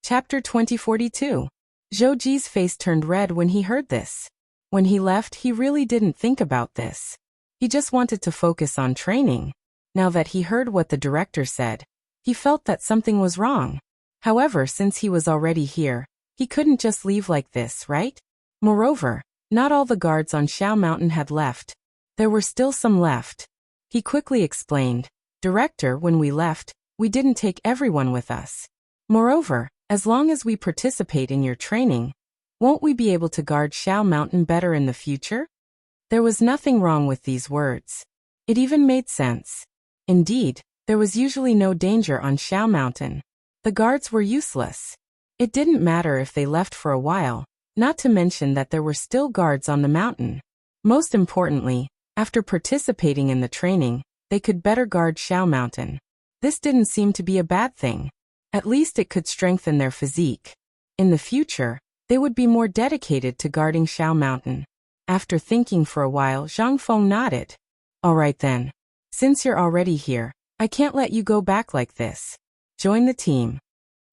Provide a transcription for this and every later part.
Chapter 2042. Zhou Ji's face turned red when he heard this. When he left, he really didn't think about this. He just wanted to focus on training. Now that he heard what the director said, he felt that something was wrong. However, since he was already here, he couldn't just leave like this, right? Moreover, not all the guards on Xiao Mountain had left. There were still some left. He quickly explained, "Director, when we left, we didn't take everyone with us. Moreover, as long as we participate in your training, won't we be able to guard Xiao Mountain better in the future?" There was nothing wrong with these words. It even made sense. Indeed, there was usually no danger on Xiao Mountain. The guards were useless. It didn't matter if they left for a while, not to mention that there were still guards on the mountain. Most importantly, after participating in the training, they could better guard Xiao Mountain. This didn't seem to be a bad thing. At least it could strengthen their physique. In the future, they would be more dedicated to guarding Xiao Mountain. After thinking for a while, Zhang Feng nodded. "All right then. Since you're already here, I can't let you go back like this. Join the team."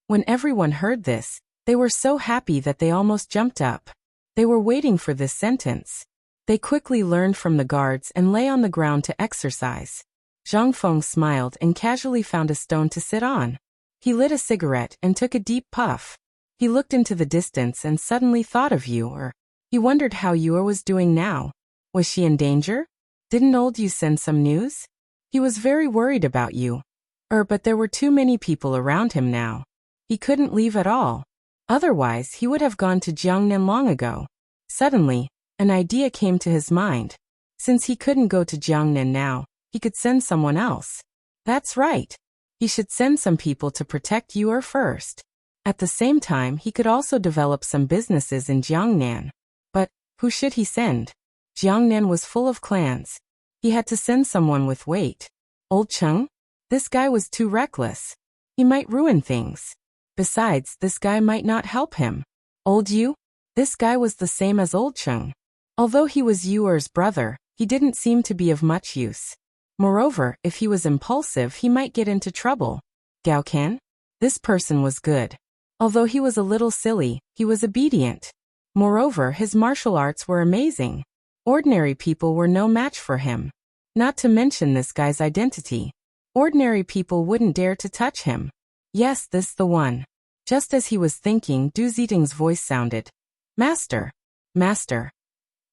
When everyone heard this, they were so happy that they almost jumped up. They were waiting for this sentence. They quickly learned from the guards and lay on the ground to exercise. Zhang Feng smiled and casually found a stone to sit on. He lit a cigarette and took a deep puff. He looked into the distance and suddenly thought of Yu. He wondered how Yu was doing now. Was she in danger? Didn't old Yu send some news? He was very worried about Yu. But there were too many people around him now. He couldn't leave at all. Otherwise, he would have gone to Jiangnan long ago. Suddenly, an idea came to his mind. Since he couldn't go to Jiangnan now, he could send someone else. That's right. He should send some people to protect Yu first. At the same time, he could also develop some businesses in Jiangnan. But who should he send? Jiangnan was full of clans. He had to send someone with weight. Old Cheng? This guy was too reckless. He might ruin things. Besides, this guy might not help him. Old Yu? This guy was the same as Old Cheng. Although he was Yu's brother, he didn't seem to be of much use. Moreover, if he was impulsive, he might get into trouble. Gao Ken? This person was good. Although he was a little silly, he was obedient. Moreover, his martial arts were amazing. Ordinary people were no match for him. Not to mention this guy's identity. Ordinary people wouldn't dare to touch him. Yes, this the one. Just as he was thinking, Du Ziting's voice sounded. "Master. Master.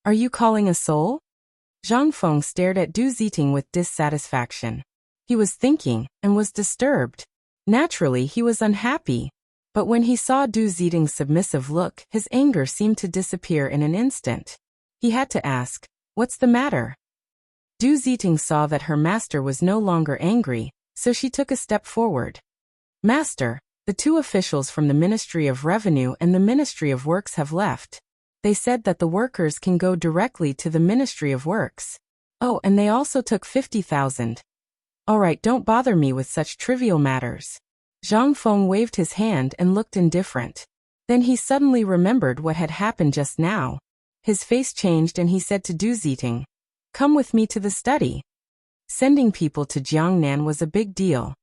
Are you calling a soul?" Zhang Feng stared at Du Ziting with dissatisfaction. He was thinking, and was disturbed. Naturally, he was unhappy. But when he saw Du Ziting's submissive look, his anger seemed to disappear in an instant. He had to ask, "What's the matter?" Du Ziting saw that her master was no longer angry, so she took a step forward. "Master, the two officials from the Ministry of Revenue and the Ministry of Works have left. They said that the workers can go directly to the Ministry of Works. Oh, and they also took 50,000. All right, don't bother me with such trivial matters." Zhang Feng waved his hand and looked indifferent. Then he suddenly remembered what had happened just now. His face changed and he said to Du Ziting, "Come with me to the study." Sending people to Jiangnan was a big deal.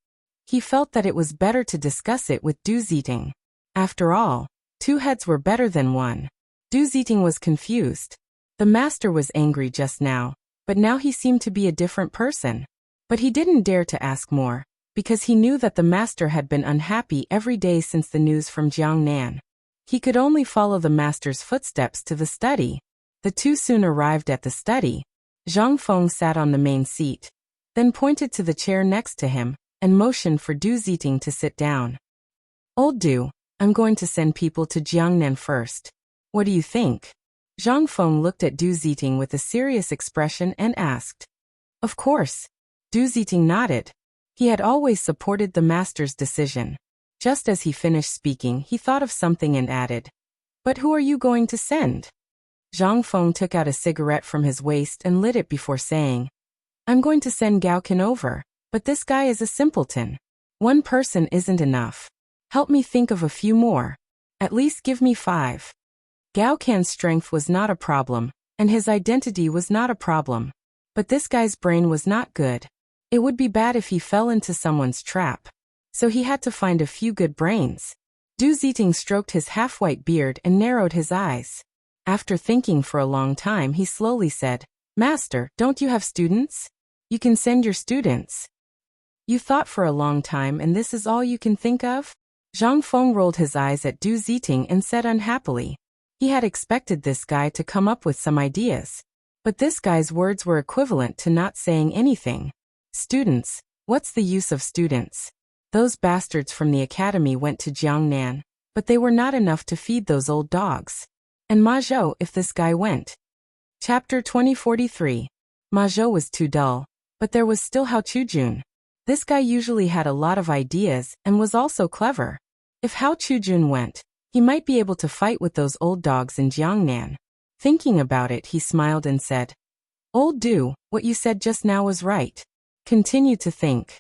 He felt that it was better to discuss it with Du Ziting. After all, two heads were better than one. Du Ziting was confused. The master was angry just now, but now he seemed to be a different person. But he didn't dare to ask more, because he knew that the master had been unhappy every day since the news from Jiangnan. He could only follow the master's footsteps to the study. The two soon arrived at the study. Zhang Feng sat on the main seat, then pointed to the chair next to him, and motioned for Du Ziting to sit down. "Old Du, I'm going to send people to Jiangnan first. What do you think?" Zhang Feng looked at Du Ziting with a serious expression and asked. "Of course." Du Ziting nodded. He had always supported the master's decision. Just as he finished speaking, he thought of something and added, "But who are you going to send?" Zhang Feng took out a cigarette from his waist and lit it before saying, "I'm going to send Gao Ken over, but this guy is a simpleton. One person isn't enough. Help me think of a few more. At least give me 5. Gao Ken's strength was not a problem, and his identity was not a problem. But this guy's brain was not good. It would be bad if he fell into someone's trap. So he had to find a few good brains. Du Ziting stroked his half-white beard and narrowed his eyes. After thinking for a long time, he slowly said, Master, don't you have students? You can send your students. You thought for a long time and this is all you can think of? Zhang Feng rolled his eyes at Du Ziting and said unhappily. He had expected this guy to come up with some ideas. But this guy's words were equivalent to not saying anything. Students? What's the use of students? Those bastards from the academy went to Jiangnan, but they were not enough to feed those old dogs. And Ma Zhou if this guy went. Chapter 2043. Ma Zhou was too dull, but there was still Hao Chujun. This guy usually had a lot of ideas and was also clever. If Hao Chujun went, he might be able to fight with those old dogs in Jiangnan. Thinking about it, he smiled and said, Old Du, what you said just now was right. Continue to think.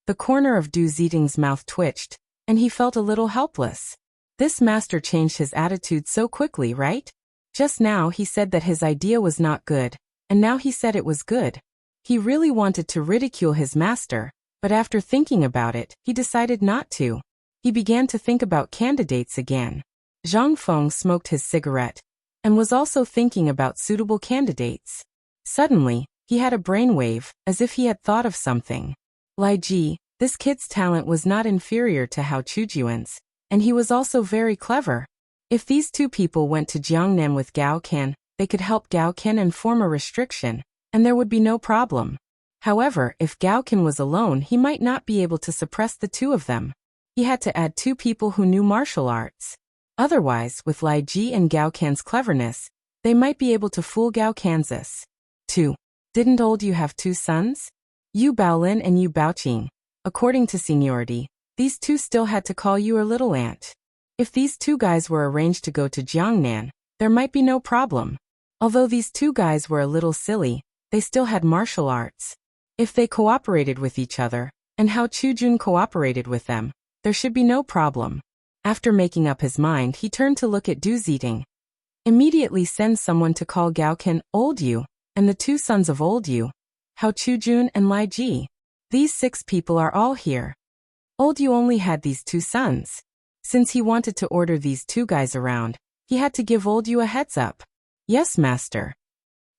The corner of Du Ziting's mouth twitched, and he felt a little helpless. This master changed his attitude so quickly, right? Just now he said that his idea was not good, and now he said it was good. He really wanted to ridicule his master, but after thinking about it, he decided not to. He began to think about candidates again. Zhang Feng smoked his cigarette, and was also thinking about suitable candidates. Suddenly, he had a brainwave, as if he had thought of something. Lai Ji, this kid's talent was not inferior to Hao Chujuan's, and he was also very clever. If these two people went to Jiangnan with Gao Ken, they could help Gao Ken and form a restriction, and there would be no problem. However, if Gao Ken was alone, he might not be able to suppress the two of them. He had to add two people who knew martial arts. Otherwise, with Lai Ji and Gao Ken's cleverness, they might be able to fool Gao Kansas. 2. Didn't old you have two sons? Yu Baolin and Yu Baoqing. According to seniority, these two still had to call you a little aunt. If these two guys were arranged to go to Jiangnan, there might be no problem. Although these two guys were a little silly, they still had martial arts. If they cooperated with each other, and Hao Chujun cooperated with them, there should be no problem. After making up his mind, he turned to look at Du Ziting. Immediately send someone to call Gao Ken, Old Yu, and the two sons of Old Yu, Hao Chujun and Lai Ji. These 6 people are all here. Old Yu only had these 2 sons. Since he wanted to order these 2 guys around, he had to give Old Yu a heads up. Yes, master.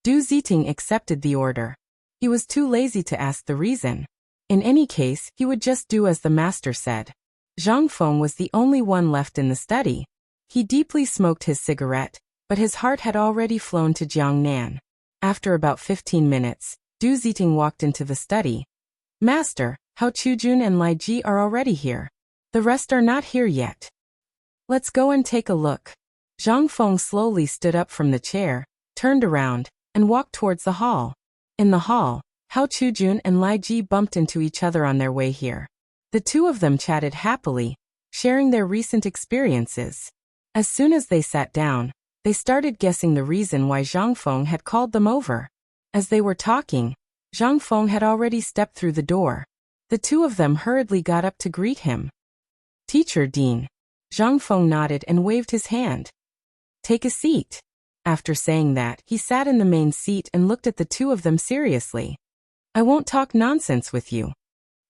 Du Ziting accepted the order. He was too lazy to ask the reason. In any case, he would just do as the master said. Zhang Feng was the only one left in the study. He deeply smoked his cigarette, but his heart had already flown to Jiangnan. After about 15 minutes, Du Ziting walked into the study. Master, Hao Chujun and Lai Ji are already here. The rest are not here yet. Let's go and take a look. Zhang Feng slowly stood up from the chair, turned around, and walked towards the hall. In the hall, Hao Chujun and Lai Ji bumped into each other on their way here. The two of them chatted happily, sharing their recent experiences. As soon as they sat down, they started guessing the reason why Zhang Feng had called them over. As they were talking, Zhang Feng had already stepped through the door. The two of them hurriedly got up to greet him. Teacher Dean. Zhang Feng nodded and waved his hand. Take a seat. After saying that, he sat in the main seat and looked at the two of them seriously. I won't talk nonsense with you.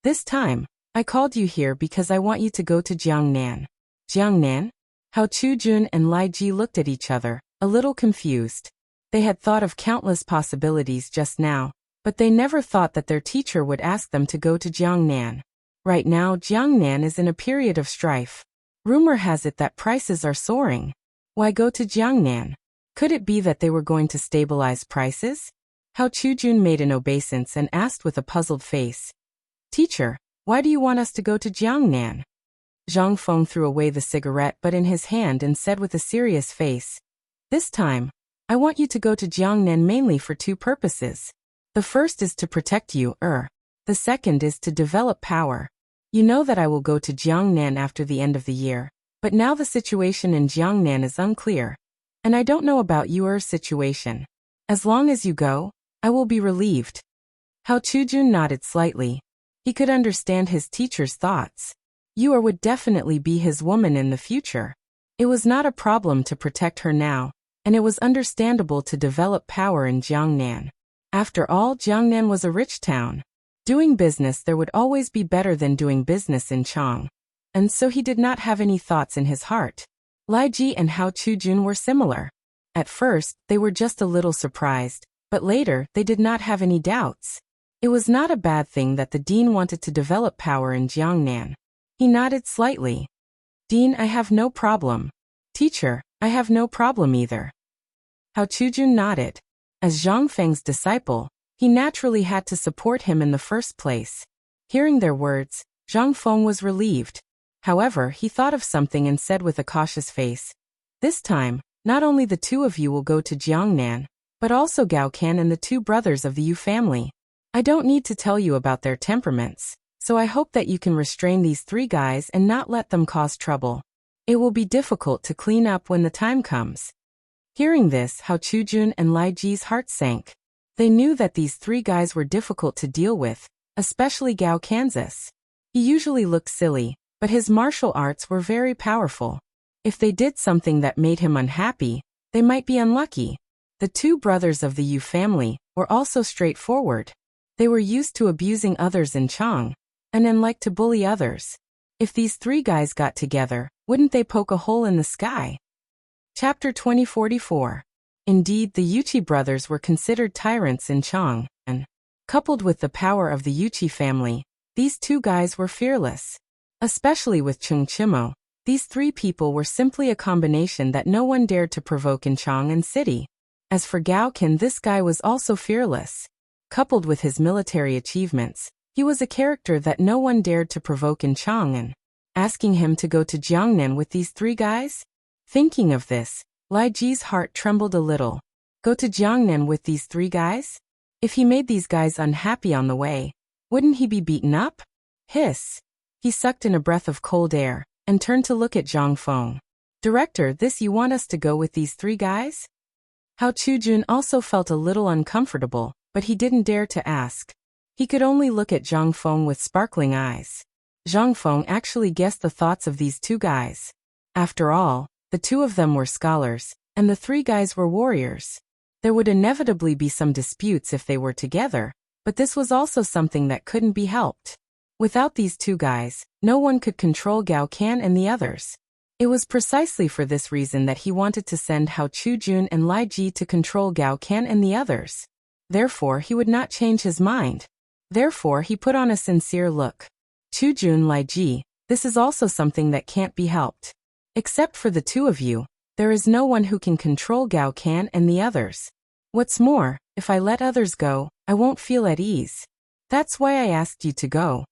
This time, I called you here because I want you to go to Jiangnan. Jiangnan? Hao Chujun and Lai Ji looked at each other, a little confused. They had thought of countless possibilities just now, but they never thought that their teacher would ask them to go to Jiangnan. Right now, Jiangnan is in a period of strife. Rumor has it that prices are soaring. Why go to Jiangnan? Could it be that they were going to stabilize prices? Hao Chujun made an obeisance and asked with a puzzled face. Teacher, why do you want us to go to Jiangnan? Zhang Feng threw away the cigarette but in his hand and said with a serious face. This time, I want you to go to Jiangnan mainly for 2 purposes. The first is to protect you, The second is to develop power. You know that I will go to Jiangnan after the end of the year, but now the situation in Jiangnan is unclear. And I don't know about your situation. As long as you go, I will be relieved. Hao Chujun nodded slightly. He could understand his teacher's thoughts. You would definitely be his woman in the future. It was not a problem to protect her now, and it was understandable to develop power in Jiangnan. After all, Jiangnan was a rich town. Doing business there would always be better than doing business in Chang. and so he did not have any thoughts in his heart. Lai Ji and Hao Chujun were similar. At first, they were just a little surprised, but later, they did not have any doubts. It was not a bad thing that the dean wanted to develop power in Jiangnan. He nodded slightly. Dean, I have no problem. Teacher, I have no problem either. Hao Chujun nodded. As Zhang Feng's disciple, he naturally had to support him in the first place. Hearing their words, Zhang Feng was relieved. However, he thought of something and said with a cautious face, "This time, not only the two of you will go to Jiangnan, but also Gao Can and the two brothers of the Yu family. I don't need to tell you about their temperaments, so I hope that you can restrain these three guys and not let them cause trouble. It will be difficult to clean up when the time comes." Hearing this, Hao Chujun and Lai Ji's hearts sank. They knew that these three guys were difficult to deal with, especially Gao Kansas. He usually looked silly, but his martial arts were very powerful. If they did something that made him unhappy, they might be unlucky. The two brothers of the Yu family were also straightforward. They were used to abusing others in Chang, and then liked to bully others. If these three guys got together, wouldn't they poke a hole in the sky? Chapter 2044. Indeed, the Yuchi brothers were considered tyrants in Chang, and, coupled with the power of the Yuchi family, these two guys were fearless. Especially with Chung Chimo, these three people were simply a combination that no one dared to provoke in Chang'an City. As for Gao Can, this guy was also fearless. Coupled with his military achievements, he was a character that no one dared to provoke in Chang'an. Asking him to go to Jiangnan with these three guys? Thinking of this, Lai Ji's heart trembled a little. Go to Jiangnan with these three guys? If he made these guys unhappy on the way, wouldn't he be beaten up? Hiss. He sucked in a breath of cold air, and turned to look at Zhang Feng. Director, you want us to go with these three guys? Hao Chujun also felt a little uncomfortable, but he didn't dare to ask. He could only look at Zhang Feng with sparkling eyes. Zhang Feng actually guessed the thoughts of these two guys. After all, the two of them were scholars, and the three guys were warriors. There would inevitably be some disputes if they were together, but this was also something that couldn't be helped. Without these two guys, no one could control Gao Can and the others. It was precisely for this reason that he wanted to send Hao Chujun and Lai Ji to control Gao Can and the others. Therefore, he would not change his mind. Therefore, he put on a sincere look. Chujun, Lai Ji, this is also something that can't be helped. Except for the two of you, there is no one who can control Gao Can and the others. What's more, if I let others go, I won't feel at ease. That's why I asked you to go.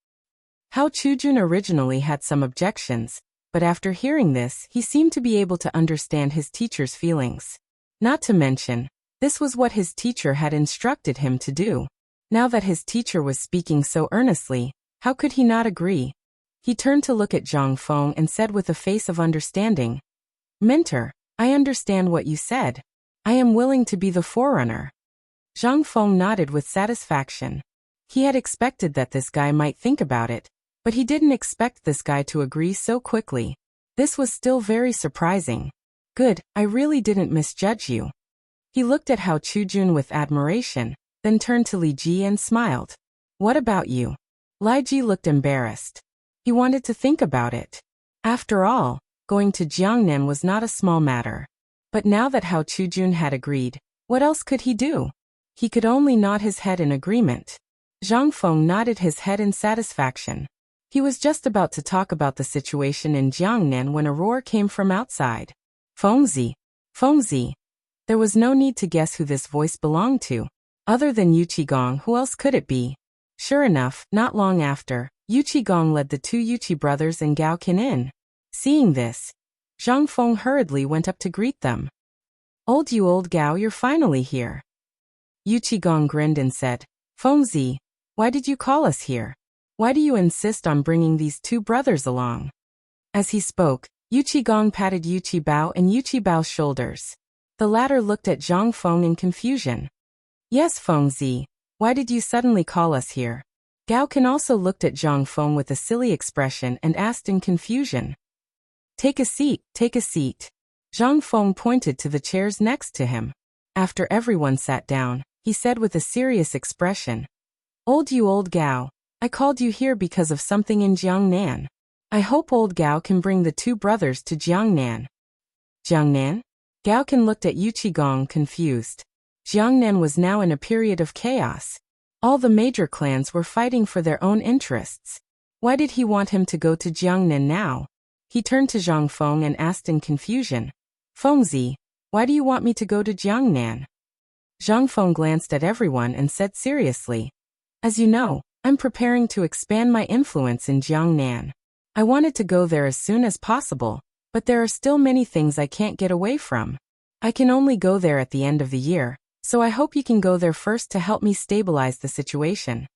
Hao Chujun originally had some objections, but after hearing this, he seemed to be able to understand his teacher's feelings. Not to mention, this was what his teacher had instructed him to do. Now that his teacher was speaking so earnestly, how could he not agree? He turned to look at Zhang Feng and said with a face of understanding, "Mentor, I understand what you said. I am willing to be the forerunner." Zhang Feng nodded with satisfaction. He had expected that this guy might think about it, but he didn't expect this guy to agree so quickly. This was still very surprising. Good, I really didn't misjudge you. He looked at Hao Chujun with admiration, then turned to Li Ji and smiled. What about you? Lai Ji looked embarrassed. He wanted to think about it. After all, going to Jiangnan was not a small matter. But now that Hao Chujun had agreed, what else could he do? He could only nod his head in agreement. Zhang Feng nodded his head in satisfaction. He was just about to talk about the situation in Jiangnan when a roar came from outside. Fengzi! Fengzi! There was no need to guess who this voice belonged to. Other than Yu Qigong, who else could it be? Sure enough, not long after, Yu Qigong led the two Yuchi brothers and Gao Can in. Seeing this, Zhang Feng hurriedly went up to greet them. Old Gao, you're finally here. Yu Qigong grinned and said, Fengzi, why did you call us here? Why do you insist on bringing these two brothers along? As he spoke, Yu Qigong patted Yu Qibao and Yu Qibao's shoulders. The latter looked at Zhang Feng in confusion. Yes, Fengzi, why did you suddenly call us here? Gao Can also looked at Zhang Feng with a silly expression and asked in confusion. Take a seat, take a seat. Zhang Feng pointed to the chairs next to him. After everyone sat down, he said with a serious expression, Old Gao, I called you here because of something in Jiangnan. I hope old Gao can bring the two brothers to Jiangnan. Jiangnan? Gao Can looked at Yu Qigong confused. Jiangnan was now in a period of chaos. All the major clans were fighting for their own interests. Why did he want him to go to Jiangnan now? He turned to Zhang Feng and asked in confusion. Fengzi, why do you want me to go to Jiangnan? Zhang Feng glanced at everyone and said seriously. As you know, I'm preparing to expand my influence in Jiangnan. I wanted to go there as soon as possible, but there are still many things I can't get away from. I can only go there at the end of the year, so I hope you can go there first to help me stabilize the situation.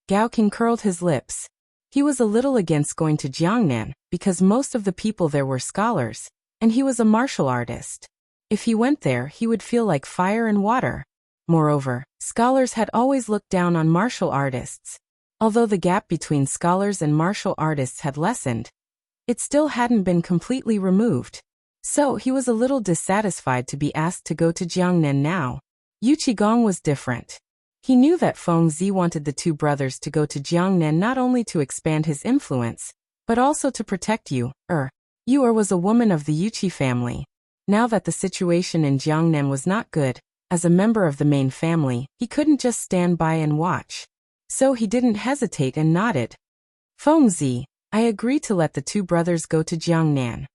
Gao King curled his lips. He was a little against going to Jiangnan because most of the people there were scholars, and he was a martial artist. If he went there, he would feel like fire and water. Moreover, scholars had always looked down on martial artists. Although the gap between scholars and martial artists had lessened, it still hadn't been completely removed. So he was a little dissatisfied to be asked to go to Jiangnan now. Yu Qigong was different. He knew that Feng Zi wanted the two brothers to go to Jiangnan not only to expand his influence, but also to protect Yu was a woman of the Yuqi family. Now that the situation in Jiangnan was not good, as a member of the main family, he couldn't just stand by and watch. So he didn't hesitate and nodded. Feng Zi, I agree to let the two brothers go to Jiangnan.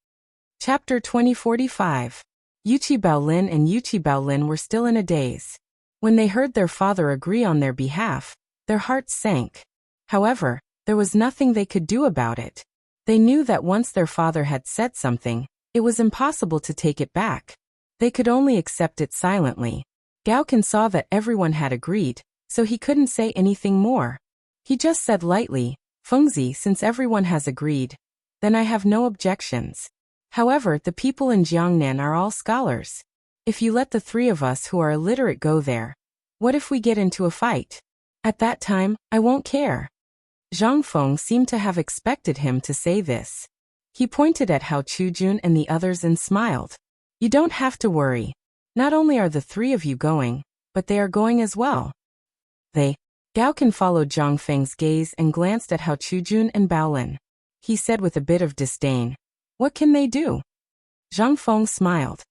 Chapter 2045. Yuqi Baolin and Yuqi Baolin were still in a daze. When they heard their father agree on their behalf, their hearts sank. However, there was nothing they could do about it. They knew that once their father had said something, it was impossible to take it back. They could only accept it silently. Gao Can saw that everyone had agreed, so he couldn't say anything more. He just said lightly, Fengzi, since everyone has agreed, then I have no objections. However, the people in Jiangnan are all scholars. If you let the three of us who are illiterate go there, what if we get into a fight? At that time, I won't care. Zhang Feng seemed to have expected him to say this. He pointed at Hao Chujun and the others and smiled. You don't have to worry. Not only are the three of you going, but they are going as well. Gao Can followed Zhang Feng's gaze and glanced at Hao Chujun and Baolin. He said with a bit of disdain, what can they do? Zhang Feng smiled.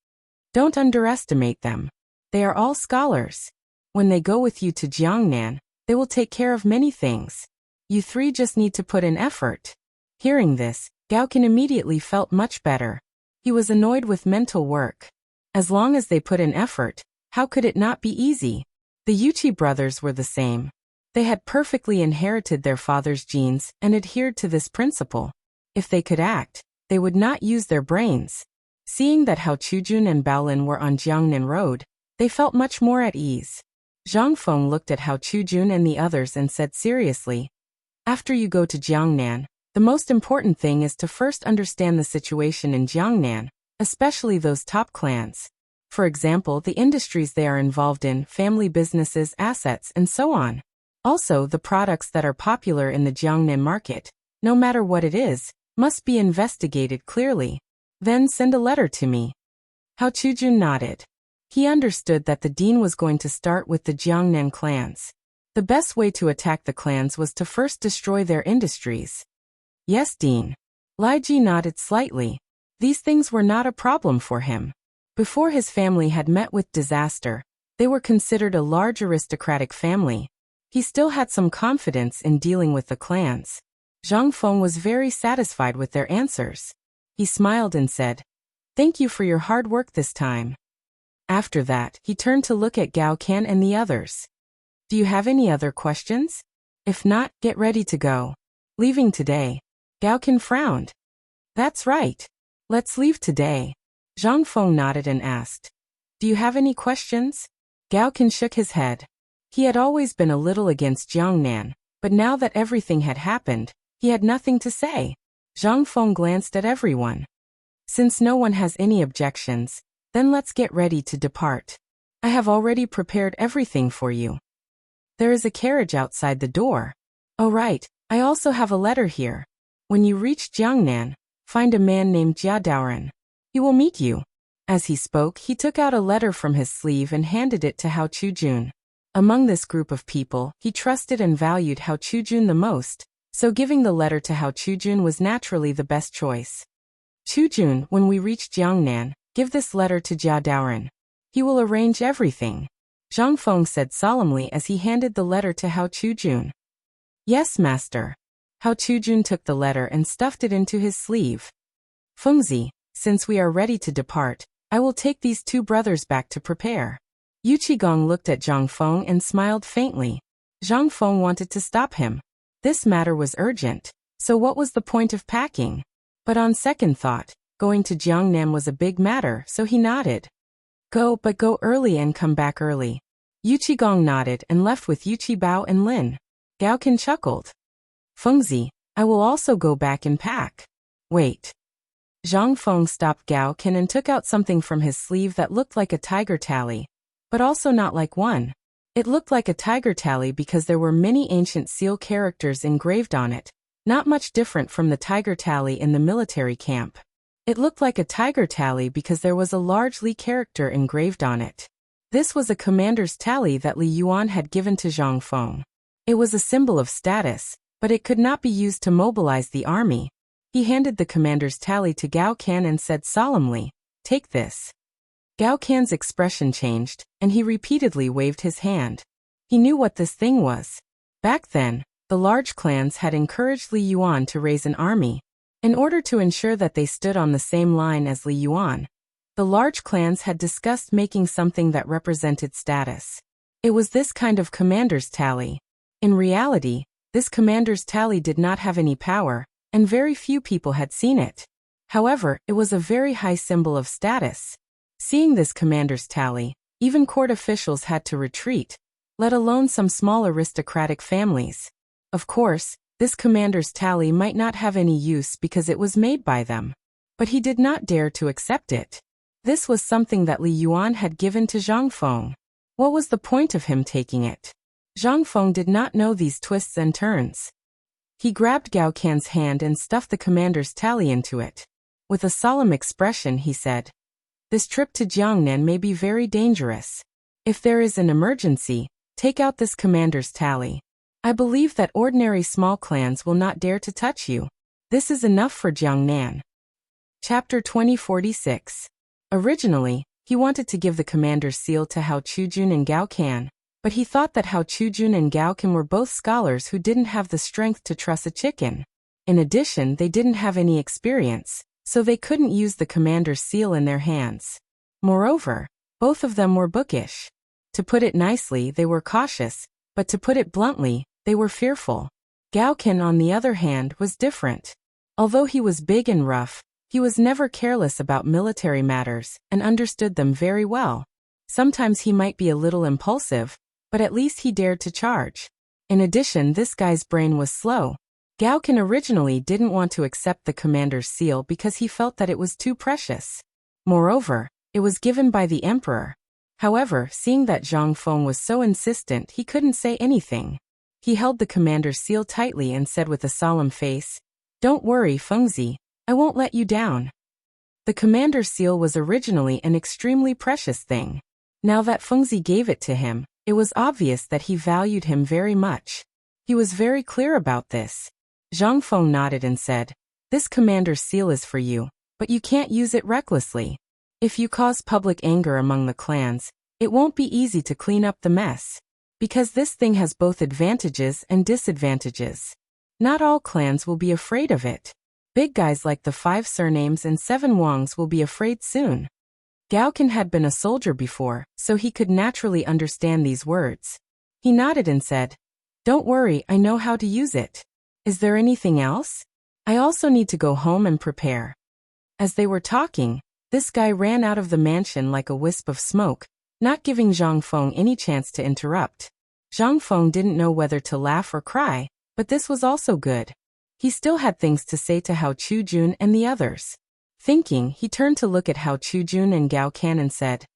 Don't underestimate them. They are all scholars. When they go with you to Jiangnan, they will take care of many things. You three just need to put in effort. Hearing this, Gao Can immediately felt much better. He was annoyed with mental work. As long as they put in effort, how could it not be easy? The Yuqi brothers were the same. They had perfectly inherited their father's genes and adhered to this principle. If they could act, they would not use their brains. Seeing that Hao Chujun and Baolin were on Jiangnan Road, they felt much more at ease. Zhang Feng looked at Hao Chujun and the others and said seriously, after you go to Jiangnan, the most important thing is to first understand the situation in Jiangnan, especially those top clans. For example, the industries they are involved in, family businesses, assets, and so on. Also, the products that are popular in the Jiangnan market, no matter what it is, must be investigated clearly. Then send a letter to me. Hao Chujun nodded. He understood that the dean was going to start with the Jiangnan clans. The best way to attack the clans was to first destroy their industries. Yes, Dean. Lai Ji nodded slightly. These things were not a problem for him. Before his family had met with disaster, they were considered a large aristocratic family. He still had some confidence in dealing with the clans. Zhang Feng was very satisfied with their answers. He smiled and said, thank you for your hard work this time. After that, he turned to look at Gao Can and the others. Do you have any other questions? If not, get ready to go. Leaving today. Gao Can frowned. That's right. Let's leave today. Zhang Feng nodded and asked, do you have any questions? Gao Can shook his head. He had always been a little against Jiangnan, but now that everything had happened, he had nothing to say. Zhang Feng glanced at everyone. Since no one has any objections, then let's get ready to depart. I have already prepared everything for you. There is a carriage outside the door. Oh right, I also have a letter here. When you reach Jiangnan, find a man named Jia Daoren. He will meet you. As he spoke, he took out a letter from his sleeve and handed it to Hao Chujun. Among this group of people, he trusted and valued Hao Chujun the most, So giving the letter to Hao Chujun was naturally the best choice. Chujun, when we reach Jiangnan, give this letter to Jia Daoren. He will arrange everything. Zhang Feng said solemnly as he handed the letter to Hao Chujun. Yes, master. Hao Chujun took the letter and stuffed it into his sleeve. Fengzi, since we are ready to depart, I will take these two brothers back to prepare. Yu Qigong looked at Zhang Feng and smiled faintly. Zhang Feng wanted to stop him. This matter was urgent, so what was the point of packing? But on second thought, going to Jiangnan was a big matter, so he nodded. Go, but go early and come back early. Yu Qigong nodded and left with Yu Qibao and Lin. Gao Ken chuckled. Fengzi, I will also go back and pack. Wait. Zhang Feng stopped Gao Ken and took out something from his sleeve that looked like a tiger tally, but also not like one. It looked like a tiger tally because there were many ancient seal characters engraved on it, not much different from the tiger tally in the military camp. It looked like a tiger tally because there was a large Li character engraved on it. This was a commander's tally that Li Yuan had given to Zhang Feng. It was a symbol of status, but it could not be used to mobilize the army. He handed the commander's tally to Gao Ken and said solemnly, "Take this." Gao Ken's expression changed, and he repeatedly waved his hand. He knew what this thing was. Back then, the large clans had encouraged Li Yuan to raise an army. In order to ensure that they stood on the same line as Li Yuan, the large clans had discussed making something that represented status. It was this kind of commander's tally. In reality, this commander's tally did not have any power, and very few people had seen it. However, it was a very high symbol of status. Seeing this commander's tally, even court officials had to retreat, let alone some small aristocratic families. Of course, this commander's tally might not have any use because it was made by them. But he did not dare to accept it. This was something that Li Yuan had given to Zhang Feng. What was the point of him taking it? Zhang Feng did not know these twists and turns. He grabbed Gao Ken's hand and stuffed the commander's tally into it. With a solemn expression, he said, "This trip to Jiangnan may be very dangerous. If there is an emergency, take out this commander's tally. I believe that ordinary small clans will not dare to touch you. This is enough for Jiangnan." Chapter 2046. Originally, he wanted to give the commander's seal to Hao Chujun and Gao Ken, but he thought that Hao Chujun and Gao Ken were both scholars who didn't have the strength to truss a chicken. In addition, they didn't have any experience, so they couldn't use the commander's seal in their hands. Moreover, both of them were bookish. To put it nicely, they were cautious, but to put it bluntly, they were fearful. Gao Ken, on the other hand, was different. Although he was big and rough, he was never careless about military matters and understood them very well. Sometimes he might be a little impulsive, but at least he dared to charge. In addition, this guy's brain was slow. Gao Ken originally didn't want to accept the commander's seal because he felt that it was too precious. Moreover, it was given by the emperor. However, seeing that Zhang Feng was so insistent, he couldn't say anything. He held the commander's seal tightly and said with a solemn face, "Don't worry, Fengzi, I won't let you down." The commander's seal was originally an extremely precious thing. Now that Fengzi gave it to him, it was obvious that he valued him very much. He was very clear about this. Zhang Feng nodded and said, "This commander's seal is for you, but you can't use it recklessly. If you cause public anger among the clans, it won't be easy to clean up the mess. Because this thing has both advantages and disadvantages. Not all clans will be afraid of it. Big guys like the 5 surnames and 7 Wangs will be afraid soon." Gao Ken had been a soldier before, so he could naturally understand these words. He nodded and said, "Don't worry, I know how to use it. Is there anything else? I also need to go home and prepare." As they were talking, this guy ran out of the mansion like a wisp of smoke, not giving Zhang Feng any chance to interrupt. Zhang Feng didn't know whether to laugh or cry, but this was also good. He still had things to say to Hao Chujun and the others. Thinking, he turned to look at Hao Chujun and Gao Ken and said,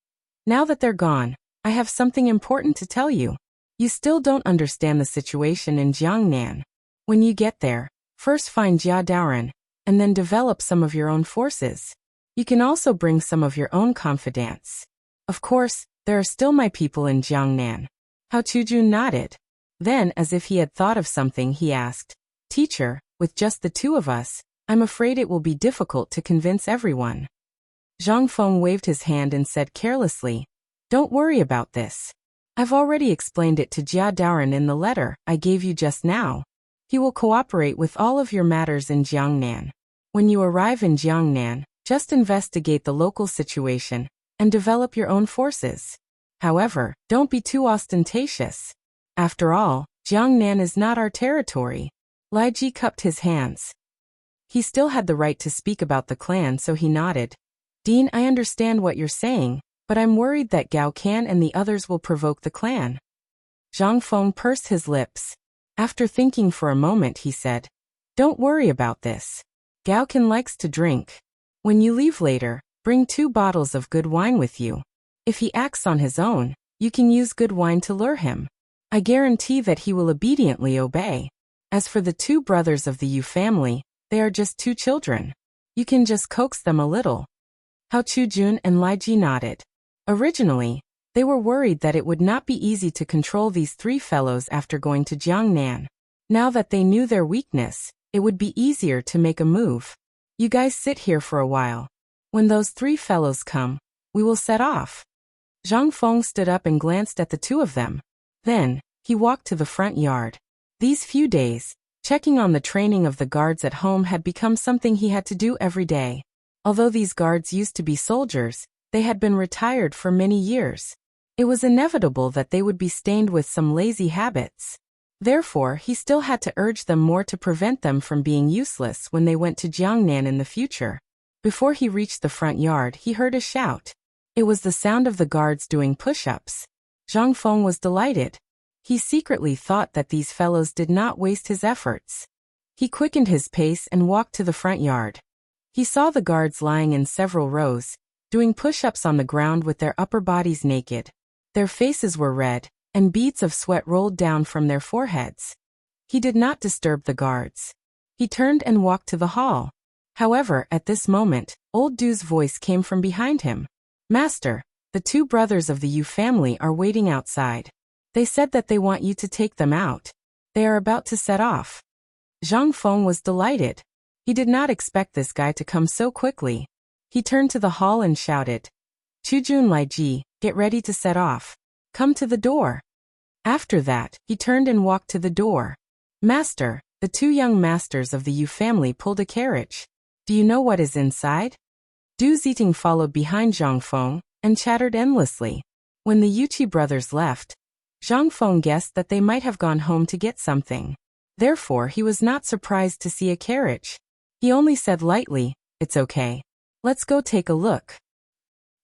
"Now that they're gone, I have something important to tell you. You still don't understand the situation in Jiangnan. When you get there, first find Jia Daoren, and then develop some of your own forces. You can also bring some of your own confidants. Of course, there are still my people in Jiangnan." Hao Chujun nodded. Then, as if he had thought of something, he asked, Teacher, with just the two of us, I'm afraid it will be difficult to convince everyone. Zhang Feng waved his hand and said carelessly, don't worry about this. I've already explained it to Jia Daoren in the letter I gave you just now. He will cooperate with all of your matters in Jiangnan. When you arrive in Jiangnan, just investigate the local situation and develop your own forces. However, don't be too ostentatious. After all, Jiangnan is not our territory. Lai Ji cupped his hands. He still had the right to speak about the clan, so he nodded. Dean, I understand what you're saying, but I'm worried that Gao Can and the others will provoke the clan. Zhang Feng pursed his lips. After thinking for a moment, he said, don't worry about this. Gao Can likes to drink. When you leave later, bring 2 bottles of good wine with you. If he acts on his own, you can use good wine to lure him. I guarantee that he will obediently obey. As for the 2 brothers of the Yu family, they are just 2 children. You can just coax them a little. Hao Chujun and Lai Ji nodded. Originally, they were worried that it would not be easy to control these 3 fellows after going to Jiangnan. Now that they knew their weakness, it would be easier to make a move. You guys sit here for a while. When those 3 fellows come, we will set off. Zhang Feng stood up and glanced at the 2 of them. Then, he walked to the front yard. These few days, checking on the training of the guards at home had become something he had to do every day. Although these guards used to be soldiers, they had been retired for many years. It was inevitable that they would be stained with some lazy habits. Therefore, he still had to urge them more to prevent them from being useless when they went to Jiangnan in the future. Before he reached the front yard, he heard a shout. It was the sound of the guards doing push-ups. Zhang Feng was delighted. He secretly thought that these fellows did not waste his efforts. He quickened his pace and walked to the front yard. He saw the guards lying in several rows, doing push-ups on the ground with their upper bodies naked. Their faces were red, and beads of sweat rolled down from their foreheads. He did not disturb the guards. He turned and walked to the hall. However, at this moment, old Du's voice came from behind him. Master, the 2 brothers of the Yu family are waiting outside. They said that they want you to take them out. They are about to set off. Zhang Feng was delighted. He did not expect this guy to come so quickly. He turned to the hall and shouted, Chujun Lai Ji, get ready to set off. Come to the door. After that, he turned and walked to the door. Master, the 2 young masters of the Yu family pulled a carriage. Do you know what is inside? Du Ziting followed behind Zhang Feng and chattered endlessly. When the Yuqi brothers left, Zhang Feng guessed that they might have gone home to get something. Therefore, he was not surprised to see a carriage. He only said lightly, it's okay. Let's go take a look.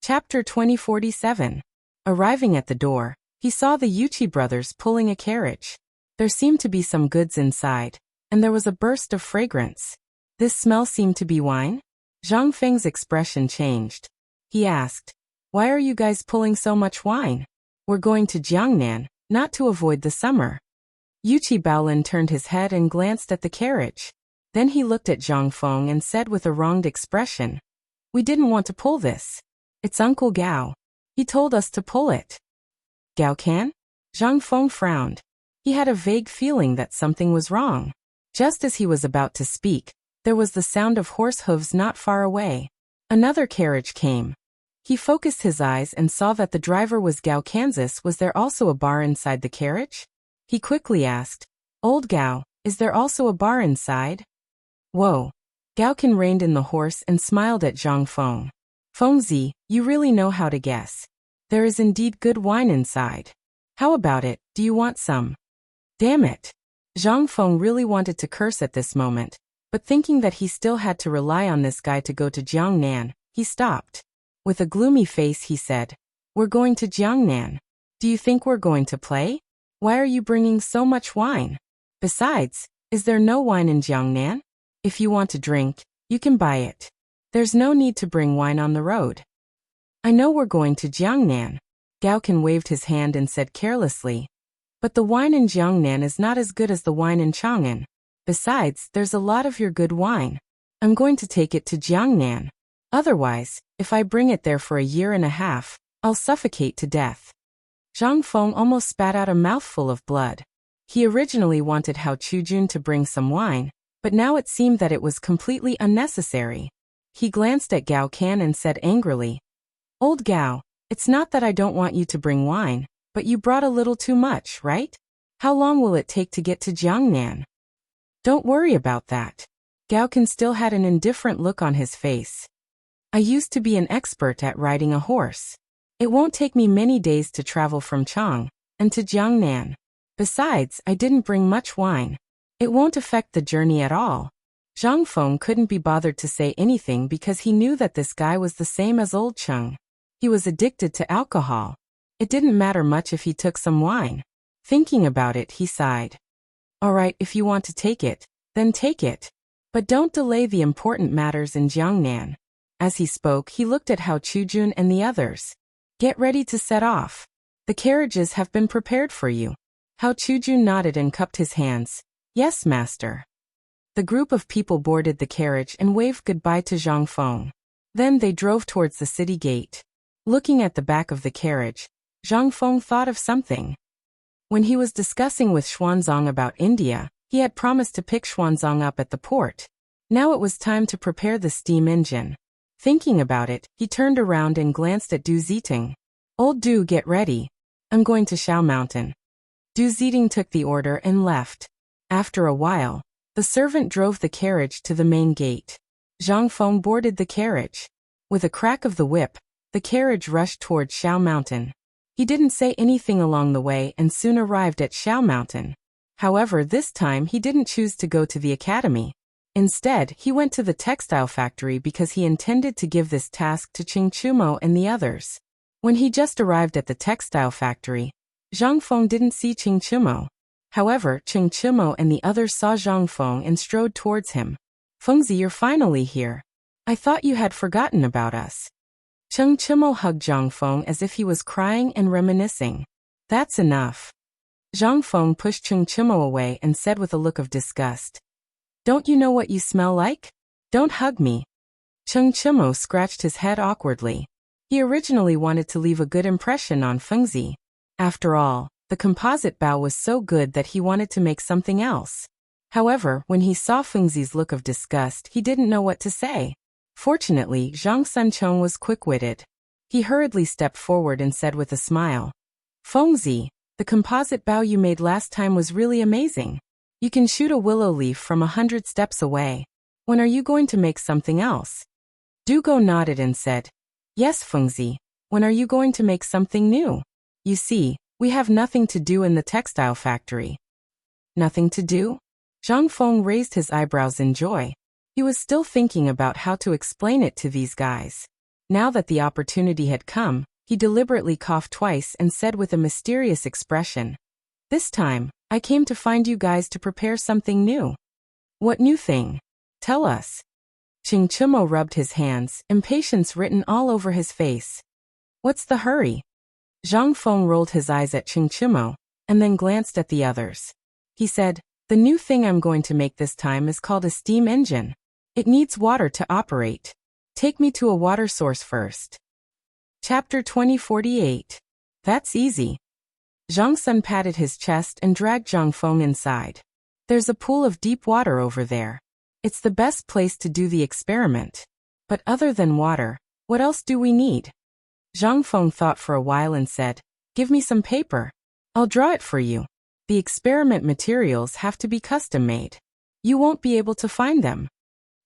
Chapter 2047. Arriving at the door, he saw the Yuqi brothers pulling a carriage. There seemed to be some goods inside, and there was a burst of fragrance. This smell seemed to be wine? Zhang Feng's expression changed. He asked, why are you guys pulling so much wine? We're going to Jiangnan, not to avoid the summer. Yuqi Baolin turned his head and glanced at the carriage. Then he looked at Zhang Feng and said with a wronged expression, we didn't want to pull this. It's Uncle Gao. He told us to pull it. Gao Can? Zhang Feng frowned. He had a vague feeling that something was wrong. Just as he was about to speak, there was the sound of horse hooves not far away. Another carriage came. He focused his eyes and saw that the driver was Gao Kansas. Was there also a bar inside the carriage? He quickly asked, Old Gao, is there also a bar inside? Whoa. Gao Can reined in the horse and smiled at Zhang Feng. Fengzi, you really know how to guess. There is indeed good wine inside. How about it, do you want some? Damn it. Zhang Feng really wanted to curse at this moment, but thinking that he still had to rely on this guy to go to Jiangnan, he stopped. With a gloomy face he said, we're going to Jiangnan. Do you think we're going to play? Why are you bringing so much wine? Besides, is there no wine in Jiangnan? If you want to drink, you can buy it. There's no need to bring wine on the road. I know we're going to Jiangnan. Gao Can waved his hand and said carelessly, but the wine in Jiangnan is not as good as the wine in Chang'an. Besides, there's a lot of your good wine. I'm going to take it to Jiangnan. Otherwise, if I bring it there for a year and a half, I'll suffocate to death. Zhang Feng almost spat out a mouthful of blood. He originally wanted Hao Chujun to bring some wine, but now it seemed that it was completely unnecessary. He glanced at Gao Can and said angrily, "Old Gao, it's not that I don't want you to bring wine, but you brought a little too much, right? How long will it take to get to Jiangnan?" "Don't worry about that." Gao Can still had an indifferent look on his face. "I used to be an expert at riding a horse. It won't take me many days to travel from Chang and to Jiangnan. Besides, I didn't bring much wine. It won't affect the journey at all." Zhang Feng couldn't be bothered to say anything because he knew that this guy was the same as old Cheng. He was addicted to alcohol. It didn't matter much if he took some wine. Thinking about it, he sighed. "All right, if you want to take it, then take it. But don't delay the important matters in Jiangnan." As he spoke, he looked at Hao Chujun and the others. "Get ready to set off. The carriages have been prepared for you." Hao Chujun nodded and cupped his hands. "Yes, master." The group of people boarded the carriage and waved goodbye to Zhang Feng. Then they drove towards the city gate. Looking at the back of the carriage, Zhang Feng thought of something. When he was discussing with Xuanzang about India, he had promised to pick Xuanzang up at the port. Now it was time to prepare the steam engine. Thinking about it, he turned around and glanced at Du Ziting. "Old Du, get ready. I'm going to Shao Mountain." Du Ziting took the order and left. After a while, the servant drove the carriage to the main gate. Zhang Feng boarded the carriage. With a crack of the whip, the carriage rushed toward Shao Mountain. He didn't say anything along the way and soon arrived at Shao Mountain. However, this time he didn't choose to go to the academy. Instead, he went to the textile factory because he intended to give this task to Ching Chumo and the others. When he just arrived at the textile factory, Zhang Feng didn't see Ching Chumo. However, Ching Chumo and the others saw Zhang Feng and strode towards him. "Fengzi, you're finally here. I thought you had forgotten about us." Ching Chumo hugged Zhang Feng as if he was crying and reminiscing. "That's enough." Zhang Feng pushed Ching Chumo away and said with a look of disgust, "Don't you know what you smell like? Don't hug me." Ching Chumo scratched his head awkwardly. He originally wanted to leave a good impression on Fengzi. After all, the composite bow was so good that he wanted to make something else. However, when he saw Fengzi's look of disgust, he didn't know what to say. Fortunately, Zhang Sancheng was quick-witted. He hurriedly stepped forward and said with a smile, "Fengzi, the composite bow you made last time was really amazing. You can shoot a willow leaf from 100 steps away. When are you going to make something else?" Dugo nodded and said, "Yes, Fengzi. When are you going to make something new? You see, we have nothing to do in the textile factory." "Nothing to do?" Zhang Feng raised his eyebrows in joy. He was still thinking about how to explain it to these guys. Now that the opportunity had come, he deliberately coughed twice and said with a mysterious expression, "This time, I came to find you guys to prepare something new." "What new thing? Tell us." Ching Chumo rubbed his hands, impatience written all over his face. "What's the hurry?" Zhang Feng rolled his eyes at Ching Chumo, and then glanced at the others. He said, "The new thing I'm going to make this time is called a steam engine. It needs water to operate. Take me to a water source first." Chapter 2048. That's easy. Zhang Sun patted his chest and dragged Zhang Feng inside. "There's a pool of deep water over there. It's the best place to do the experiment. But other than water, what else do we need?" Zhang Feng thought for a while and said, "Give me some paper. I'll draw it for you. The experiment materials have to be custom-made. You won't be able to find them."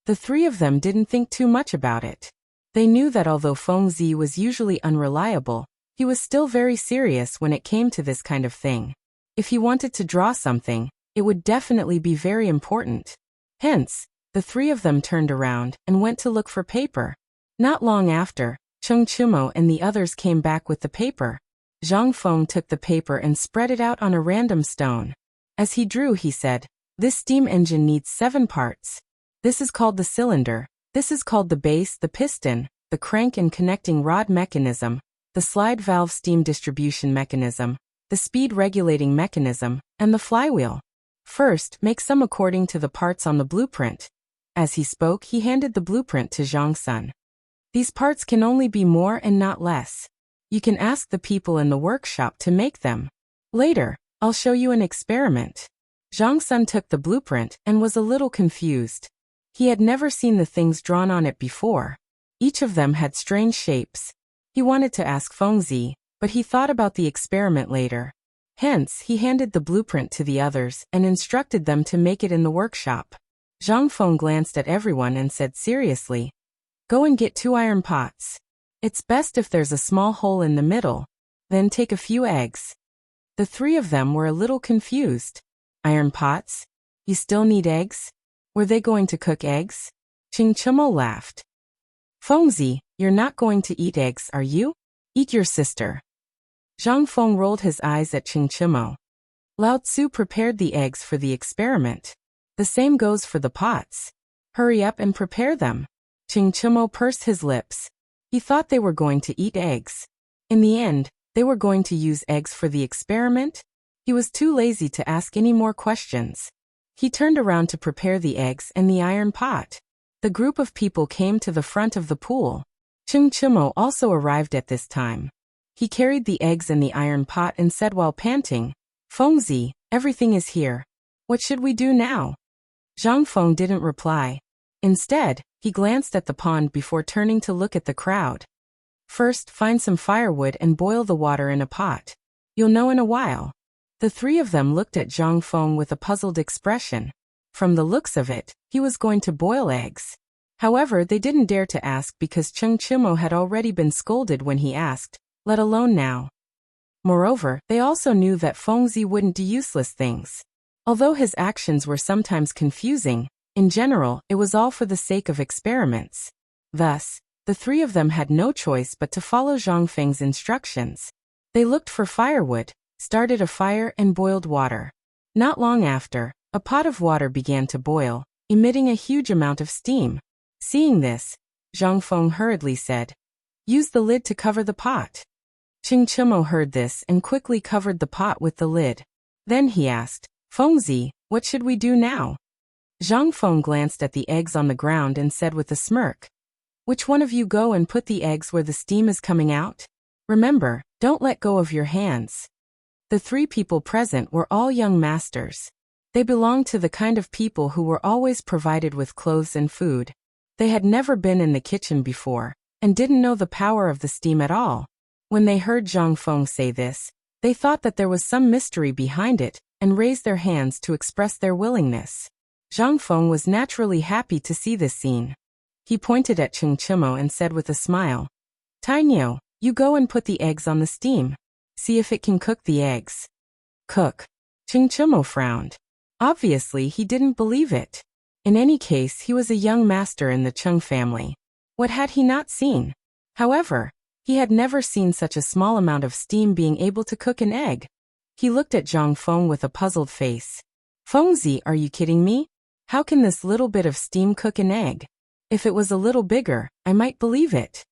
The three of them didn't think too much about it. They knew that although Feng Zi was usually unreliable, he was still very serious when it came to this kind of thing. If he wanted to draw something, it would definitely be very important. Hence, the three of them turned around and went to look for paper. Not long after, Cheng Chumo and the others came back with the paper. Zhang Feng took the paper and spread it out on a random stone. As he drew, he said, "This steam engine needs 7 parts. This is called the cylinder, this is called the base, the piston, the crank and connecting rod mechanism, the slide valve steam distribution mechanism, the speed regulating mechanism, and the flywheel. First, make some according to the parts on the blueprint." As he spoke, he handed the blueprint to Zhang Sun. "These parts can only be more and not less. You can ask the people in the workshop to make them. Later, I'll show you an experiment. Zhang Sun took the blueprint and was a little confused. He had never seen the things drawn on it before. Each of them had strange shapes. He wanted to ask Fengzi, but he thought about the experiment later. Hence, he handed the blueprint to the others and instructed them to make it in the workshop. Zhang Feng glanced at everyone and said seriously, "Go and get 2 iron pots. It's best if there's a small hole in the middle. Then take a few eggs." The 3 of them were a little confused. Iron pots? You still need eggs? Were they going to cook eggs? Qing Chimo laughed. "Fengzi, you're not going to eat eggs, are you? Eat your sister." Zhang Feng rolled his eyes at Qing Chimo. Lao Tzu prepared the eggs for the experiment. The same goes for the pots. Hurry up and prepare them. Qing Chimo pursed his lips. He thought they were going to eat eggs. In the end, they were going to use eggs for the experiment? He was too lazy to ask any more questions. He turned around to prepare the eggs and the iron pot. The group of people came to the front of the pool. Qing Chimo also arrived at this time. He carried the eggs and the iron pot and said while panting, "Fengzi, everything is here. What should we do now?" Zhang Feng didn't reply. Instead, he glanced at the pond before turning to look at the crowd. "First, find some firewood and boil the water in a pot. You'll know in a while." The 3 of them looked at Zhang Feng with a puzzled expression. From the looks of it, he was going to boil eggs. However, they didn't dare to ask because Qing Chimo had already been scolded when he asked, let alone now. Moreover, they also knew that Fengzi wouldn't do useless things. Although his actions were sometimes confusing, in general, it was all for the sake of experiments. Thus, the 3 of them had no choice but to follow Zhang Feng's instructions. They looked for firewood, started a fire and boiled water. Not long after, a pot of water began to boil, emitting a huge amount of steam. Seeing this, Zhang Feng hurriedly said, "Use the lid to cover the pot." Qing Chimo heard this and quickly covered the pot with the lid. Then he asked, "Fengzi, what should we do now?" Zhang Feng glanced at the eggs on the ground and said with a smirk, "Which one of you go and put the eggs where the steam is coming out? Remember, don't let go of your hands." The 3 people present were all young masters. They belonged to the kind of people who were always provided with clothes and food. They had never been in the kitchen before, and didn't know the power of the steam at all. When they heard Zhang Feng say this, they thought that there was some mystery behind it, and raised their hands to express their willingness. Zhang Feng was naturally happy to see this scene. He pointed at Qing Chimo and said with a smile, "Tainyo, you go and put the eggs on the steam. See if it can cook the eggs." "Cook?" Qing Chimo frowned. Obviously, he didn't believe it. In any case, he was a young master in the Chung family. What had he not seen? However, he had never seen such a small amount of steam being able to cook an egg. He looked at Zhang Feng with a puzzled face. "Fengzi, are you kidding me? How can this little bit of steam cook an egg? If it was a little bigger, I might believe it."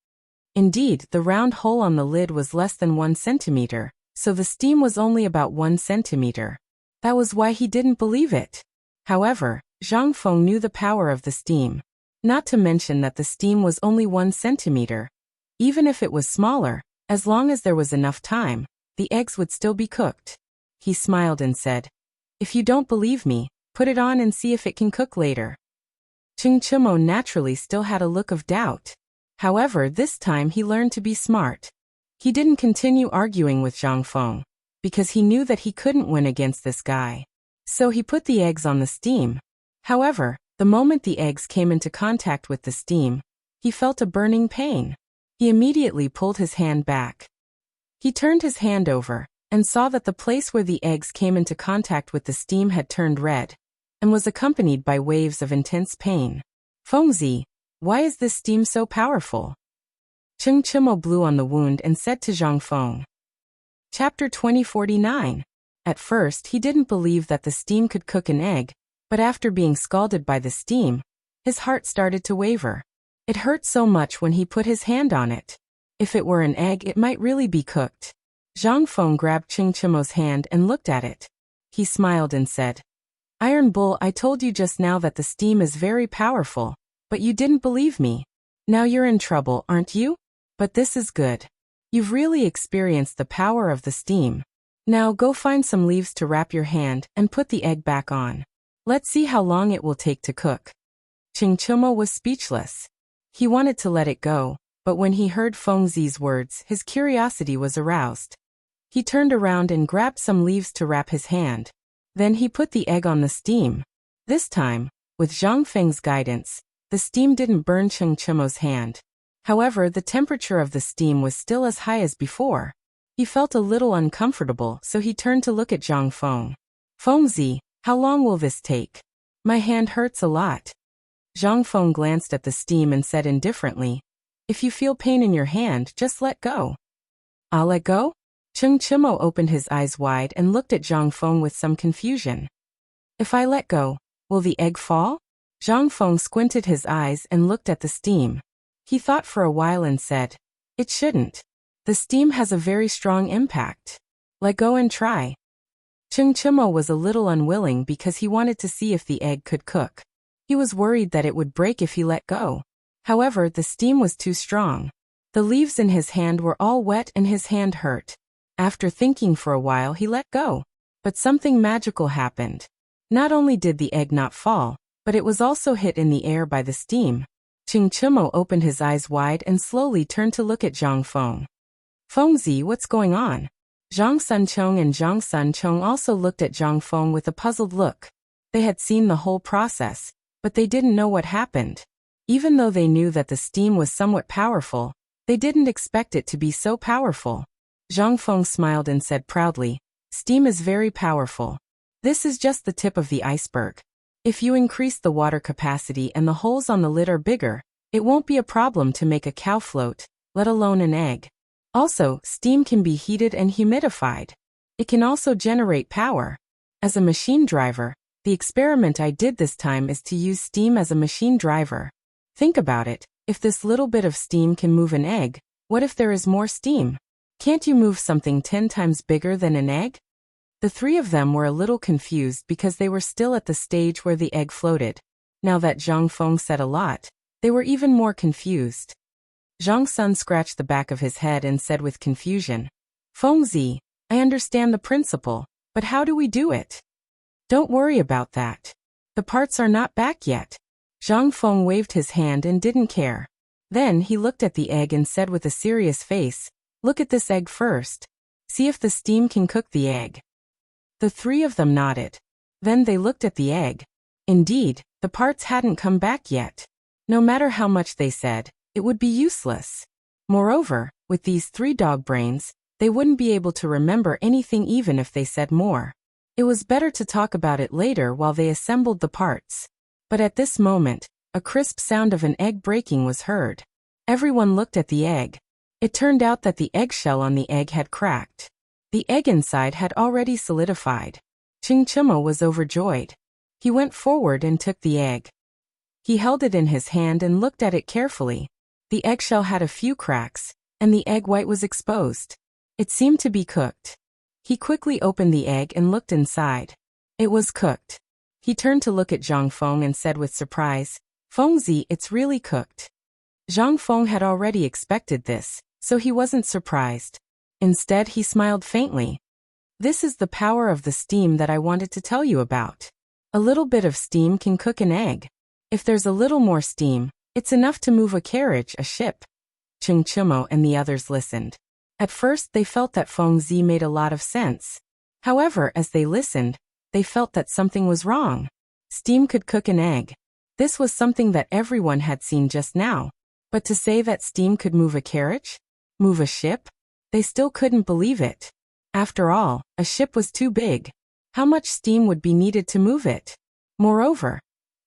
Indeed, the round hole on the lid was less than 1 centimeter, so the steam was only about 1 centimeter. That was why he didn't believe it. However, Zhang Feng knew the power of the steam. Not to mention that the steam was only 1 centimeter. Even if it was smaller, as long as there was enough time, the eggs would still be cooked. He smiled and said, "If you don't believe me, put it on and see if it can cook later." Qing Chimo naturally still had a look of doubt. However, this time he learned to be smart. He didn't continue arguing with Zhang Feng, because he knew that he couldn't win against this guy. So he put the eggs on the steam. However, the moment the eggs came into contact with the steam, he felt a burning pain. He immediately pulled his hand back. He turned his hand over, and saw that the place where the eggs came into contact with the steam had turned red, and was accompanied by waves of intense pain. "Fengzi, why is this steam so powerful?" Qing Chimo blew on the wound and said to Zhang Feng. Chapter 2049. At first, he didn't believe that the steam could cook an egg, but after being scalded by the steam, his heart started to waver. It hurt so much when he put his hand on it. If it were an egg, it might really be cooked. Zhang Feng grabbed Qing Chimo's hand and looked at it. He smiled and said, "Iron Bull, I told you just now that the steam is very powerful, but you didn't believe me. Now you're in trouble, aren't you? But this is good. You've really experienced the power of the steam. Now go find some leaves to wrap your hand and put the egg back on. Let's see how long it will take to cook. Chingchimo was speechless. He wanted to let it go, but when he heard Fengzi's words, his curiosity was aroused. He turned around and grabbed some leaves to wrap his hand. Then he put the egg on the steam. This time, with Zhang Feng's guidance, the steam didn't burn Chingchimo's hand. However, the temperature of the steam was still as high as before. He felt a little uncomfortable, so he turned to look at Zhang Feng. Fengzi, how long will this take? My hand hurts a lot. Zhang Feng glanced at the steam and said indifferently, if you feel pain in your hand, just let go. I'll let go? Chingchimo opened his eyes wide and looked at Zhang Feng with some confusion. If I let go, will the egg fall? Zhang Feng squinted his eyes and looked at the steam. He thought for a while and said, it shouldn't. The steam has a very strong impact. Let go and try. Chingchimo was a little unwilling because he wanted to see if the egg could cook. He was worried that it would break if he let go. However, the steam was too strong. The leaves in his hand were all wet and his hand hurt. After thinking for a while, he let go. But something magical happened. Not only did the egg not fall, but it was also hit in the air by the steam. Chingchimo opened his eyes wide and slowly turned to look at Zhang Feng. Fengzi, what's going on? Zhang Sunchong and Zhang Sunchong also looked at Zhang Feng with a puzzled look. They had seen the whole process, but they didn't know what happened. Even though they knew that the steam was somewhat powerful, they didn't expect it to be so powerful. Zhang Feng smiled and said proudly, steam is very powerful. This is just the tip of the iceberg. If you increase the water capacity and the holes on the lid are bigger, it won't be a problem to make a cow float, let alone an egg. Also, steam can be heated and humidified. It can also generate power. As a machine driver, the experiment I did this time is to use steam as a machine driver. Think about it, if this little bit of steam can move an egg, what if there is more steam? Can't you move something 10 times bigger than an egg? The three of them were a little confused because they were still at the stage where the egg floated. Now that Zhang Feng said a lot, they were even more confused. Zhang Sun scratched the back of his head and said with confusion, Fengzi, I understand the principle, but how do we do it? Don't worry about that. The parts are not back yet. Zhang Feng waved his hand and didn't care. Then he looked at the egg and said with a serious face, look at this egg first. See if the steam can cook the egg. The three of them nodded. Then they looked at the egg. Indeed, the parts hadn't come back yet. No matter how much they said, it would be useless. Moreover, with these 3 dog brains, they wouldn't be able to remember anything even if they said more. It was better to talk about it later while they assembled the parts. But at this moment, a crisp sound of an egg breaking was heard. Everyone looked at the egg. It turned out that the eggshell on the egg had cracked. The egg inside had already solidified. Chingchimo was overjoyed. He went forward and took the egg. He held it in his hand and looked at it carefully. The eggshell had a few cracks, and the egg white was exposed. It seemed to be cooked. He quickly opened the egg and looked inside. It was cooked. He turned to look at Zhang Feng and said with surprise, Fengzi, it's really cooked. Zhang Feng had already expected this, so he wasn't surprised. Instead, he smiled faintly. This is the power of the steam that I wanted to tell you about. A little bit of steam can cook an egg. If there's a little more steam, it's enough to move a carriage, a ship. Chingchimo and the others listened. At first they felt that Fengzi made a lot of sense. However, as they listened, they felt that something was wrong. Steam could cook an egg. This was something that everyone had seen just now. But to say that steam could move a carriage? Move a ship? They still couldn't believe it. After all, a ship was too big. How much steam would be needed to move it? Moreover,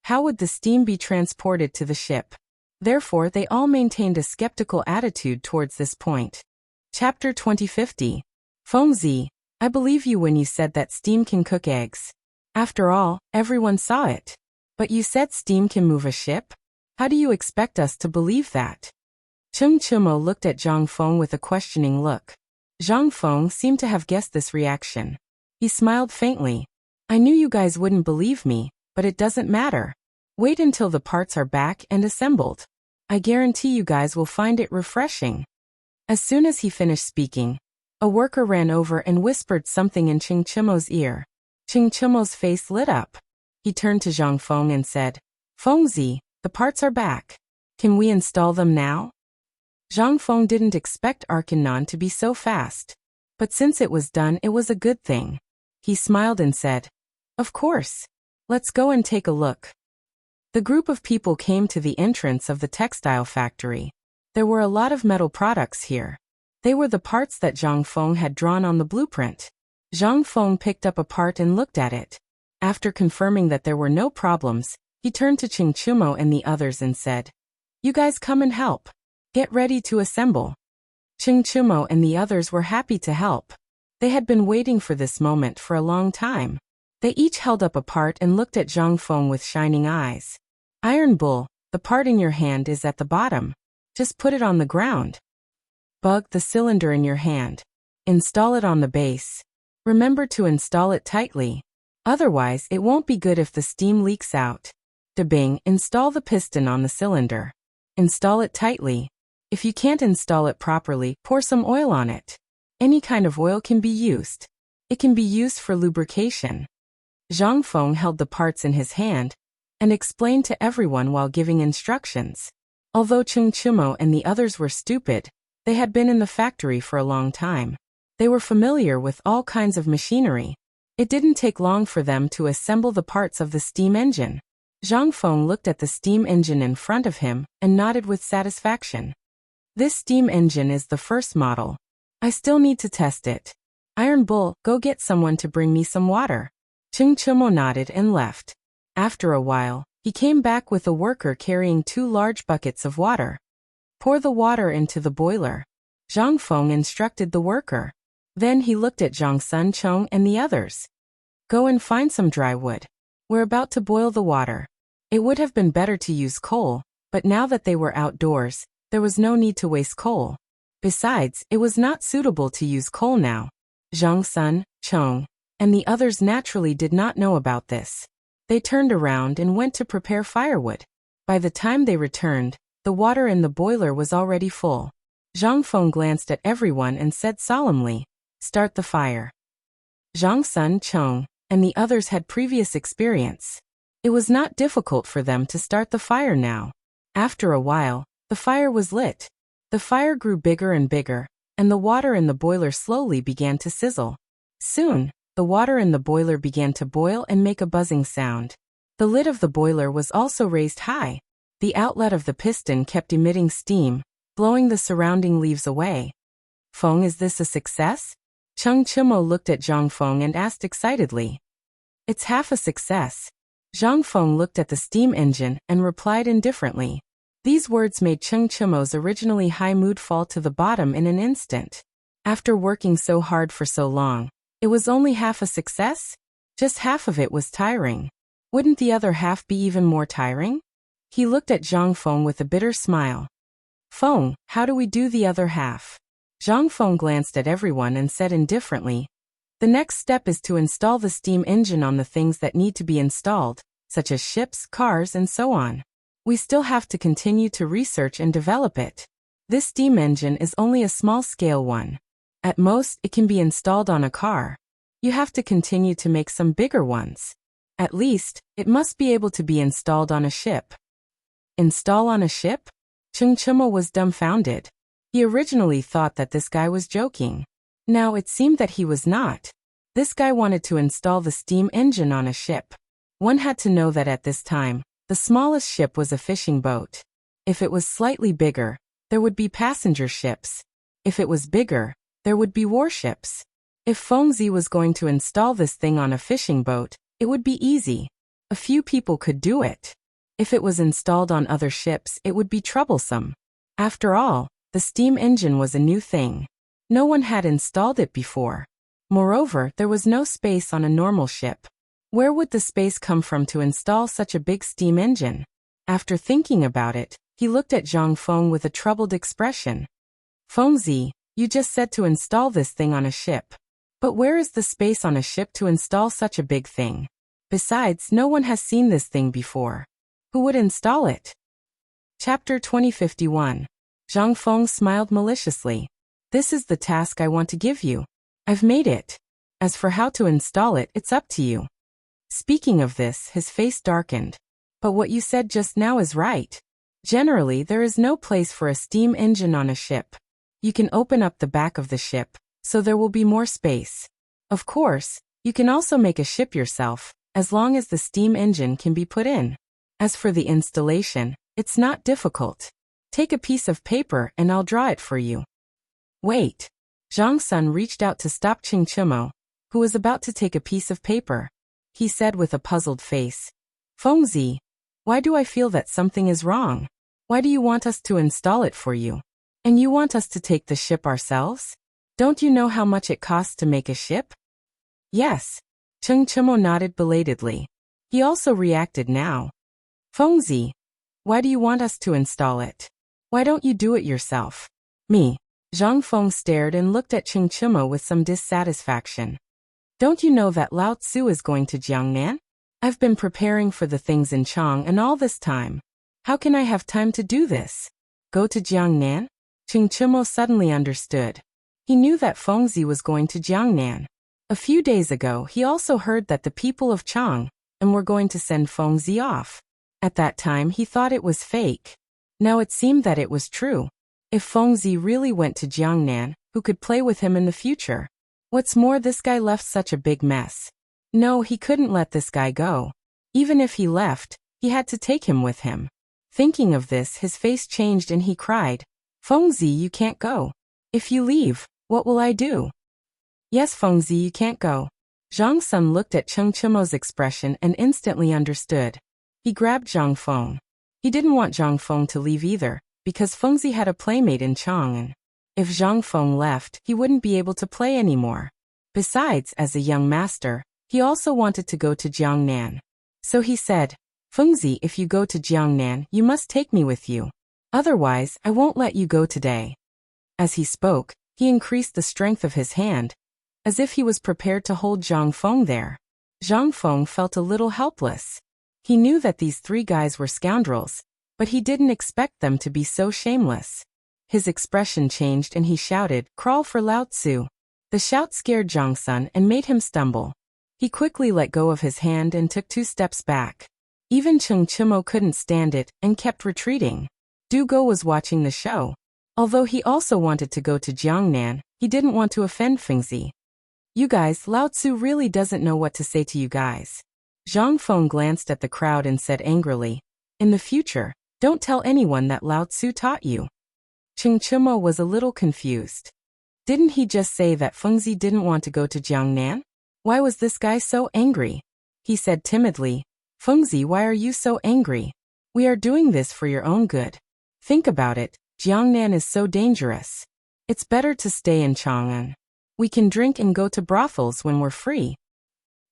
how would the steam be transported to the ship? Therefore, they all maintained a skeptical attitude towards this point. Chapter 2050. Fengzi, I believe you when you said that steam can cook eggs. After all, everyone saw it. But you said steam can move a ship? How do you expect us to believe that? Chingchimo looked at Zhang Feng with a questioning look. Zhang Feng seemed to have guessed this reaction. He smiled faintly. I knew you guys wouldn't believe me, but it doesn't matter. Wait until the parts are back and assembled. I guarantee you guys will find it refreshing. As soon as he finished speaking, A worker ran over and whispered something in Ching Chimo's ear. Ching Chimo's face lit up. He turned to Zhang Feng and said, "Fengzi, the parts are back. Can we install them now?" Zhang Feng didn't expect Arcanon to be so fast. But since it was done, it was a good thing. He smiled and said, "Of course. Let's go and take a look." The group of people came to the entrance of the textile factory. There were a lot of metal products here. They were the parts that Zhang Feng had drawn on the blueprint. Zhang Feng picked up a part and looked at it. After confirming that there were no problems, he turned to Ching Chimo and the others and said, "You guys come and help. Get ready to assemble." Ching Chimo and the others were happy to help. They had been waiting for this moment for a long time. They each held up a part and looked at Zhang Feng with shining eyes. "Iron Bull, the part in your hand is at the bottom. Just put it on the ground. Bug, the cylinder in your hand. Install it on the base. Remember to install it tightly. Otherwise, it won't be good if the steam leaks out. Dabing, install the piston on the cylinder. Install it tightly. If you can't install it properly, pour some oil on it. Any kind of oil can be used. It can be used for lubrication." Zhang Feng held the parts in his hand and explained to everyone while giving instructions. Although Ching Chimo and the others were stupid, they had been in the factory for a long time. They were familiar with all kinds of machinery. It didn't take long for them to assemble the parts of the steam engine. Zhang Feng looked at the steam engine in front of him and nodded with satisfaction. "This steam engine is the first model. I still need to test it. Iron Bull, go get someone to bring me some water." Ching Chimo nodded and left. After a while, he came back with a worker carrying 2 large buckets of water. "Pour the water into the boiler," Zhang Feng instructed the worker. Then he looked at Zhang Sun Chong and the others. "Go and find some dry wood. We're about to boil the water." It would have been better to use coal, but now that they were outdoors, there was no need to waste coal. Besides, it was not suitable to use coal now. Zhang Sun, Chong, and the others naturally did not know about this. They turned around and went to prepare firewood. By the time they returned, the water in the boiler was already full. Zhang Feng glanced at everyone and said solemnly, "Start the fire." Zhang Sun, Chong, and the others had previous experience. It was not difficult for them to start the fire now. After a while, the fire was lit. The fire grew bigger and bigger, and the water in the boiler slowly began to sizzle. Soon, the water in the boiler began to boil and make a buzzing sound. The lid of the boiler was also raised high. The outlet of the piston kept emitting steam, blowing the surrounding leaves away. "Feng, is this a success?" Cheng Chimo looked at Zhang Feng and asked excitedly. "It's half a success." Zhang Feng looked at the steam engine and replied indifferently. These words made Cheng Chimo's originally high mood fall to the bottom in an instant. After working so hard for so long, it was only half a success? Just half of it was tiring. Wouldn't the other half be even more tiring? He looked at Zhang Feng with a bitter smile. "Feng, how do we do the other half?" Zhang Feng glanced at everyone and said indifferently, "The next step is to install the steam engine on the things that need to be installed, such as ships, cars, and so on. We still have to continue to research and develop it. This steam engine is only a small-scale one. At most, it can be installed on a car. You have to continue to make some bigger ones. At least, it must be able to be installed on a ship." Install on a ship? Cheng Chimo was dumbfounded. He originally thought that this guy was joking. Now it seemed that he was not. This guy wanted to install the steam engine on a ship. One had to know that at this time, the smallest ship was a fishing boat. If it was slightly bigger, there would be passenger ships. If it was bigger, there would be warships. If Fengzi was going to install this thing on a fishing boat, it would be easy. A few people could do it. If it was installed on other ships, it would be troublesome. After all, the steam engine was a new thing. No one had installed it before. Moreover, there was no space on a normal ship. Where would the space come from to install such a big steam engine? After thinking about it, he looked at Zhang Feng with a troubled expression. "Fengzi, you just said to install this thing on a ship. But where is the space on a ship to install such a big thing? Besides, no one has seen this thing before. Who would install it?" Chapter 2051. Zhang Feng smiled maliciously. This is the task I want to give you. I've made it. As for how to install it, it's up to you. Speaking of this, his face darkened. But what you said just now is right. Generally, there is no place for a steam engine on a ship. You can open up the back of the ship, so there will be more space. Of course, you can also make a ship yourself, as long as the steam engine can be put in. As for the installation, it's not difficult. Take a piece of paper and I'll draw it for you. Wait. Zhang Sun reached out to stop Ching Chimo, who was about to take a piece of paper. He said with a puzzled face, Fengzi, why do I feel that something is wrong? Why do you want us to install it for you? And you want us to take the ship ourselves? Don't you know how much it costs to make a ship? Yes. Cheng Chimo nodded belatedly. He also reacted now. Fengzi, why do you want us to install it? Why don't you do it yourself? Me. Zhang Feng stared and looked at Cheng Chimo with some dissatisfaction. Don't you know that Lao Tzu is going to Jiangnan? I've been preparing for the things in Chang'an all this time. How can I have time to do this? Go to Jiangnan? Cheng Chimo suddenly understood. He knew that Fengzi was going to Jiangnan. A few days ago, he also heard that the people of Chang'an were going to send Fengzi off. At that time, he thought it was fake. Now it seemed that it was true. If Fengzi really went to Jiangnan, who could play with him in the future? What's more, this guy left such a big mess. No, he couldn't let this guy go. Even if he left, he had to take him with him. Thinking of this, his face changed and he cried, Fengzi, you can't go. If you leave, what will I do? Yes, Fengzi, you can't go. Zhang Sun looked at Cheng Chimo's expression and instantly understood. He grabbed Zhang Feng. He didn't want Zhang Feng to leave either, because Fengzi had a playmate in Chang'an. If Zhang Feng left, he wouldn't be able to play anymore. Besides, as a young master, he also wanted to go to Jiangnan. So he said, Fengzi, if you go to Jiangnan, you must take me with you. Otherwise, I won't let you go today. As he spoke, he increased the strength of his hand, as if he was prepared to hold Zhang Feng there. Zhang Feng felt a little helpless. He knew that these three guys were scoundrels, but he didn't expect them to be so shameless. His expression changed and he shouted, Crawl for Lao Tzu. The shout scared Zhang Sun and made him stumble. He quickly let go of his hand and took 2 steps back. Even Cheng Chimo couldn't stand it and kept retreating. Du Go was watching the show. Although he also wanted to go to Jiangnan, he didn't want to offend Fengzi. You guys, Lao Tzu really doesn't know what to say to you guys. Zhang Feng glanced at the crowd and said angrily, In the future, don't tell anyone that Lao Tzu taught you. Cheng Chimo was a little confused. Didn't he just say that Fengzi didn't want to go to Jiangnan? Why was this guy so angry? He said timidly, Fengzi, why are you so angry? We are doing this for your own good. Think about it, Jiangnan is so dangerous. It's better to stay in Chang'an. We can drink and go to brothels when we're free.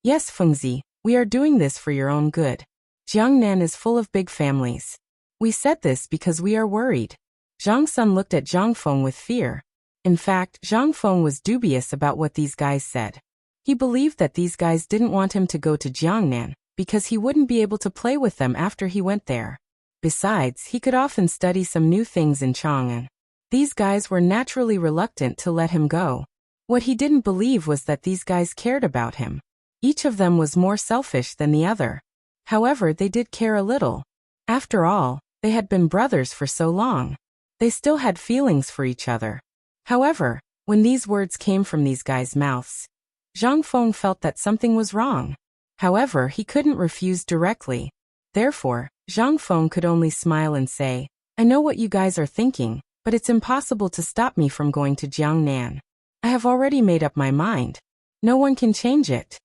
Yes, Fengzi, we are doing this for your own good. Jiangnan is full of big families. We said this because we are worried. Zhang Sun looked at Zhang Feng with fear. In fact, Zhang Feng was dubious about what these guys said. He believed that these guys didn't want him to go to Jiangnan, because he wouldn't be able to play with them after he went there. Besides, he could often study some new things in Chang'an. These guys were naturally reluctant to let him go. What he didn't believe was that these guys cared about him. Each of them was more selfish than the other. However, they did care a little. After all, they had been brothers for so long. They still had feelings for each other. However, when these words came from these guys' mouths, Zhang Feng felt that something was wrong. However, he couldn't refuse directly. Therefore, Zhang Feng could only smile and say, I know what you guys are thinking, but it's impossible to stop me from going to Jiangnan. I have already made up my mind. No one can change it.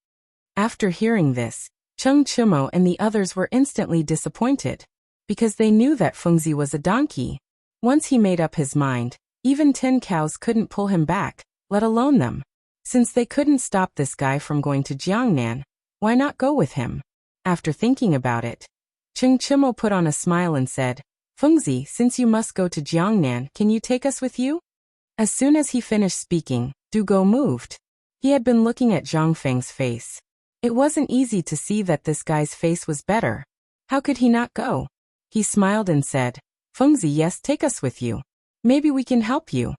After hearing this, Cheng Chimo and the others were instantly disappointed, because they knew that Fengzi was a donkey. Once he made up his mind, even 10 cows couldn't pull him back, let alone them. Since they couldn't stop this guy from going to Jiangnan, why not go with him? After thinking about it, Cheng Chimo put on a smile and said, Fengzi, since you must go to Jiangnan, can you take us with you? As soon as he finished speaking, Du Go moved. He had been looking at Zhang Feng's face. It wasn't easy to see that this guy's face was better. How could he not go? He smiled and said, Fengzi, yes, take us with you. Maybe we can help you.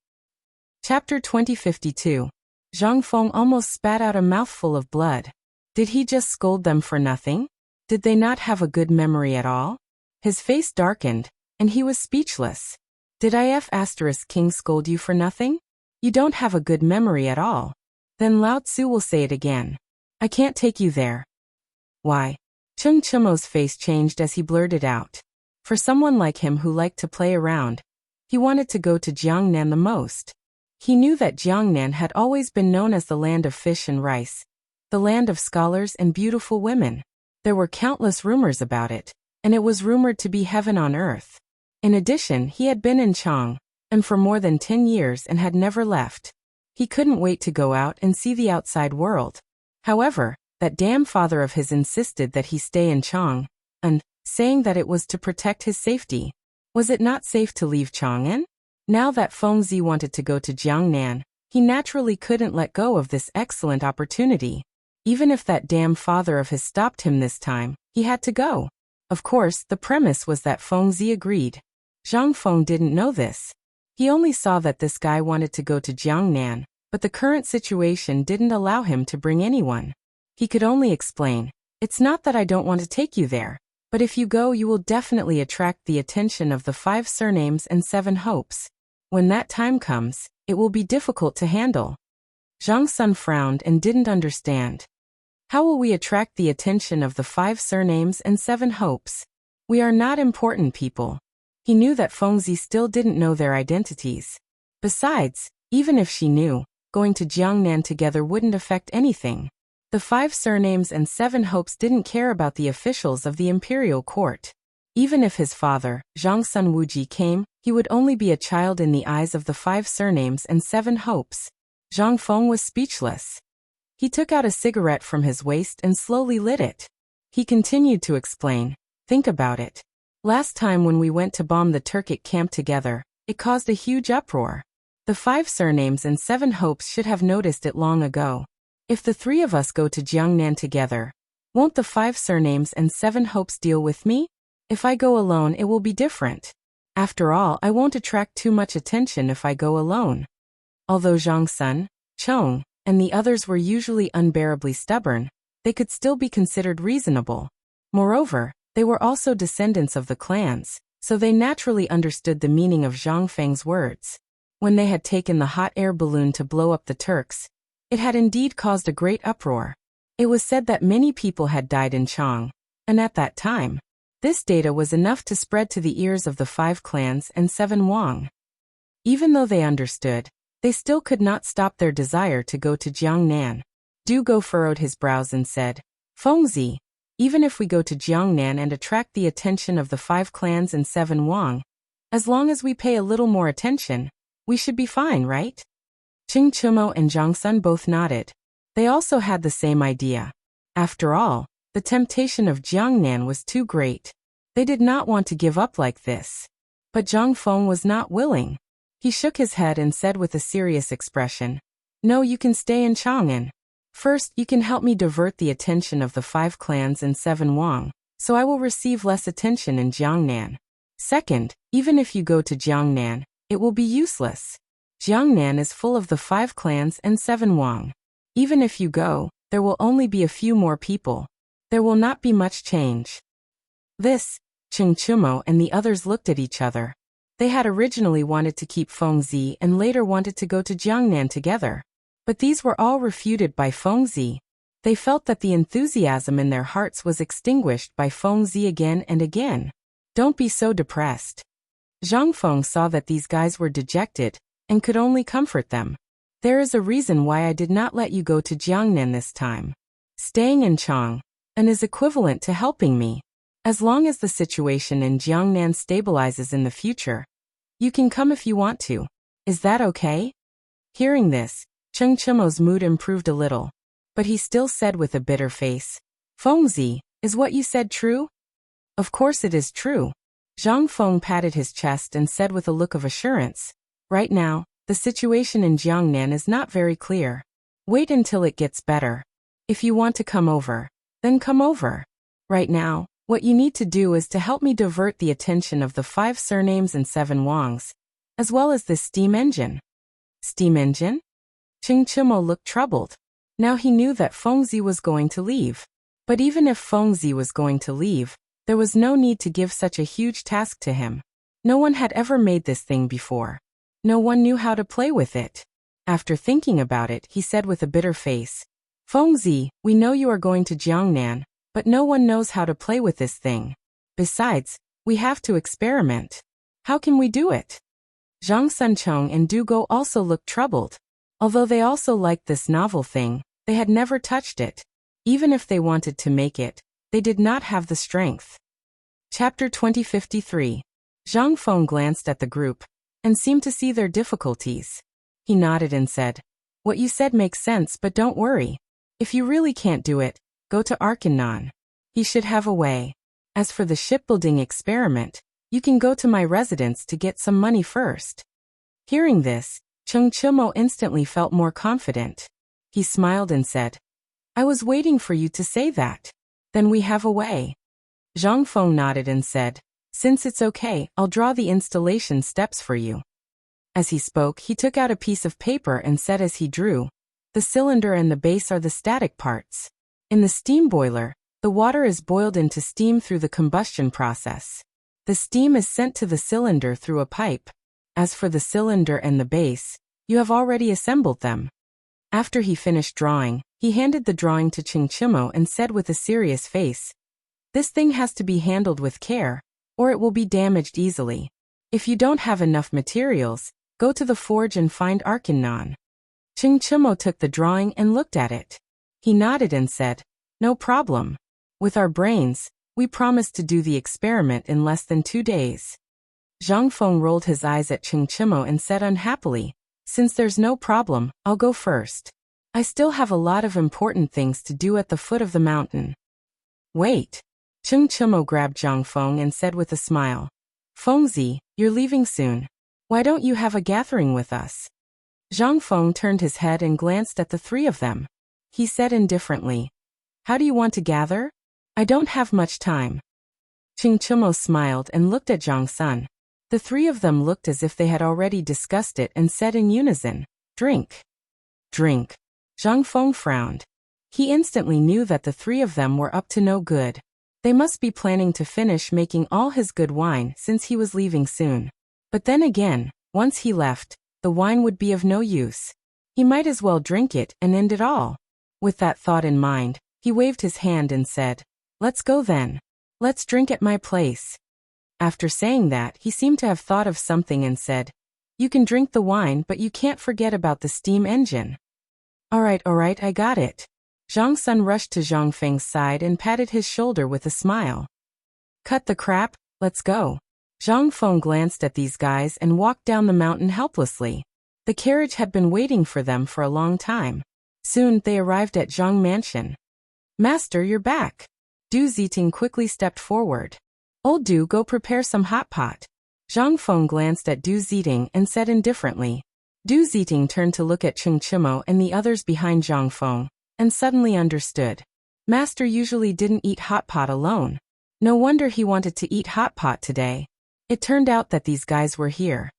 Chapter 2052. Zhang Feng almost spat out a mouthful of blood. Did he just scold them for nothing? Did they not have a good memory at all? His face darkened, and he was speechless. Did King scold you for nothing? You don't have a good memory at all. Then Lao Tzu will say it again. I can't take you there. Why? Cheng Chimo's face changed as he blurted out. For someone like him who liked to play around, he wanted to go to Jiangnan the most. He knew that Jiangnan had always been known as the land of fish and rice, the land of scholars and beautiful women. There were countless rumors about it, and it was rumored to be heaven on earth. In addition, he had been in Chang, and for more than 10 years and had never left. He couldn't wait to go out and see the outside world. However, that damn father of his insisted that he stay in Chang, and, saying that it was to protect his safety. Was it not safe to leave Chang'an? Now that Feng Zi wanted to go to Jiangnan, he naturally couldn't let go of this excellent opportunity. Even if that damn father of his stopped him this time, he had to go. Of course, the premise was that Feng Zi agreed. Zhang Feng didn't know this. He only saw that this guy wanted to go to Jiangnan, but the current situation didn't allow him to bring anyone. He could only explain, it's not that I don't want to take you there, but if you go you will definitely attract the attention of the 5 surnames and 7 hopes. When that time comes, it will be difficult to handle. Zhang Sun frowned and didn't understand. How will we attract the attention of the 5 surnames and 7 hopes? We are not important people. He knew that Feng Zi still didn't know their identities. Besides, even if she knew, going to Jiangnan together wouldn't affect anything. The 5 surnames and 7 hopes didn't care about the officials of the imperial court. Even if his father, Zhang Sun Wuji, came, he would only be a child in the eyes of the 5 surnames and 7 hopes. Zhang Feng was speechless. He took out a cigarette from his waist and slowly lit it. He continued to explain, think about it. Last time when we went to bomb the Turkic camp together, it caused a huge uproar. The 5 surnames and 7 hopes should have noticed it long ago. If the 3 of us go to Jiangnan together, won't the 5 surnames and 7 hopes deal with me? If I go alone it will be different. After all, I won't attract too much attention if I go alone. Although Zhang Sun, Chong, and the others were usually unbearably stubborn, they could still be considered reasonable. Moreover, they were also descendants of the clans, so they naturally understood the meaning of Zhang Feng's words. When they had taken the hot air balloon to blow up the Turks, it had indeed caused a great uproar. It was said that many people had died in Chang, and at that time, this data was enough to spread to the ears of the 5 clans and 7 Wang. Even though they understood, they still could not stop their desire to go to Jiangnan. Du Go furrowed his brows and said, Feng Zi, even if we go to Jiangnan and attract the attention of the 5 clans and 7 Wang, as long as we pay a little more attention, we should be fine, right? Cheng Chimo and Zhang Sun both nodded. They also had the same idea. After all, the temptation of Jiangnan was too great. They did not want to give up like this. But Zhang Feng was not willing. He shook his head and said with a serious expression, No, you can stay in Chang'an. First, you can help me divert the attention of the 5 clans and 7 Wang, so I will receive less attention in Jiangnan. Second, even if you go to Jiangnan, it will be useless. Jiangnan is full of the 5 clans and 7 Wang. Even if you go, there will only be a few more people. There will not be much change. This, Cheng Chimo and the others looked at each other. They had originally wanted to keep Feng Zi and later wanted to go to Jiangnan together. But these were all refuted by Feng Zi. They felt that the enthusiasm in their hearts was extinguished by Feng Zi again and again. Don't be so depressed. Zhang Feng saw that these guys were dejected, and could only comfort them. There is a reason why I did not let you go to Jiangnan this time. Staying in Chang and is equivalent to helping me. As long as the situation in Jiangnan stabilizes in the future, you can come if you want to. Is that okay? Hearing this, Cheng Chimo's mood improved a little, but he still said with a bitter face, Feng Zi, is what you said true? Of course it is true. Zhang Feng patted his chest and said with a look of assurance, Right now, the situation in Jiangnan is not very clear. Wait until it gets better. If you want to come over, then come over. Right now, what you need to do is to help me divert the attention of the 5 surnames and 7 Wangs, as well as this steam engine. Steam engine? Ching Chimo looked troubled. Now he knew that Fengzi was going to leave. But even if Fengzi was going to leave, there was no need to give such a huge task to him. No one had ever made this thing before. No one knew how to play with it. After thinking about it, he said with a bitter face, Fengzi, we know you are going to Jiangnan, but no one knows how to play with this thing. Besides, we have to experiment. How can we do it? Zhang Suncheng and Du Go also looked troubled. Although they also liked this novel thing, they had never touched it. Even if they wanted to make it, they did not have the strength. Chapter 2053. Zhang Feng glanced at the group and seemed to see their difficulties. He nodded and said, What you said makes sense, but don't worry. If you really can't do it, go to Arkanon. He should have a way. As for the shipbuilding experiment, you can go to my residence to get some money first. Hearing this, Cheng Chimo instantly felt more confident. He smiled and said, I was waiting for you to say that. Then we have a way. Zhang Feng nodded and said, Since it's okay, I'll draw the installation steps for you. As he spoke, he took out a piece of paper and said as he drew, The cylinder and the base are the static parts. In the steam boiler, the water is boiled into steam through the combustion process. The steam is sent to the cylinder through a pipe. As for the cylinder and the base, you have already assembled them. After he finished drawing, he handed the drawing to Ching Chimo and said with a serious face, This thing has to be handled with care, or it will be damaged easily. If you don't have enough materials, go to the forge and find Arkanon. Ching Chimo took the drawing and looked at it. He nodded and said, No problem. With our brains, we promised to do the experiment in less than 2 days. Zhang Feng rolled his eyes at Ching Chimo and said unhappily, Since there's no problem, I'll go first. I still have a lot of important things to do at the foot of the mountain. Wait. Ching Chimo grabbed Zhang Feng and said with a smile, Fengzi, you're leaving soon. Why don't you have a gathering with us? Zhang Feng turned his head and glanced at the three of them. He said indifferently, How do you want to gather? I don't have much time. Ching Chimo smiled and looked at Zhang Sun. The three of them looked as if they had already discussed it and said in unison, Drink. Drink. Zhang Feng frowned. He instantly knew that the three of them were up to no good. They must be planning to finish making all his good wine since he was leaving soon. But then again, once he left, the wine would be of no use. He might as well drink it and end it all. With that thought in mind, he waved his hand and said, Let's go then. Let's drink at my place. After saying that, he seemed to have thought of something and said, You can drink the wine, but you can't forget about the steam engine. All right, I got it. Zhang Sun rushed to Zhang Feng's side and patted his shoulder with a smile. Cut the crap, let's go. Zhang Feng glanced at these guys and walked down the mountain helplessly. The carriage had been waiting for them for a long time. Soon they arrived at Zhang Mansion. Master, you're back. Du Ziting quickly stepped forward. Old Du, go prepare some hot pot. Zhang Feng glanced at Du Ziting and said indifferently. Du Ziting turned to look at Ching Chimo and the others behind Zhang Feng, and suddenly understood. Master usually didn't eat hot pot alone. No wonder he wanted to eat hot pot today. It turned out that these guys were here.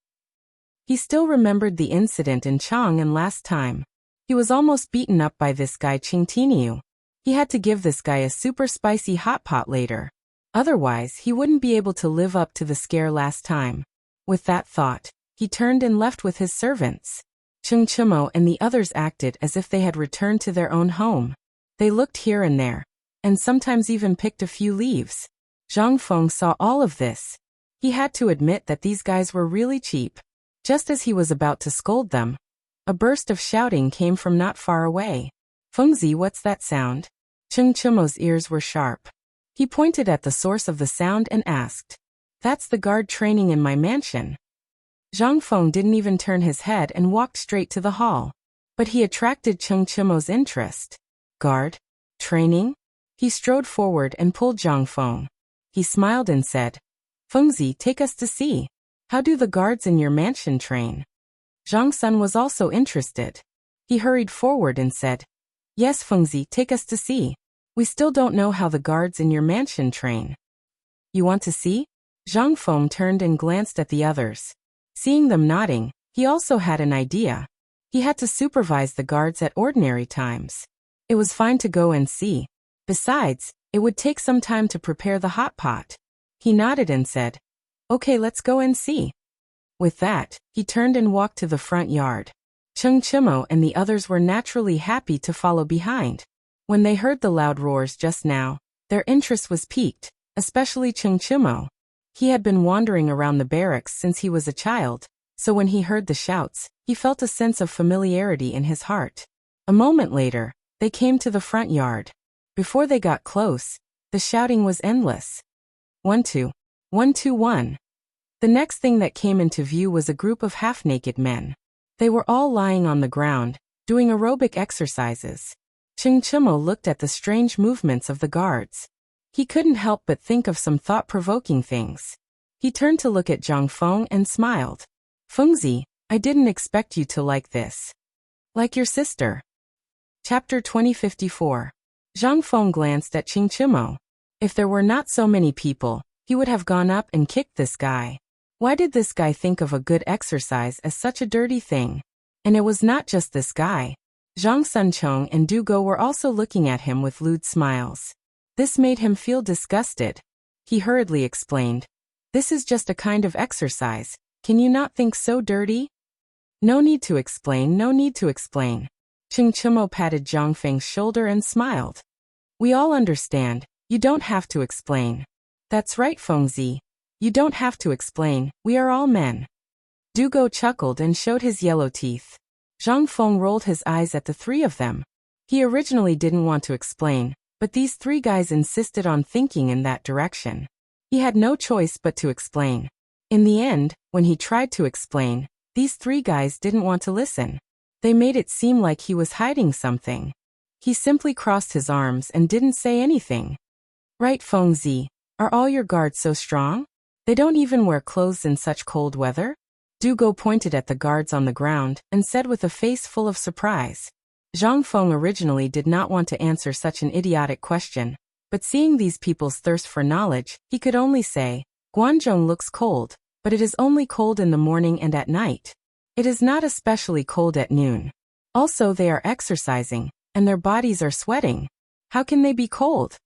He still remembered the incident in Chang'an last time. He was almost beaten up by this guy Qing Tiniu. He had to give this guy a super spicy hot pot later. Otherwise, he wouldn't be able to live up to the scare last time. With that thought, he turned and left with his servants. Cheng Chimo and the others acted as if they had returned to their own home. They looked here and there, and sometimes even picked a few leaves. Zhang Feng saw all of this. He had to admit that these guys were really cheap. Just as he was about to scold them, a burst of shouting came from not far away. Fengzi, what's that sound? Cheng Chimo's ears were sharp. He pointed at the source of the sound and asked, That's the guard training in my mansion. Zhang Feng didn't even turn his head and walked straight to the hall. But he attracted Cheng Chimo's interest. Guard? Training? He strode forward and pulled Zhang Feng. He smiled and said, Fengzi, take us to see. How do the guards in your mansion train? Zhang Sun was also interested. He hurried forward and said, Yes, Fengzi, take us to see. We still don't know how the guards in your mansion train. You want to see? Zhang Feng turned and glanced at the others. Seeing them nodding, he also had an idea. He had to supervise the guards at ordinary times. It was fine to go and see. Besides, it would take some time to prepare the hot pot. He nodded and said, "Okay, let's go and see." With that, he turned and walked to the front yard. Chung Chimo and the others were naturally happy to follow behind. When they heard the loud roars just now, their interest was piqued, especially Chung Chimo. He had been wandering around the barracks since he was a child, so when he heard the shouts, he felt a sense of familiarity in his heart. A moment later, they came to the front yard. Before they got close, the shouting was endless. 1-2, 1-2-1. The next thing that came into view was a group of half-naked men. They were all lying on the ground, doing aerobic exercises. Chung Chimo looked at the strange movements of the guards. He couldn't help but think of some thought-provoking things. He turned to look at Zhang Feng and smiled. "Fengzi, I didn't expect you to like this. Like your sister." Chapter 2054. Zhang Feng glanced at Chung Chimo. If there were not so many people, he would have gone up and kicked this guy. Why did this guy think of a good exercise as such a dirty thing? And it was not just this guy. Zhang Sunchong and Du Go were also looking at him with lewd smiles. This made him feel disgusted. He hurriedly explained, "This is just a kind of exercise. Can you not think so dirty?" "No need to explain, no need to explain." Chung Chimo patted Zhang Feng's shoulder and smiled. "We all understand. You don't have to explain." "That's right, Fengzi. You don't have to explain, we are all men." Du Go chuckled and showed his yellow teeth. Zhang Feng rolled his eyes at the three of them. He originally didn't want to explain, but these three guys insisted on thinking in that direction. He had no choice but to explain. In the end, when he tried to explain, these three guys didn't want to listen. They made it seem like he was hiding something. He simply crossed his arms and didn't say anything. "Right, Fengzi, are all your guards so strong? They don't even wear clothes in such cold weather?" Du Go pointed at the guards on the ground and said with a face full of surprise. Zhang Feng originally did not want to answer such an idiotic question, but seeing these people's thirst for knowledge, he could only say, "Guanzhong looks cold, but it is only cold in the morning and at night. It is not especially cold at noon. Also they are exercising, and their bodies are sweating. How can they be cold?"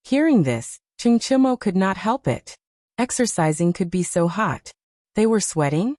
Hearing this, Chung Chimo could not help it. Exercising could be so hot. They were sweating?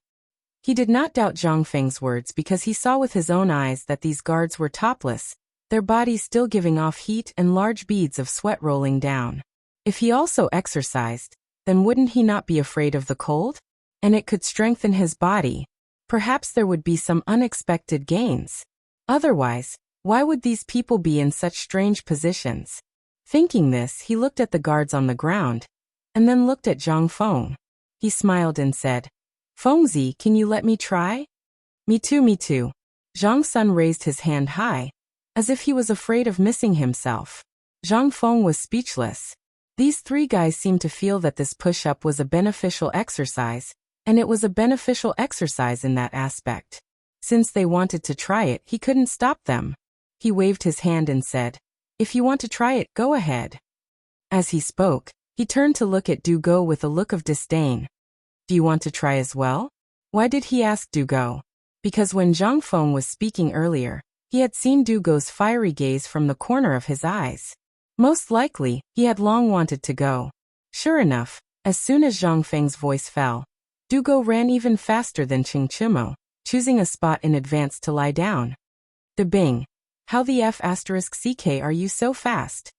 He did not doubt Zhang Feng's words because he saw with his own eyes that these guards were topless, their bodies still giving off heat and large beads of sweat rolling down. If he also exercised, then wouldn't he not be afraid of the cold? And it could strengthen his body. Perhaps there would be some unexpected gains. Otherwise, why would these people be in such strange positions? Thinking this, he looked at the guards on the ground, and then looked at Zhang Feng. He smiled and said, "Fengzi, can you let me try?" Me too, me too." Zhang Sun raised his hand high, as if he was afraid of missing himself. Zhang Feng was speechless. These three guys seemed to feel that this push-up was a beneficial exercise, and it was a beneficial exercise in that aspect. Since they wanted to try it, he couldn't stop them. He waved his hand and said, "If you want to try it, go ahead." As he spoke, he turned to look at Du Go with a look of disdain. "Do you want to try as well?" Why did he ask Du Go? Because when Zhang Feng was speaking earlier, he had seen Du Go's fiery gaze from the corner of his eyes. Most likely, he had long wanted to go. Sure enough, as soon as Zhang Feng's voice fell, Du Go ran even faster than Chung Chimo, choosing a spot in advance to lie down. "The Bing, how the F***ck are you so fast?"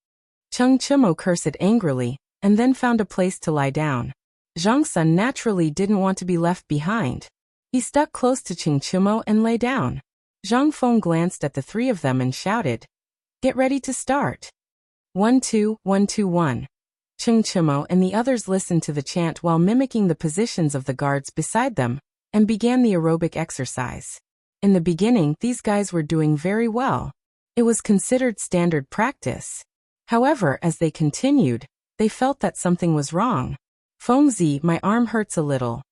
Chung Chimo cursed angrily, and then found a place to lie down. Zhang Sun naturally didn't want to be left behind. He stuck close to Chung Chimo and lay down. Zhang Feng glanced at the three of them and shouted, "Get ready to start." 1-2, 1-2-1. Chung Chimo and the others listened to the chant while mimicking the positions of the guards beside them, and began the aerobic exercise. In the beginning, these guys were doing very well. It was considered standard practice. However, as they continued, they felt that something was wrong. "Fengzi, my arm hurts a little.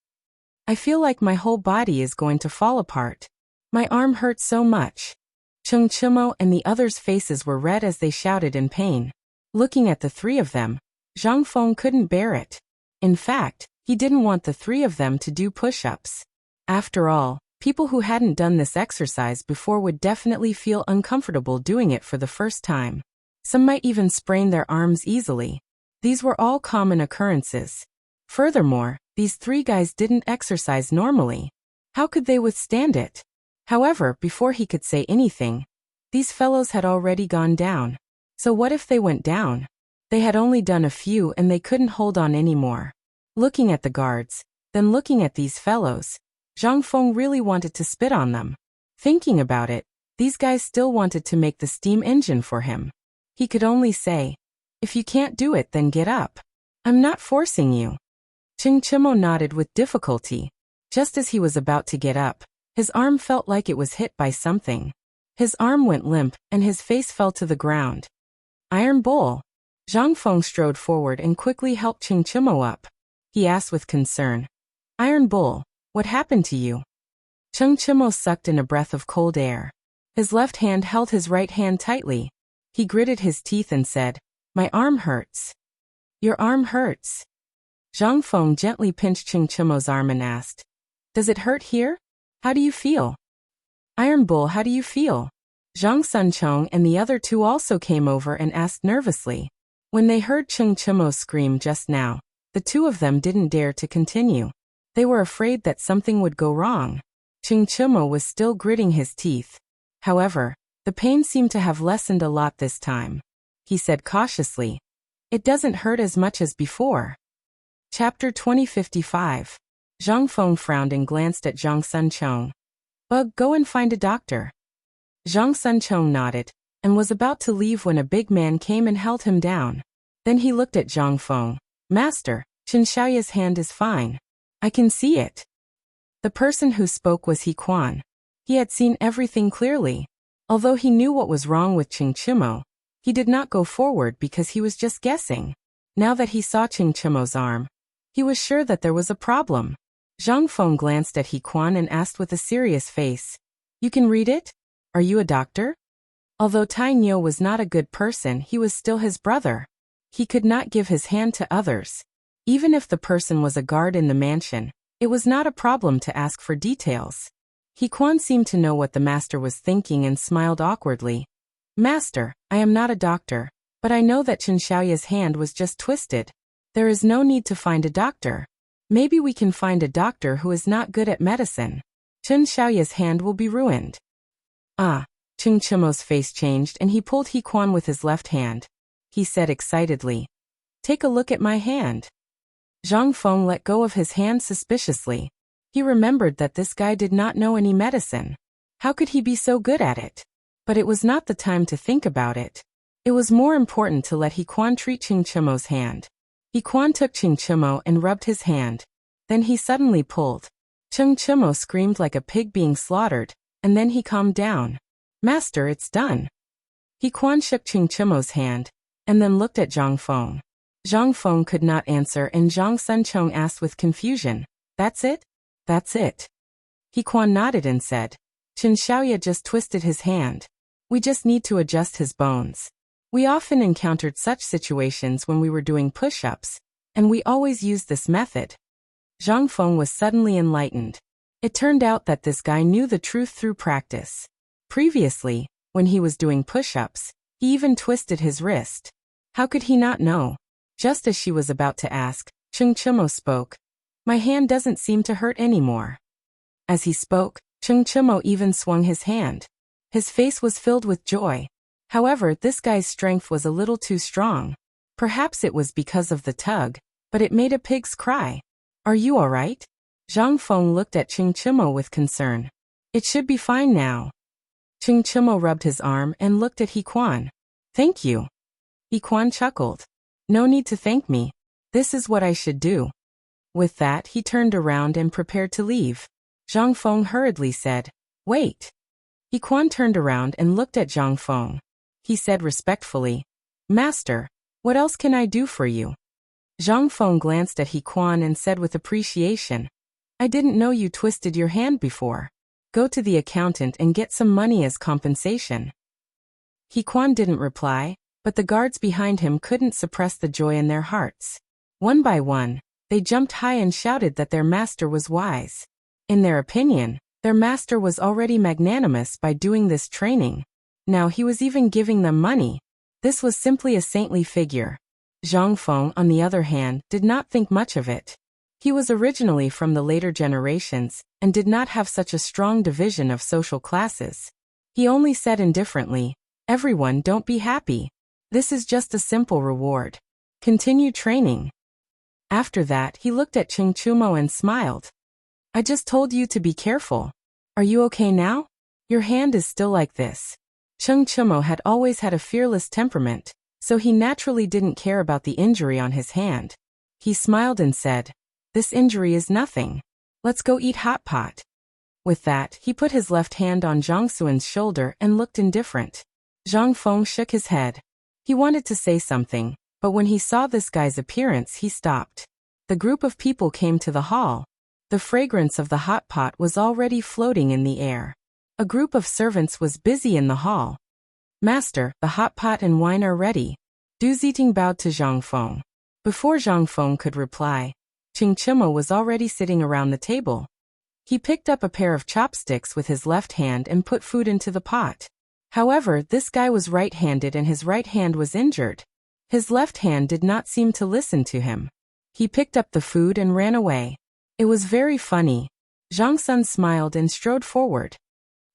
I feel like my whole body is going to fall apart. My arm hurts so much." Chung Chimo and the others' faces were red as they shouted in pain. Looking at the three of them, Zhang Feng couldn't bear it. In fact, he didn't want the three of them to do push-ups. After all, People who hadn't done this exercise before would definitely feel uncomfortable doing it for the first time. Some might even sprain their arms easily. These were all common occurrences. Furthermore, these three guys didn't exercise normally. How could they withstand it? However, before he could say anything, these fellows had already gone down. So what if they went down? They had only done a few and they couldn't hold on anymore. Looking at the guards, then looking at these fellows, Zhang Feng really wanted to spit on them. Thinking about it, these guys still wanted to make the steam engine for him. He could only say, "If you can't do it, then get up. I'm not forcing you." Ching Chimo nodded with difficulty. Just as he was about to get up, his arm felt like it was hit by something. His arm went limp, and his face fell to the ground. "Iron Bowl." Zhang Feng strode forward and quickly helped Ching Chimo up. He asked with concern, "Iron Bull, what happened to you?" Ching Chimo sucked in a breath of cold air. His left hand held his right hand tightly. He gritted his teeth and said, "My arm hurts." "Your arm hurts?" Zhang Feng gently pinched Ching Chimo's arm and asked, "Does it hurt here? How do you feel?" "Iron Bull, how do you feel?" Zhang Sunchong and the other two also came over and asked nervously. When they heard Ching Chimo scream just now, the two of them didn't dare to continue. They were afraid that something would go wrong. Ching Chimo was still gritting his teeth. However, the pain seemed to have lessened a lot this time. He said cautiously, "It doesn't hurt as much as before." Chapter 2055. Zhang Feng frowned and glanced at Zhang Sunchong. "Bug, go and find a doctor." Zhang Sunchong nodded, and was about to leave when a big man came and held him down. Then he looked at Zhang Feng. "Master, Qin Xiaoya's hand is fine. I can see it." The person who spoke was He Quan. He had seen everything clearly. Although he knew what was wrong with Ching Chimo, he did not go forward because he was just guessing. Now that he saw Ching Chimo's arm, he was sure that there was a problem. Zhang Feng glanced at He Quan and asked with a serious face, "You can read it? Are you a doctor?" Although Tai Nyo was not a good person, he was still his brother. He could not give his hand to others. Even if the person was a guard in the mansion, it was not a problem to ask for details. He Quan seemed to know what the master was thinking and smiled awkwardly. "Master, I am not a doctor, but I know that Qin Xiaoya's hand was just twisted. There is no need to find a doctor. Maybe we can find a doctor who is not good at medicine. Qin Xiaoya's hand will be ruined." "Ah." Ching Chimo's face changed and he pulled He Quan with his left hand. He said excitedly, "Take a look at my hand." Zhang Feng let go of his hand suspiciously. He remembered that this guy did not know any medicine. How could he be so good at it? But it was not the time to think about it. It was more important to let He Quan treat Ching Chimo's hand. He Quan took Ching Chimo and rubbed his hand. Then he suddenly pulled. Ching Chimo screamed like a pig being slaughtered, and then he calmed down. "Master, it's done." He Quan shook Ching Chimo's hand, and then looked at Zhang Feng. Zhang Feng could not answer and Zhang Sunchong asked with confusion, "That's it?" "That's it." He Quan nodded and said, "Qin Xiaoya just twisted his hand. We just need to adjust his bones." We often encountered such situations when we were doing push-ups, and we always used this method. Zhang Feng was suddenly enlightened. It turned out that this guy knew the truth through practice. Previously, when he was doing push-ups, he even twisted his wrist. How could he not know? Just as she was about to ask, Ching Chimo spoke. "My hand doesn't seem to hurt anymore." As he spoke, Ching Chimo even swung his hand. His face was filled with joy. However, this guy's strength was a little too strong. Perhaps it was because of the tug, but it made a pig's cry. "Are you all right?" Zhang Feng looked at Ching Chimo with concern. "It should be fine now." Ching Chimo rubbed his arm and looked at He Quan. "Thank you." He Quan chuckled. "No need to thank me. This is what I should do." With that, he turned around and prepared to leave. Zhang Feng hurriedly said, "Wait." He Quan turned around and looked at Zhang Feng. He said respectfully, "Master, what else can I do for you?" Zhang Feng glanced at He Quan and said with appreciation, "I didn't know you twisted your hand before. Go to the accountant and get some money as compensation." He Quan didn't reply, but the guards behind him couldn't suppress the joy in their hearts. One by one, they jumped high and shouted that their master was wise. In their opinion, Their master was already magnanimous by doing this training. Now he was even giving them money. This was simply a saintly figure. Zhang Feng, on the other hand, did not think much of it. He was originally from the later generations, and did not have such a strong division of social classes. He only said indifferently, "Everyone, don't be happy. This is just a simple reward. Continue training." After that, he looked at Cheng Chumo and smiled. "I just told you to be careful. Are you okay now? Your hand is still like this." Cheng Chumo had always had a fearless temperament, so he naturally didn't care about the injury on his hand. He smiled and said, "This injury is nothing. Let's go eat hot pot." With that, he put his left hand on Zhang Xuan's shoulder and looked indifferent. Zhang Feng shook his head. He wanted to say something, but when he saw this guy's appearance, he stopped. The group of people came to the hall. The fragrance of the hot pot was already floating in the air. A group of servants was busy in the hall. "Master, the hot pot and wine are ready." Du Ziting bowed to Zhang Feng. Before Zhang Feng could reply, Cheng Chumo was already sitting around the table. He picked up a pair of chopsticks with his left hand and put food into the pot. However, this guy was right-handed and his right hand was injured. His left hand did not seem to listen to him. He picked up the food and ran away. It was very funny. Zhang Sun smiled and strode forward.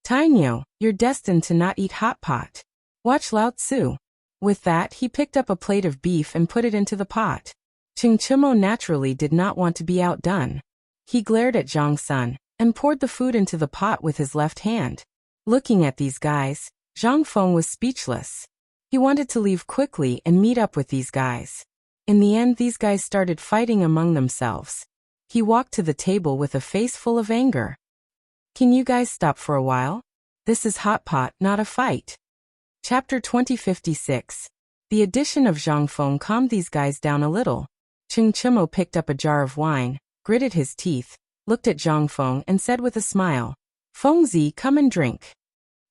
"Tainyo, you're destined to not eat hot pot. Watch Lao Tzu." With that, he picked up a plate of beef and put it into the pot. Cheng Chumo naturally did not want to be outdone. He glared at Zhang Sun and poured the food into the pot with his left hand. Looking at these guys, Zhang Feng was speechless. He wanted to leave quickly and meet up with these guys. In the end, these guys started fighting among themselves. He walked to the table with a face full of anger. "Can you guys stop for a while? This is hot pot, not a fight." Chapter 2056. The addition of Zhang Feng calmed these guys down a little. Cheng Chumo picked up a jar of wine, gritted his teeth, looked at Zhang Feng and said with a smile, "Fengzi, come and drink."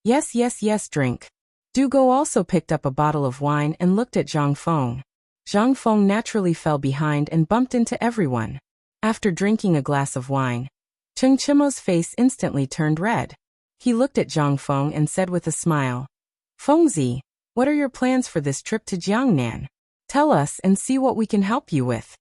Yes, yes, yes, drink." Du Go also picked up a bottle of wine and looked at Zhang Feng. Zhang Feng naturally fell behind and bumped into everyone. After drinking a glass of wine, Cheng Chumo's face instantly turned red. He looked at Zhang Feng and said with a smile, "Fengzi, what are your plans for this trip to Jiangnan? Tell us and see what we can help you with."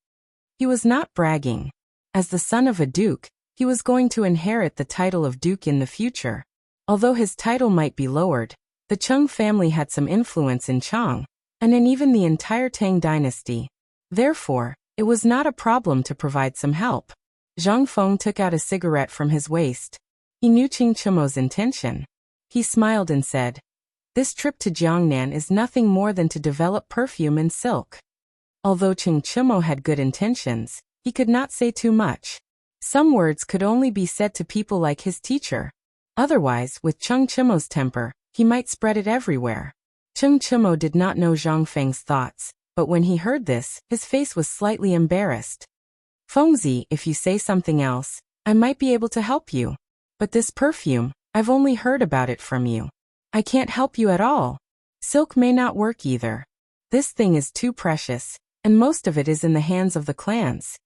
He was not bragging. As the son of a duke, he was going to inherit the title of duke in the future. Although his title might be lowered, the Cheng family had some influence in Chang, and in even the entire Tang dynasty. Therefore, it was not a problem to provide some help. Zhang Feng took out a cigarette from his waist. He knew Cheng Chumo's intention. He smiled and said, "This trip to Jiangnan is nothing more than to develop perfume and silk." Although Cheng Chumo had good intentions, he could not say too much. Some words could only be said to people like his teacher. Otherwise, with Cheng Chumo's temper, he might spread it everywhere. Cheng Chumo did not know Zhang Feng's thoughts, but when he heard this, his face was slightly embarrassed. "Fengzi, if you say something else, I might be able to help you. But this perfume, I've only heard about it from you. I can't help you at all. Silk may not work either. This thing is too precious, and most of it is in the hands of the clans."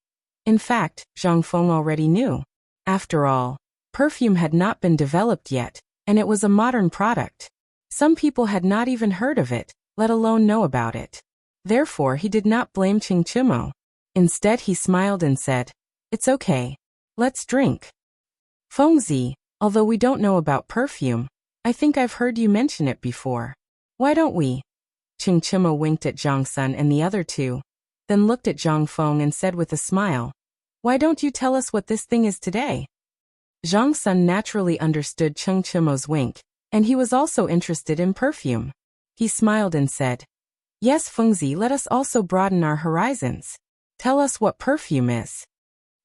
In fact, Zhang Feng already knew. After all, perfume had not been developed yet, and it was a modern product. Some people had not even heard of it, let alone know about it. Therefore, he did not blame Cheng Chumo. Instead, he smiled and said, "It's okay. Let's drink." "Fengzi, although we don't know about perfume, I think I've heard you mention it before. Why don't we?" Cheng Chumo winked at Zhang Sun and the other two, then looked at Zhang Feng and said with a smile, "Why don't you tell us what this thing is today?" Zhang Sun naturally understood Cheng Chumo's wink, and he was also interested in perfume. He smiled and said, "Yes, Fengzi, let us also broaden our horizons. Tell us what perfume is."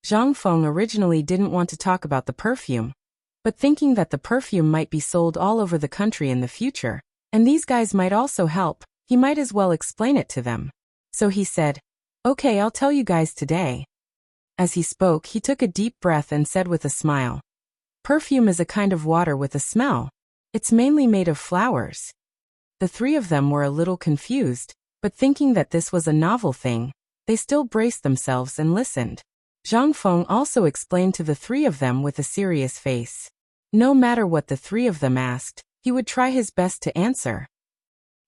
Zhang Feng originally didn't want to talk about the perfume, but thinking that the perfume might be sold all over the country in the future, and these guys might also help, he might as well explain it to them. So he said, "Okay, I'll tell you guys today." As he spoke, he took a deep breath and said with a smile, "Perfume is a kind of water with a smell. It's mainly made of flowers." The three of them were a little confused, but thinking that this was a novel thing, they still braced themselves and listened. Zhang Feng also explained to the three of them with a serious face. No matter what the three of them asked, he would try his best to answer.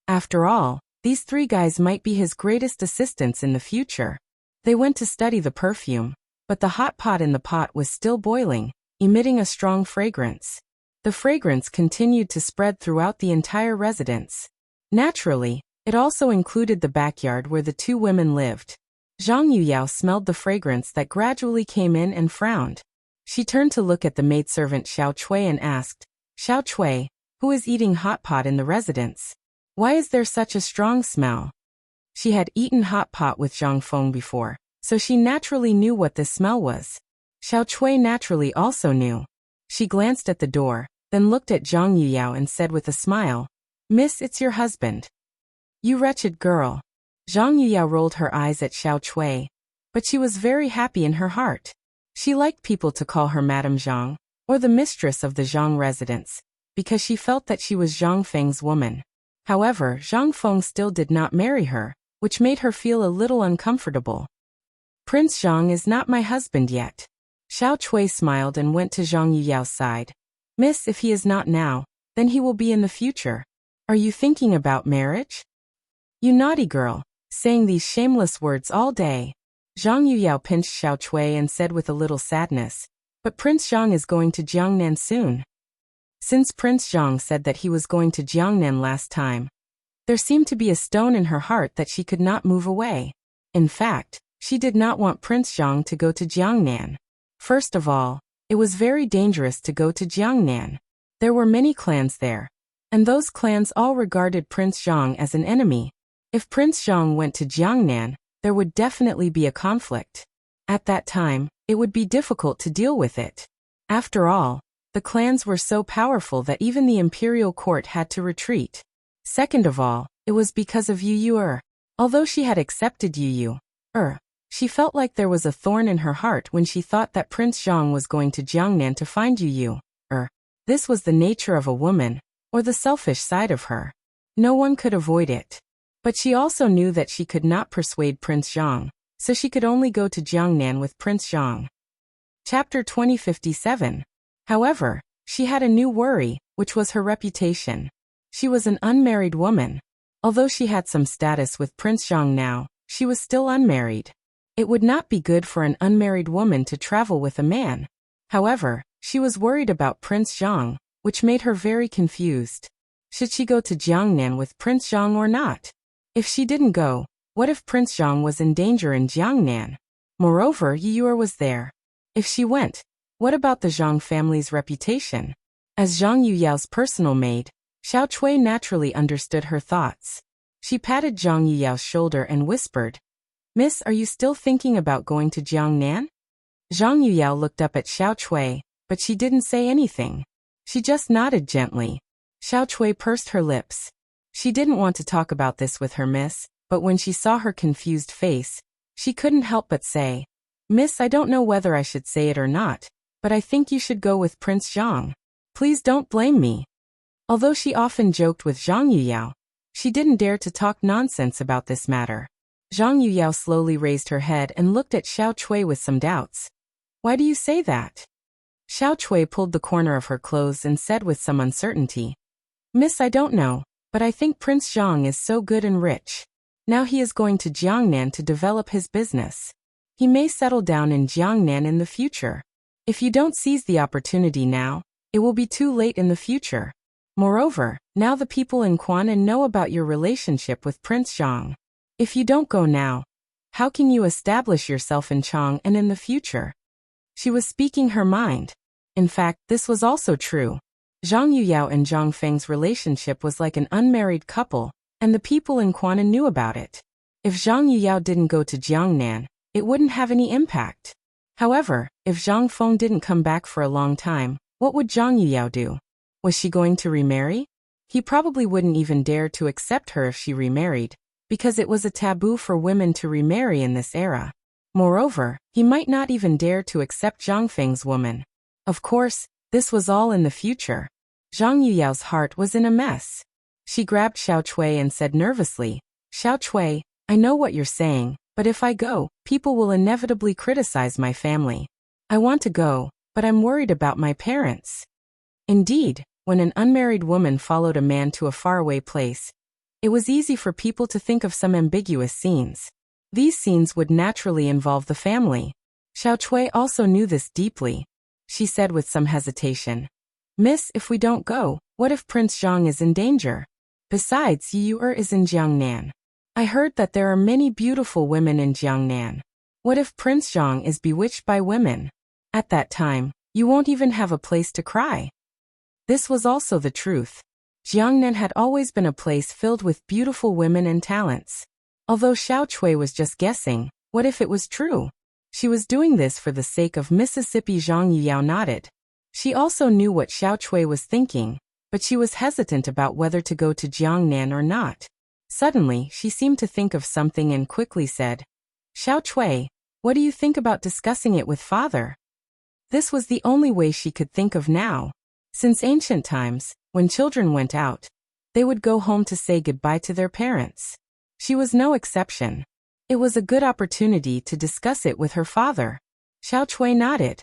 After all, these three guys might be his greatest assistants in the future. They went to study the perfume, but the hot pot in the pot was still boiling, emitting a strong fragrance. The fragrance continued to spread throughout the entire residence. Naturally, it also included the backyard where the two women lived. Zhang Yuyao smelled the fragrance that gradually came in and frowned. She turned to look at the maidservant Xiao Chui and asked, "Xiao Chui, who is eating hot pot in the residence? Why is there such a strong smell?" She had eaten hot pot with Zhang Feng before, so she naturally knew what this smell was. Xiao Chui naturally also knew. She glanced at the door, then looked at Zhang Yuyao and said with a smile, "Miss, it's your husband." "You wretched girl." Zhang Yuyao rolled her eyes at Xiao Chui, but she was very happy in her heart. She liked people to call her Madame Zhang, or the mistress of the Zhang residence, because she felt that she was Zhang Feng's woman. However, Zhang Feng still did not marry her, which made her feel a little uncomfortable. "Prince Zhang is not my husband yet." Xiao Chui smiled and went to Zhang Yuyao's side. "Miss, if he is not now, then he will be in the future. Are you thinking about marriage?" "You naughty girl, saying these shameless words all day." Zhang Yuyao pinched Xiao Chui and said with a little sadness, "But Prince Zhang is going to Jiangnan soon." Since Prince Zhang said that he was going to Jiangnan last time, there seemed to be a stone in her heart that she could not move away. In fact, she did not want Prince Zhang to go to Jiangnan. First of all, it was very dangerous to go to Jiangnan. There were many clans there, and those clans all regarded Prince Zhang as an enemy. If Prince Zhang went to Jiangnan, there would definitely be a conflict. At that time, it would be difficult to deal with it. After all, the clans were so powerful that even the imperial court had to retreat. Second of all, it was because of Yu Yu. Although she had accepted Yu Yu, she felt like there was a thorn in her heart when she thought that Prince Zhang was going to Jiangnan to find Yu Yu. This was the nature of a woman, or the selfish side of her. No one could avoid it. But she also knew that she could not persuade Prince Zhang, so she could only go to Jiangnan with Prince Zhang. Chapter 2057. However, she had a new worry, which was her reputation. She was an unmarried woman. Although she had some status with Prince Zhang now, she was still unmarried. It would not be good for an unmarried woman to travel with a man. However, she was worried about Prince Zhang, which made her very confused. Should she go to Jiangnan with Prince Zhang or not? If she didn't go, what if Prince Zhang was in danger in Jiangnan? Moreover, Yu Yu was there. If she went, what about the Zhang family's reputation? As Zhang Yuyao's personal maid, Xiao Chui naturally understood her thoughts. She patted Zhang Yuyao's shoulder and whispered, "Miss, are you still thinking about going to Jiangnan?" Zhang Yuyao looked up at Xiao Chui, but she didn't say anything. She just nodded gently. Xiao Chui pursed her lips. She didn't want to talk about this with her miss, but when she saw her confused face, she couldn't help but say, "Miss, I don't know whether I should say it or not, but I think you should go with Prince Zhang. Please don't blame me." Although she often joked with Zhang Yuyao, she didn't dare to talk nonsense about this matter. Zhang Yuyao slowly raised her head and looked at Xiao Chui with some doubts. "Why do you say that?" Xiao Chui pulled the corner of her clothes and said with some uncertainty, "Miss, I don't know, but I think Prince Zhang is so good and rich. Now he is going to Jiangnan to develop his business. He may settle down in Jiangnan in the future. If you don't seize the opportunity now, it will be too late in the future. Moreover, now the people in Quanan know about your relationship with Prince Zhang. If you don't go now, how can you establish yourself in Chang and in the future?" She was speaking her mind. In fact, this was also true. Zhang Yuyao and Zhang Feng's relationship was like an unmarried couple, and the people in Quanan knew about it. If Zhang Yuyao didn't go to Jiangnan, it wouldn't have any impact. However, if Zhang Feng didn't come back for a long time, what would Zhang Yuyao do? Was she going to remarry? He probably wouldn't even dare to accept her if she remarried, because it was a taboo for women to remarry in this era. Moreover, he might not even dare to accept Zhang Feng's woman. Of course, this was all in the future. Zhang Yuyao's heart was in a mess. She grabbed Xiao Chui and said nervously, "Xiao Chui, I know what you're saying, but if I go, people will inevitably criticize my family. I want to go, but I'm worried about my parents." Indeed, when an unmarried woman followed a man to a faraway place, it was easy for people to think of some ambiguous scenes. These scenes would naturally involve the family. Xiao Chui also knew this deeply. She said with some hesitation, "Miss, if we don't go, what if Prince Zhang is in danger? Besides, Yi is in Jiangnan. I heard that there are many beautiful women in Jiangnan. What if Prince Zhang is bewitched by women? At that time, you won't even have a place to cry." This was also the truth. Jiangnan had always been a place filled with beautiful women and talents. Although Xiao Chui was just guessing, what if it was true? She was doing this for the sake of Mississippi. Zhang Yiyao nodded. She also knew what Xiao Chui was thinking, but she was hesitant about whether to go to Jiangnan or not. Suddenly, she seemed to think of something and quickly said, "Xiao Chui, what do you think about discussing it with father?" This was the only way she could think of now. Since ancient times, when children went out, they would go home to say goodbye to their parents. She was no exception. It was a good opportunity to discuss it with her father. Xiao Chui nodded.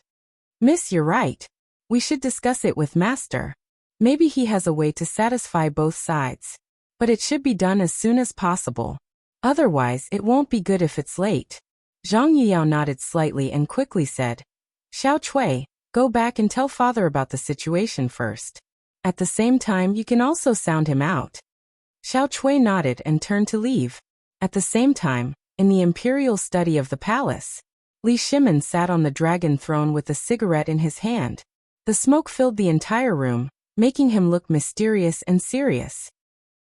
"Miss, you're right. We should discuss it with master. Maybe he has a way to satisfy both sides. But it should be done as soon as possible. Otherwise, it won't be good if it's late." Zhang Yiyao nodded slightly and quickly said, "Xiao Chui, go back and tell father about the situation first. At the same time, you can also sound him out." Xiao Chui nodded and turned to leave. At the same time, in the imperial study of the palace, Li Shimin sat on the dragon throne with a cigarette in his hand. The smoke filled the entire room, making him look mysterious and serious.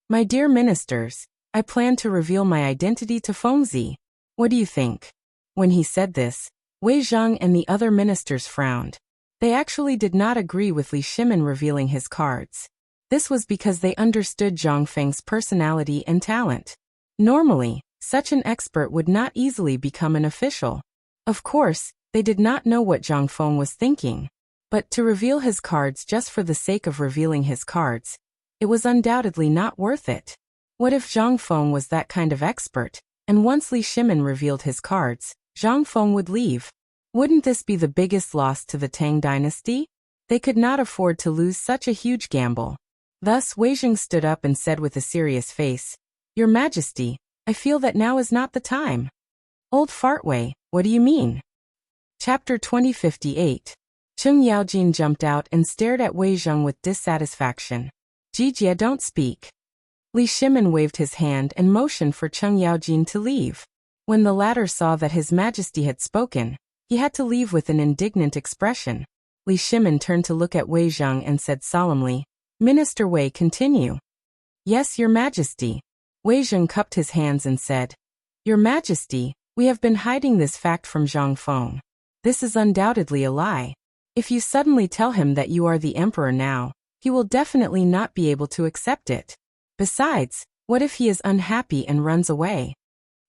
"My dear ministers, I plan to reveal my identity to Fengzi. What do you think?" When he said this, Wei Zhang and the other ministers frowned. They actually did not agree with Li Shimin revealing his cards. This was because they understood Zhang Feng's personality and talent. Normally, such an expert would not easily become an official. Of course, they did not know what Zhang Feng was thinking. But to reveal his cards just for the sake of revealing his cards, it was undoubtedly not worth it. What if Zhang Feng was that kind of expert, and once Li Shimin revealed his cards, Zhang Feng would leave? Wouldn't this be the biggest loss to the Tang dynasty? They could not afford to lose such a huge gamble. Thus Wei Zhang stood up and said with a serious face, "Your Majesty, I feel that now is not the time." "Old Fartway, what do you mean?" Chapter 2058. Cheng Yaojin jumped out and stared at Wei Zhang with dissatisfaction. "Jijia, don't speak." Li Shimin waved his hand and motioned for Cheng Yaojin to leave. When the latter saw that His Majesty had spoken, he had to leave with an indignant expression. Li Shimin turned to look at Wei Zhang and said solemnly, "Minister Wei, continue." "Yes, Your Majesty." Wei Zhang cupped his hands and said, "Your Majesty, we have been hiding this fact from Zhang Feng. This is undoubtedly a lie. If you suddenly tell him that you are the emperor now, he will definitely not be able to accept it. Besides, what if he is unhappy and runs away?"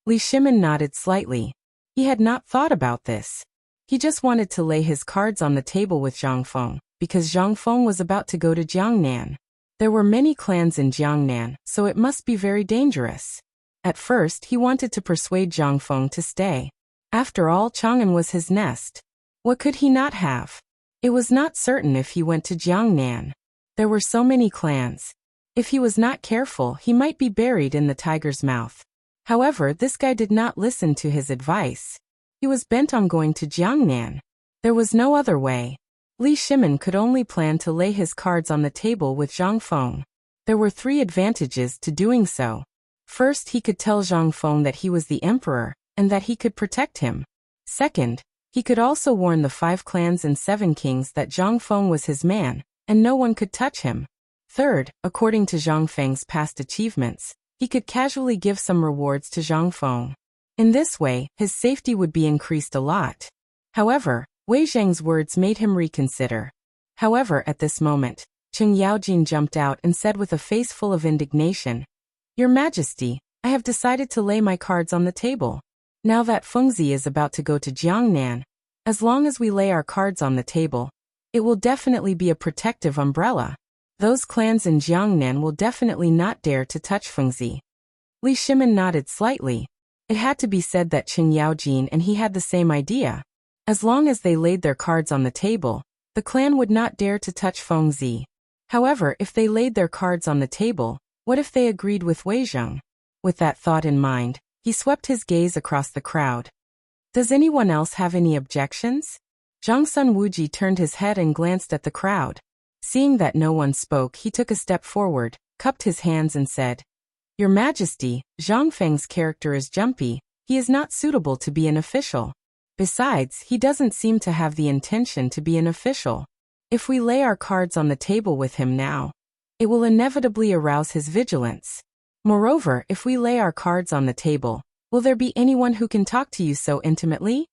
Li Shimin nodded slightly. He had not thought about this. He just wanted to lay his cards on the table with Zhang Feng, because Zhang Feng was about to go to Jiangnan. There were many clans in Jiangnan, so it must be very dangerous. At first, he wanted to persuade Zhang Feng to stay. After all, Chang'an was his nest. What could he not have? It was not certain if he went to Jiangnan. There were so many clans. If he was not careful, he might be buried in the tiger's mouth. However, this guy did not listen to his advice. He was bent on going to Jiangnan. There was no other way. Li Shimin could only plan to lay his cards on the table with Zhang Feng. There were 3 advantages to doing so. First, he could tell Zhang Feng that he was the emperor, and that he could protect him. Second, he could also warn the 5 clans and 7 kings that Zhang Feng was his man, and no one could touch him. Third, according to Zhang Feng's past achievements, he could casually give some rewards to Zhang Feng. In this way, his safety would be increased a lot. However, Wei Zhang's words made him reconsider. However, at this moment, Cheng Yaojin jumped out and said with a face full of indignation, "Your Majesty, I have decided to lay my cards on the table. Now that Fengzi is about to go to Jiangnan, as long as we lay our cards on the table, it will definitely be a protective umbrella. Those clans in Jiangnan will definitely not dare to touch Fengzi." Li Shimin nodded slightly. It had to be said that Cheng Yaojin and he had the same idea. As long as they laid their cards on the table, The clan would not dare to touch Fengzi. However, if they laid their cards on the table, what if they agreed with Wei Zheng? With that thought in mind, he swept his gaze across the crowd. Does anyone else have any objections? Zhang Sun Wuji turned his head and glanced at the crowd. Seeing that no one spoke, he took a step forward, cupped his hands and said, Your Majesty, Zhang Feng's character is jumpy. He is not suitable to be an official. Besides, he doesn't seem to have the intention to be an official. If we lay our cards on the table with him now, it will inevitably arouse his vigilance. Moreover, if we lay our cards on the table, will there be anyone who can talk to you so intimately?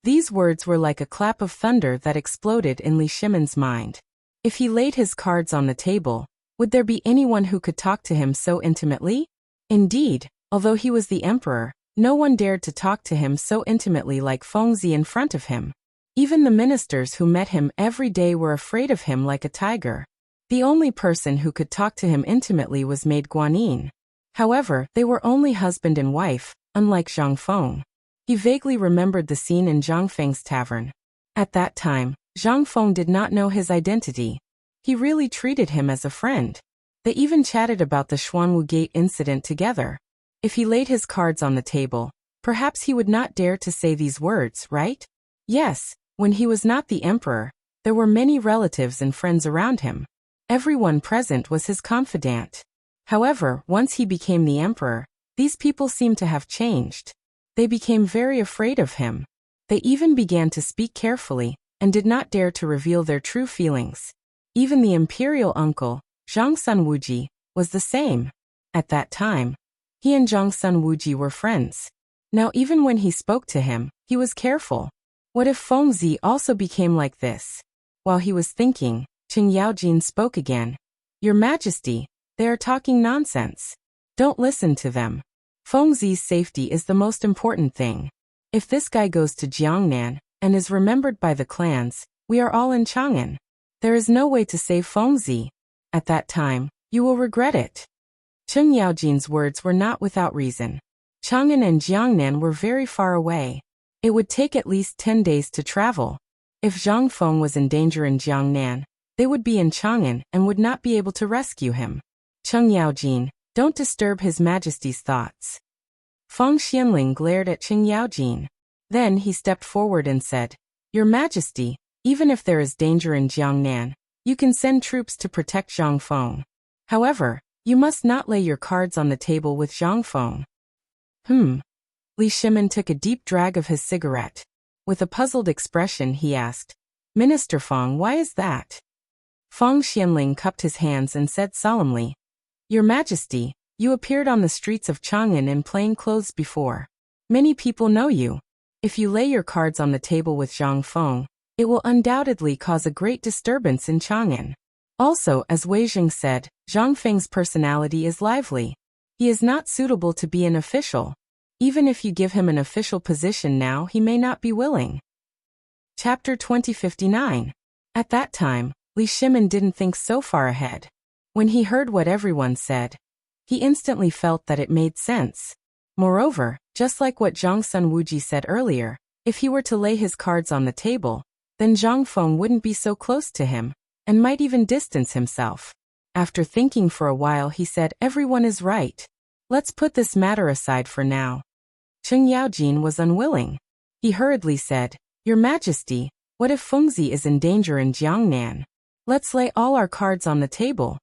These words were like a clap of thunder that exploded in Li Shimon's mind. If he laid his cards on the table, would there be anyone who could talk to him so intimately? Indeed, although he was the emperor, no one dared to talk to him so intimately like Fengzi in front of him. Even the ministers who met him every day were afraid of him like a tiger. The only person who could talk to him intimately was Maid Guanyin. However, they were only husband and wife, unlike Zhang Feng. He vaguely remembered the scene in Zhang Feng's tavern. At that time, Zhang Feng did not know his identity. He really treated him as a friend. They even chatted about the Xuanwu Gate incident together. If he laid his cards on the table, perhaps he would not dare to say these words, right? Yes, when he was not the emperor, there were many relatives and friends around him. Everyone present was his confidant. However, once he became the emperor, these people seemed to have changed. They became very afraid of him. They even began to speak carefully, and did not dare to reveal their true feelings. Even the imperial uncle, Zhang Sun Wuji, was the same. At that time, he and Zhang Sun Wuji were friends. Now even when he spoke to him, he was careful. What if Fengzi also became like this? While he was thinking, Qing Yaojin spoke again. Your Majesty, they are talking nonsense. Don't listen to them. Fengzi's safety is the most important thing. If this guy goes to Jiangnan, and is remembered by the clans, we are all in Chang'an. There is no way to save Fengzi. At that time, you will regret it. Qing Yaojin's words were not without reason. Chang'an and Jiangnan were very far away. It would take at least 10 days to travel. If Zhang Feng was in danger in Jiangnan, they would be in Chang'an and would not be able to rescue him. Qing Yaojin, don't disturb His Majesty's thoughts. Feng Xianling glared at Qing Yaojin. Then he stepped forward and said, Your Majesty, even if there is danger in Jiangnan, you can send troops to protect Zhang Feng. However, you must not lay your cards on the table with Zhang Feng. Li Shimon took a deep drag of his cigarette. With a puzzled expression, he asked, Minister Feng, why is that? Feng Xianling cupped his hands and said solemnly, Your Majesty, you appeared on the streets of Chang'an in plain clothes before. Many people know you. If you lay your cards on the table with Zhang Feng, it will undoubtedly cause a great disturbance in Chang'an. Also, as Wei Zheng said, Zhang Feng's personality is lively. He is not suitable to be an official. Even if you give him an official position now, he may not be willing. Chapter 2059. At that time, Li Shimon didn't think so far ahead. When he heard what everyone said, he instantly felt that it made sense. Moreover, just like what Zhang Sun Wuji said earlier, if he were to lay his cards on the table, then Zhang Feng wouldn't be so close to him, and might even distance himself. After thinking for a while, he said, Everyone is right. Let's put this matter aside for now. Qing Yaojin was unwilling. He hurriedly said, Your Majesty, what if Fengzi is in danger in Jiangnan? Let's lay all our cards on the table.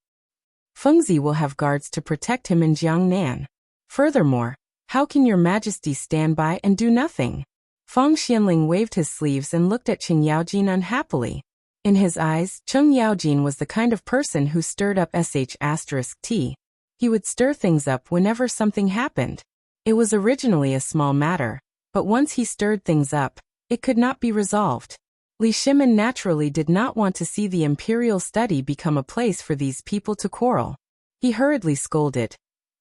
Fengzi will have guards to protect him in Jiangnan. Furthermore, how can Your Majesty stand by and do nothing? Feng Xianling waved his sleeves and looked at Qing Yaojin unhappily. In his eyes, Qing Yaojin was the kind of person who stirred up **T. He would stir things up whenever something happened. It was originally a small matter, but once he stirred things up, it could not be resolved. Li Shimon naturally did not want to see the imperial study become a place for these people to quarrel. He hurriedly scolded.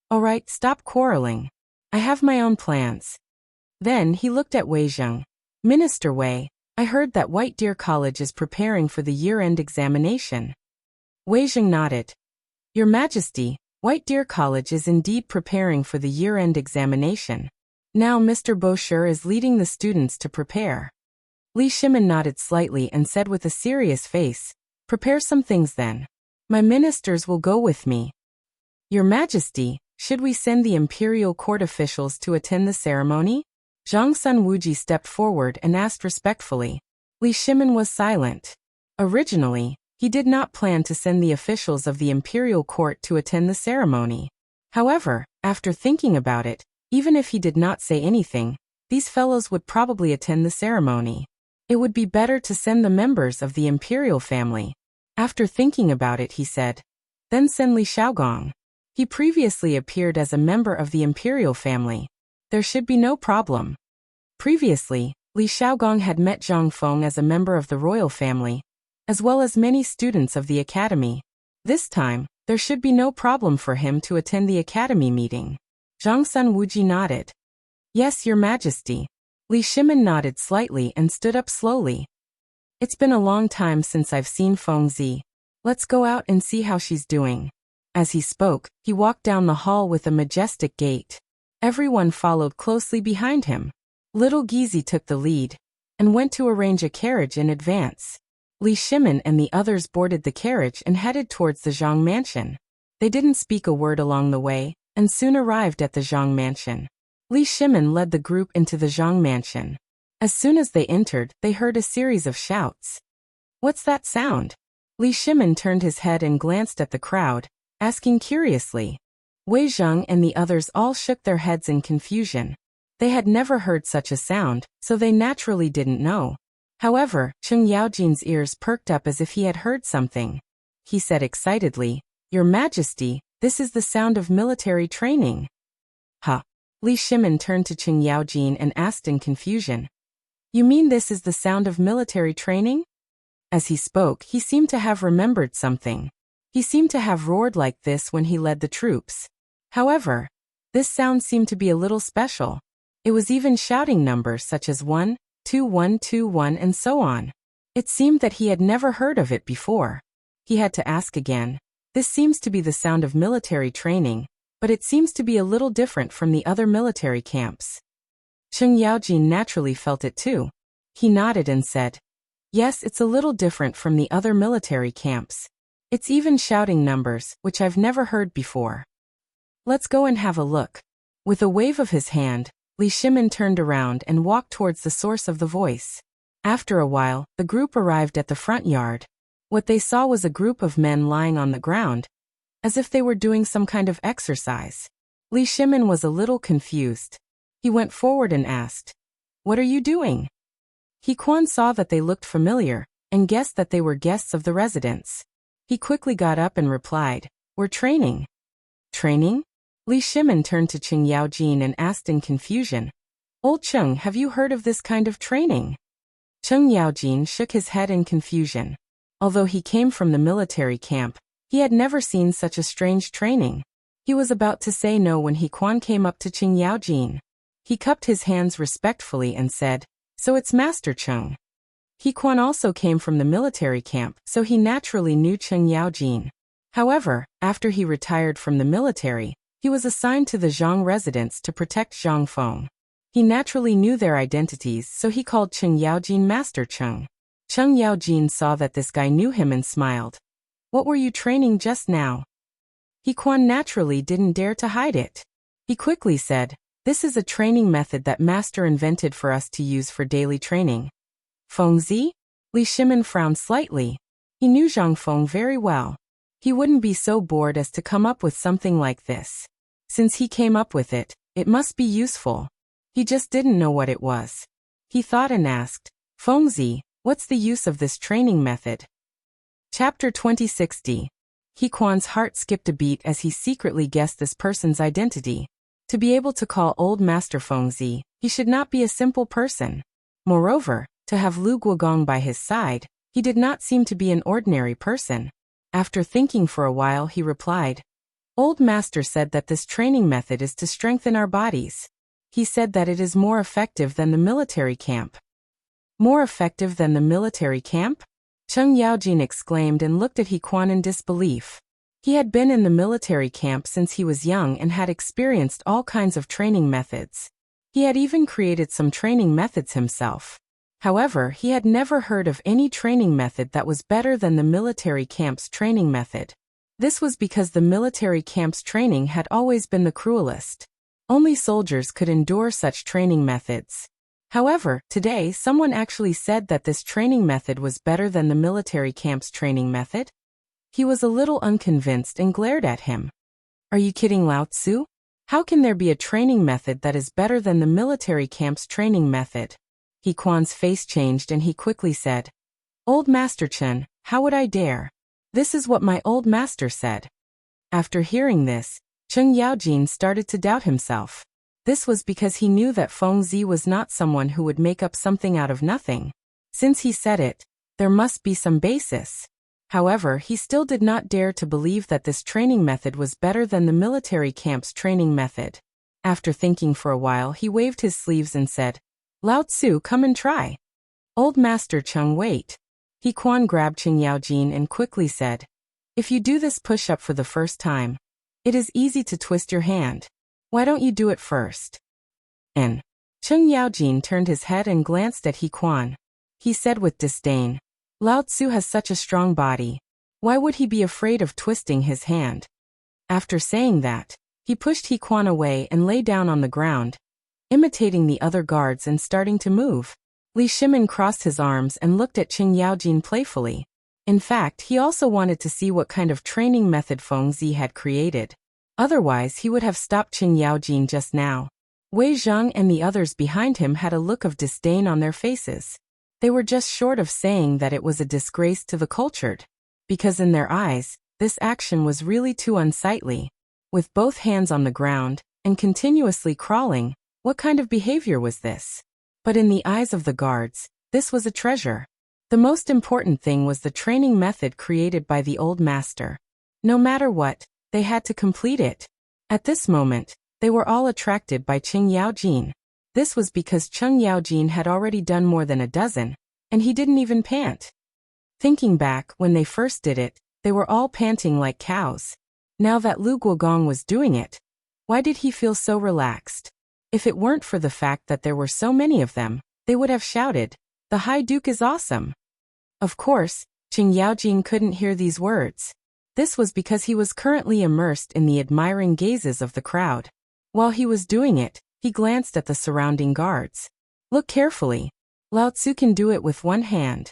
All right, stop quarreling. I have my own plans. Then he looked at Wei Zheng. Minister Wei, I heard that White Deer College is preparing for the year-end examination. Wei Zheng nodded. Your Majesty, White Deer College is indeed preparing for the year-end examination. Now Mr. Bosher is leading the students to prepare. Li Shimin nodded slightly and said with a serious face, "Prepare some things then. My ministers will go with me." "Your Majesty, should we send the imperial court officials to attend the ceremony?" Zhang Sun Wuji stepped forward and asked respectfully. Li Shimin was silent. Originally, he did not plan to send the officials of the imperial court to attend the ceremony. However, after thinking about it, even if he did not say anything, these fellows would probably attend the ceremony. It would be better to send the members of the imperial family. After thinking about it, he said, "Then send Li Xiaogong. He previously appeared as a member of the imperial family. There should be no problem." Previously, Li Xiaogong had met Zhang Feng as a member of the royal family, as well as many students of the academy. This time, there should be no problem for him to attend the academy meeting. Zhang Sun Wuji nodded. "Yes, Your Majesty." Li Shimin nodded slightly and stood up slowly. "It's been a long time since I've seen Feng Zi. Let's go out and see how she's doing." As he spoke, he walked down the hall with a majestic gait. Everyone followed closely behind him. Little Gizi took the lead and went to arrange a carriage in advance. Li Shimin and the others boarded the carriage and headed towards the Zhang mansion. They didn't speak a word along the way and soon arrived at the Zhang mansion. Li Shimin led the group into the Zhang mansion. As soon as they entered, they heard a series of shouts. "What's that sound?" Li Shimin turned his head and glanced at the crowd, asking curiously. Wei Zheng and the others all shook their heads in confusion. They had never heard such a sound, so they naturally didn't know. However, Cheng Yaojin's ears perked up as if he had heard something. He said excitedly, "Your Majesty, this is the sound of military training." "Huh?" Li Shimin turned to Cheng Yaojin and asked in confusion. "You mean this is the sound of military training?" As he spoke, he seemed to have remembered something. He seemed to have roared like this when he led the troops. However, this sound seemed to be a little special. It was even shouting numbers such as 1, 2, 1, 2, 1 and so on. It seemed that he had never heard of it before. He had to ask again. This seems to be the sound of military training, but it seems to be a little different from the other military camps. Cheng Yaojin naturally felt it too. He nodded and said, "Yes, it's a little different from the other military camps. It's even shouting numbers, which I've never heard before. Let's go and have a look." With a wave of his hand, Li Shimin turned around and walked towards the source of the voice. After a while, the group arrived at the front yard. What they saw was a group of men lying on the ground, as if they were doing some kind of exercise. Li Shimin was a little confused. He went forward and asked, "What are you doing?" He Quan saw that they looked familiar, and guessed that they were guests of the residence. He quickly got up and replied, "We're training." "Training?" Li Shimin turned to Cheng Yaojin and asked in confusion, "Old Cheng, have you heard of this kind of training?" Cheng Yaojin shook his head in confusion. Although he came from the military camp, he had never seen such a strange training. He was about to say no when He Quan came up to Cheng Yaojin. He cupped his hands respectfully and said, "So it's Master Cheng." He Quan also came from the military camp, so he naturally knew Cheng Yaojin. However, after he retired from the military, he was assigned to the Zhang residence to protect Zhang Feng. He naturally knew their identities, so he called Cheng Yaojin Master Cheng. Cheng Yaojin saw that this guy knew him and smiled. "What were you training just now?" He Quan naturally didn't dare to hide it. He quickly said, "This is a training method that Master invented for us to use for daily training." "Feng Zi?" Li Shimin frowned slightly. He knew Zhang Feng very well. He wouldn't be so bored as to come up with something like this. Since he came up with it, it must be useful. He just didn't know what it was. He thought and asked, "Feng Zi, what's the use of this training method?" Chapter 2060. He Quan's heart skipped a beat as he secretly guessed this person's identity. To be able to call old Master Feng Zi, he should not be a simple person. Moreover, to have Lu Guogong by his side, he did not seem to be an ordinary person. After thinking for a while, he replied, "Old Master said that this training method is to strengthen our bodies. He said that it is more effective than the military camp." "More effective than the military camp?" Cheng Yaojin exclaimed and looked at He Quan in disbelief. He had been in the military camp since he was young and had experienced all kinds of training methods. He had even created some training methods himself. However, he had never heard of any training method that was better than the military camp's training method. This was because the military camp's training had always been the cruelest. Only soldiers could endure such training methods. However, today someone actually said that this training method was better than the military camp's training method. He was a little unconvinced and glared at him. Are you kidding, Lao Tzu? How can there be a training method that is better than the military camp's training method? He Quan's face changed and he quickly said, Old Master Chen, how would I dare? This is what my old master said. After hearing this, Cheng Yaojin started to doubt himself. This was because he knew that Feng Zi was not someone who would make up something out of nothing. Since he said it, there must be some basis. However, he still did not dare to believe that this training method was better than the military camp's training method. After thinking for a while, he waved his sleeves and said, Lao Tzu, come and try. Old Master Cheng, wait. He Quan grabbed Cheng Yaojin and quickly said, If you do this push-up for the first time, it is easy to twist your hand. Why don't you do it first? And Cheng Yaojin turned his head and glanced at He Quan. He said with disdain, Lao Tzu has such a strong body. Why would he be afraid of twisting his hand? After saying that, he pushed He Quan away and lay down on the ground, imitating the other guards and starting to move. Li Shimin crossed his arms and looked at Cheng Yaojin playfully. In fact, he also wanted to see what kind of training method Feng Zi had created. Otherwise, he would have stopped Cheng Yaojin just now. Wei Zhang and the others behind him had a look of disdain on their faces. They were just short of saying that it was a disgrace to the cultured. Because in their eyes, this action was really too unsightly. With both hands on the ground, and continuously crawling, what kind of behavior was this? But in the eyes of the guards, this was a treasure. The most important thing was the training method created by the old master. No matter what, they had to complete it. At this moment, they were all attracted by Cheng Yaojin. This was because Cheng Yaojin had already done more than a dozen, and he didn't even pant. Thinking back, when they first did it, they were all panting like cows. Now that Lu Guogong was doing it, why did he feel so relaxed? If it weren't for the fact that there were so many of them, they would have shouted, The High Duke is awesome! Of course, Cheng Yaojin couldn't hear these words. This was because he was currently immersed in the admiring gazes of the crowd. While he was doing it, he glanced at the surrounding guards. Look carefully. Lao Tzu can do it with one hand.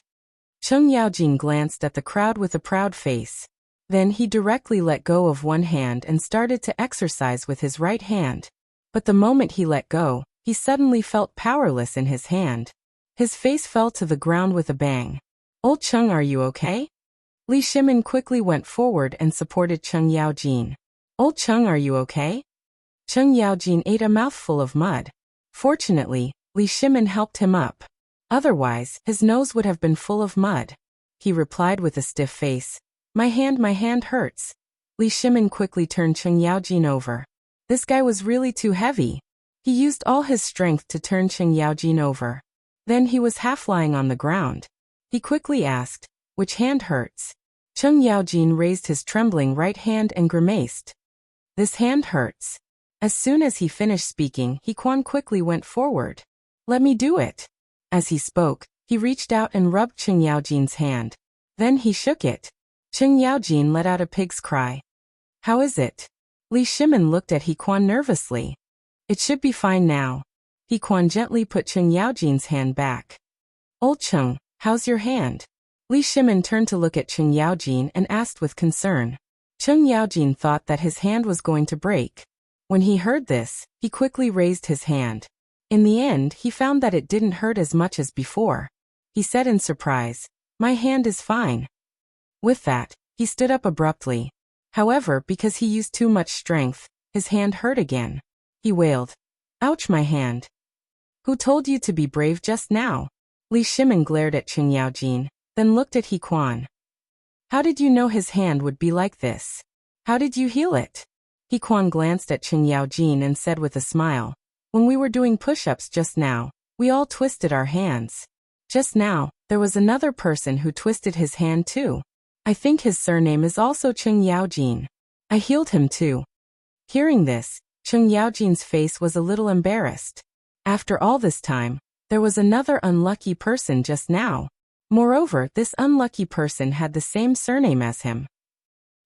Cheng Yaojin glanced at the crowd with a proud face. Then he directly let go of one hand and started to exercise with his right hand. But the moment he let go, he suddenly felt powerless in his hand. His face fell to the ground with a bang. Old Cheng, are you okay? Li Shimin quickly went forward and supported Cheng Yaojin. Old Cheng, are you okay? Cheng Yaojin ate a mouthful of mud. Fortunately, Li Shimin helped him up. Otherwise, his nose would have been full of mud. He replied with a stiff face, my hand hurts. Li Shimin quickly turned Cheng Yaojin over. This guy was really too heavy. He used all his strength to turn Cheng Yaojin over. Then he was half lying on the ground. He quickly asked, which hand hurts? Cheng Yaojin raised his trembling right hand and grimaced. This hand hurts. As soon as he finished speaking, He Quan quickly went forward. Let me do it. As he spoke, he reached out and rubbed Cheng Yaojin's hand. Then he shook it. Cheng Yaojin let out a pig's cry. How is it? Li Shimin looked at He Quan nervously. It should be fine now. He Quan gently put Cheng Yaojin's hand back. Old Cheng, how's your hand? Li Shimin turned to look at Cheng Yaojin and asked with concern. Cheng Yaojin thought that his hand was going to break. When he heard this, he quickly raised his hand. In the end, he found that it didn't hurt as much as before. He said in surprise, my hand is fine. With that, he stood up abruptly. However, because he used too much strength, his hand hurt again. He wailed, ouch, my hand. Who told you to be brave just now? Li Shimin glared at Cheng Yaojin, then looked at He Quan. How did you know his hand would be like this? How did you heal it? He Quan glanced at Cheng Yaojin and said with a smile, when we were doing push-ups just now, we all twisted our hands. Just now, there was another person who twisted his hand too. I think his surname is also Cheng Yaojin. I healed him too. Hearing this, Cheng Yaojin's face was a little embarrassed. After all this time, There was another unlucky person just now. Moreover, this unlucky person had the same surname as him.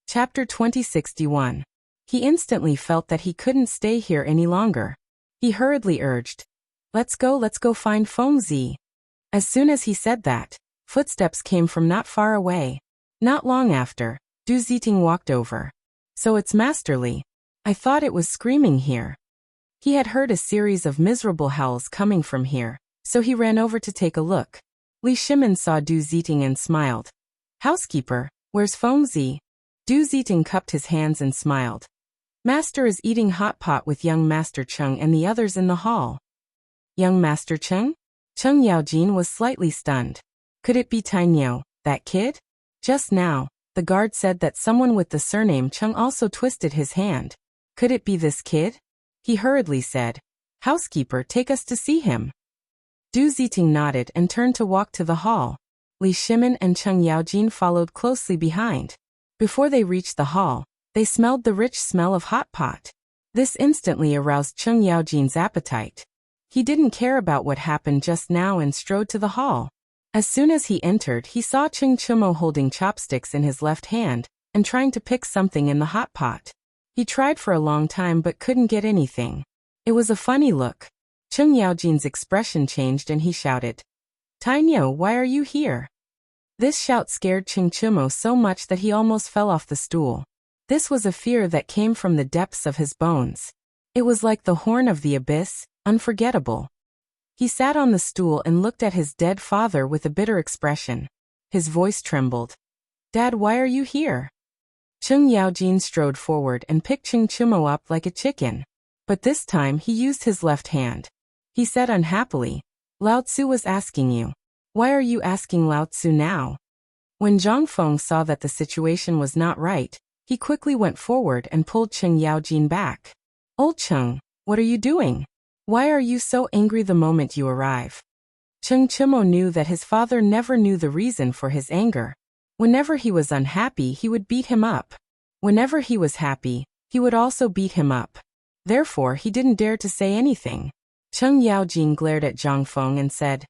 Chapter 2061. He instantly felt that he couldn't stay here any longer. He hurriedly urged, let's go find Feng Zi. As soon as he said that, footsteps came from not far away. Not long after, Du Ziting walked over. So it's Masterly. I thought it was screaming here. He had heard a series of miserable howls coming from here, so he ran over to take a look. Li Shimin saw Du Ziting and smiled. Housekeeper, where's Feng Zi? Du Ziting cupped his hands and smiled. Master is eating hot pot with young Master Cheng and the others in the hall. Young Master Cheng? Cheng Yaojin was slightly stunned. Could it be Tainyo, that kid? Just now, the guard said that someone with the surname Cheng also twisted his hand. Could it be this kid? He hurriedly said, Housekeeper, take us to see him. Du Ziting nodded and turned to walk to the hall. Li Shimin and Cheng Yaojin followed closely behind. Before they reached the hall, they smelled the rich smell of hot pot. This instantly aroused Cheng Yaojin's appetite. He didn't care about what happened just now and strode to the hall. As soon as he entered, he saw Cheng Chumo holding chopsticks in his left hand and trying to pick something in the hot pot. He tried for a long time but couldn't get anything. It was a funny look. Cheng Yaojin's expression changed and he shouted, Tainyo, why are you here? This shout scared Cheng Chumo so much that he almost fell off the stool. This was a fear that came from the depths of his bones. It was like the horn of the abyss, unforgettable. He sat on the stool and looked at his dead father with a bitter expression. His voice trembled. Dad, why are you here? Cheng Yaojin strode forward and picked Cheng Chumo up like a chicken. But this time he used his left hand. He said unhappily, Lao Tzu was asking you. Why are you asking Lao Tzu now? When Zhang Feng saw that the situation was not right, he quickly went forward and pulled Cheng Yaojin back. Old Cheng, what are you doing? Why are you so angry the moment you arrive? Cheng Chumo knew that his father never knew the reason for his anger. Whenever he was unhappy, he would beat him up. Whenever he was happy, he would also beat him up. Therefore, he didn't dare to say anything. Cheng Yaojin glared at Zhang Feng and said,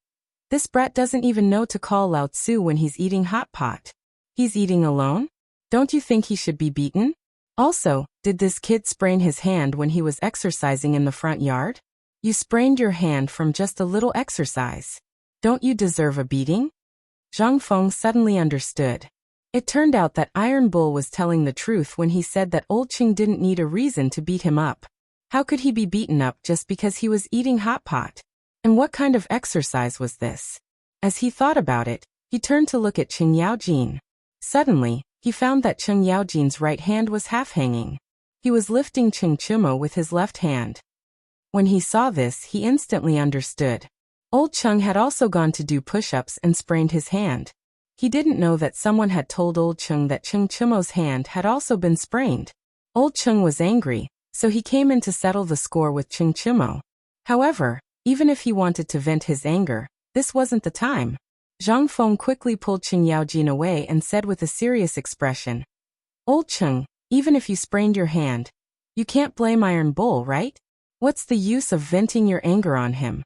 This brat doesn't even know to call Lao Tzu when he's eating hot pot. He's eating alone? Don't you think he should be beaten? Also, did this kid sprain his hand when he was exercising in the front yard? You sprained your hand from just a little exercise. Don't you deserve a beating? Zhang Feng suddenly understood. It turned out that Iron Bull was telling the truth when he said that old Ching didn't need a reason to beat him up. How could he be beaten up just because he was eating hot pot? And what kind of exercise was this? As he thought about it, he turned to look at Cheng Yaojin. Suddenly, he found that Cheng Yaojin's right hand was half hanging. He was lifting Cheng Chumo with his left hand. When he saw this, he instantly understood. Old Cheng had also gone to do push-ups and sprained his hand. He didn't know that someone had told Old Cheng that Cheng Chumo's hand had also been sprained. Old Cheng was angry, so he came in to settle the score with Cheng Chumo. However, even if he wanted to vent his anger, this wasn't the time. Zhang Feng quickly pulled Cheng Yaojin away and said with a serious expression, Old Cheng, even if you sprained your hand, you can't blame Iron Bull, right? What's the use of venting your anger on him?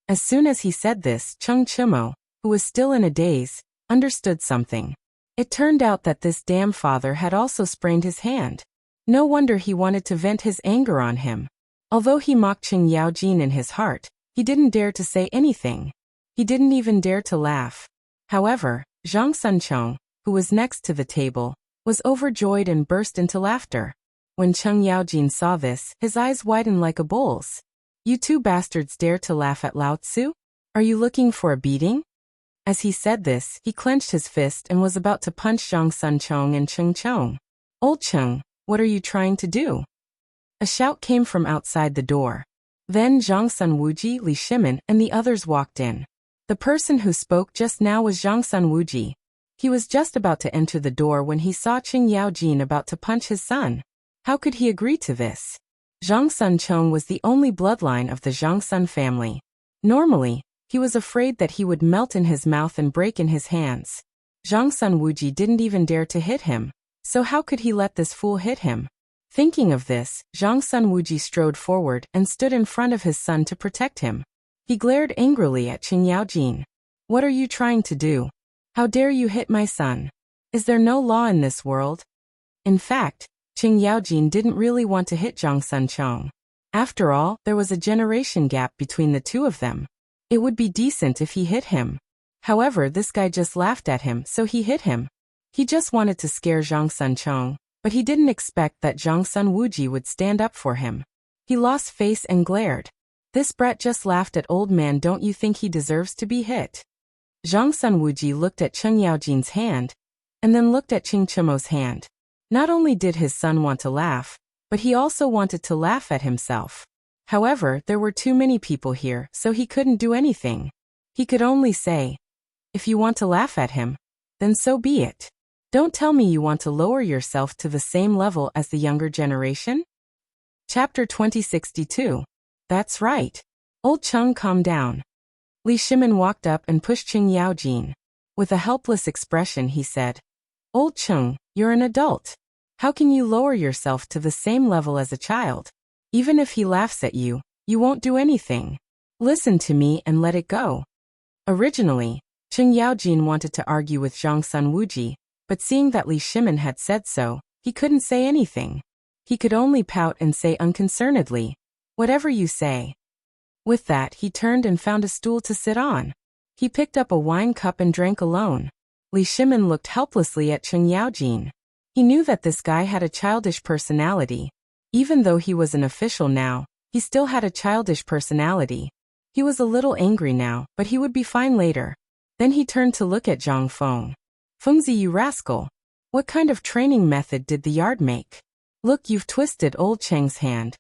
As soon as he said this, Cheng Chumo, who was still in a daze, understood something. It turned out that this damn father had also sprained his hand. No wonder he wanted to vent his anger on him. Although he mocked Cheng Yaojin in his heart, he didn't dare to say anything. He didn't even dare to laugh. However, Zhang Sunchong, who was next to the table, was overjoyed and burst into laughter. When Cheng Yaojin saw this, his eyes widened like a bull's. You two bastards dare to laugh at Lao Tzu? Are you looking for a beating? As he said this, he clenched his fist and was about to punch Zhang Sunchong and Cheng Chong. Old Cheng, what are you trying to do? A shout came from outside the door. Then Zhang Sun Wuji, Li Shimin, and the others walked in. The person who spoke just now was Zhang Sun Wuji. He was just about to enter the door when he saw Cheng Yaojin about to punch his son. How could he agree to this? Zhang Sunchong was the only bloodline of the Zhang Sun family. Normally, he was afraid that he would melt in his mouth and break in his hands. Zhang Sun Wuji didn't even dare to hit him, so how could he let this fool hit him? Thinking of this, Zhang Sun Wuji strode forward and stood in front of his son to protect him. He glared angrily at Qing Yaojin. What are you trying to do? How dare you hit my son? Is there no law in this world? In fact, Qing Yaojin didn't really want to hit Zhang Sunchong. After all, there was a generation gap between the two of them. It would be decent if he hit him. However, this guy just laughed at him, so he hit him. He just wanted to scare Zhang Sunchong, but he didn't expect that Zhang Sun Wuji would stand up for him. He lost face and glared. This brat just laughed at old man. Don't you think he deserves to be hit? Zhang Sun Wuji looked at Qing Yaojin's hand, and then looked at Qing Chimo's hand. Not only did his son want to laugh, but he also wanted to laugh at himself. However, there were too many people here, so he couldn't do anything. He could only say, if you want to laugh at him, then so be it. Don't tell me you want to lower yourself to the same level as the younger generation? Chapter 2062. That's right. Old Cheng, calm down. Li Shimin walked up and pushed Qing Yaojin. With a helpless expression, he said, Old Cheng, you're an adult. How can you lower yourself to the same level as a child? Even if he laughs at you, you won't do anything. Listen to me and let it go. Originally, Qing Yaojin wanted to argue with Zhang Sun Wuji, but seeing that Li Shimin had said so, he couldn't say anything. He could only pout and say unconcernedly, whatever you say. With that, he turned and found a stool to sit on. He picked up a wine cup and drank alone. Li Shimin looked helplessly at Qing Yaojin. He knew that this guy had a childish personality. Even though he was an official now, he still had a childish personality. He was a little angry now, but he would be fine later. Then he turned to look at Zhang Feng. Fengzi, you rascal. What kind of training method did the yard make? Look, you've twisted old Cheng's hand.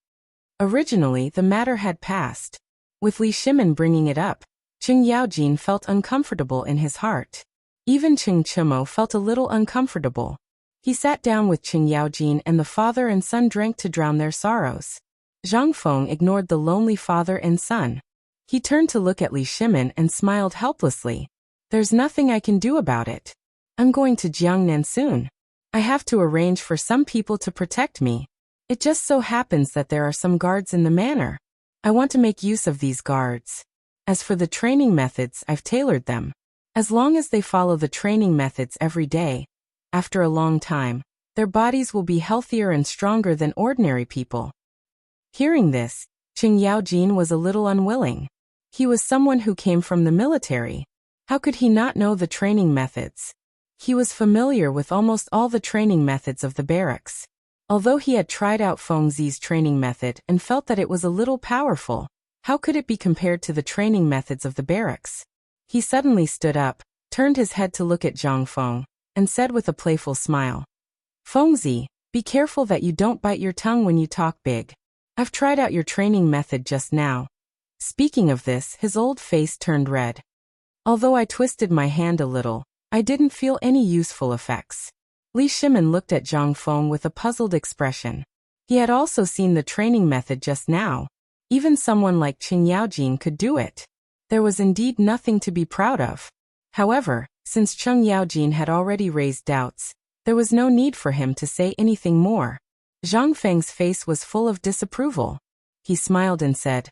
Originally, the matter had passed. With Li Shimin bringing it up, Qing Yaojin felt uncomfortable in his heart. Even Qing Chimo felt a little uncomfortable. He sat down with Qing Yaojin and the father and son drank to drown their sorrows. Zhang Feng ignored the lonely father and son. He turned to look at Li Shimin and smiled helplessly. There's nothing I can do about it. I'm going to Jiangnan soon. I have to arrange for some people to protect me. It just so happens that there are some guards in the manor. I want to make use of these guards. As for the training methods, I've tailored them. As long as they follow the training methods every day, after a long time, their bodies will be healthier and stronger than ordinary people. Hearing this, Qing Yaojin was a little unwilling. He was someone who came from the military. How could he not know the training methods? He was familiar with almost all the training methods of the barracks. Although he had tried out Feng Zi's training method and felt that it was a little powerful, how could it be compared to the training methods of the barracks? He suddenly stood up, turned his head to look at Zhang Feng, and said with a playful smile, Fengzi, be careful that you don't bite your tongue when you talk big. I've tried out your training method just now. Speaking of this, his old face turned red. Although I twisted my hand a little, I didn't feel any useful effects. Li Shimin looked at Zhang Feng with a puzzled expression. He had also seen the training method just now. Even someone like Qing Yaojin could do it. There was indeed nothing to be proud of. However, since Qing Yaojin had already raised doubts, there was no need for him to say anything more. Zhang Feng's face was full of disapproval. He smiled and said,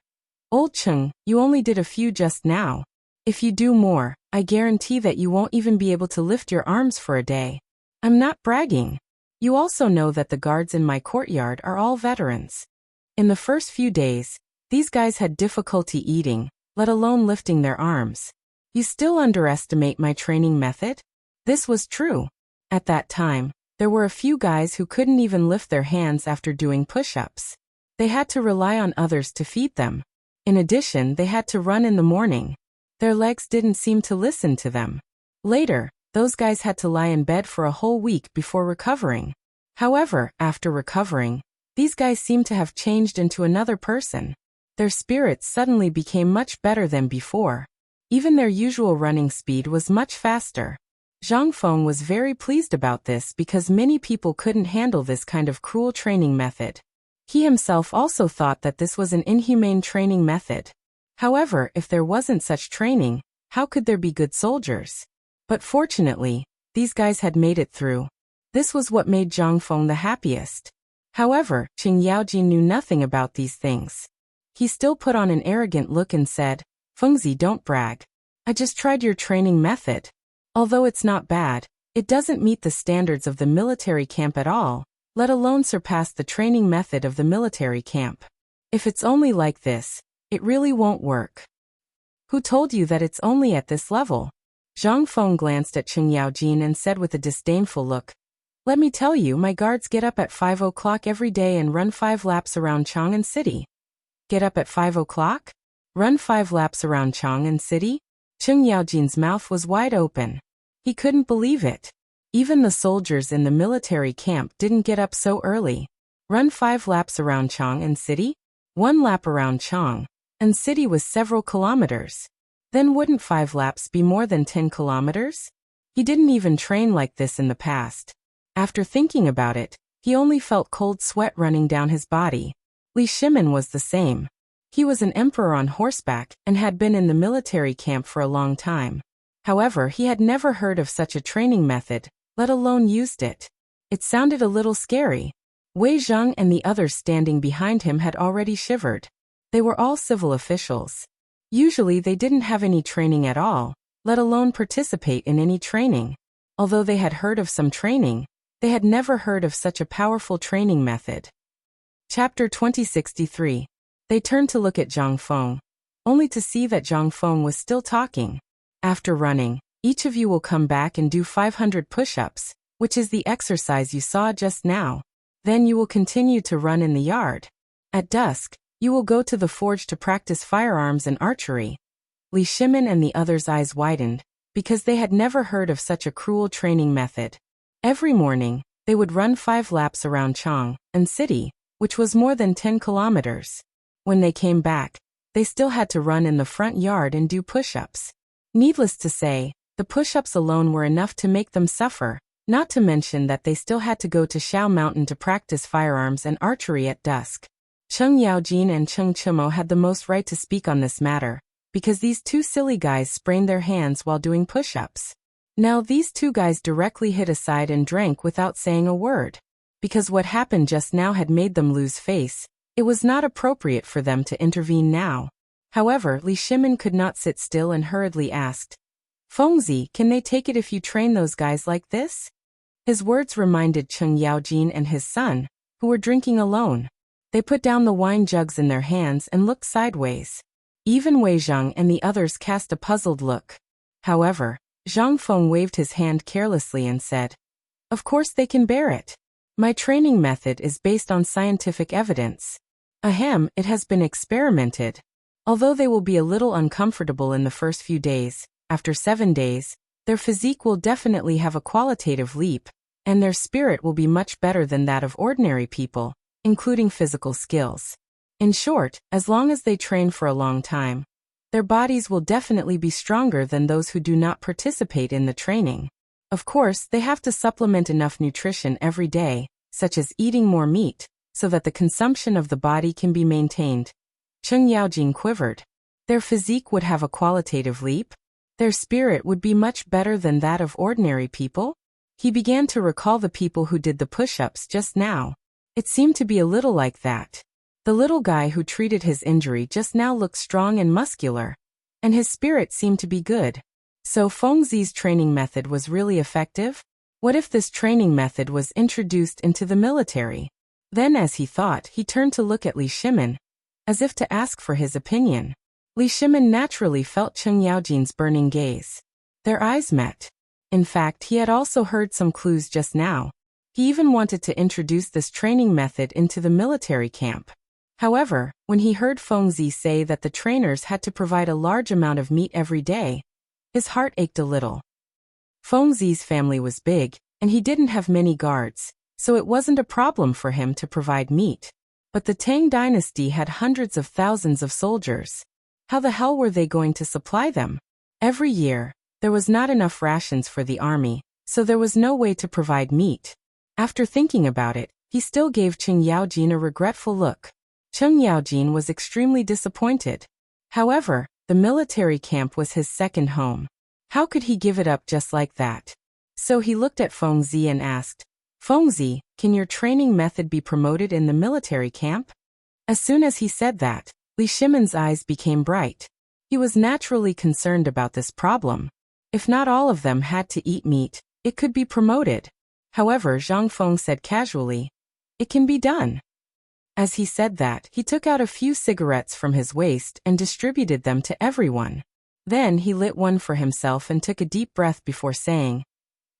Old Qing, you only did a few just now. If you do more, I guarantee that you won't even be able to lift your arms for a day. I'm not bragging. You also know that the guards in my courtyard are all veterans. In the first few days, these guys had difficulty eating, let alone lifting their arms. You still underestimate my training method? This was true. At that time, there were a few guys who couldn't even lift their hands after doing push-ups. They had to rely on others to feed them. In addition, they had to run in the morning. Their legs didn't seem to listen to them. Later, those guys had to lie in bed for a whole week before recovering. However, after recovering, these guys seemed to have changed into another person. Their spirits suddenly became much better than before. Even their usual running speed was much faster. Zhang Feng was very pleased about this because many people couldn't handle this kind of cruel training method. He himself also thought that this was an inhumane training method. However, if there wasn't such training, how could there be good soldiers? But fortunately, these guys had made it through. This was what made Zhang Feng the happiest. However, Qing Yaojin knew nothing about these things. He still put on an arrogant look and said, Fengzi, don't brag. I just tried your training method. Although it's not bad, it doesn't meet the standards of the military camp at all, let alone surpass the training method of the military camp. If it's only like this, it really won't work. Who told you that it's only at this level? Zhang Feng glanced at Cheng Yaojin and said with a disdainful look, let me tell you, my guards get up at 5 o'clock every day and run 5 laps around Chang'an City. Get up at 5 o'clock? Run 5 laps around Chang'an City? Cheng Yaojin's mouth was wide open. He couldn't believe it. Even the soldiers in the military camp didn't get up so early. Run 5 laps around Chang'an City? 1 lap around Chang'an City was several kilometers. Then wouldn't 5 laps be more than 10 kilometers? He didn't even train like this in the past. After thinking about it, he only felt cold sweat running down his body. Li Shimin was the same. He was an emperor on horseback and had been in the military camp for a long time. However, he had never heard of such a training method, let alone used it. It sounded a little scary. Wei Zhang and the others standing behind him had already shivered. They were all civil officials. Usually they didn't have any training at all, let alone participate in any training. Although they had heard of some training, they had never heard of such a powerful training method. Chapter 2063. They turned to look at Zhang Feng, only to see that Zhang Feng was still talking. After running, each of you will come back and do 500 push-ups, which is the exercise you saw just now. Then you will continue to run in the yard. At dusk, you will go to the forge to practice firearms and archery. Li Shimin and the others' eyes widened, because they had never heard of such a cruel training method. Every morning, they would run 5 laps around Chang'an City, which was more than 10 kilometers. When they came back, they still had to run in the front yard and do push-ups. Needless to say, the push-ups alone were enough to make them suffer, not to mention that they still had to go to Shao Mountain to practice firearms and archery at dusk. Cheng Yaojin and Cheng Chimo had the most right to speak on this matter, because these 2 silly guys sprained their hands while doing push-ups. Now these 2 guys directly hid aside and drank without saying a word. Because what happened just now had made them lose face, it was not appropriate for them to intervene now. However, Li Shimin could not sit still and hurriedly asked, Fengzi, can they take it if you train those guys like this? His words reminded Cheng Yaojin and his son, who were drinking alone. They put down the wine jugs in their hands and looked sideways. Even Wei Zhang and the others cast a puzzled look. However, Zhang Feng waved his hand carelessly and said, of course they can bear it. My training method is based on scientific evidence. Ahem, it has been experimented. Although they will be a little uncomfortable in the first few days, after 7 days, their physique will definitely have a qualitative leap, and their spirit will be much better than that of ordinary people, including physical skills. In short, as long as they train for a long time, their bodies will definitely be stronger than those who do not participate in the training. Of course, they have to supplement enough nutrition every day, such as eating more meat, so that the consumption of the body can be maintained. Cheng Yaojin quivered. Their physique would have a qualitative leap? Their spirit would be much better than that of ordinary people? He began to recall the people who did the push-ups just now. It seemed to be a little like that. The little guy who treated his injury just now looked strong and muscular, and his spirit seemed to be good. So Fengzi's training method was really effective? What if this training method was introduced into the military? Then, as he thought, he turned to look at Li Shimin, as if to ask for his opinion. Li Shimin naturally felt Cheng Yaojin's burning gaze. Their eyes met. In fact, he had also heard some clues just now. He even wanted to introduce this training method into the military camp. However, when he heard Fengzi say that the trainers had to provide a large amount of meat every day, his heart ached a little. Fengzi's family was big, and he didn't have many guards, so it wasn't a problem for him to provide meat. But the Tang dynasty had hundreds of thousands of soldiers. How the hell were they going to supply them? Every year, there was not enough rations for the army, so there was no way to provide meat. After thinking about it, he still gave Cheng Yaojin a regretful look. Cheng Yaojin was extremely disappointed. However, the military camp was his second home. How could he give it up just like that? So he looked at Fengzi and asked, Fengzi, can your training method be promoted in the military camp? As soon as he said that, Li Shimin's eyes became bright. He was naturally concerned about this problem. If not all of them had to eat meat, it could be promoted. However, Zhang Feng said casually, "It can be done." As he said that, he took out a few cigarettes from his waist and distributed them to everyone. Then he lit one for himself and took a deep breath before saying,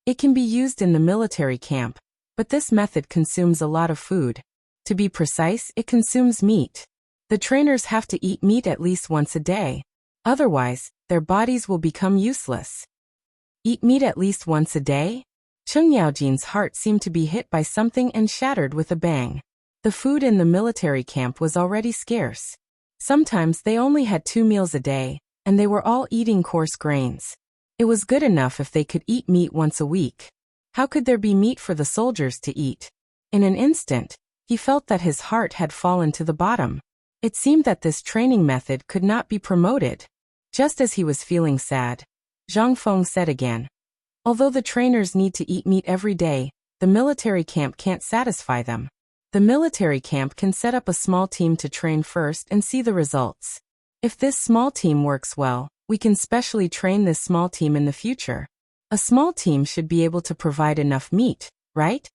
"It can be used in the military camp, but this method consumes a lot of food. To be precise, it consumes meat. The trainers have to eat meat at least once a day. Otherwise, their bodies will become useless." Eat meat at least once a day? Cheng Yaojin's heart seemed to be hit by something and shattered with a bang. The food in the military camp was already scarce. Sometimes they only had 2 meals a day, and they were all eating coarse grains. It was good enough if they could eat meat once a week. How could there be meat for the soldiers to eat? In an instant, he felt that his heart had fallen to the bottom. It seemed that this training method could not be promoted. Just as he was feeling sad, Zhang Feng said again, "Although the trainers need to eat meat every day, the military camp can't satisfy them. The military camp can set up a small team to train first and see the results. If this small team works well, we can specially train this small team in the future. A small team should be able to provide enough meat, right?"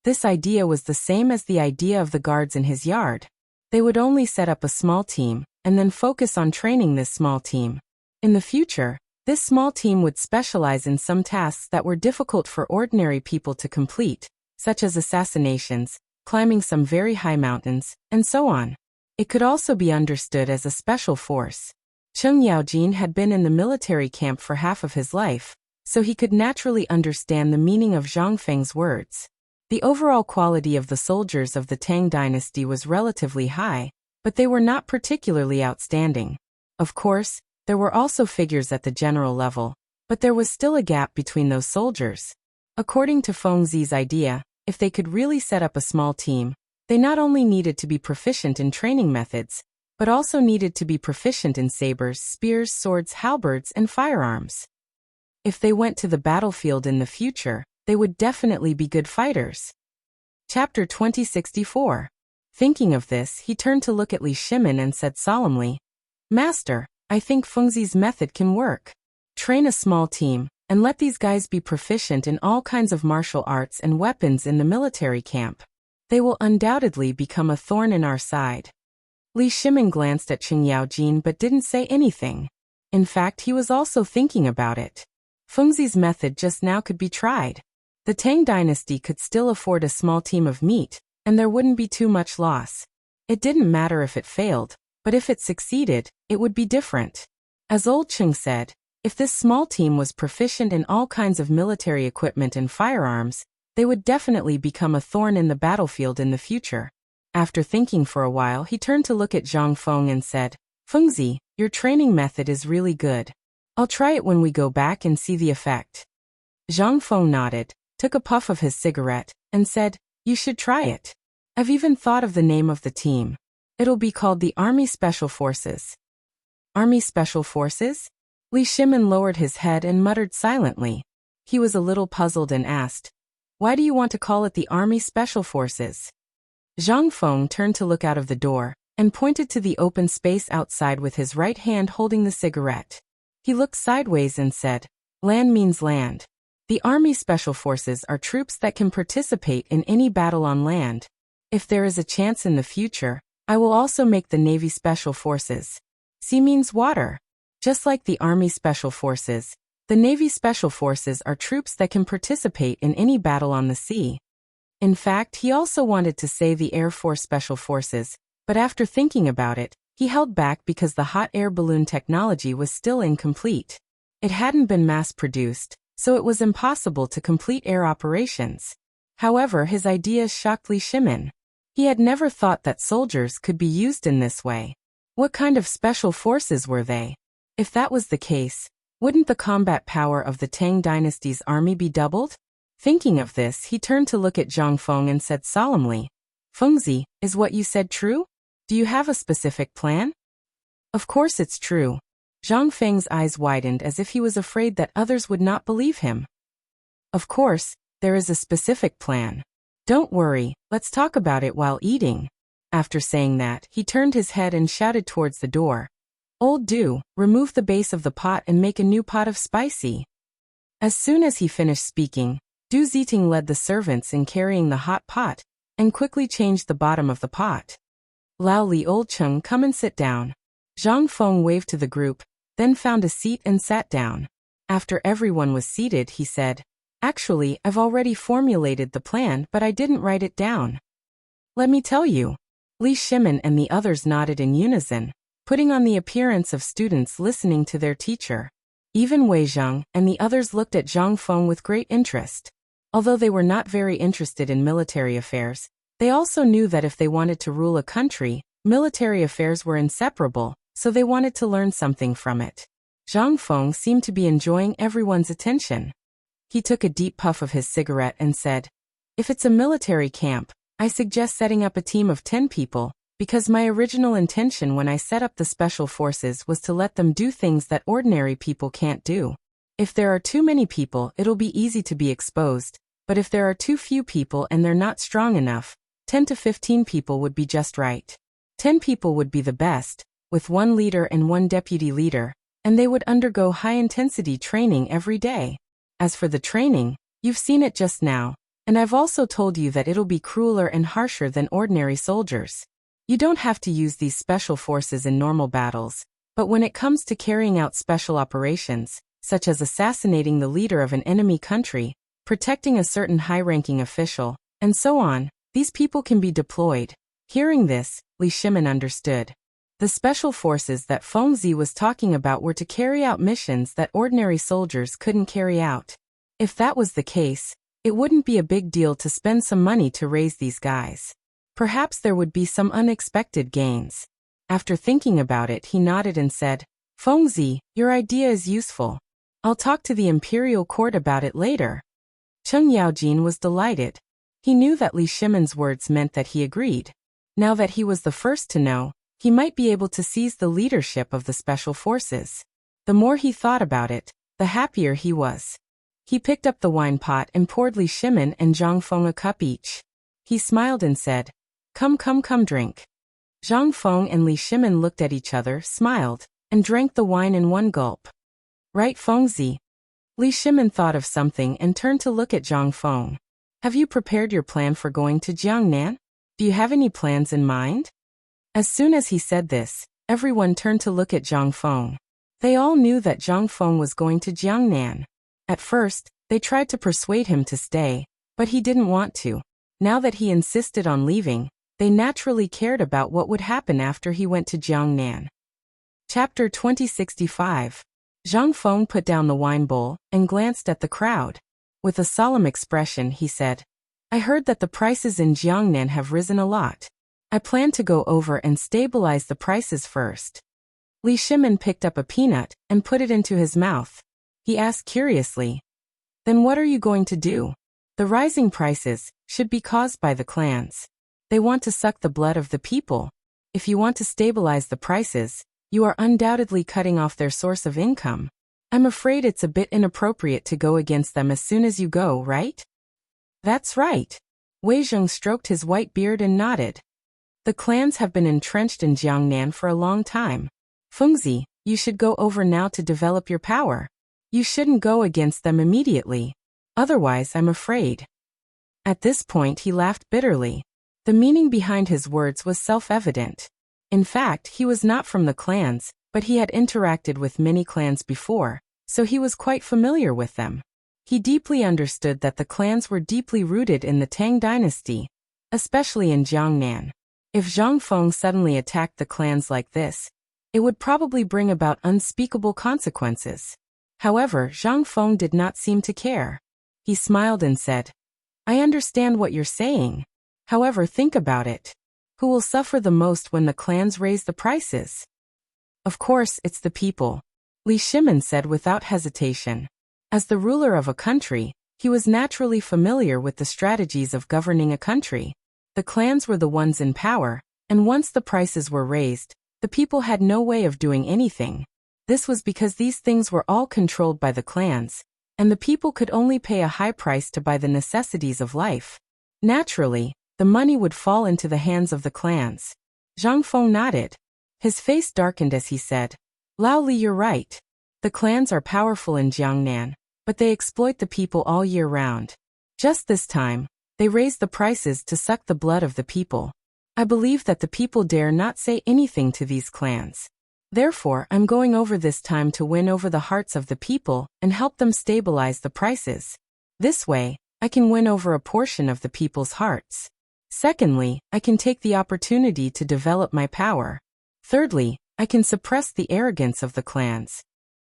This idea was the same as the idea of the guards in his yard. They would only set up a small team, and then focus on training this small team. In the future, this small team would specialize in some tasks that were difficult for ordinary people to complete, such as assassinations, climbing some very high mountains, and so on. It could also be understood as a special force. Cheng Yaojin had been in the military camp for half of his life, so he could naturally understand the meaning of Zhang Feng's words. The overall quality of the soldiers of the Tang dynasty was relatively high, but they were not particularly outstanding. Of course, there were also figures at the general level, but there was still a gap between those soldiers. According to Feng Zi's idea, if they could really set up a small team, they not only needed to be proficient in training methods, but also needed to be proficient in sabers, spears, swords, halberds, and firearms. If they went to the battlefield in the future, they would definitely be good fighters. Chapter 2064. Thinking of this, he turned to look at Li Shimin and said solemnly, "Master, I think Fengzi's method can work. Train a small team, and let these guys be proficient in all kinds of martial arts and weapons in the military camp. They will undoubtedly become a thorn in our side." Li Shimin glanced at Cheng Yaojin but didn't say anything. In fact, he was also thinking about it. Fengzi's method just now could be tried. The Tang dynasty could still afford a small team of meat, and there wouldn't be too much loss. It didn't matter if it failed, but if it succeeded, it would be different. As old Cheng said, if this small team was proficient in all kinds of military equipment and firearms, they would definitely become a thorn in the battlefield in the future. After thinking for a while, he turned to look at Zhang Feng and said, "Fengzi, your training method is really good. I'll try it when we go back and see the effect." Zhang Feng nodded, took a puff of his cigarette, and said, "You should try it. I've even thought of the name of the team. It'll be called the Army Special Forces." Army Special Forces? Li Shimin lowered his head and muttered silently. He was a little puzzled and asked, "Why do you want to call it the Army Special Forces?" Zhang Feng turned to look out of the door, and pointed to the open space outside with his right hand holding the cigarette. He looked sideways and said, "Land means land. The Army Special Forces are troops that can participate in any battle on land. If there is a chance in the future, I will also make the Navy Special Forces. Sea means water. Just like the Army Special Forces, the Navy Special Forces are troops that can participate in any battle on the sea." In fact, he also wanted to say the Air Force Special Forces, but after thinking about it, he held back because the hot air balloon technology was still incomplete. It hadn't been mass-produced, so it was impossible to complete air operations. However, his ideas shocked Li Shimin. He had never thought that soldiers could be used in this way. What kind of special forces were they? If that was the case, wouldn't the combat power of the Tang dynasty's army be doubled? Thinking of this, he turned to look at Zhang Feng and said solemnly, "Fengzi, is what you said true? Do you have a specific plan?" "Of course it's true." Zhang Feng's eyes widened as if he was afraid that others would not believe him. "Of course, there is a specific plan. Don't worry, let's talk about it while eating." After saying that, he turned his head and shouted towards the door, Old Do, remove the base of the pot and make a new pot of spicy. As soon as he finished speaking, Du Ziting led the servants in carrying the hot pot, and quickly changed the bottom of the pot. Lao Li Old Chung, come and sit down. Zhang Feng waved to the group, then found a seat and sat down. After everyone was seated, he said, actually, I've already formulated the plan, but I didn't write it down. Let me tell you. Li Shimin and the others nodded in unison, putting on the appearance of students listening to their teacher. Even Wei Zhang and the others looked at Zhang Feng with great interest. Although they were not very interested in military affairs, they also knew that if they wanted to rule a country, military affairs were inseparable, so they wanted to learn something from it. Zhang Feng seemed to be enjoying everyone's attention. He took a deep puff of his cigarette and said, if it's a military camp, I suggest setting up a team of 10 people, because my original intention when I set up the special forces was to let them do things that ordinary people can't do. If there are too many people, it'll be easy to be exposed, but if there are too few people and they're not strong enough, 10 to 15 people would be just right. 10 people would be the best, with one leader and one deputy leader, and they would undergo high-intensity training every day. As for the training, you've seen it just now, and I've also told you that it'll be crueler and harsher than ordinary soldiers. You don't have to use these special forces in normal battles, but when it comes to carrying out special operations, such as assassinating the leader of an enemy country, protecting a certain high-ranking official, and so on, these people can be deployed. Hearing this, Li Shimin understood. The special forces that Feng Zi was talking about were to carry out missions that ordinary soldiers couldn't carry out. If that was the case, it wouldn't be a big deal to spend some money to raise these guys. Perhaps there would be some unexpected gains. After thinking about it, he nodded and said, Feng Zi, your idea is useful. I'll talk to the imperial court about it later. Cheng Yaojin was delighted. He knew that Li Shimin's words meant that he agreed. Now that he was the first to know, he might be able to seize the leadership of the special forces. The more he thought about it, the happier he was. He picked up the wine pot and poured Li Shimin and Zhang Feng a cup each. He smiled and said, come drink. Zhang Feng and Li Shimin looked at each other, smiled, and drank the wine in one gulp. Right, Feng Zi? Li Shimin thought of something and turned to look at Zhang Feng. Have you prepared your plan for going to Jiangnan? Do you have any plans in mind? As soon as he said this, everyone turned to look at Zhang Feng. They all knew that Zhang Feng was going to Jiangnan. At first, they tried to persuade him to stay, but he didn't want to. Now that he insisted on leaving, they naturally cared about what would happen after he went to Jiangnan. Chapter 2065. Zhang Feng put down the wine bowl and glanced at the crowd. With a solemn expression, he said, I heard that the prices in Jiangnan have risen a lot. I plan to go over and stabilize the prices first. Li Shimin picked up a peanut and put it into his mouth. He asked curiously, then what are you going to do? The rising prices should be caused by the clans. They want to suck the blood of the people. If you want to stabilize the prices, you are undoubtedly cutting off their source of income. I'm afraid it's a bit inappropriate to go against them as soon as you go, right? That's right. Wei Zheng stroked his white beard and nodded. The clans have been entrenched in Jiangnan for a long time. Feng Zi, you should go over now to develop your power. You shouldn't go against them immediately. Otherwise, I'm afraid. At this point, he laughed bitterly. The meaning behind his words was self-evident. In fact, he was not from the clans, but he had interacted with many clans before, so he was quite familiar with them. He deeply understood that the clans were deeply rooted in the Tang dynasty, especially in Jiangnan. If Zhang Feng suddenly attacked the clans like this, it would probably bring about unspeakable consequences. However, Zhang Feng did not seem to care. He smiled and said, I understand what you're saying. However, think about it. Who will suffer the most when the clans raise the prices? Of course, it's the people, Li Shimin said without hesitation. As the ruler of a country, he was naturally familiar with the strategies of governing a country. The clans were the ones in power, and once the prices were raised, the people had no way of doing anything. This was because these things were all controlled by the clans, and the people could only pay a high price to buy the necessities of life. Naturally, the money would fall into the hands of the clans. Zhang Feng nodded. His face darkened as he said, Lao Li, you're right. The clans are powerful in Jiangnan, but they exploit the people all year round. Just this time, they raise the prices to suck the blood of the people. I believe that the people dare not say anything to these clans. Therefore, I'm going over this time to win over the hearts of the people and help them stabilize the prices. This way, I can win over a portion of the people's hearts. Secondly, I can take the opportunity to develop my power. Thirdly, I can suppress the arrogance of the clans.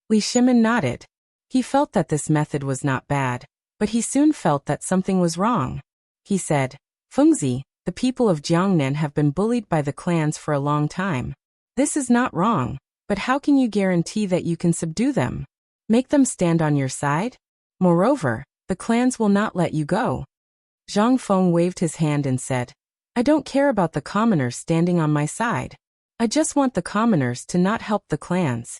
Li Shimin nodded. He felt that this method was not bad, but he soon felt that something was wrong. He said, Fengzi, the people of Jiangnan have been bullied by the clans for a long time. This is not wrong, but how can you guarantee that you can subdue them? Make them stand on your side? Moreover, the clans will not let you go. Zhang Feng waved his hand and said, I don't care about the commoners standing on my side. I just want the commoners to not help the clans.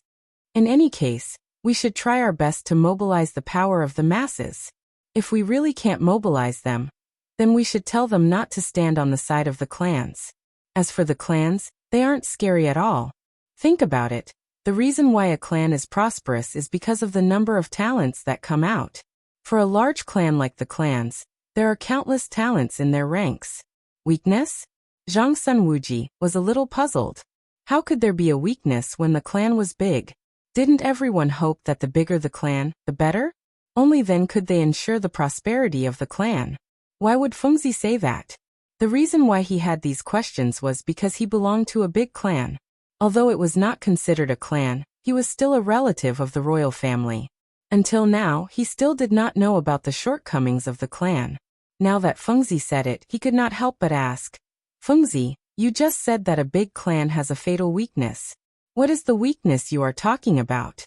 In any case, we should try our best to mobilize the power of the masses. If we really can't mobilize them, then we should tell them not to stand on the side of the clans. As for the clans, they aren't scary at all. Think about it. The reason why a clan is prosperous is because of the number of talents that come out. For a large clan like the clans, there are countless talents in their ranks. Weakness? Zhang Sunwuji was a little puzzled. How could there be a weakness when the clan was big? Didn't everyone hope that the bigger the clan, the better? Only then could they ensure the prosperity of the clan. Why would Fengzi say that? The reason why he had these questions was because he belonged to a big clan. Although it was not considered a clan, he was still a relative of the royal family. Until now, he still did not know about the shortcomings of the clan. Now that Fengzi said it, he could not help but ask, Fengzi, you just said that a big clan has a fatal weakness. What is the weakness you are talking about?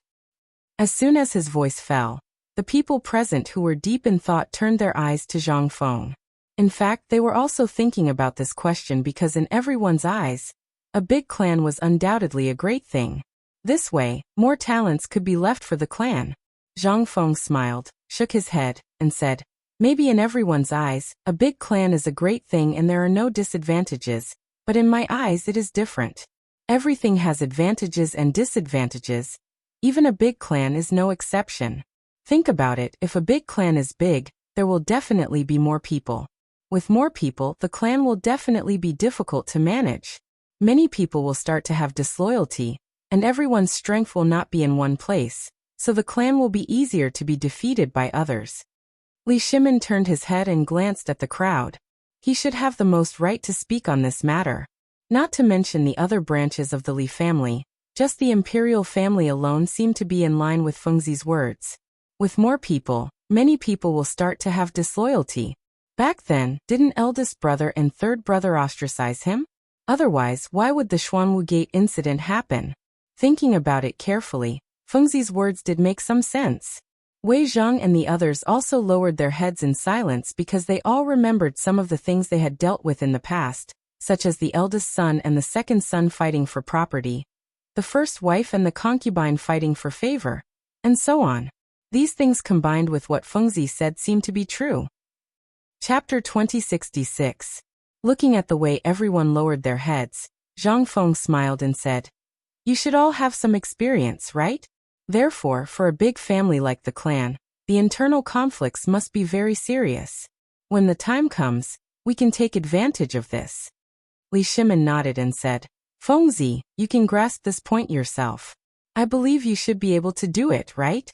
As soon as his voice fell, the people present who were deep in thought turned their eyes to Zhang Feng. In fact, they were also thinking about this question because in everyone's eyes, a big clan was undoubtedly a great thing. This way, more talents could be left for the clan. Zhang Feng smiled, shook his head, and said, maybe in everyone's eyes, a big clan is a great thing and there are no disadvantages, but in my eyes it is different. Everything has advantages and disadvantages. Even a big clan is no exception. Think about it, if a big clan is big, there will definitely be more people. With more people, the clan will definitely be difficult to manage. Many people will start to have disloyalty, and everyone's strength will not be in one place, so the clan will be easier to be defeated by others. Li Shimin turned his head and glanced at the crowd. He should have the most right to speak on this matter. Not to mention the other branches of the Li family, just the imperial family alone seemed to be in line with Fengzi's words. With more people, many people will start to have disloyalty. Back then, didn't eldest brother and third brother ostracize him? Otherwise, why would the Xuanwu Gate incident happen? Thinking about it carefully, Fengzi's words did make some sense. Wei Zhang and the others also lowered their heads in silence because they all remembered some of the things they had dealt with in the past, such as the eldest son and the second son fighting for property, the first wife and the concubine fighting for favor, and so on. These things combined with what Fengzi said seemed to be true. Chapter 2066. Looking at the way everyone lowered their heads, Zhang Feng smiled and said, you should all have some experience, right? Therefore, for a big family like the clan, the internal conflicts must be very serious. When the time comes, we can take advantage of this. Li Shimin nodded and said, Fengzi, you can grasp this point yourself. I believe you should be able to do it, right?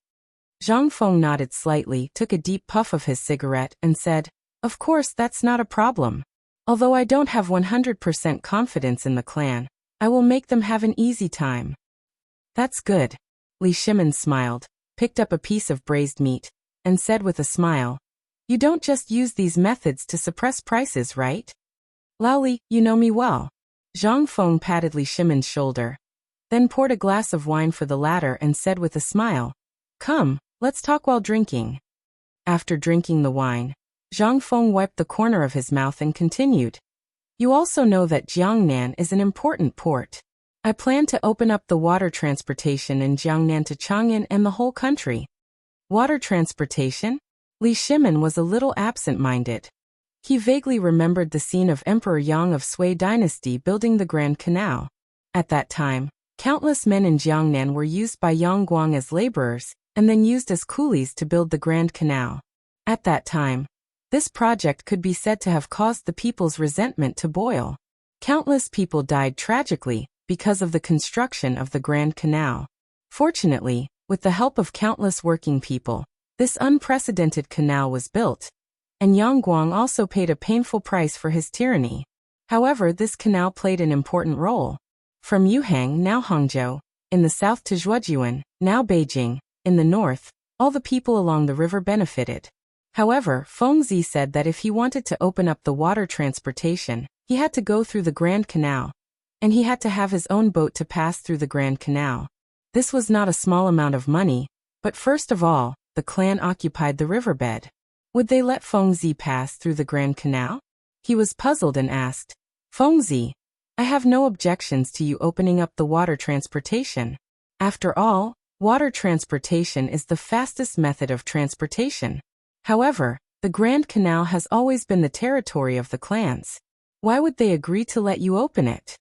Zhang Feng nodded slightly, took a deep puff of his cigarette, and said, of course that's not a problem. Although I don't have 100% confidence in the clan, I will make them have an easy time. That's good. Li Shimin smiled, picked up a piece of braised meat, and said with a smile, you don't just use these methods to suppress prices, right? Laoli, you know me well. Zhang Feng patted Li Shimin's shoulder, then poured a glass of wine for the latter and said with a smile, come, let's talk while drinking. After drinking the wine, Zhang Feng wiped the corner of his mouth and continued, you also know that Jiangnan is an important port. I plan to open up the water transportation in Jiangnan to Chang'an and the whole country. Water transportation? Li Shimin was a little absent-minded. He vaguely remembered the scene of Emperor Yang of Sui dynasty building the Grand Canal. At that time, Countless men in Jiangnan were used by Yang Guang as laborers, and then used as coolies to build the Grand Canal. At that time, this project could be said to have caused the people's resentment to boil. Countless people died tragically because of the construction of the Grand Canal. Fortunately, with the help of countless working people, this unprecedented canal was built, and Yang Guang also paid a painful price for his tyranny. However, this canal played an important role. From Yuhang, now Hangzhou, in the south to Zhuojian, now Beijing, in the north, all the people along the river benefited. However, Fengzi said that if he wanted to open up the water transportation, he had to go through the Grand Canal, and he had to have his own boat to pass through the Grand Canal. This was not a small amount of money, but first of all, the clan occupied the riverbed. Would they let Fengzi pass through the Grand Canal? He was puzzled and asked, Fengzi, I have no objections to you opening up the water transportation. After all, water transportation is the fastest method of transportation. However, the Grand Canal has always been the territory of the clans. Why would they agree to let you open it?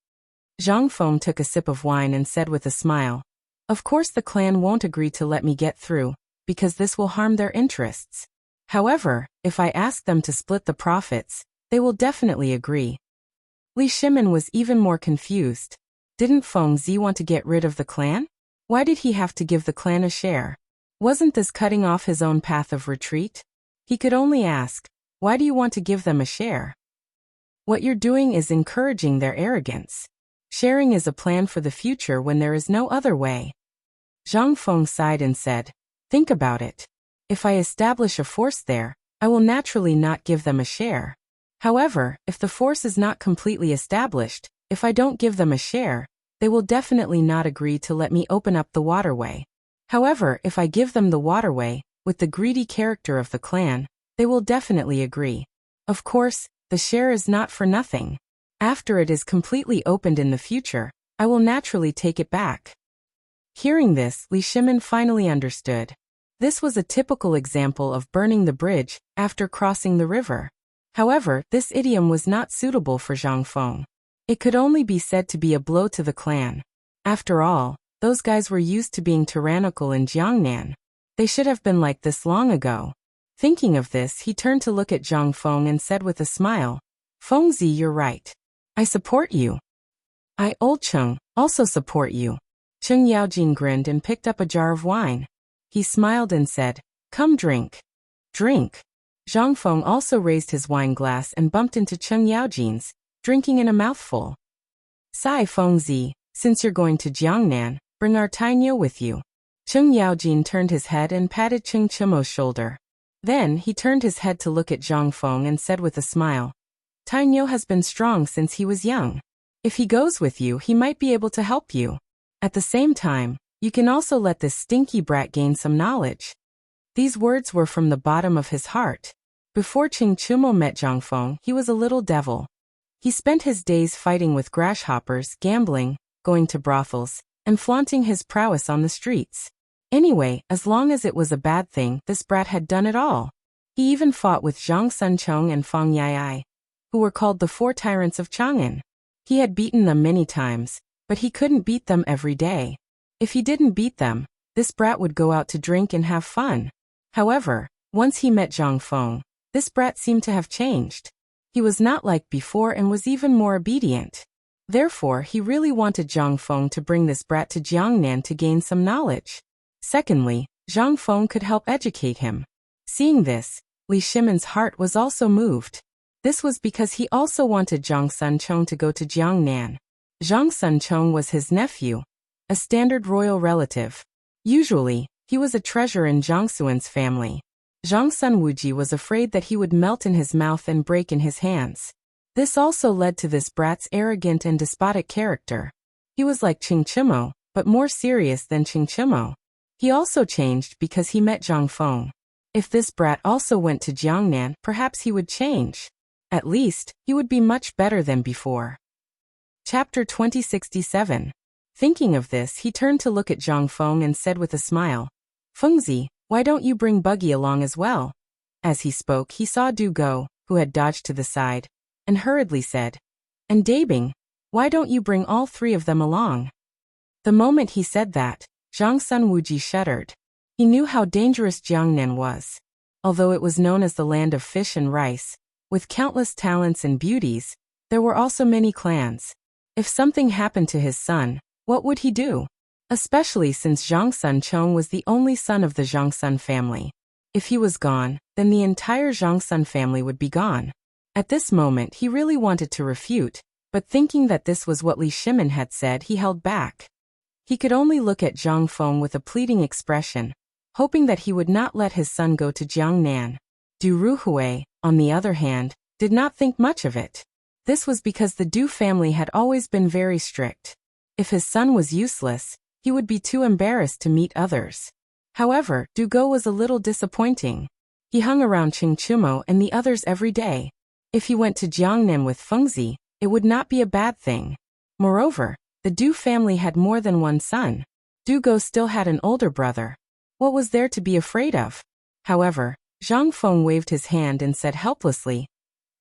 Zhang Feng took a sip of wine and said with a smile, Of course the clan won't agree to let me get through, because this will harm their interests. However, if I ask them to split the profits, they will definitely agree. Li Shimin was even more confused. Didn't Fengzi want to get rid of the clan? Why did he have to give the clan a share? Wasn't this cutting off his own path of retreat? He could only ask, why do you want to give them a share? What you're doing is encouraging their arrogance. Sharing is a plan for the future when there is no other way. Zhang Feng sighed and said, Think about it. If I establish a force there, I will naturally not give them a share. However, if the force is not completely established, if I don't give them a share, they will definitely not agree to let me open up the waterway. However, if I give them the waterway, with the greedy character of the clan, they will definitely agree. Of course, the share is not for nothing. After it is completely opened in the future, I will naturally take it back. Hearing this, Li Shimin finally understood. This was a typical example of burning the bridge after crossing the river. However, this idiom was not suitable for Zhang Feng. It could only be said to be a blow to the clan. After all, those guys were used to being tyrannical in Jiangnan. They should have been like this long ago. Thinking of this, he turned to look at Zhang Feng and said with a smile, Fengzi, you're right. I support you. I, Old Cheng, also support you. Cheng Yaojin grinned and picked up a jar of wine. He smiled and said, Come drink. Drink. Zhang Feng also raised his wine glass and bumped into Cheng Yaojin's, drinking in a mouthful. Sai Fengzi, since you're going to Jiangnan, bring our Tainyo with you. Cheng Yaojin turned his head and patted Cheng Chimo's shoulder. Then he turned his head to look at Zhang Feng and said with a smile, Tainyo has been strong since he was young. If he goes with you, he might be able to help you. At the same time, you can also let this stinky brat gain some knowledge. These words were from the bottom of his heart. Before Cheng Chimo met Zhang Feng, he was a little devil. He spent his days fighting with grasshoppers, gambling, going to brothels, and flaunting his prowess on the streets. Anyway, as long as it was a bad thing, this brat had done it all. He even fought with Zhang Suncheng and Fang Yai, who were called the Four Tyrants of Chang'an. He had beaten them many times, but he couldn't beat them every day. If he didn't beat them, this brat would go out to drink and have fun. However, once he met Zhang Feng, this brat seemed to have changed. He was not like before and was even more obedient. Therefore, he really wanted Zhang Feng to bring this brat to Jiangnan to gain some knowledge. Secondly, Zhang Feng could help educate him. Seeing this, Li Shimin's heart was also moved. This was because he also wanted Zhang Suncheng to go to Jiangnan. Zhang Suncheng was his nephew, a standard royal relative. Usually, he was a treasure in Zhang Xuan's family. Zhang Sunwuji was afraid that he would melt in his mouth and break in his hands. This also led to this brat's arrogant and despotic character. He was like Cheng Chimo, but more serious than Cheng Chimo. He also changed because he met Zhang Feng. If this brat also went to Jiangnan, perhaps he would change. At least, he would be much better than before. Chapter 2067. Thinking of this, he turned to look at Zhang Feng and said with a smile, Fengzi, why don't you bring Buggy along as well? As he spoke, he saw Du Go, who had dodged to the side, and hurriedly said, And Dabing, why don't you bring all three of them along? The moment he said that, Zhang Sun Wuji shuddered. He knew how dangerous Jiangnan was. Although it was known as the land of fish and rice, with countless talents and beauties, there were also many clans. If something happened to his son, what would he do? Especially since Zhang Sun Chong was the only son of the Zhang Sun family. If he was gone, then the entire Zhang Sun family would be gone. At this moment he really wanted to refute, but thinking that this was what Li Shimin had said, he held back. He could only look at Zhang Feng with a pleading expression, hoping that he would not let his son go to Jiangnan. Du Ruhui, on the other hand, did not think much of it. This was because the Du family had always been very strict. If his son was useless, he would be too embarrassed to meet others. However, Du Go was a little disappointing. He hung around Qingchumo and the others every day. If he went to Jiangnan with Fengzi, it would not be a bad thing. Moreover, the Du family had more than one son. Du Go still had an older brother. What was there to be afraid of? However, Zhang Feng waved his hand and said helplessly,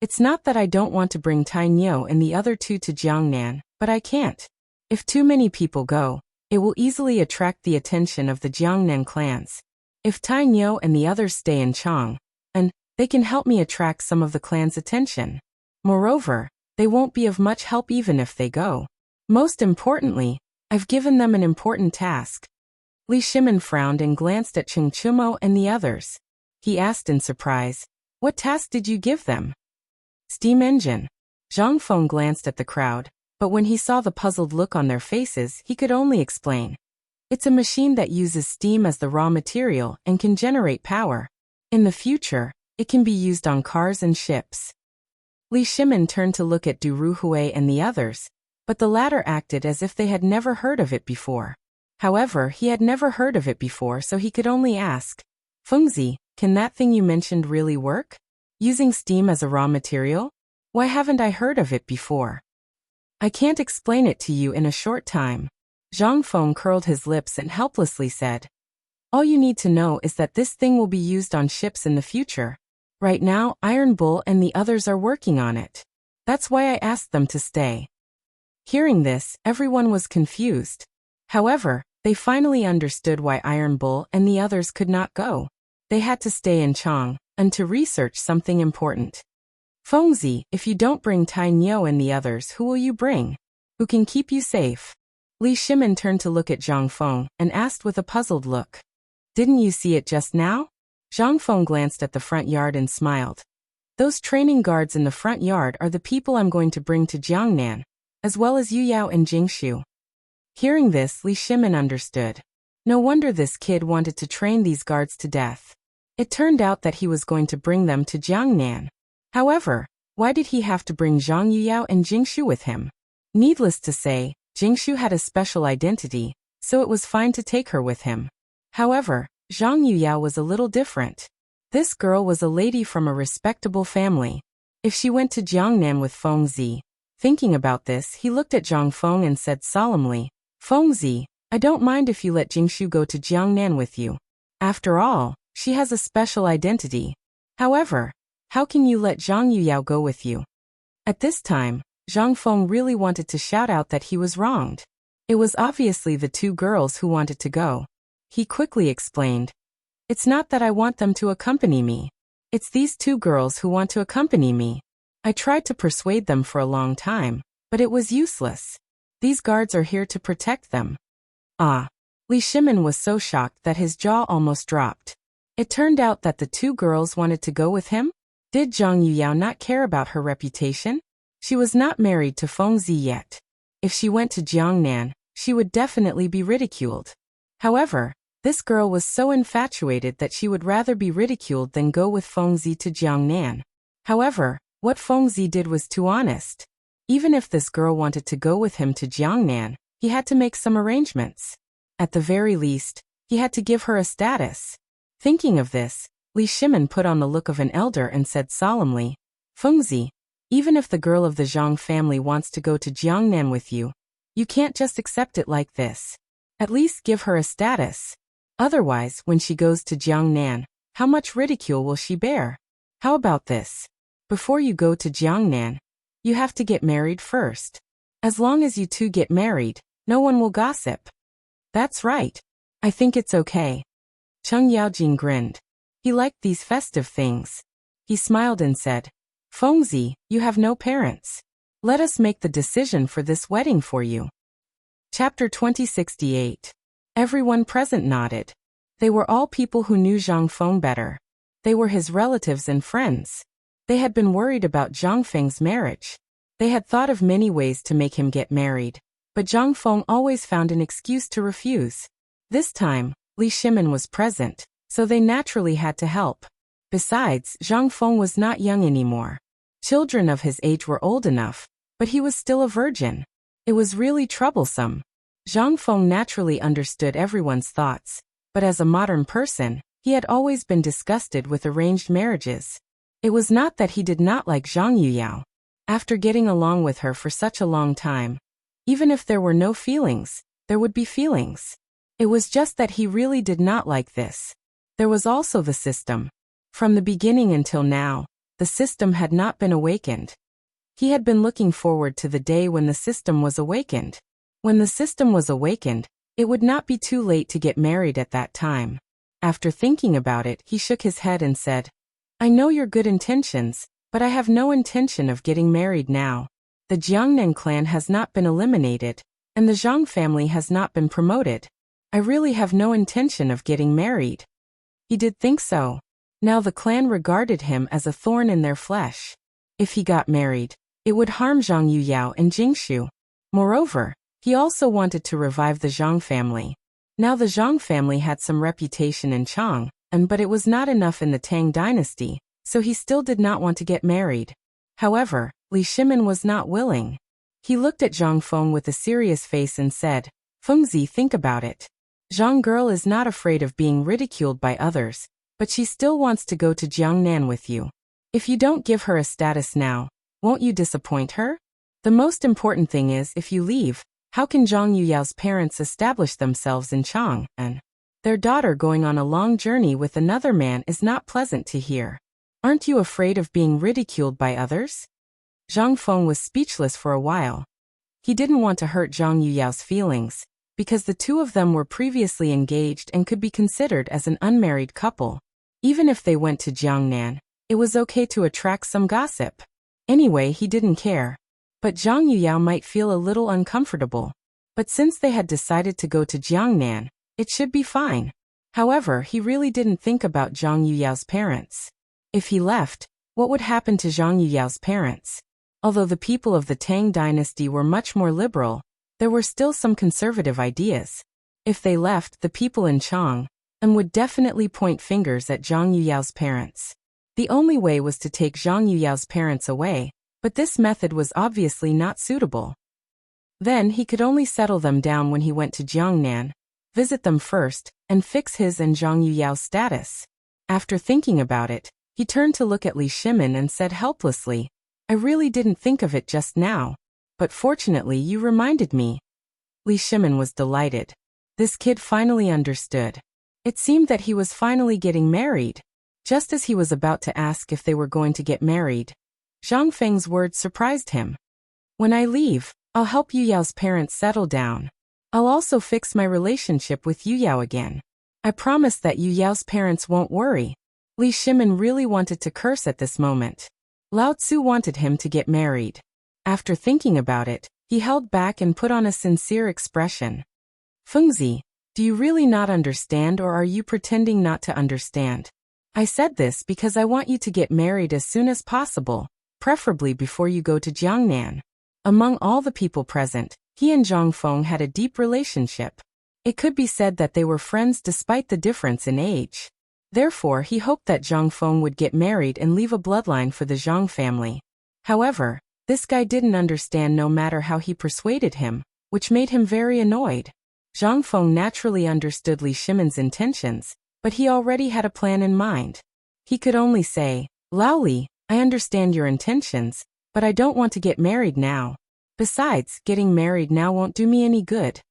"It's not that I don't want to bring Tai Niu and the other two to Jiangnan, but I can't. If too many people go, it will easily attract the attention of the Jiangnan clans. If Tai Niu and the others stay in Chang, and they can help me attract some of the clan's attention. Moreover, they won't be of much help even if they go. Most importantly, I've given them an important task." Li Shimin frowned and glanced at Qingchumo and the others. He asked in surprise, "What task did you give them?" "Steam engine." Zhang Feng glanced at the crowd, but when he saw the puzzled look on their faces, he could only explain. "It's a machine that uses steam as the raw material and can generate power. In the future, it can be used on cars and ships." Li Shimin turned to look at Du Ruhui and the others, but the latter acted as if they had never heard of it before. However, he had never heard of it before, so he could only ask, "Fengzi, can that thing you mentioned really work? Using steam as a raw material? Why haven't I heard of it before?" "I can't explain it to you in a short time." Zhang Feng curled his lips and helplessly said, "All you need to know is that this thing will be used on ships in the future. Right now, Iron Bull and the others are working on it. That's why I asked them to stay." Hearing this, everyone was confused. However, they finally understood why Iron Bull and the others could not go. They had to stay in Chang, and to research something important. "Fengzi, if you don't bring Tai Niu and the others, who will you bring? Who can keep you safe?" Li Shimin turned to look at Zhang Feng and asked with a puzzled look. "Didn't you see it just now?" Zhang Feng glanced at the front yard and smiled. "Those training guards in the front yard are the people I'm going to bring to Jiangnan, as well as Yu Yao and Jingshu." Hearing this, Li Shimin understood. No wonder this kid wanted to train these guards to death. It turned out that he was going to bring them to Jiangnan. However, why did he have to bring Zhang Yuyao and Jingshu with him? Needless to say, Jingshu had a special identity, so it was fine to take her with him. However, Zhang Yuyao was a little different. This girl was a lady from a respectable family. If she went to Jiangnan with Fengzi. Thinking about this, he looked at Zhang Feng and said solemnly, "Fengzi, I don't mind if you let Jingshu go to Jiangnan with you. After all, she has a special identity. However, how can you let Zhang Yuyao go with you?" At this time, Zhang Feng really wanted to shout out that he was wronged. It was obviously the two girls who wanted to go. He quickly explained, "It's not that I want them to accompany me. It's these two girls who want to accompany me. I tried to persuade them for a long time, but it was useless. These guards are here to protect them." Ah! Li Shimin was so shocked that his jaw almost dropped. It turned out that the two girls wanted to go with him? Did Zhang Yuyao not care about her reputation? She was not married to Fengzi yet. If she went to Jiangnan, she would definitely be ridiculed. However, this girl was so infatuated that she would rather be ridiculed than go with Fengzi to Jiangnan. However, what Fengzi did was too honest. Even if this girl wanted to go with him to Jiangnan, he had to make some arrangements. At the very least, he had to give her a status. Thinking of this, Li Shimin put on the look of an elder and said solemnly, "Fengzi, even if the girl of the Zhang family wants to go to Jiangnan with you, you can't just accept it like this. At least give her a status. Otherwise, when she goes to Jiangnan, how much ridicule will she bear? How about this? Before you go to Jiangnan, you have to get married first. As long as you two get married, no one will gossip. That's right. I think it's okay. Cheng Yaojing grinned. He liked these festive things. He smiled and said, Fengzi, you have no parents. Let us make the decision for this wedding for you. Chapter 2068. Everyone present nodded. They were all people who knew Zhang Feng better. They were his relatives and friends. They had been worried about Zhang Feng's marriage. They had thought of many ways to make him get married, but Zhang Feng always found an excuse to refuse. This time, Li Shimin was present, so they naturally had to help. Besides, Zhang Feng was not young anymore. Children of his age were old enough, but he was still a virgin. It was really troublesome. Zhang Feng naturally understood everyone's thoughts, but as a modern person, he had always been disgusted with arranged marriages. It was not that he did not like Zhang Yuyao. After getting along with her for such a long time, even if there were no feelings, there would be feelings. It was just that he really did not like this. There was also the system. From the beginning until now, the system had not been awakened. He had been looking forward to the day when the system was awakened. When the system was awakened, it would not be too late to get married at that time. After thinking about it, he shook his head and said, I know your good intentions, but I have no intention of getting married now. The Jiangnan clan has not been eliminated, and the Zhang family has not been promoted. I really have no intention of getting married. He did think so. Now the clan regarded him as a thorn in their flesh. If he got married, it would harm Zhang Yuyao and Jingshu. Moreover, he also wanted to revive the Zhang family. Now the Zhang family had some reputation in Chang, but it was not enough in the Tang dynasty, so he still did not want to get married. However, Li Shimin was not willing. He looked at Zhang Feng with a serious face and said, Fengzi, think about it. Zhang girl is not afraid of being ridiculed by others, but she still wants to go to Jiangnan with you. If you don't give her a status now, won't you disappoint her? The most important thing is, if you leave, how can Zhang Yuyao's parents establish themselves in Chang, and their daughter going on a long journey with another man is not pleasant to hear. Aren't you afraid of being ridiculed by others? Zhang Feng was speechless for a while. He didn't want to hurt Zhang Yuyao's feelings, because the two of them were previously engaged and could be considered as an unmarried couple. Even if they went to Jiangnan, it was okay to attract some gossip. Anyway, he didn't care. But Zhang Yuyao might feel a little uncomfortable. But since they had decided to go to Jiangnan, it should be fine. However, he really didn't think about Zhang Yuyao's parents. If he left, what would happen to Zhang Yuyao's parents? Although the people of the Tang dynasty were much more liberal, there were still some conservative ideas. If they left, the people in Chang would definitely point fingers at Zhang Yuyao's parents. The only way was to take Zhang Yuyao's parents away, but this method was obviously not suitable. Then he could only settle them down when he went to Jiangnan, visit them first, and fix his and Zhang Yuyao's status. After thinking about it, he turned to look at Li Shimin and said helplessly, I really didn't think of it just now, but fortunately you reminded me. Li Shimin was delighted. This kid finally understood. It seemed that he was finally getting married. Just as he was about to ask if they were going to get married, Zhang Feng's words surprised him. When I leave, I'll help Yuyao's parents settle down. I'll also fix my relationship with Yuyao again. I promise that Yuyao's parents won't worry. Li Shimin really wanted to curse at this moment. Lao Tzu wanted him to get married. After thinking about it, he held back and put on a sincere expression. Fengzi, do you really not understand, or are you pretending not to understand? I said this because I want you to get married as soon as possible, preferably before you go to Jiangnan. Among all the people present, he and Zhang Feng had a deep relationship. It could be said that they were friends despite the difference in age. Therefore, he hoped that Zhang Feng would get married and leave a bloodline for the Zhang family. However, this guy didn't understand no matter how he persuaded him, which made him very annoyed. Zhang Feng naturally understood Li Shimin's intentions, but he already had a plan in mind. He could only say, Lao Li, I understand your intentions, but I don't want to get married now. Besides, getting married now won't do me any good.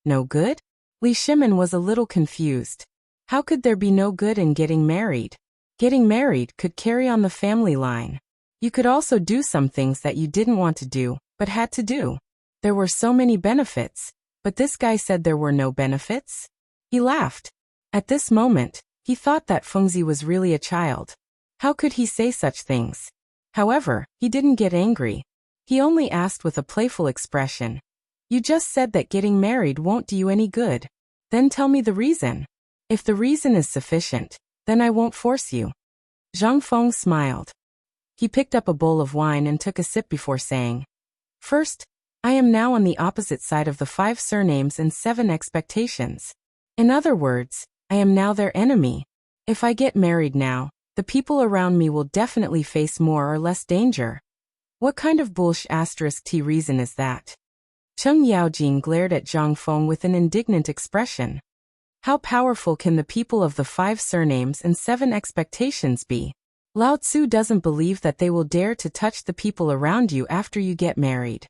No good? Li Shimin was a little confused. How could there be no good in getting married? Getting married could carry on the family line. You could also do some things that you didn't want to do, but had to do. There were so many benefits, But this guy said there were no benefits? He laughed. At this moment, he thought that Fengzi was really a child. How could he say such things? However, he didn't get angry. He only asked with a playful expression, "You just said that getting married won't do you any good. Then tell me the reason. If the reason is sufficient, then I won't force you." Zhang Feng smiled. He picked up a bowl of wine and took a sip before saying, "First, I am now on the opposite side of the 5 surnames and 7 expectations. In other words, I am now their enemy. If I get married now, the people around me will definitely face more or less danger. What kind of bullsh*t reason is that?" Cheng Yaojin glared at Zhang Feng with an indignant expression. How powerful can the people of the 5 surnames and 7 expectations be? Lao Tzu doesn't believe that they will dare to touch the people around you after you get married.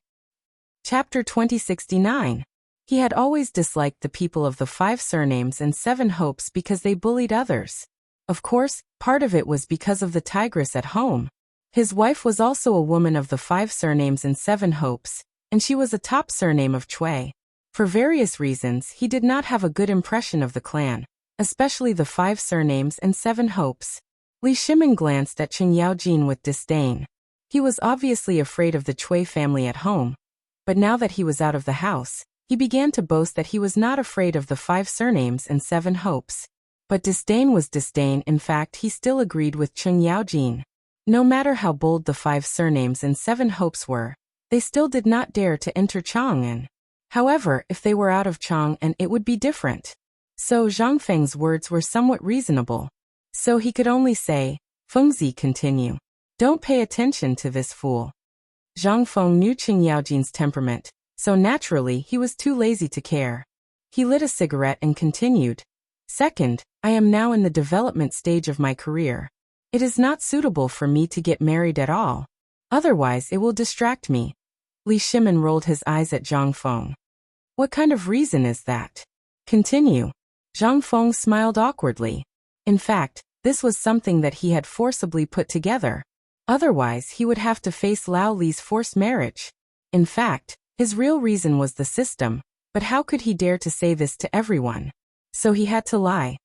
Chapter 2069. He had always disliked the people of the 5 surnames and 7 hopes because they bullied others. Of course, part of it was because of the tigress at home. His wife was also a woman of the 5 surnames and 7 hopes, and she was a top surname of Chui. For various reasons, he did not have a good impression of the clan, especially the 5 surnames and 7 hopes. Li Shimin glanced at Cheng Yaojin with disdain. He was obviously afraid of the Chui family at home, but now that he was out of the house, he began to boast that he was not afraid of the 5 surnames and 7 hopes. But disdain was disdain. In fact, he still agreed with Cheng Yaojin. No matter how bold the 5 surnames and 7 hopes were, they still did not dare to enter Chang'an. However, if they were out of Chang'an, it would be different. So Zhang Feng's words were somewhat reasonable. So he could only say, "Fengzi, continue. Don't pay attention to this fool." Zhang Feng knew Cheng Yaojin's temperament, so naturally he was too lazy to care. He lit a cigarette and continued. "Second, I am now in the development stage of my career. It is not suitable for me to get married at all. Otherwise it will distract me." Li Shimin rolled his eyes at Zhang Feng. "What kind of reason is that? Continue." Zhang Feng smiled awkwardly. In fact, this was something that he had forcibly put together. Otherwise, he would have to face Lao Li's forced marriage. In fact, his real reason was the system, but how could he dare to say this to everyone? So he had to lie.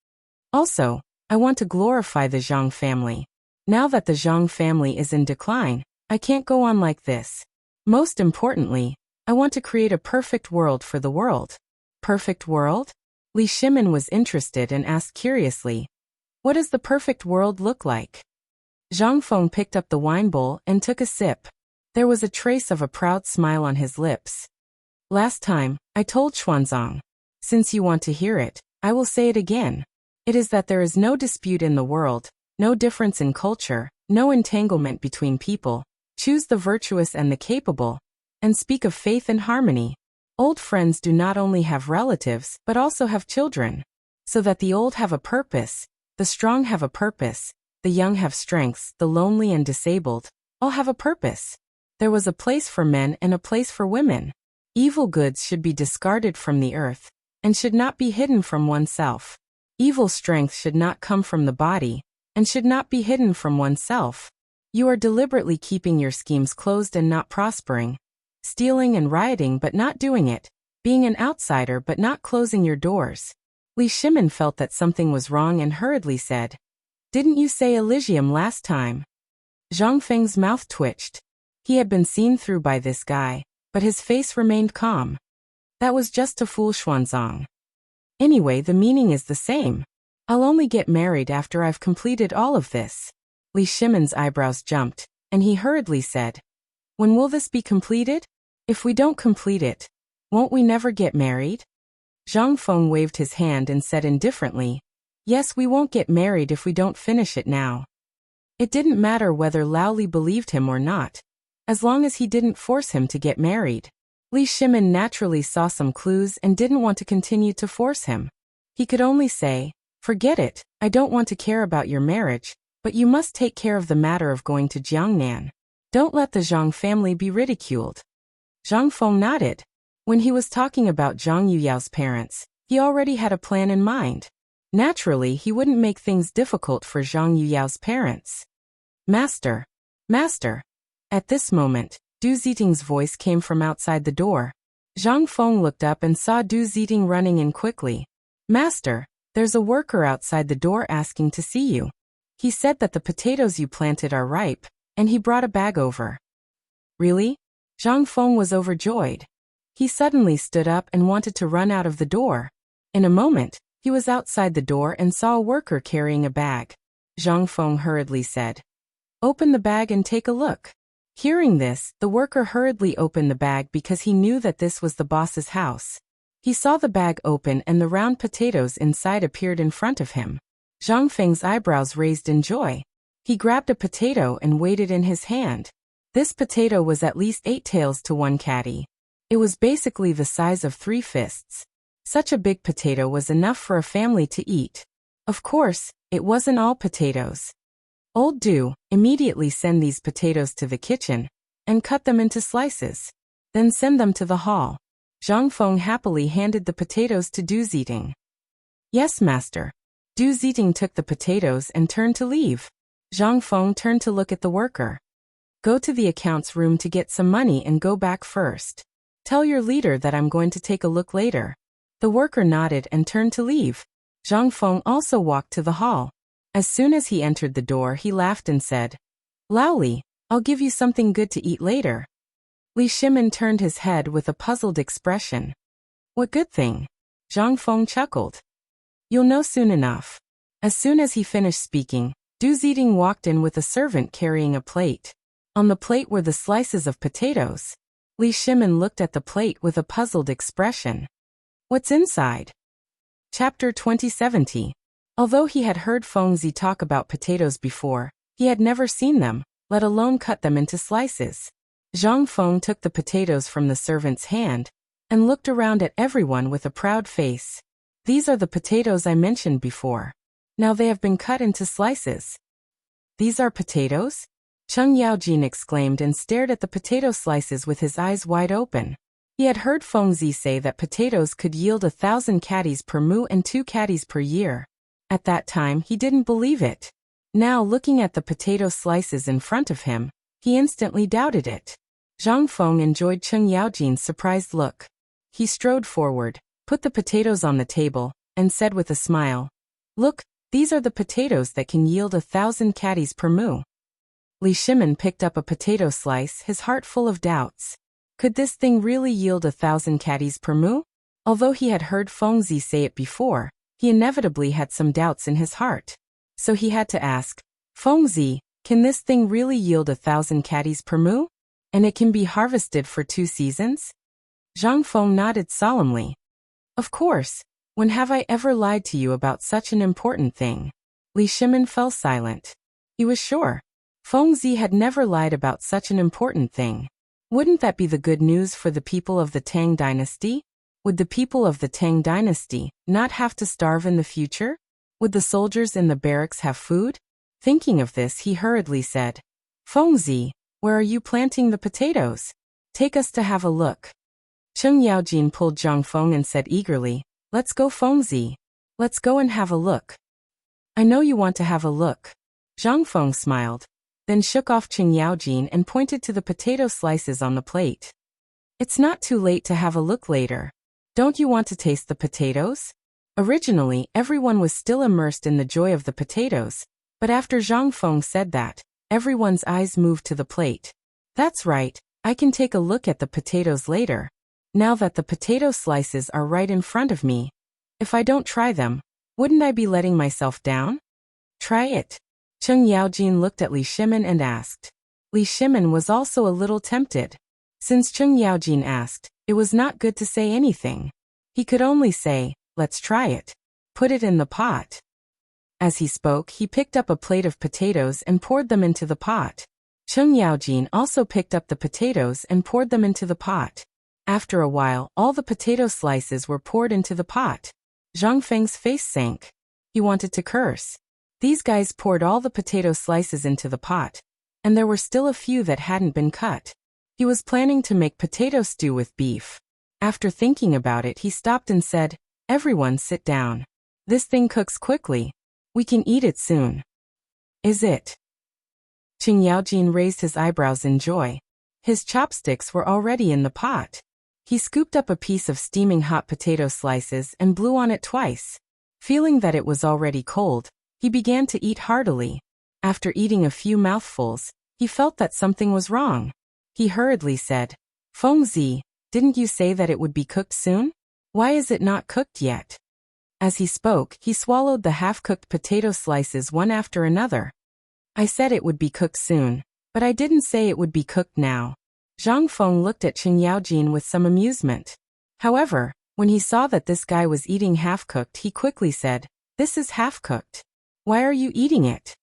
"Also, I want to glorify the Zhang family. Now that the Zhang family is in decline, I can't go on like this. Most importantly, I want to create a perfect world for the world." "Perfect world?" Li Shimin was interested and asked curiously, "What does the perfect world look like?" Zhang Feng picked up the wine bowl and took a sip. There was a trace of a proud smile on his lips. "Last time, I told Xuanzang. Since you want to hear it, I will say it again. It is that there is no dispute in the world, no difference in culture, no entanglement between people. Choose the virtuous and the capable, and speak of faith and harmony. Old friends do not only have relatives, but also have children. So that the old have a purpose, the strong have a purpose, the young have strengths, the lonely and disabled, all have a purpose. There was a place for men and a place for women. Evil goods should be discarded from the earth, and should not be hidden from oneself. Evil strength should not come from the body, and should not be hidden from oneself. You are deliberately keeping your schemes closed and not prospering. Stealing and rioting but not doing it. Being an outsider but not closing your doors." Li Shimin felt that something was wrong and hurriedly said, "Didn't you say Elysium last time?" Zhang Feng's mouth twitched. He had been seen through by this guy, but his face remained calm. "That was just to fool Xuanzang. Anyway, the meaning is the same. I'll only get married after I've completed all of this." Li Shimin's eyebrows jumped, and he hurriedly said, "When will this be completed? If we don't complete it, won't we never get married?" Zhang Feng waved his hand and said indifferently, "Yes, we won't get married if we don't finish it now." It didn't matter whether Lao Li believed him or not, as long as he didn't force him to get married. Li Shimin naturally saw some clues and didn't want to continue to force him. He could only say, "Forget it, I don't want to care about your marriage, but you must take care of the matter of going to Jiangnan. Don't let the Zhang family be ridiculed." Zhang Feng nodded. When he was talking about Zhang Yuyao's parents, he already had a plan in mind. Naturally, he wouldn't make things difficult for Zhang Yuyao's parents. "Master! Master!" At this moment, Du Ziting's voice came from outside the door. Zhang Feng looked up and saw Du Ziting running in quickly. Master, there's a worker outside the door asking to see you. He said that the potatoes you planted are ripe, and he brought a bag over. Really? Zhang Feng was overjoyed. He suddenly stood up and wanted to run out of the door. In a moment, he was outside the door and saw a worker carrying a bag. Zhang Feng hurriedly said, "Open the bag and take a look." Hearing this, the worker hurriedly opened the bag because he knew that this was the boss's house. He saw the bag open and the round potatoes inside appeared in front of him. Zhang Feng's eyebrows raised in joy. He grabbed a potato and weighed it in his hand. This potato was at least 8 taels to 1 catty. It was basically the size of 3 fists. Such a big potato was enough for a family to eat. Of course, it wasn't all potatoes. Old Du immediately send these potatoes to the kitchen and cut them into slices. Then send them to the hall. Zhang Feng happily handed the potatoes to Du Ziting. Yes, master. Du Ziting took the potatoes and turned to leave. Zhang Feng turned to look at the worker. Go to the accounts room to get some money and go back first. Tell your leader that I'm going to take a look later. The worker nodded and turned to leave. Zhang Feng also walked to the hall. As soon as he entered the door, he laughed and said, "Laoli, I'll give you something good to eat later." Li Shimin turned his head with a puzzled expression. What good thing? Zhang Feng chuckled. You'll know soon enough. As soon as he finished speaking, Du Ziting walked in with a servant carrying a plate. On the plate were the slices of potatoes. Li Shimin looked at the plate with a puzzled expression. What's inside? Chapter 2070. Although he had heard Feng Zi talk about potatoes before, he had never seen them, let alone cut them into slices. Zhang Feng took the potatoes from the servant's hand and looked around at everyone with a proud face. These are the potatoes I mentioned before. Now they have been cut into slices. These are potatoes? Cheng Yaojin exclaimed and stared at the potato slices with his eyes wide open. He had heard Feng Zi say that potatoes could yield 1,000 catties per mu and 2 catties per year. At that time, he didn't believe it. Now, looking at the potato slices in front of him, he instantly doubted it. Zhang Feng enjoyed Cheng Yaojin's surprised look. He strode forward, put the potatoes on the table, and said with a smile, "Look, these are the potatoes that can yield 1,000 catties per mu." Li Shimin picked up a potato slice, his heart full of doubts. Could this thing really yield 1,000 catties per mu? Although he had heard Feng Zi say it before, he inevitably had some doubts in his heart. So he had to ask, Feng Zi, can this thing really yield 1,000 catties per mu? And it can be harvested for 2 seasons? Zhang Feng nodded solemnly. Of course. When have I ever lied to you about such an important thing? Li Shimin fell silent. He was sure. Feng Zi had never lied about such an important thing. Wouldn't that be the good news for the people of the Tang dynasty? Would the people of the Tang dynasty not have to starve in the future? Would the soldiers in the barracks have food? Thinking of this, he hurriedly said, Feng Zi, where are you planting the potatoes? Take us to have a look. Cheng Yaojin pulled Zhang Feng and said eagerly, Let's go, Feng Zi. Let's go and have a look. I know you want to have a look. Zhang Feng smiled, then shook off Cheng Yaojin and pointed to the potato slices on the plate. It's not too late to have a look later. Don't you want to taste the potatoes? Originally, everyone was still immersed in the joy of the potatoes, but after Zhang Feng said that, everyone's eyes moved to the plate. That's right, I can take a look at the potatoes later. Now that the potato slices are right in front of me. If I don't try them, wouldn't I be letting myself down? Try it. Cheng Yaojin looked at Li Shimin and asked. Li Shimin was also a little tempted. Since Cheng Yaojin asked, it was not good to say anything. He could only say, let's try it. Put it in the pot. As he spoke, he picked up a plate of potatoes and poured them into the pot. Cheng Yaojin also picked up the potatoes and poured them into the pot. After a while, all the potato slices were poured into the pot. Zhang Feng's face sank. He wanted to curse. These guys poured all the potato slices into the pot, and there were still a few that hadn't been cut. He was planning to make potato stew with beef. After thinking about it, he stopped and said, Everyone sit down. This thing cooks quickly. We can eat it soon. Is it? Cheng Yaojin raised his eyebrows in joy. His chopsticks were already in the pot. He scooped up a piece of steaming hot potato slices and blew on it twice. Feeling that it was already cold, he began to eat heartily. After eating a few mouthfuls, he felt that something was wrong. He hurriedly said, "Fengzi, didn't you say that it would be cooked soon? Why is it not cooked yet?" As he spoke, he swallowed the half-cooked potato slices one after another. "I said it would be cooked soon, but I didn't say it would be cooked now." Zhang Feng looked at Chen Yaojin with some amusement. However, when he saw that this guy was eating half-cooked, he quickly said, "This is half-cooked. Why are you eating it?"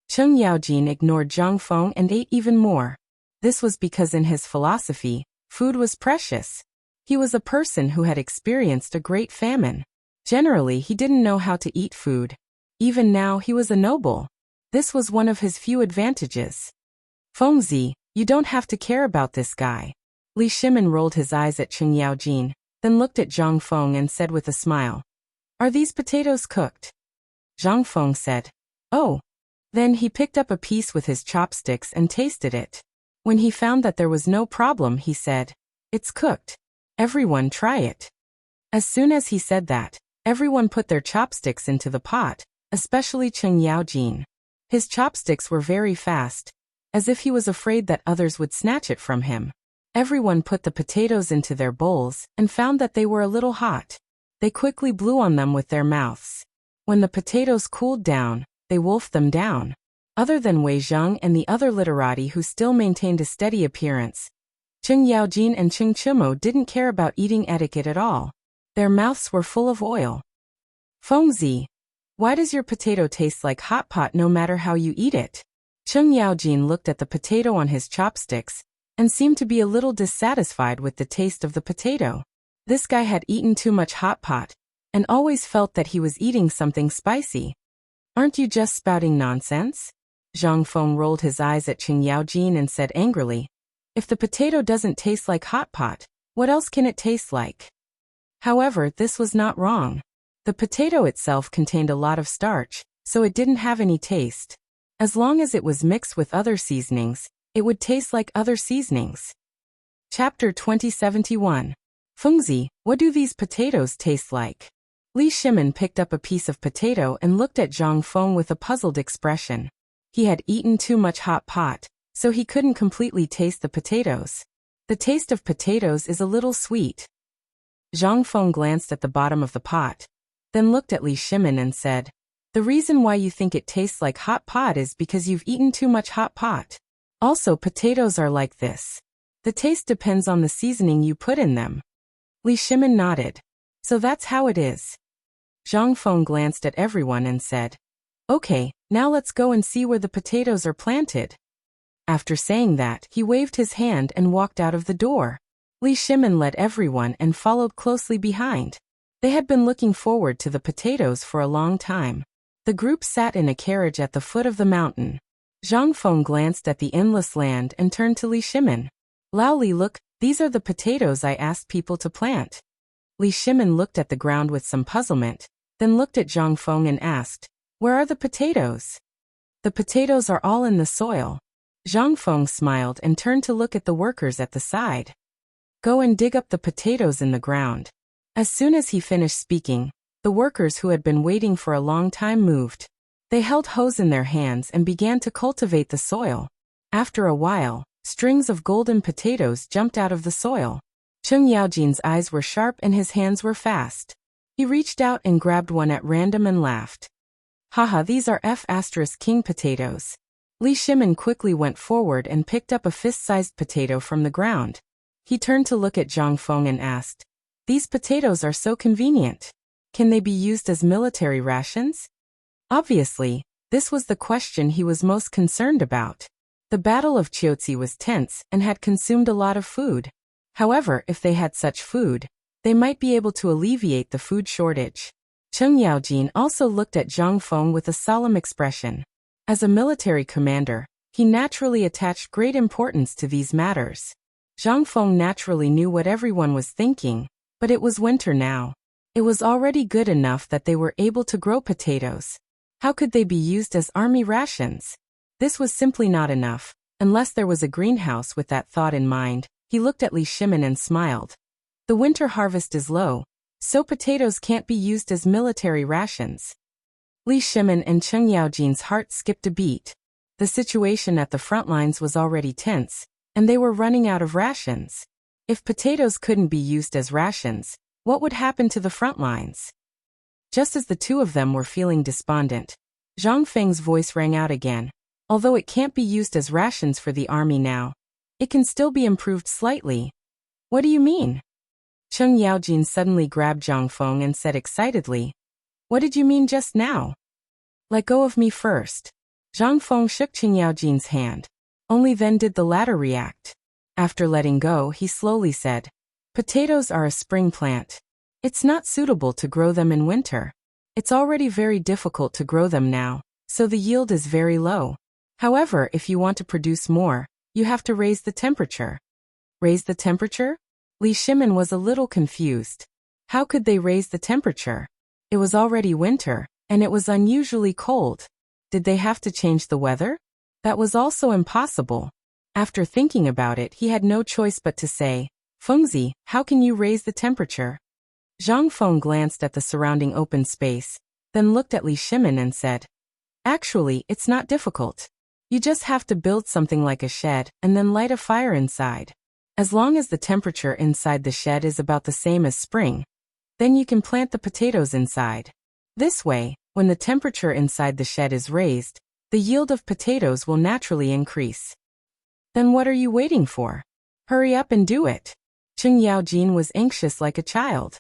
Chen Yaojin ignored Zhang Feng and ate even more. This was because in his philosophy, food was precious. He was a person who had experienced a great famine. Generally, he didn't know how to eat food. Even now, he was a noble. This was one of his few advantages. "Fengzi, you don't have to care about this guy." Li Shimin rolled his eyes at Chen Yaojin, then looked at Zhang Feng and said with a smile, "Are these potatoes cooked?" Zhang Feng said, "Oh." Then he picked up a piece with his chopsticks and tasted it. When he found that there was no problem, he said, "It's cooked. Everyone try it." As soon as he said that, everyone put their chopsticks into the pot, especially Chen Yaojin. His chopsticks were very fast, as if he was afraid that others would snatch it from him. Everyone put the potatoes into their bowls and found that they were a little hot. They quickly blew on them with their mouths. When the potatoes cooled down, they wolfed them down. Other than Wei Zheng and the other literati who still maintained a steady appearance, Chen Yaojin and Chen Chumo didn't care about eating etiquette at all. Their mouths were full of oil. "Fengzi, why does your potato taste like hot pot no matter how you eat it?" Chen Yaojin looked at the potato on his chopsticks and seemed to be a little dissatisfied with the taste of the potato. This guy had eaten too much hot pot and always felt that he was eating something spicy. "Aren't you just spouting nonsense?" Zhang Feng rolled his eyes at Chen Yaojin and said angrily, "If the potato doesn't taste like hot pot, what else can it taste like?" However, this was not wrong. The potato itself contained a lot of starch, so it didn't have any taste. As long as it was mixed with other seasonings, it would taste like other seasonings. Chapter 2071. Fengzi, what do these potatoes taste like? Li Shimin picked up a piece of potato and looked at Zhang Feng with a puzzled expression. He had eaten too much hot pot, so he couldn't completely taste the potatoes. The taste of potatoes is a little sweet. Zhang Feng glanced at the bottom of the pot, then looked at Li Shimin and said, "The reason why you think it tastes like hot pot is because you've eaten too much hot pot. Also, potatoes are like this. The taste depends on the seasoning you put in them." Li Shimin nodded. "So that's how it is." Zhang Feng glanced at everyone and said, "Okay, now let's go and see where the potatoes are planted." After saying that, he waved his hand and walked out of the door. Li Shimin led everyone and followed closely behind. They had been looking forward to the potatoes for a long time. The group sat in a carriage at the foot of the mountain. Zhang Feng glanced at the endless land and turned to Li Shimin. "Lao Li, look, these are the potatoes I asked people to plant." Li Shimin looked at the ground with some puzzlement, then looked at Zhang Feng and asked, "Where are the potatoes?" "The potatoes are all in the soil." Zhang Feng smiled and turned to look at the workers at the side. "Go and dig up the potatoes in the ground." As soon as he finished speaking, the workers who had been waiting for a long time moved. They held hoes in their hands and began to cultivate the soil. After a while, strings of golden potatoes jumped out of the soil. Chen Yaojin's eyes were sharp and his hands were fast. He reached out and grabbed one at random and laughed. "Haha, these are F***king potatoes." Li Shimin quickly went forward and picked up a fist-sized potato from the ground. He turned to look at Zhang Feng and asked, "These potatoes are so convenient. Can they be used as military rations?" Obviously, this was the question he was most concerned about. The Battle of Chiotzi was tense and had consumed a lot of food. However, if they had such food, they might be able to alleviate the food shortage. Chen Yaojin also looked at Zhang Feng with a solemn expression. As a military commander, he naturally attached great importance to these matters. Zhang Feng naturally knew what everyone was thinking, but it was winter now. It was already good enough that they were able to grow potatoes. How could they be used as army rations? This was simply not enough, unless there was a greenhouse with that thought in mind. He looked at Li Shimin and smiled. The winter harvest is low, so potatoes can't be used as military rations. Li Shimin and Cheng Yaojin's heart skipped a beat. The situation at the front lines was already tense, and they were running out of rations. If potatoes couldn't be used as rations, what would happen to the front lines? Just as the two of them were feeling despondent, Zhang Feng's voice rang out again. Although it can't be used as rations for the army now, it can still be improved slightly. What do you mean? Cheng Yaojin suddenly grabbed Zhang Feng and said excitedly, "What did you mean just now?" "Let go of me first." Zhang Feng shook Cheng Yaojin's hand. Only then did the latter react. After letting go, he slowly said, "Potatoes are a spring plant. It's not suitable to grow them in winter. It's already very difficult to grow them now, so the yield is very low. However, if you want to produce more, you have to raise the temperature." Raise the temperature? Li Shimin was a little confused. How could they raise the temperature? It was already winter, and it was unusually cold. Did they have to change the weather? That was also impossible. After thinking about it, he had no choice but to say, "Fengzi, how can you raise the temperature?" Zhang Feng glanced at the surrounding open space, then looked at Li Shimin and said, "Actually, it's not difficult. You just have to build something like a shed and then light a fire inside. As long as the temperature inside the shed is about the same as spring, then you can plant the potatoes inside. This way, when the temperature inside the shed is raised, the yield of potatoes will naturally increase." "Then what are you waiting for? Hurry up and do it." Cheng Yaojin was anxious like a child.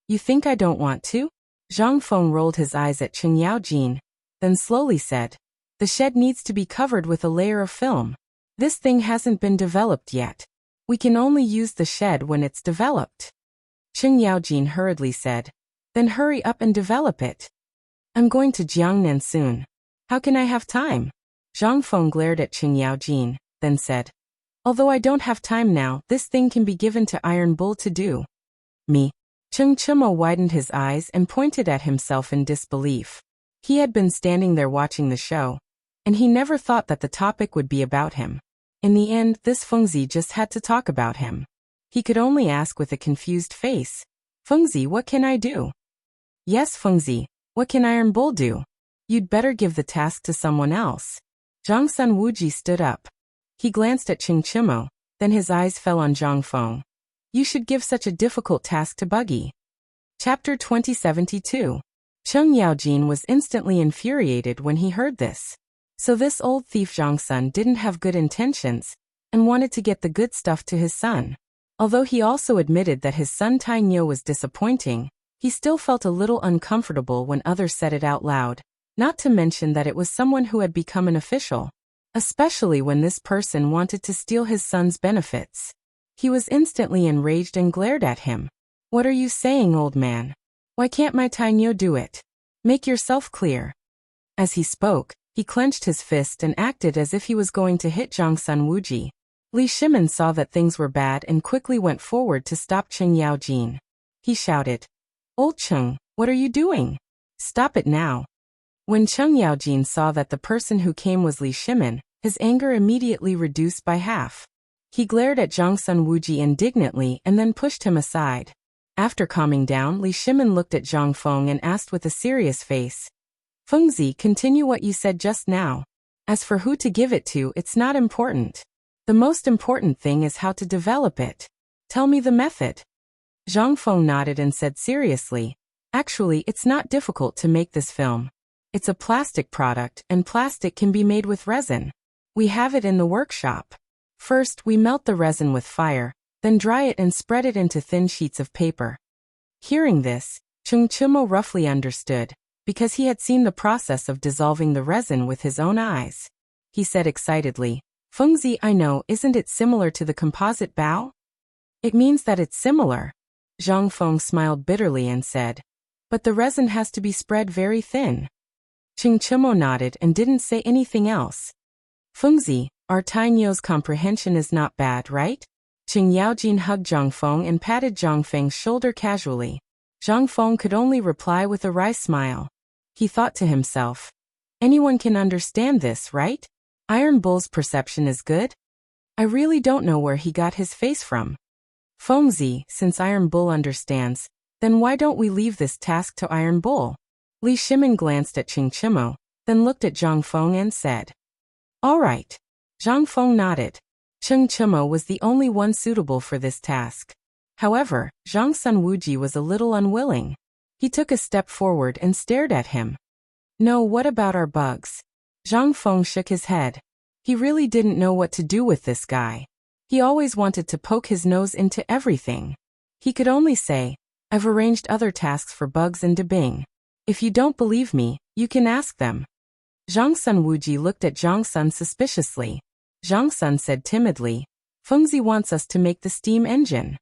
"You think I don't want to?" Zhang Feng rolled his eyes at Cheng Yaojin, then slowly said, "The shed needs to be covered with a layer of film. This thing hasn't been developed yet. We can only use the shed when it's developed." Cheng Yaojin hurriedly said, "Then hurry up and develop it." "I'm going to Jiangnan soon. How can I have time?" Zhang Feng glared at Cheng Yaojin, then said, "Although I don't have time now, this thing can be given to Iron Bull to do." "Me?" Cheng Chimo widened his eyes and pointed at himself in disbelief. He had been standing there watching the show, and he never thought that the topic would be about him. In the end, this Fengzi just had to talk about him. He could only ask with a confused face, "Fengzi, what can I do?" "Yes, Fengzi, what can Iron Bull do?" "You'd better give the task to someone else." Zhang Sun Wuji stood up. He glanced at Cheng Chimo, then his eyes fell on Zhang Feng. "You should give such a difficult task to Buggy." Chapter 2072. Cheng Yaojin was instantly infuriated when he heard this. So this old thief Zhang Sun didn't have good intentions, and wanted to get the good stuff to his son. Although he also admitted that his son Tai Nyo was disappointing, he still felt a little uncomfortable when others said it out loud, not to mention that it was someone who had become an official. Especially when this person wanted to steal his son's benefits. He was instantly enraged and glared at him. "What are you saying, old man? Why can't my Tai Nyo do it? Make yourself clear." As he spoke, he clenched his fist and acted as if he was going to hit Zhang Sun Wuji. Li Shimin saw that things were bad and quickly went forward to stop Cheng Yaojin. He shouted, "Old Cheng, what are you doing? Stop it now." When Cheng Yaojin saw that the person who came was Li Shimin, his anger immediately reduced by half. He glared at Zhang Sun Wuji indignantly and then pushed him aside. After calming down, Li Shimin looked at Zhang Feng and asked with a serious face, "Fengzi, continue what you said just now. As for who to give it to, it's not important. The most important thing is how to develop it. Tell me the method." Zhang Feng nodded and said seriously, "Actually, it's not difficult to make this film. It's a plastic product, and plastic can be made with resin. We have it in the workshop. First, we melt the resin with fire, then dry it and spread it into thin sheets of paper." Hearing this, Cheng Chimo roughly understood, because he had seen the process of dissolving the resin with his own eyes. He said excitedly, "Fengzi, I know, isn't it similar to the composite bow?" "It means that it's similar." Zhang Feng smiled bitterly and said, "But the resin has to be spread very thin." Cheng Chimo nodded and didn't say anything else. "Fengzi, our Tai Nyo's comprehension is not bad, right?" Cheng Yaojin hugged Zhang Feng and patted Zhang Feng's shoulder casually. Zhang Feng could only reply with a wry smile. He thought to himself, "Anyone can understand this, right? Iron Bull's perception is good? I really don't know where he got his face from." Fengzi, since Iron Bull understands, then why don't we leave this task to Iron Bull? Li Shimin glanced at Qing Chimo, then looked at Zhang Feng and said, All right. Zhang Feng nodded. Qing Chimo was the only one suitable for this task. However, Zhang Sun Wuji was a little unwilling. He took a step forward and stared at him. No, what about our bugs? Zhang Feng shook his head. He really didn't know what to do with this guy. He always wanted to poke his nose into everything. He could only say, I've arranged other tasks for Bugs and Debing. If you don't believe me, you can ask them. Zhang Sun Wuji looked at Zhang Sun suspiciously. Zhang Sun said timidly, Fengzi wants us to make the steam engine.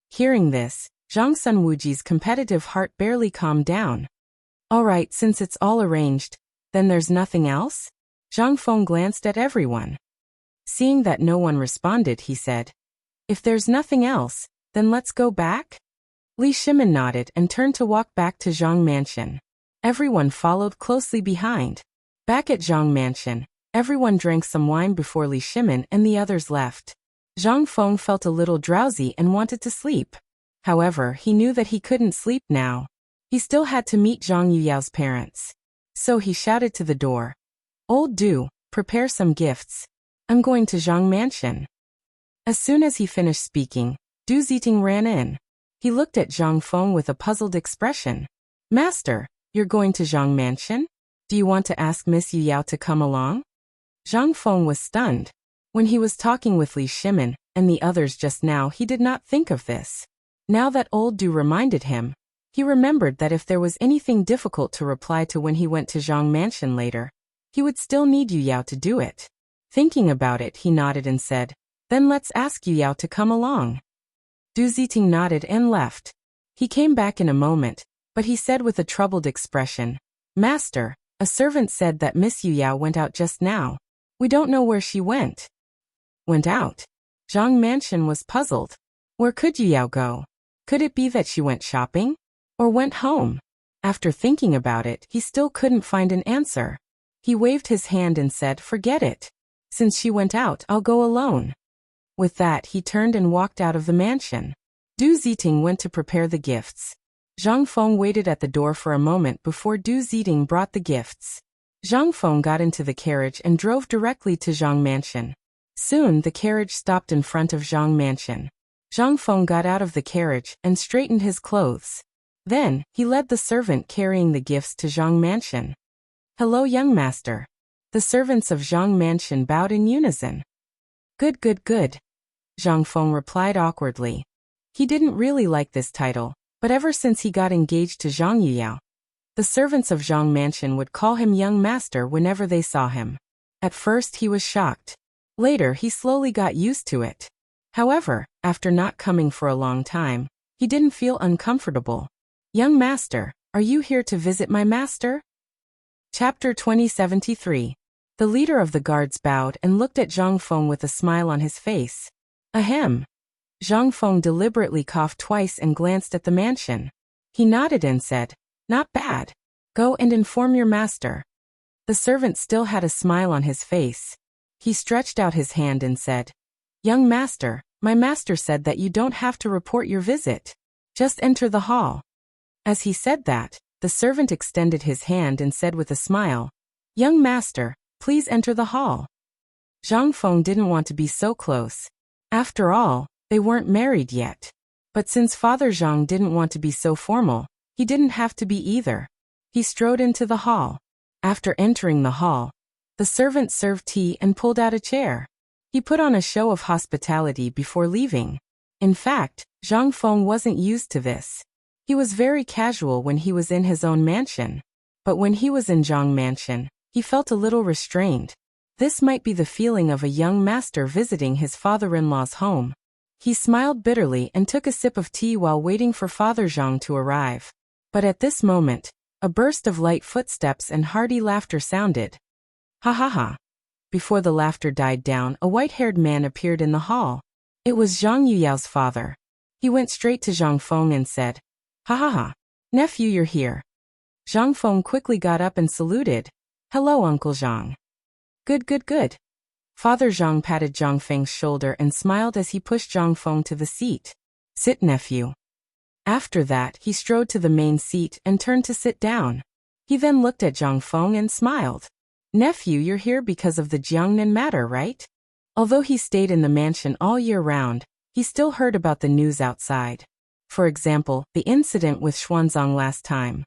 Hearing this, Zhang Sun Wuji's competitive heart barely calmed down. All right, since it's all arranged, then there's nothing else? Zhang Feng glanced at everyone. Seeing that no one responded, he said, If there's nothing else, then let's go back? Li Shimin nodded and turned to walk back to Zhang Mansion. Everyone followed closely behind. Back at Zhang Mansion, everyone drank some wine before Li Shimin and the others left. Zhang Feng felt a little drowsy and wanted to sleep. However, he knew that he couldn't sleep now. He still had to meet Zhang Yuyao's parents. So he shouted to the door, Old Du, prepare some gifts. I'm going to Zhang Mansion. As soon as he finished speaking, Du Ziting ran in. He looked at Zhang Feng with a puzzled expression. Master, you're going to Zhang Mansion? Do you want to ask Miss Yuyao to come along? Zhang Feng was stunned. When he was talking with Li Shimin and the others just now, he did not think of this. Now that old Du reminded him, he remembered that if there was anything difficult to reply to when he went to Zhang Mansion later, he would still need Yuyao to do it. Thinking about it, he nodded and said, Then let's ask Yuyao to come along. Du Ziting nodded and left. He came back in a moment, but he said with a troubled expression, Master, a servant said that Miss Yuyao went out just now. We don't know where she went. Went out? Zhang Mansion was puzzled. Where could Yuyao go? Could it be that she went shopping? Or went home? After thinking about it, he still couldn't find an answer. He waved his hand and said, Forget it. Since she went out, I'll go alone. With that, he turned and walked out of the mansion. Du Ziting went to prepare the gifts. Zhang Feng waited at the door for a moment before Du Ziting brought the gifts. Zhang Feng got into the carriage and drove directly to Zhang Mansion. Soon, the carriage stopped in front of Zhang Mansion. Zhang Feng got out of the carriage and straightened his clothes. Then, he led the servant carrying the gifts to Zhang Mansion. Hello, young master. The servants of Zhang Mansion bowed in unison. Good, good, good. Zhang Feng replied awkwardly. He didn't really like this title, but ever since he got engaged to Zhang Yuyao, the servants of Zhang Mansion would call him young master whenever they saw him. At first he was shocked. Later he slowly got used to it. However, after not coming for a long time, he didn't feel uncomfortable. Young master, are you here to visit my master? Chapter 2073. The leader of the guards bowed and looked at Zhang Feng with a smile on his face. Ahem. Zhang Feng deliberately coughed twice and glanced at the mansion. He nodded and said, Not bad. Go and inform your master. The servant still had a smile on his face. He stretched out his hand and said, Young master, my master said that you don't have to report your visit. Just enter the hall. As he said that, the servant extended his hand and said with a smile, Young master, please enter the hall. Zhang Feng didn't want to be so close. After all, they weren't married yet. But since Father Zhang didn't want to be so formal, he didn't have to be either. He strode into the hall. After entering the hall, the servant served tea and pulled out a chair. He put on a show of hospitality before leaving. In fact, Zhang Feng wasn't used to this. He was very casual when he was in his own mansion. But when he was in Zhang Mansion, he felt a little restrained. This might be the feeling of a young master visiting his father-in-law's home. He smiled bitterly and took a sip of tea while waiting for Father Zhang to arrive. But at this moment, a burst of light footsteps and hearty laughter sounded. Ha ha ha. Before the laughter died down, a white-haired man appeared in the hall. It was Zhang Yuyao's father. He went straight to Zhang Feng and said, Ha ha ha. Nephew, you're here. Zhang Feng quickly got up and saluted. Hello, Uncle Zhang. Good, good, good. Father Zhang patted Zhang Feng's shoulder and smiled as he pushed Zhang Feng to the seat. Sit, nephew. After that, he strode to the main seat and turned to sit down. He then looked at Zhang Feng and smiled. Nephew, you're here because of the Jiangnan matter, right? Although he stayed in the mansion all year round, he still heard about the news outside. For example, the incident with Xuanzang last time.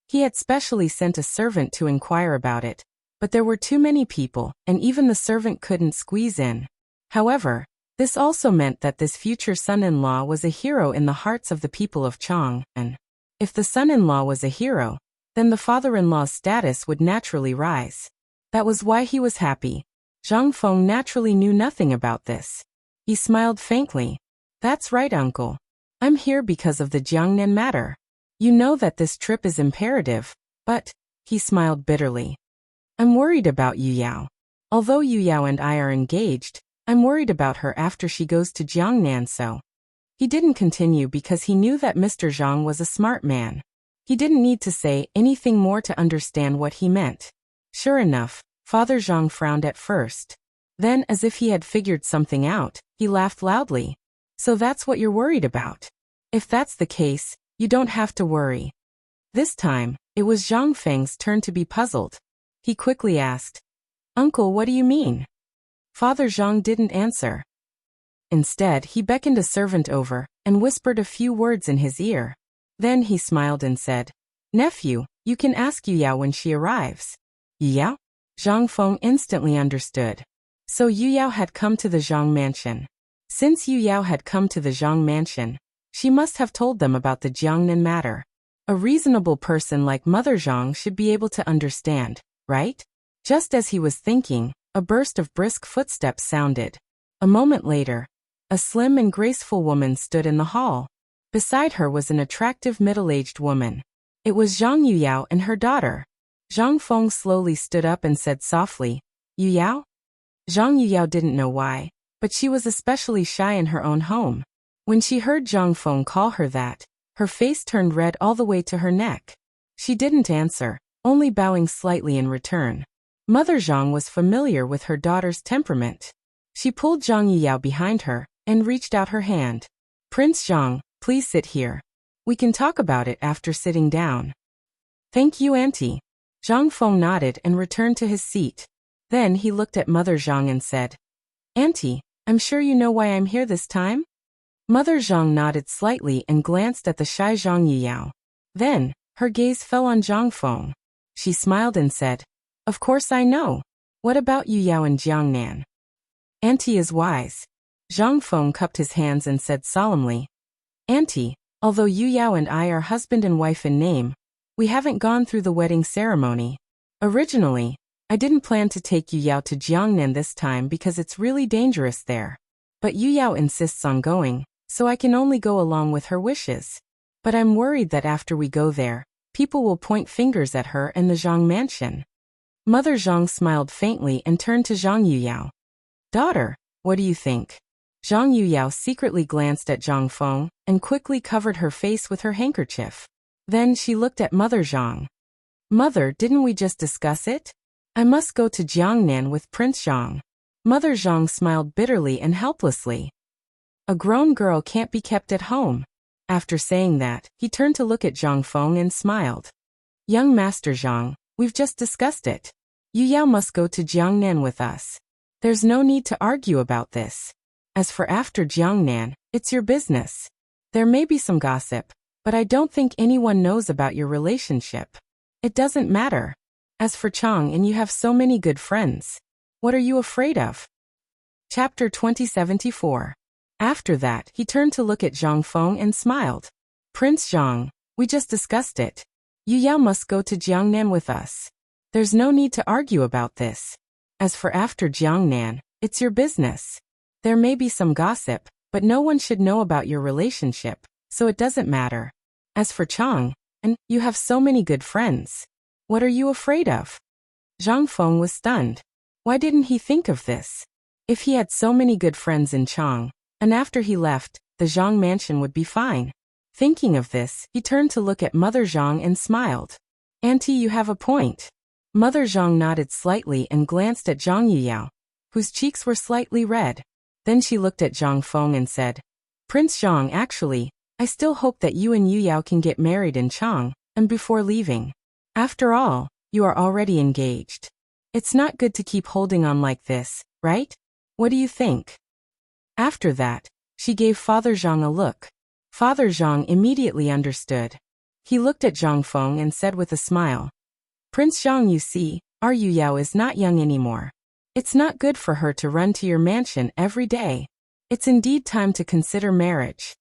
He had specially sent a servant to inquire about it, but there were too many people, and even the servant couldn't squeeze in. However, this also meant that this future son-in-law was a hero in the hearts of the people of Chang, and if the son-in-law was a hero, then the father-in-law's status would naturally rise. That was why he was happy. Zhang Feng naturally knew nothing about this. He smiled faintly. That's right, uncle. I'm here because of the Jiangnan matter. You know that this trip is imperative, but, he smiled bitterly. I'm worried about Yu Yao. Although Yu Yao and I are engaged, I'm worried about her after she goes to Jiangnan, so. He didn't continue because he knew that Mr. Zhang was a smart man. He didn't need to say anything more to understand what he meant. Sure enough, Father Zhang frowned at first. Then, as if he had figured something out, he laughed loudly. So that's what you're worried about. If that's the case, you don't have to worry. This time, it was Zhang Feng's turn to be puzzled. He quickly asked, Uncle, what do you mean? Father Zhang didn't answer. Instead, he beckoned a servant over and whispered a few words in his ear. Then he smiled and said, Nephew, you can ask Yu Yao when she arrives. Yu Yao? Zhang Feng instantly understood. So Yu Yao had come to the Zhang mansion. Since Yu Yao had come to the Zhang mansion, she must have told them about the Jiangnan matter. A reasonable person like Mother Zhang should be able to understand, right? Just as he was thinking, a burst of brisk footsteps sounded. A moment later, a slim and graceful woman stood in the hall. Beside her was an attractive middle-aged woman. It was Zhang Yu Yao and her daughter. Zhang Feng slowly stood up and said softly, Yu Yao? Zhang Yu Yao didn't know why, but she was especially shy in her own home. When she heard Zhang Feng call her that, her face turned red all the way to her neck. She didn't answer, only bowing slightly in return. Mother Zhang was familiar with her daughter's temperament. She pulled Zhang Yu Yao behind her and reached out her hand. Prince Zhang, please sit here. We can talk about it after sitting down. Thank you, Auntie. Zhang Feng nodded and returned to his seat. Then he looked at Mother Zhang and said, Auntie, I'm sure you know why I'm here this time? Mother Zhang nodded slightly and glanced at the shy Zhang Yu Yao. Then, her gaze fell on Zhang Feng. She smiled and said, Of course I know. What about Yu Yao and Jiangnan? Auntie is wise. Zhang Feng cupped his hands and said solemnly, Auntie, although Yu Yao and I are husband and wife in name, we haven't gone through the wedding ceremony. Originally, I didn't plan to take Yu Yao to Jiangnan this time because it's really dangerous there. But Yu Yao insists on going, so I can only go along with her wishes. But I'm worried that after we go there, people will point fingers at her and the Zhang mansion. Mother Zhang smiled faintly and turned to Zhang Yu Yao. Daughter, what do you think? Zhang Yu Yao secretly glanced at Zhang Feng and quickly covered her face with her handkerchief. Then she looked at Mother Zhang. Mother, didn't we just discuss it? I must go to Jiangnan with Prince Zhang. Mother Zhang smiled bitterly and helplessly. A grown girl can't be kept at home. After saying that, he turned to look at Zhang Feng and smiled. Young Master Zhang, we've just discussed it. Yu Yao must go to Jiangnan with us. There's no need to argue about this. As for after Jiangnan, it's your business. There may be some gossip, but I don't think anyone knows about your relationship. It doesn't matter. As for Chang, and you have so many good friends. What are you afraid of? Chapter 2074. After that, he turned to look at Zhang Feng and smiled. Prince Zhang, we just discussed it. Yu Yao must go to Jiangnan with us. There's no need to argue about this. As for after Jiangnan, it's your business. There may be some gossip, but no one should know about your relationship, so it doesn't matter. As for Chang, and you have so many good friends. What are you afraid of? Zhang Feng was stunned. Why didn't he think of this? If he had so many good friends in Chang, and after he left, the Zhang mansion would be fine. Thinking of this, he turned to look at Mother Zhang and smiled. Auntie, you have a point. Mother Zhang nodded slightly and glanced at Zhang Yuyao, whose cheeks were slightly red. Then she looked at Zhang Feng and said, Prince Zhang, actually, I still hope that you and Yu Yao can get married in Chang, and before leaving. After all, you are already engaged. It's not good to keep holding on like this, right? What do you think? After that, she gave Father Zhang a look. Father Zhang immediately understood. He looked at Zhang Feng and said with a smile, Prince Zhang, you see, our Yu Yao is not young anymore. It's not good for her to run to your mansion every day. It's indeed time to consider marriage.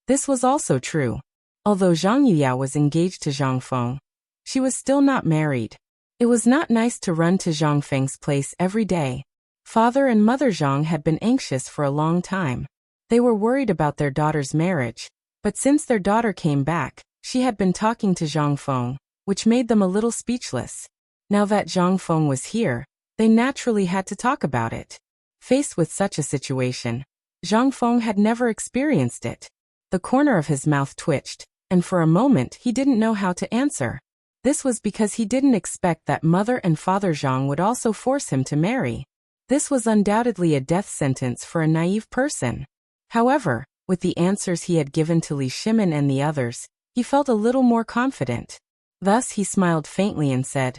This was also true. Although Zhang Yuyao was engaged to Zhang Feng, she was still not married. It was not nice to run to Zhang Feng's place every day. Father and Mother Zhang had been anxious for a long time. They were worried about their daughter's marriage, but since their daughter came back, she had been talking to Zhang Feng, which made them a little speechless. Now that Zhang Feng was here, they naturally had to talk about it. Faced with such a situation, Zhang Feng had never experienced it. The corner of his mouth twitched, and for a moment he didn't know how to answer. This was because he didn't expect that Mother and Father Zhang would also force him to marry. This was undoubtedly a death sentence for a naive person. However, with the answers he had given to Li Shimin and the others, he felt a little more confident. Thus he smiled faintly and said,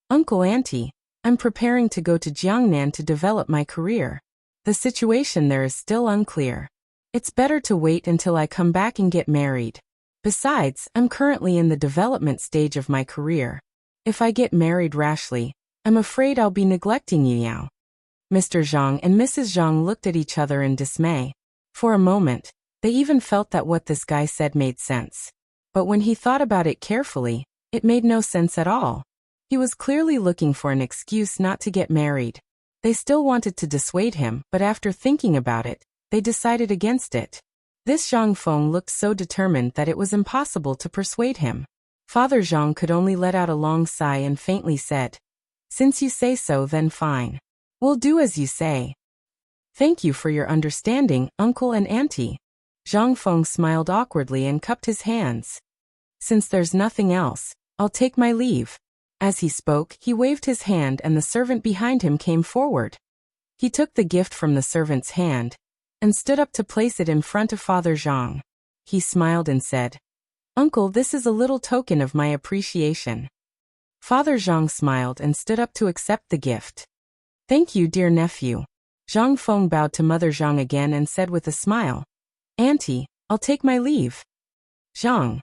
Uncle, Auntie, I'm preparing to go to Jiangnan to develop my career. The situation there is still unclear. It's better to wait until I come back and get married. Besides, I'm currently in the development stage of my career. If I get married rashly, I'm afraid I'll be neglecting Yu Yao. Mr. Zhang and Mrs. Zhang looked at each other in dismay. For a moment, they even felt that what this guy said made sense. But when he thought about it carefully, it made no sense at all. He was clearly looking for an excuse not to get married. They still wanted to dissuade him, but after thinking about it, they decided against it. This Zhang Feng looked so determined that it was impossible to persuade him. Father Zhang could only let out a long sigh and faintly said, Since you say so, then fine. We'll do as you say. Thank you for your understanding, Uncle and Auntie. Zhang Feng smiled awkwardly and cupped his hands. Since there's nothing else, I'll take my leave. As he spoke, he waved his hand and the servant behind him came forward. He took the gift from the servant's hand and stood up to place it in front of Father Zhang. He smiled and said, Uncle, this is a little token of my appreciation. Father Zhang smiled and stood up to accept the gift. Thank you, dear nephew. Zhang Feng bowed to Mother Zhang again and said with a smile, Auntie, I'll take my leave. Zhang.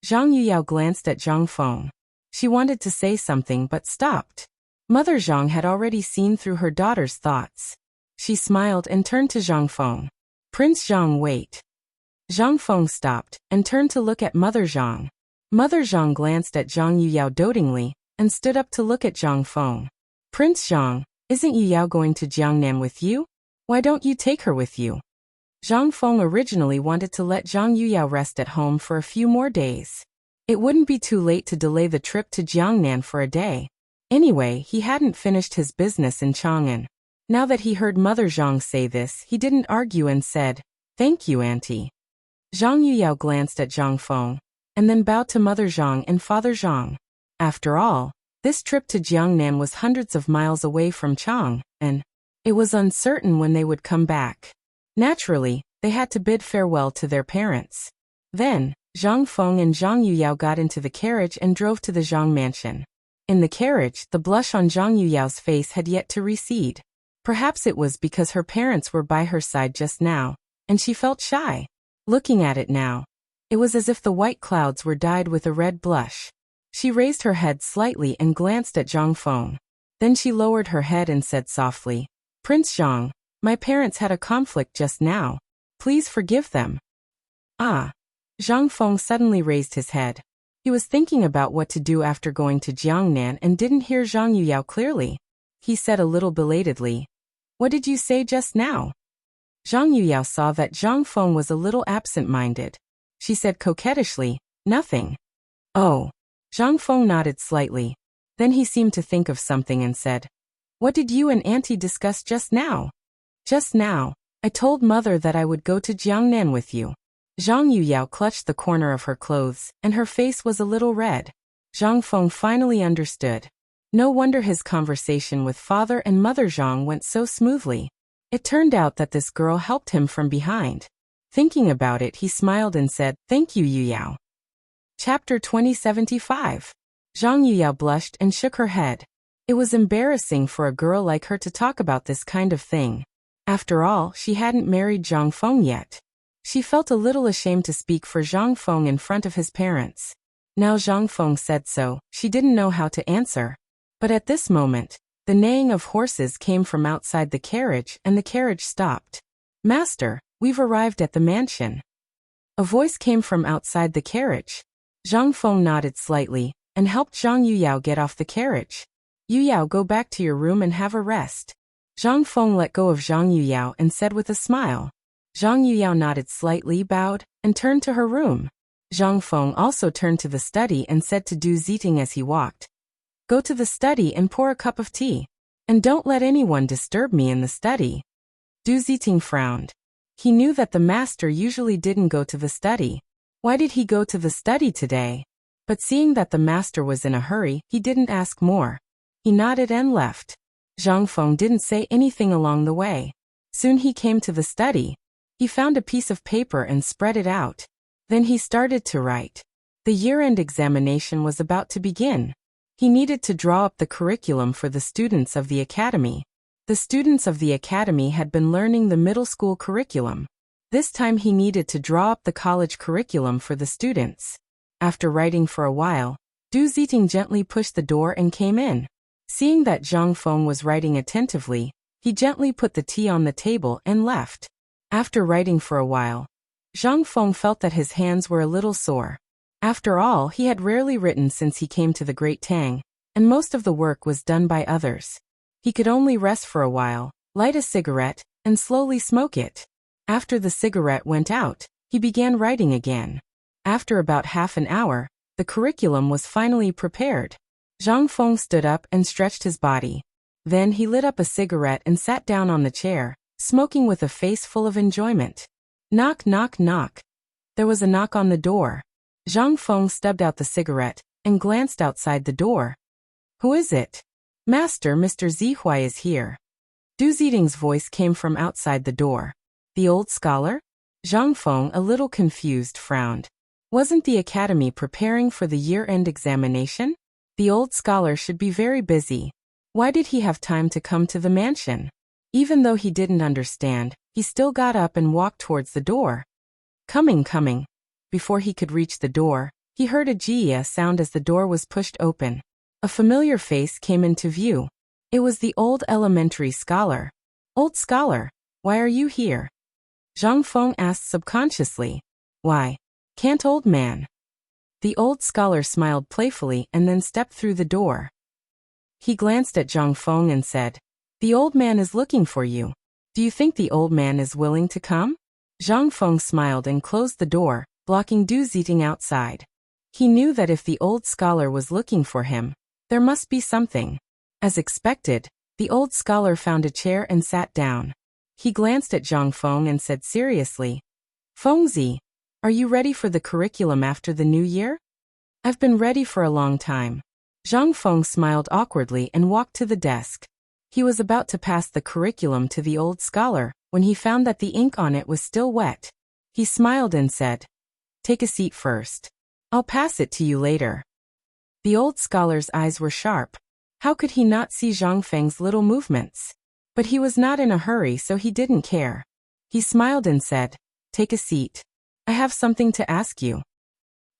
Zhang Yuyao glanced at Zhang Feng. She wanted to say something but stopped. Mother Zhang had already seen through her daughter's thoughts. She smiled and turned to Zhang Feng. Prince Zhang, wait. Zhang Feng stopped and turned to look at Mother Zhang. Mother Zhang glanced at Zhang Yuyao dotingly and stood up to look at Zhang Feng. Prince Zhang, isn't Yuyao going to Jiangnan with you? Why don't you take her with you? Zhang Feng originally wanted to let Zhang Yuyao rest at home for a few more days. It wouldn't be too late to delay the trip to Jiangnan for a day. Anyway, he hadn't finished his business in Chang'an. Now that he heard Mother Zhang say this, he didn't argue and said, Thank you, Auntie. Zhang Yuyao glanced at Zhang Feng, and then bowed to Mother Zhang and Father Zhang. After all, this trip to Jiangnan was hundreds of miles away from Chang, and it was uncertain when they would come back. Naturally, they had to bid farewell to their parents. Then, Zhang Feng and Zhang Yuyao got into the carriage and drove to the Zhang mansion. In the carriage, the blush on Zhang Yuyao's face had yet to recede. Perhaps it was because her parents were by her side just now, and she felt shy. Looking at it now, it was as if the white clouds were dyed with a red blush. She raised her head slightly and glanced at Zhang Feng. Then she lowered her head and said softly, Prince Zhang, my parents had a conflict just now. Please forgive them. Ah. Zhang Feng suddenly raised his head. He was thinking about what to do after going to Jiangnan and didn't hear Zhang Yuyao clearly. He said a little belatedly, What did you say just now? Zhang Yuyao saw that Zhang Feng was a little absent-minded. She said coquettishly, Nothing. Oh. Zhang Feng nodded slightly. Then he seemed to think of something and said, What did you and Auntie discuss just now? Just now, I told Mother that I would go to Jiangnan with you. Zhang Yuyao clutched the corner of her clothes, and her face was a little red. Zhang Feng finally understood. No wonder his conversation with Father and Mother Zhang went so smoothly. It turned out that this girl helped him from behind. Thinking about it, he smiled and said, "Thank you, Yu Yao." Chapter 2075. Zhang Yuyao blushed and shook her head. It was embarrassing for a girl like her to talk about this kind of thing. After all, she hadn't married Zhang Feng yet. She felt a little ashamed to speak for Zhang Feng in front of his parents. Now Zhang Feng said so, she didn't know how to answer. But at this moment, the neighing of horses came from outside the carriage and the carriage stopped. "Master, we've arrived at the mansion." A voice came from outside the carriage. Zhang Feng nodded slightly and helped Zhang Yuyao get off the carriage. "Yuyao, go back to your room and have a rest." Zhang Feng let go of Zhang Yuyao and said with a smile. Zhang Yuyao nodded slightly, bowed, and turned to her room. Zhang Feng also turned to the study and said to Du Ziting as he walked, "Go to the study and pour a cup of tea. And don't let anyone disturb me in the study." Du Ziting frowned. He knew that the master usually didn't go to the study. Why did he go to the study today? But seeing that the master was in a hurry, he didn't ask more. He nodded and left. Zhang Feng didn't say anything along the way. Soon he came to the study. He found a piece of paper and spread it out. Then he started to write. The year-end examination was about to begin. He needed to draw up the curriculum for the students of the academy. The students of the academy had been learning the middle school curriculum. This time he needed to draw up the college curriculum for the students. After writing for a while, Du Ziting gently pushed the door and came in. Seeing that Zhang Feng was writing attentively, he gently put the tea on the table and left. After writing for a while, Zhang Feng felt that his hands were a little sore. After all, he had rarely written since he came to the Great Tang, and most of the work was done by others. He could only rest for a while, light a cigarette, and slowly smoke it. After the cigarette went out, he began writing again. After about half an hour, the curriculum was finally prepared. Zhang Feng stood up and stretched his body. Then he lit up a cigarette and sat down on the chair, smoking with a face full of enjoyment. Knock, knock, knock. There was a knock on the door. Zhang Feng stubbed out the cigarette and glanced outside the door. "Who is it?" "Master, Mr. Zihuai is here." Du Ziting's voice came from outside the door. "The old scholar?" Zhang Feng, a little confused, frowned. Wasn't the academy preparing for the year-end examination? The old scholar should be very busy. Why did he have time to come to the mansion? Even though he didn't understand, he still got up and walked towards the door. Coming. Before he could reach the door, he heard a jia sound as the door was pushed open. A familiar face came into view. It was the old elementary scholar. "Old scholar, why are you here?" Zhang Feng asked subconsciously. "Why? Can't old man?" The old scholar smiled playfully and then stepped through the door. He glanced at Zhang Feng and said, "The old man is looking for you. Do you think the old man is willing to come?" Zhang Feng smiled and closed the door, blocking Du Ziting outside. He knew that if the old scholar was looking for him, there must be something. As expected, the old scholar found a chair and sat down. He glanced at Zhang Feng and said seriously, "Fengzi, are you ready for the curriculum after the new year?" "I've been ready for a long time." Zhang Feng smiled awkwardly and walked to the desk. He was about to pass the curriculum to the old scholar when he found that the ink on it was still wet. He smiled and said, "Take a seat first. I'll pass it to you later." The old scholar's eyes were sharp. How could he not see Zhang Feng's little movements? But he was not in a hurry, so he didn't care. He smiled and said, "Take a seat. I have something to ask you."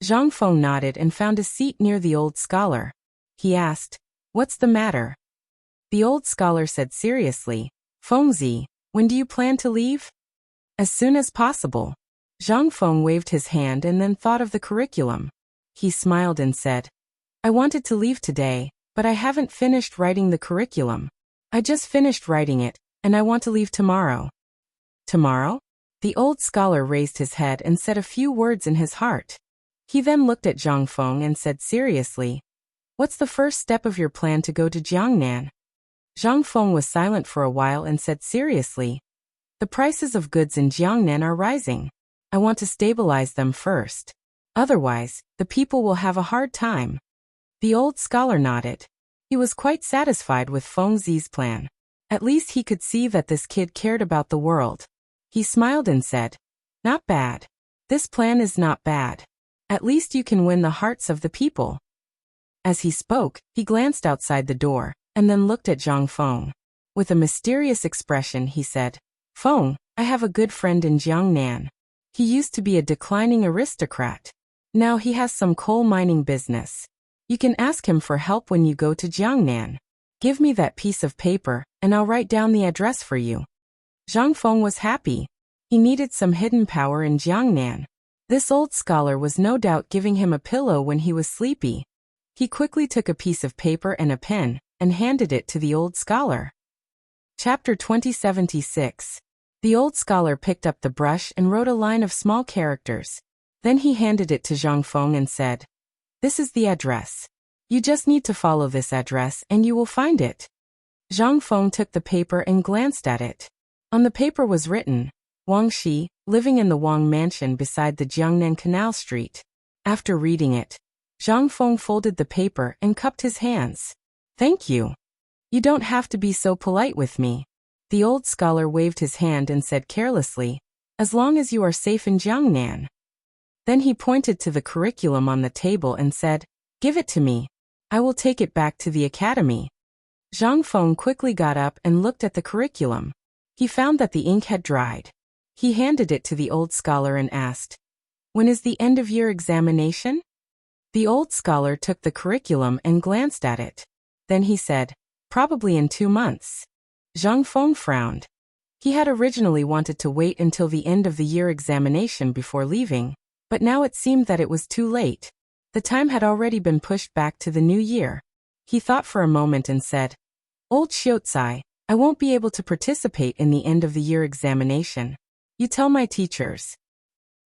Zhang Feng nodded and found a seat near the old scholar. He asked, "What's the matter?" The old scholar said seriously, "Fengzi, when do you plan to leave?" "As soon as possible." Zhang Feng waved his hand and then thought of the curriculum. He smiled and said, "I wanted to leave today, but I haven't finished writing the curriculum. I just finished writing it, and I want to leave tomorrow." "Tomorrow?" The old scholar raised his head and said a few words in his heart. He then looked at Zhang Feng and said seriously, "What's the first step of your plan to go to Jiangnan?" Zhang Feng was silent for a while and said seriously, "The prices of goods in Jiangnan are rising. I want to stabilize them first. Otherwise, the people will have a hard time." The old scholar nodded. He was quite satisfied with Fengzi's plan. At least he could see that this kid cared about the world. He smiled and said, Not bad. This plan is not bad. At least you can win the hearts of the people. As he spoke, he glanced outside the door, and then looked at Zhang Feng. With a mysterious expression he said, Feng, I have a good friend in Jiangnan. He used to be a declining aristocrat. Now he has some coal mining business. You can ask him for help when you go to Jiangnan. Give me that piece of paper, and I'll write down the address for you. Zhang Feng was happy. He needed some hidden power in Jiangnan. This old scholar was no doubt giving him a pillow when he was sleepy. He quickly took a piece of paper and a pen, and handed it to the old scholar. Chapter 2076. The old scholar picked up the brush and wrote a line of small characters. Then he handed it to Zhang Feng and said, This is the address. You just need to follow this address and you will find it. Zhang Feng took the paper and glanced at it. On the paper was written, Wang Shi, living in the Wang mansion beside the Jiangnan Canal Street. After reading it, Zhang Feng folded the paper and cupped his hands. Thank you. You don't have to be so polite with me. The old scholar waved his hand and said carelessly, As long as you are safe in Jiangnan. Then he pointed to the curriculum on the table and said, Give it to me. I will take it back to the academy. Zhang Feng quickly got up and looked at the curriculum. He found that the ink had dried. He handed it to the old scholar and asked, When is the end-of-year examination? The old scholar took the curriculum and glanced at it. Then he said, Probably in 2 months. Zhang Feng frowned. He had originally wanted to wait until the end of the year examination before leaving, but now it seemed that it was too late. The time had already been pushed back to the new year. He thought for a moment and said, Old Xiaozai, I won't be able to participate in the end-of-the-year examination. You tell my teachers.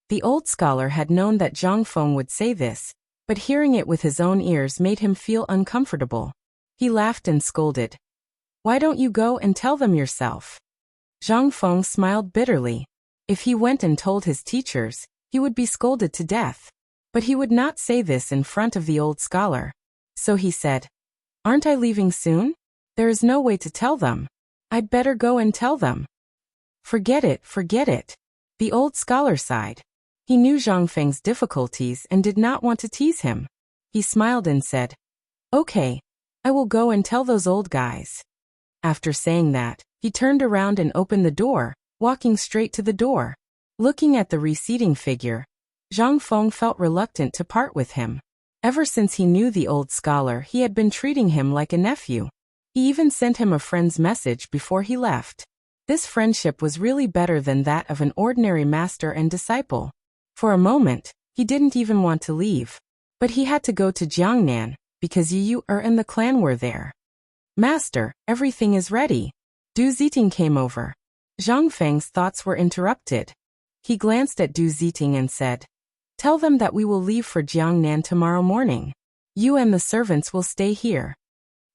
The old scholar had known that Zhang Feng would say this, but hearing it with his own ears made him feel uncomfortable. He laughed and scolded. Why don't you go and tell them yourself? Zhang Feng smiled bitterly. If he went and told his teachers, he would be scolded to death. But he would not say this in front of the old scholar. So he said, Aren't I leaving soon? There is no way to tell them. I'd better go and tell them. Forget it, forget it. The old scholar sighed. He knew Zhang Feng's difficulties and did not want to tease him. He smiled and said, Okay, I will go and tell those old guys. After saying that, he turned around and opened the door, walking straight to the door. Looking at the receding figure, Zhang Feng felt reluctant to part with him. Ever since he knew the old scholar, he had been treating him like a nephew. He even sent him a friend's message before he left. This friendship was really better than that of an ordinary master and disciple. For a moment, he didn't even want to leave. But he had to go to Jiangnan, because Yu and the clan were there. Master, everything is ready. Du Ziting came over. Zhang Feng's thoughts were interrupted. He glanced at Du Ziting and said, Tell them that we will leave for Jiangnan tomorrow morning. You and the servants will stay here.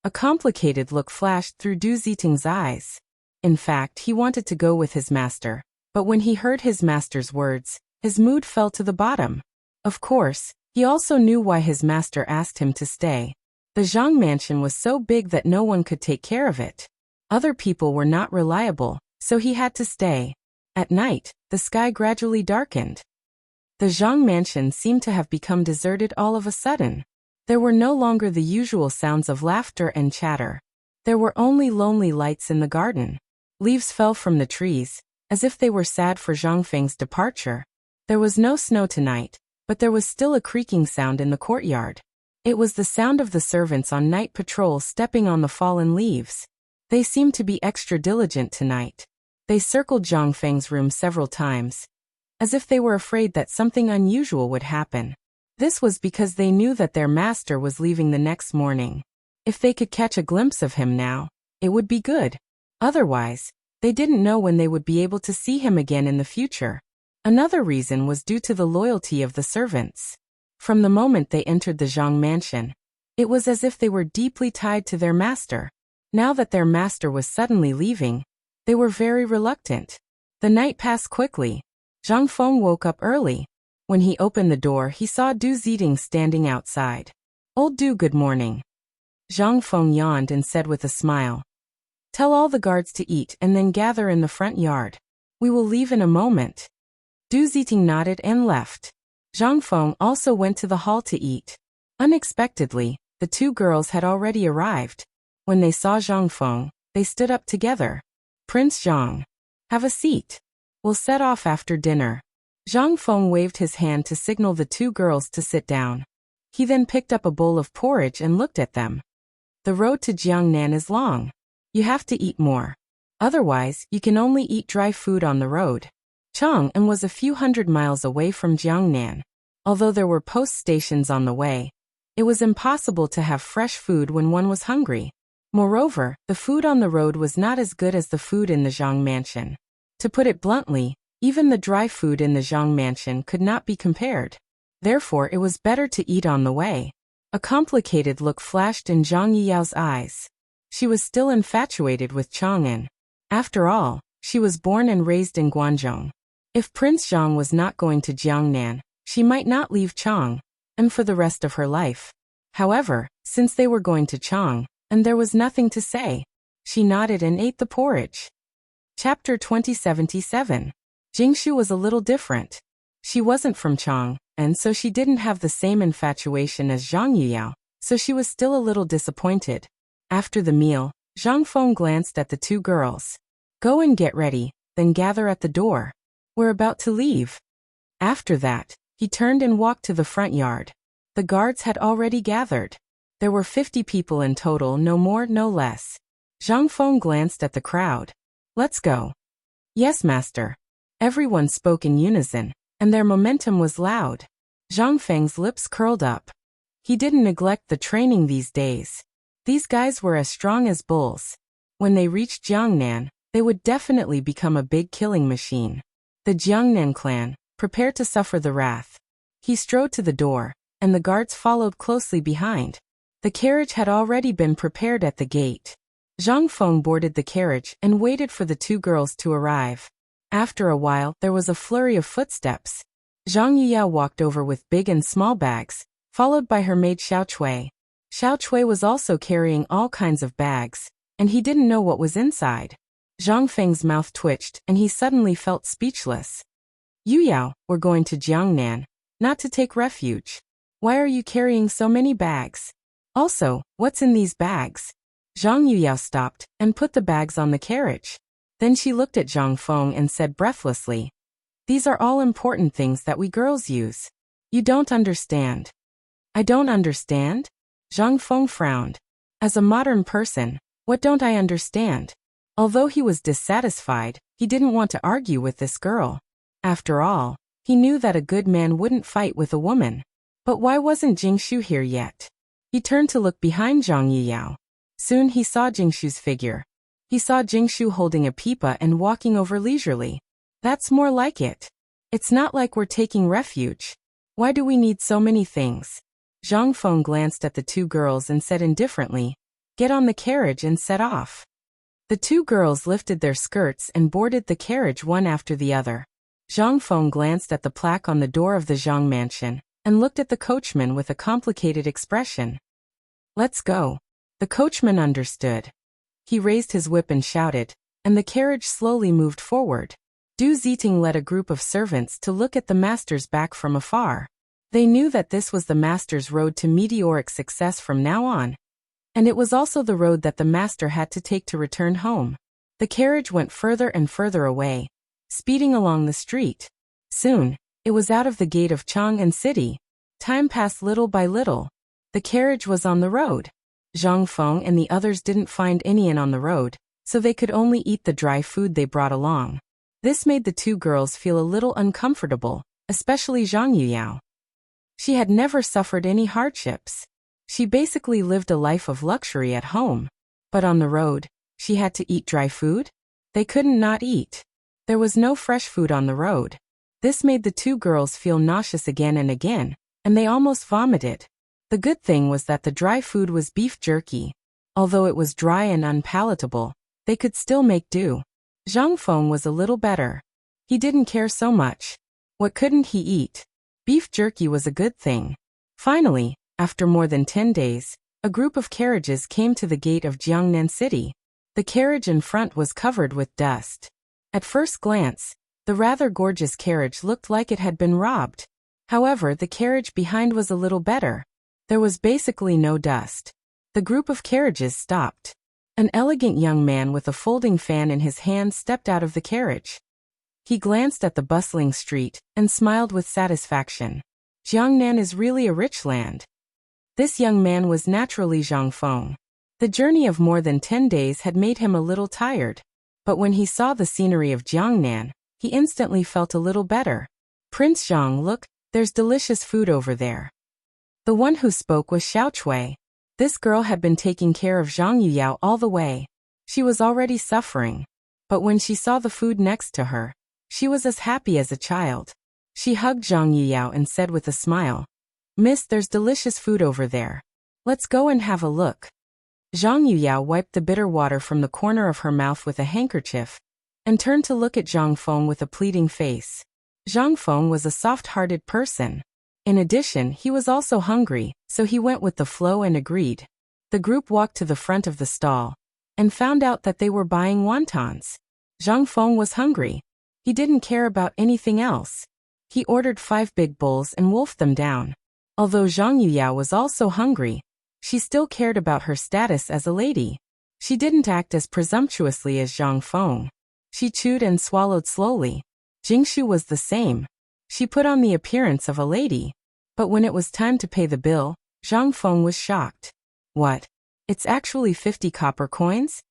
A complicated look flashed through Du Ziting's eyes. In fact, he wanted to go with his master, but when he heard his master's words, his mood fell to the bottom. Of course, he also knew why his master asked him to stay. The Zhang mansion was so big that no one could take care of it. Other people were not reliable, so he had to stay. At night, the sky gradually darkened. The Zhang mansion seemed to have become deserted all of a sudden. There were no longer the usual sounds of laughter and chatter. There were only lonely lights in the garden. Leaves fell from the trees, as if they were sad for Zhang Feng's departure. There was no snow tonight, but there was still a creaking sound in the courtyard. It was the sound of the servants on night patrol stepping on the fallen leaves. They seemed to be extra diligent tonight. They circled Zhang Feng's room several times, as if they were afraid that something unusual would happen. This was because they knew that their master was leaving the next morning. If they could catch a glimpse of him now, it would be good. Otherwise, they didn't know when they would be able to see him again in the future. Another reason was due to the loyalty of the servants. From the moment they entered the Zhang mansion, it was as if they were deeply tied to their master. Now that their master was suddenly leaving, they were very reluctant. The night passed quickly. Zhang Feng woke up early. When he opened the door, he saw Du Ziting standing outside. Old Du, good morning. Zhang Feng yawned and said with a smile, Tell all the guards to eat and then gather in the front yard. We will leave in a moment. Du Ziting nodded and left. Zhang Feng also went to the hall to eat. Unexpectedly, the two girls had already arrived. When they saw Zhang Feng, they stood up together. Prince Zhang, have a seat. We'll set off after dinner. Zhang Feng waved his hand to signal the two girls to sit down. He then picked up a bowl of porridge and looked at them. The road to Jiangnan is long. You have to eat more. Otherwise, you can only eat dry food on the road. Chang'an was a few hundred miles away from Jiangnan. Although there were post stations on the way, it was impossible to have fresh food when one was hungry. Moreover, the food on the road was not as good as the food in the Zhang mansion. To put it bluntly, even the dry food in the Zhang mansion could not be compared. Therefore, it was better to eat on the way. A complicated look flashed in Zhang Yiyao's eyes. She was still infatuated with Chang'an. After all, she was born and raised in Guangzhou. If Prince Zhang was not going to Jiangnan, she might not leave Chang'an for the rest of her life. However, since they were going to Chang'an, there was nothing to say. She nodded and ate the porridge. Chapter 2077. Jingshu was a little different. She wasn't from Chang'an, and so she didn't have the same infatuation as Zhang Yuyao, so she was still a little disappointed. After the meal, Zhang Feng glanced at the two girls. Go and get ready, then gather at the door. We're about to leave. After that, he turned and walked to the front yard. The guards had already gathered. There were 50 people in total, no more, no less. Zhang Feng glanced at the crowd. Let's go. Yes, master. Everyone spoke in unison, and their momentum was loud. Zhang Feng's lips curled up. He didn't neglect the training these days. These guys were as strong as bulls. When they reached Jiangnan, they would definitely become a big killing machine. The Jiangnan clan, prepare to suffer the wrath. He strode to the door, and the guards followed closely behind. The carriage had already been prepared at the gate. Zhang Feng boarded the carriage and waited for the two girls to arrive. After a while, there was a flurry of footsteps. Zhang Yuyao walked over with big and small bags, followed by her maid Xiao Cui. Xiao Cui was also carrying all kinds of bags, and he didn't know what was inside. Zhang Feng's mouth twitched, and he suddenly felt speechless. Yuyao, we're going to Jiangnan, not to take refuge. Why are you carrying so many bags? Also, what's in these bags? Zhang Yuyao stopped and put the bags on the carriage. Then she looked at Zhang Feng and said breathlessly, these are all important things that we girls use. You don't understand. I don't understand? Zhang Feng frowned. As a modern person, what don't I understand? Although he was dissatisfied, he didn't want to argue with this girl. After all, he knew that a good man wouldn't fight with a woman. But why wasn't Jingshu here yet? He turned to look behind Zhang Yiyao. Soon he saw Jingshu's figure. He saw Jingshu holding a pipa and walking over leisurely. That's more like it. It's not like we're taking refuge. Why do we need so many things? Zhang Feng glanced at the two girls and said indifferently, get on the carriage and set off. The two girls lifted their skirts and boarded the carriage one after the other. Zhang Feng glanced at the plaque on the door of the Zhang mansion and looked at the coachman with a complicated expression. Let's go. The coachman understood. He raised his whip and shouted, and the carriage slowly moved forward. Du Ziting led a group of servants to look at the master's back from afar. They knew that this was the master's road to meteoric success from now on. And it was also the road that the master had to take to return home. The carriage went further and further away, speeding along the street. Soon, it was out of the gate of Chang'an City. Time passed little by little. The carriage was on the road. Zhang Feng and the others didn't find any inn on the road, so they could only eat the dry food they brought along. This made the two girls feel a little uncomfortable, especially Zhang Yuyao. She had never suffered any hardships. She basically lived a life of luxury at home. But on the road, she had to eat dry food? They couldn't not eat. There was no fresh food on the road. This made the two girls feel nauseous again and again, and they almost vomited. The good thing was that the dry food was beef jerky. Although it was dry and unpalatable, they could still make do. Zhang Feng was a little better. He didn't care so much. What couldn't he eat? Beef jerky was a good thing. Finally, after more than 10 days, a group of carriages came to the gate of Jiangnan City. The carriage in front was covered with dust. At first glance, The rather gorgeous carriage looked like it had been robbed. However, the carriage behind was a little better. There was basically no dust. The group of carriages stopped. An elegant young man with a folding fan in his hand stepped out of the carriage. He glanced at the bustling street and smiled with satisfaction. Jiangnan is really a rich land. This young man was naturally Zhang Feng. The journey of more than 10 days had made him a little tired. But when he saw the scenery of Jiangnan, he instantly felt a little better. Prince Zhang, look, there's delicious food over there. The one who spoke was Xiao Chui. This girl had been taking care of Zhang Yuyao all the way. She was already suffering. But when she saw the food next to her, she was as happy as a child. She hugged Zhang Yuyao and said with a smile, "Miss, there's delicious food over there. Let's go and have a look." Zhang Yuyao wiped the bitter water from the corner of her mouth with a handkerchief and turned to look at Zhang Feng with a pleading face. Zhang Feng was a soft-hearted person. In addition, he was also hungry, so he went with the flow and agreed. The group walked to the front of the stall and found out that they were buying wontons. Zhang Feng was hungry. He didn't care about anything else. He ordered 5 big bowls and wolfed them down. Although Zhang Yuyao was also hungry, she still cared about her status as a lady. She didn't act as presumptuously as Zhang Feng. She chewed and swallowed slowly. Jingshu was the same. She put on the appearance of a lady. But when it was time to pay the bill, Zhang Feng was shocked. What? It's actually 50 copper coins?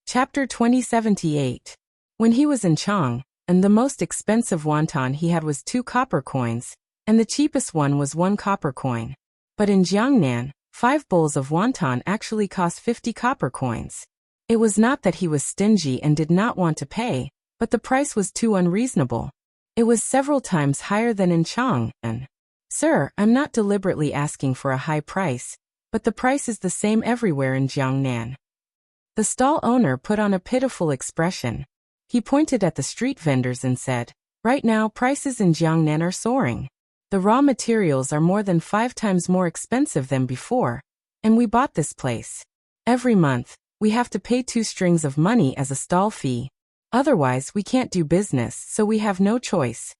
Chapter 2078. When he was in Chang, and the most expensive wonton he had was 2 copper coins, and the cheapest one was 1 copper coin. But in Jiangnan, 5 bowls of wonton actually cost 50 copper coins. It was not that he was stingy and did not want to pay, but the price was too unreasonable. It was several times higher than in Chang, and, "Sir, I'm not deliberately asking for a high price, but the price is the same everywhere in Jiangnan." The stall owner put on a pitiful expression. He pointed at the street vendors and said, "Right now prices in Jiangnan are soaring. The raw materials are more than 5 times more expensive than before, and we bought this place. Every month, we have to pay 2 strings of money as a stall fee. Otherwise, we can't do business, so we have no choice."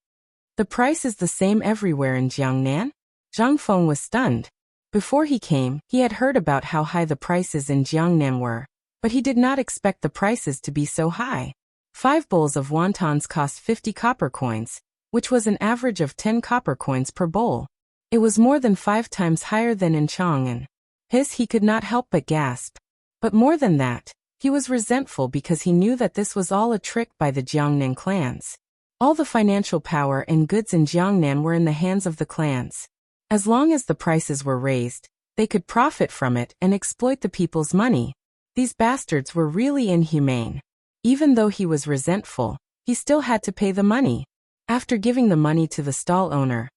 The price is the same everywhere in Jiangnan? Zhang Feng was stunned. Before he came, he had heard about how high the prices in Jiangnan were, but he did not expect the prices to be so high. 5 bowls of wontons cost 50 copper coins, which was an average of 10 copper coins per bowl. It was more than 5 times higher than in Chang'an. He could not help but gasp. But more than that, he was resentful because he knew that this was all a trick by the Jiangnan clans. All the financial power and goods in Jiangnan were in the hands of the clans. As long as the prices were raised, they could profit from it and exploit the people's money. These bastards were really inhumane. Even though he was resentful, he still had to pay the money. After giving the money to the stall owner,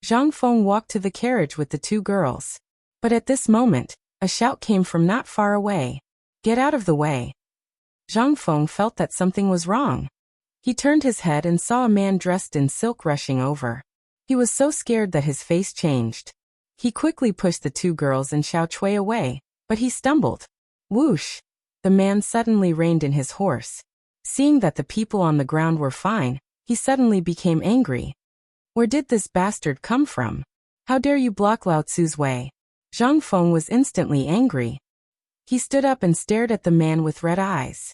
Zhang Feng walked to the carriage with the 2 girls. But at this moment, a shout came from not far away. "Get out of the way." Zhang Feng felt that something was wrong. He turned his head and saw a man dressed in silk rushing over. He was so scared that his face changed. He quickly pushed the 2 girls and Xiao Chui away, but he stumbled. Whoosh! The man suddenly reined in his horse. Seeing that the people on the ground were fine, he suddenly became angry. Where did this bastard come from? How dare you block Lao Tzu's way? Zhang Feng was instantly angry. He stood up and stared at the man with red eyes.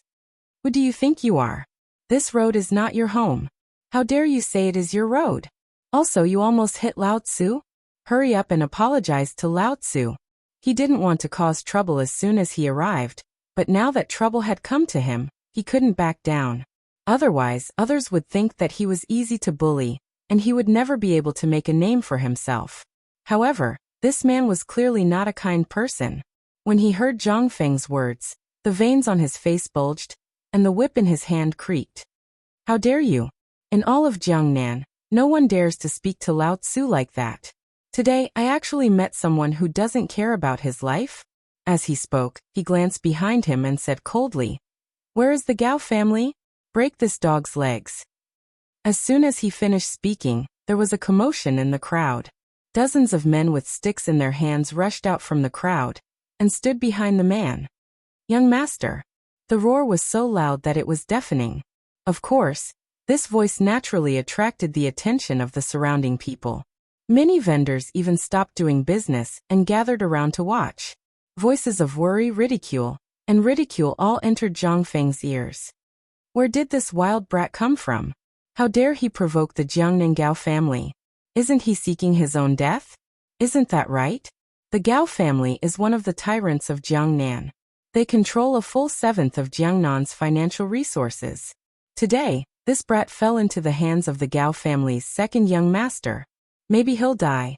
Who do you think you are? This road is not your home. How dare you say it is your road? Also, you almost hit Lao Tzu? Hurry up and apologize to Lao Tzu. He didn't want to cause trouble as soon as he arrived, but now that trouble had come to him, he couldn't back down. Otherwise, others would think that he was easy to bully, and he would never be able to make a name for himself. However, this man was clearly not a kind person. When he heard Zhang Feng's words, the veins on his face bulged, and the whip in his hand creaked. How dare you? In all of Jiangnan, no one dares to speak to Lao Tzu like that. Today, I actually met someone who doesn't care about his life. As he spoke, he glanced behind him and said coldly, "Where is the Gao family? Break this dog's legs." As soon as he finished speaking, there was a commotion in the crowd. Dozens of men with sticks in their hands rushed out from the crowd and stood behind the man. "Young master." The roar was so loud that it was deafening. Of course, This voice naturally attracted the attention of the surrounding people. Many vendors even stopped doing business and gathered around to watch. Voices of worry, ridicule, and ridicule all entered Zhang Feng's ears. Where did this wild brat come from? How dare he provoke the Jiangnan Gao family? Isn't he seeking his own death? Isn't that right? The Gao family is one of the tyrants of Jiangnan. They control a full seventh of Jiangnan's financial resources. Today, this brat fell into the hands of the Gao family's second young master. Maybe he'll die.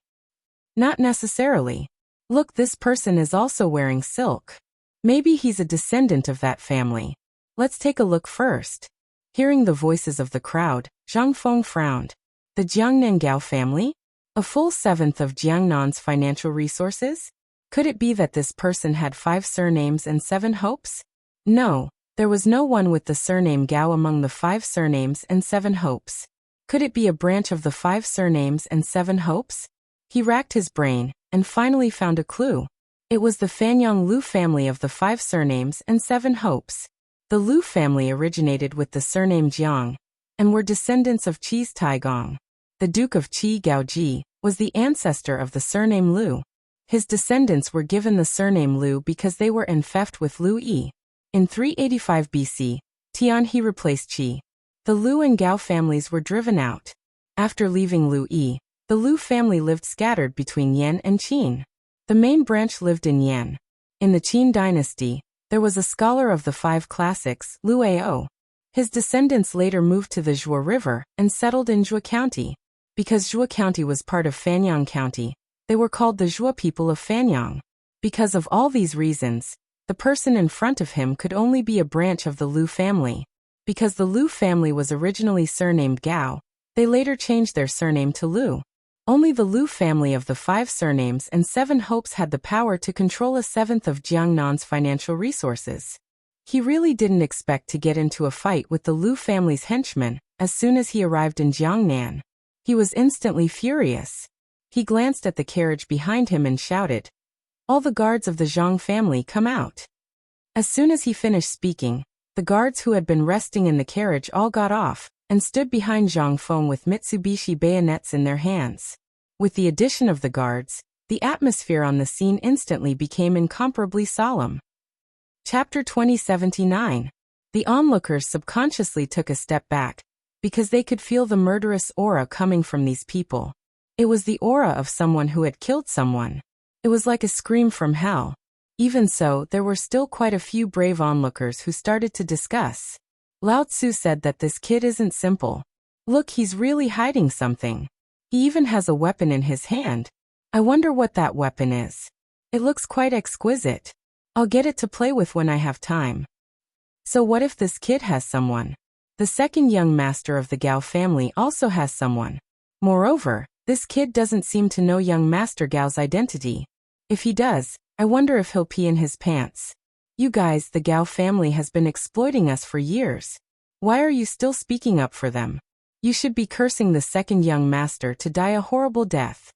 Not necessarily. Look, this person is also wearing silk. Maybe he's a descendant of that family. Let's take a look first. Hearing the voices of the crowd, Zhang Feng frowned. The Jiangnan Gao family? A full seventh of Jiangnan's financial resources? Could it be that this person had 5 surnames and 7 hopes? No, there was no one with the surname Gao among the 5 surnames and 7 hopes. Could it be a branch of the 5 surnames and 7 hopes? He racked his brain and finally found a clue. It was the Fanyang Lu family of the 5 surnames and 7 hopes. The Lu family originated with the surname Jiang and were descendants of Qi's Taigong. The Duke of Qi Gaoji was the ancestor of the surname Lu. His descendants were given the surname Lu because they were enfeoffed with Lu Yi. In 385 BC, Tian He replaced Qi. The Lu and Gao families were driven out. After leaving Lu Yi, the Lu family lived scattered between Yan and Qin. The main branch lived in Yan. In the Qin dynasty, there was a scholar of the 5 classics, Lu Ao. His descendants later moved to the Zhuo River and settled in Zhuo County. Because Zhuo County was part of Fanyang County, they were called the Zhuo people of Fanyang. Because of all these reasons, the person in front of him could only be a branch of the Lu family. Because the Lu family was originally surnamed Gao, they later changed their surname to Lu. Only the Lu family of the 5 surnames and 7 hopes had the power to control a seventh of Jiangnan's financial resources. He really didn't expect to get into a fight with the Lu family's henchmen as soon as he arrived in Jiangnan. He was instantly furious. He glanced at the carriage behind him and shouted, "All the guards of the Zhang family, come out." As soon as he finished speaking, the guards who had been resting in the carriage all got off and stood behind Zhang Feng with Mitsubishi bayonets in their hands. With the addition of the guards, the atmosphere on the scene instantly became incomparably solemn. Chapter 2079. The onlookers subconsciously took a step back, because they could feel the murderous aura coming from these people. It was the aura of someone who had killed someone. It was like a scream from hell. Even so, there were still quite a few brave onlookers who started to discuss. Lao Tzu said that this kid isn't simple. Look, he's really hiding something. He even has a weapon in his hand. I wonder what that weapon is. It looks quite exquisite. I'll get it to play with when I have time. So what if this kid has someone? The second young master of the Gao family also has someone. Moreover, this kid doesn't seem to know young master Gao's identity. If he does, I wonder if he'll pee in his pants. You guys, the Gao family has been exploiting us for years. Why are you still speaking up for them? You should be cursing the second young master to die a horrible death.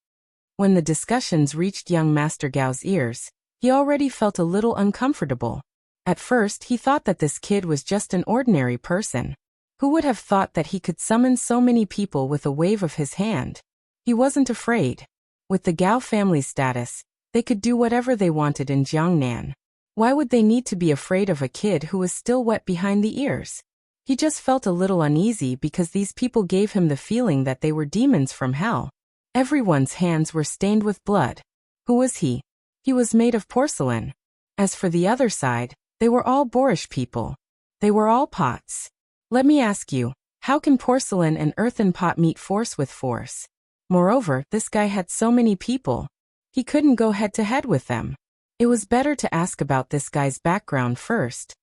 When the discussions reached young master Gao's ears, he already felt a little uncomfortable. At first, he thought that this kid was just an ordinary person. Who would have thought that he could summon so many people with a wave of his hand? He wasn't afraid. With the Gao family's status, they could do whatever they wanted in Jiangnan. Why would they need to be afraid of a kid who was still wet behind the ears? He just felt a little uneasy because these people gave him the feeling that they were demons from hell. Everyone's hands were stained with blood. Who was he? He was made of porcelain. As for the other side, they were all boorish people. They were all pots. Let me ask you, how can porcelain and earthen pot meet force with force? Moreover, this guy had so many people. He couldn't go head to head with them. It was better to ask about this guy's background first.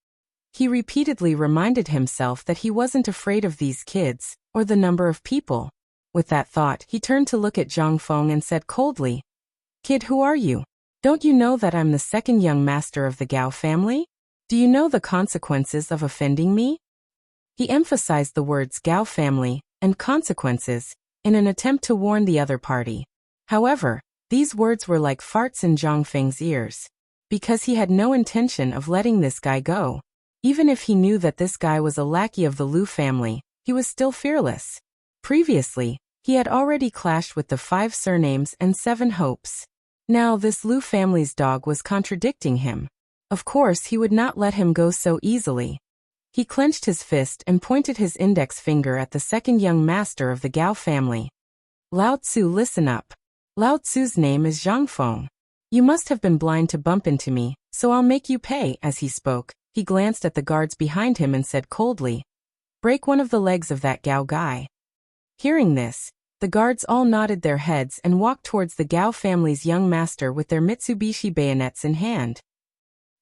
He repeatedly reminded himself that he wasn't afraid of these kids, or the number of people. With that thought, he turned to look at Zhang Feng and said coldly, "Kid, who are you? Don't you know that I'm the second young master of the Gao family? Do you know the consequences of offending me?" He emphasized the words Gao family and consequences in an attempt to warn the other party. However, these words were like farts in Zhang Feng's ears, because he had no intention of letting this guy go. Even if he knew that this guy was a lackey of the Lu family, he was still fearless. Previously, he had already clashed with the 5 surnames and 7 hopes. Now this Lu family's dog was contradicting him. Of course he would not let him go so easily. He clenched his fist and pointed his index finger at the second young master of the Gao family. Lao Tzu, listen up. Lao Tzu's name is Zhang Feng. You must have been blind to bump into me, so I'll make you pay. As he spoke, he glanced at the guards behind him and said coldly, break one of the legs of that Gao guy. Hearing this, the guards all nodded their heads and walked towards the Gao family's young master with their Mitsubishi bayonets in hand.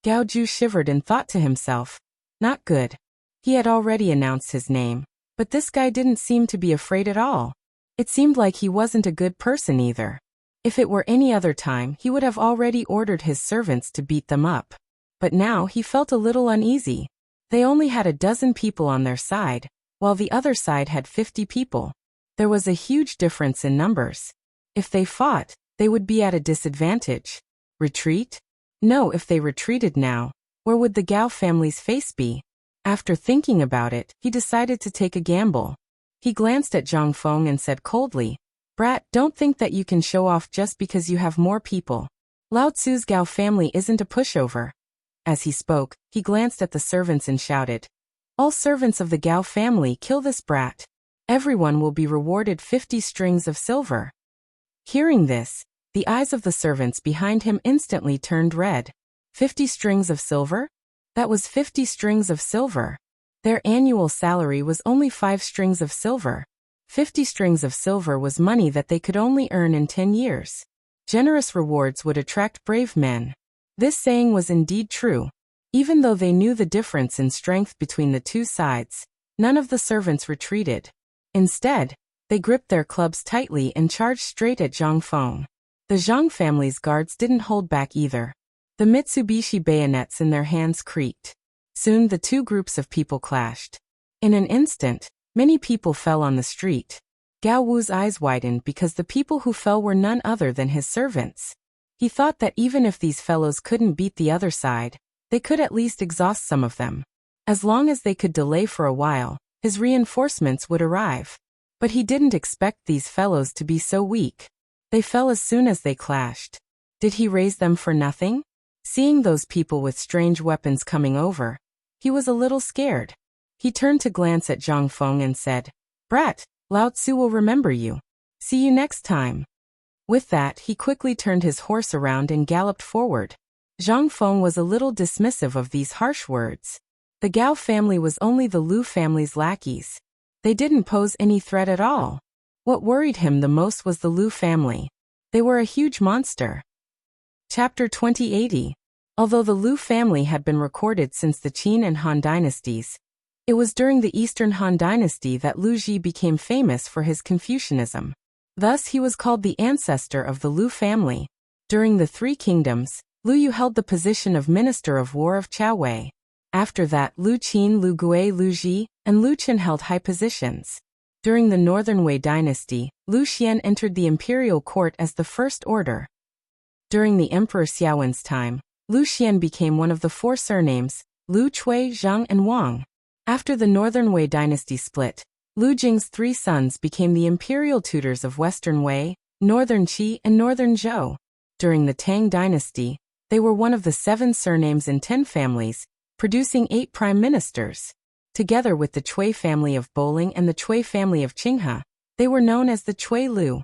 Gao Ju shivered and thought to himself, not good. He had already announced his name, but this guy didn't seem to be afraid at all. It seemed like he wasn't a good person either. If it were any other time, he would have already ordered his servants to beat them up. But now he felt a little uneasy. They only had a dozen people on their side, while the other side had 50 people. There was a huge difference in numbers. If they fought, they would be at a disadvantage. Retreat? No, if they retreated now, where would the Gao family's face be? After thinking about it, he decided to take a gamble. He glanced at Zhang Feng and said coldly, brat, don't think that you can show off just because you have more people. Lao Tzu's Gao family isn't a pushover. As he spoke, he glanced at the servants and shouted, all servants of the Gao family, kill this brat. Everyone will be rewarded 50 strings of silver. Hearing this, the eyes of the servants behind him instantly turned red. 50 strings of silver? That was 50 strings of silver. Their annual salary was only 5 strings of silver. 50 strings of silver was money that they could only earn in 10 years. Generous rewards would attract brave men. This saying was indeed true. Even though they knew the difference in strength between the two sides, none of the servants retreated. Instead, they gripped their clubs tightly and charged straight at Zhang Feng. The Zhang family's guards didn't hold back either. The Mitsubishi bayonets in their hands creaked. Soon the two groups of people clashed. In an instant, many people fell on the street. Gao Wu's eyes widened because the people who fell were none other than his servants. He thought that even if these fellows couldn't beat the other side, they could at least exhaust some of them. As long as they could delay for a while, his reinforcements would arrive. But he didn't expect these fellows to be so weak. They fell as soon as they clashed. Did he raise them for nothing? Seeing those people with strange weapons coming over, he was a little scared. He turned to glance at Zhang Feng and said, brat, Lao Tzu will remember you. See you next time. With that, he quickly turned his horse around and galloped forward. Zhang Feng was a little dismissive of these harsh words. The Gao family was only the Lu family's lackeys. They didn't pose any threat at all. What worried him the most was the Lu family. They were a huge monster. Chapter 2080. Although the Lu family had been recorded since the Qin and Han dynasties, it was during the Eastern Han dynasty that Lu Ji became famous for his Confucianism. Thus he was called the ancestor of the Lu family. During the Three Kingdoms, Lu Yu held the position of Minister of War of Chaowei. After that, Lu Qin, Lu Gui, Lu Ji, and Lu Chen held high positions. During the Northern Wei dynasty, Lu Xian entered the imperial court as the First Order. During the Emperor Xiaowen's time, Lu Xian became one of the 4 surnames, Lu Chui, Zhang, and Wang. After the Northern Wei dynasty split, Lu Jing's 3 sons became the imperial tutors of Western Wei, Northern Qi, and Northern Zhou. During the Tang dynasty, they were one of the 7 surnames in 10 families, producing 8 prime ministers. Together with the Chui family of Bowling and the Chui family of Qinghe, they were known as the Chui Lu.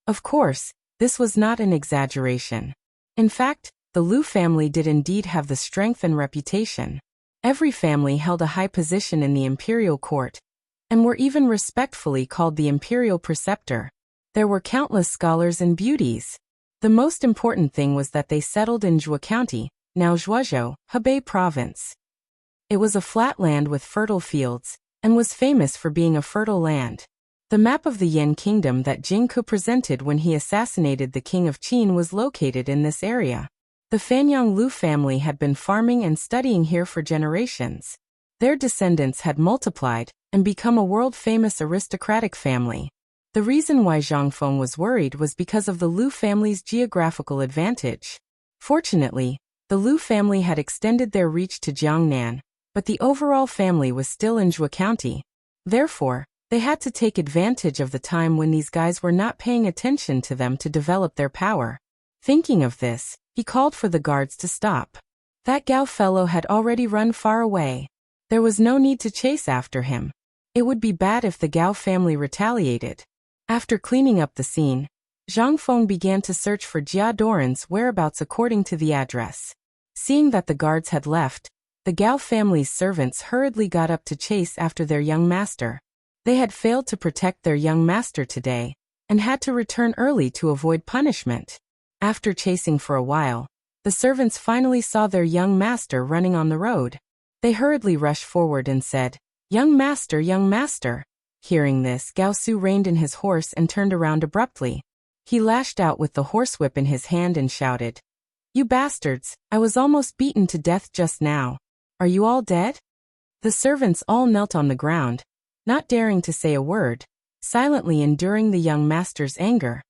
Of course, this was not an exaggeration. In fact, the Lu family did indeed have the strength and reputation. Every family held a high position in the imperial court, and were even respectfully called the imperial preceptor. There were countless scholars and beauties. The most important thing was that they settled in Zhuo County, now Zhuozhou, Hebei province. It was a flat land with fertile fields, and was famous for being a fertile land. The map of the Yan kingdom that Jing Ke presented when he assassinated the king of Qin was located in this area. The Fanyang Lu family had been farming and studying here for generations. Their descendants had multiplied and become a world-famous aristocratic family. The reason why Zhang Feng was worried was because of the Lu family's geographical advantage. Fortunately, the Lu family had extended their reach to Jiangnan, but the overall family was still in Zhuo County. Therefore, they had to take advantage of the time when these guys were not paying attention to them to develop their power. Thinking of this, he called for the guards to stop. That Gao fellow had already run far away. There was no need to chase after him. It would be bad if the Gao family retaliated. After cleaning up the scene, Zhang Feng began to search for Jia Doran's whereabouts according to the address. Seeing that the guards had left, the Gao family's servants hurriedly got up to chase after their young master. They had failed to protect their young master today, and had to return early to avoid punishment. After chasing for a while, the servants finally saw their young master running on the road. They hurriedly rushed forward and said, "Young master, young master." Hearing this, Gao Su reined in his horse and turned around abruptly. He lashed out with the horsewhip in his hand and shouted, "You bastards, I was almost beaten to death just now. Are you all dead?" The servants all knelt on the ground, not daring to say a word, silently enduring the young master's anger.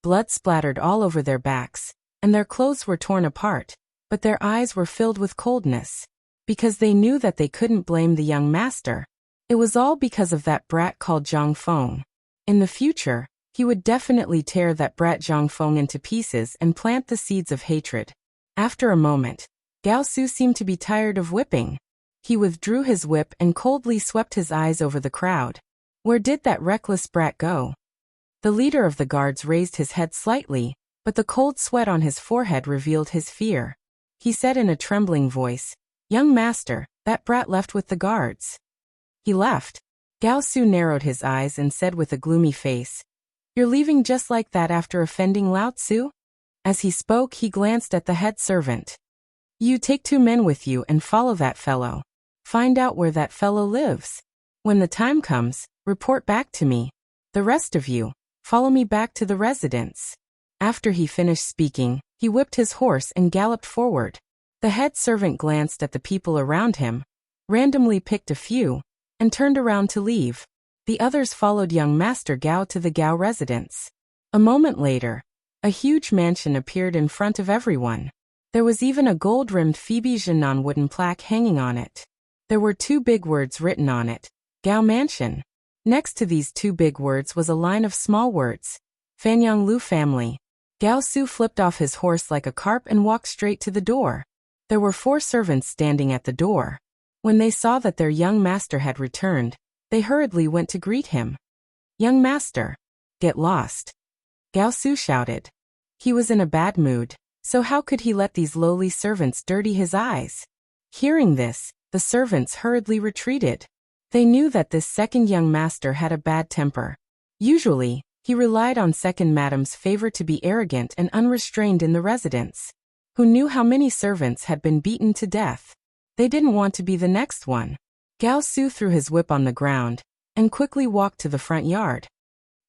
Blood splattered all over their backs, and their clothes were torn apart, but their eyes were filled with coldness. Because they knew that they couldn't blame the young master. It was all because of that brat called Zhang Feng. In the future, he would definitely tear that brat Zhang Feng into pieces and plant the seeds of hatred. After a moment, Gao Su seemed to be tired of whipping. He withdrew his whip and coldly swept his eyes over the crowd. Where did that reckless brat go? The leader of the guards raised his head slightly, but the cold sweat on his forehead revealed his fear. He said in a trembling voice, "Young master, that brat left with the guards." "He left?" Gao Su narrowed his eyes and said with a gloomy face, "You're leaving just like that after offending Lao Tzu?" As he spoke, he glanced at the head servant. "You take 2 men with you and follow that fellow. Find out where that fellow lives. When the time comes, report back to me. The rest of you, follow me back to the residence." After he finished speaking, he whipped his horse and galloped forward. The head servant glanced at the people around him, randomly picked a few, and turned around to leave. The others followed young Master Gao to the Gao residence. A moment later, a huge mansion appeared in front of everyone. There was even a gold-rimmed Phoebe Jinan wooden plaque hanging on it. There were 2 big words written on it, Gao Mansion. Next to these 2 big words was a line of small words, Fanyang Lu family. Gao Su flipped off his horse like a carp and walked straight to the door. There were 4 servants standing at the door. When they saw that their young master had returned, they hurriedly went to greet him. "Young master, get lost," Gao Su shouted. He was in a bad mood, so how could he let these lowly servants dirty his eyes? Hearing this, the servants hurriedly retreated. They knew that this second young master had a bad temper. Usually, he relied on second madam's favor to be arrogant and unrestrained in the residence. Who knew how many servants had been beaten to death? They didn't want to be the next one. Gao Su threw his whip on the ground and quickly walked to the front yard.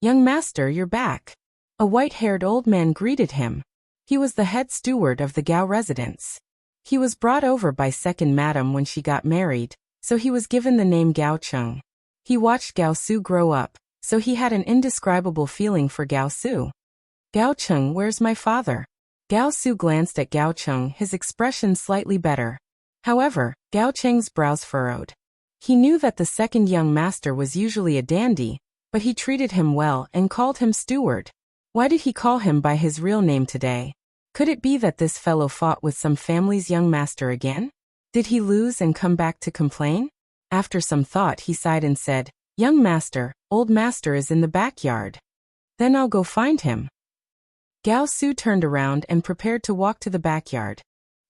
"Young master, you're back." A white-haired old man greeted him. He was the head steward of the Gao residence. He was brought over by second madam when she got married, so he was given the name Gao Cheng. He watched Gao Su grow up, so he had an indescribable feeling for Gao Su. "Gao Cheng, where's my father?" Gao Su glanced at Gao Cheng, his expression slightly better. However, Gao Cheng's brows furrowed. He knew that the second young master was usually a dandy, but he treated him well and called him steward. Why did he call him by his real name today? Could it be that this fellow fought with some family's young master again? Did he lose and come back to complain? After some thought, he sighed and said, "Young master, old master is in the backyard." "Then I'll go find him." Gao Su turned around and prepared to walk to the backyard.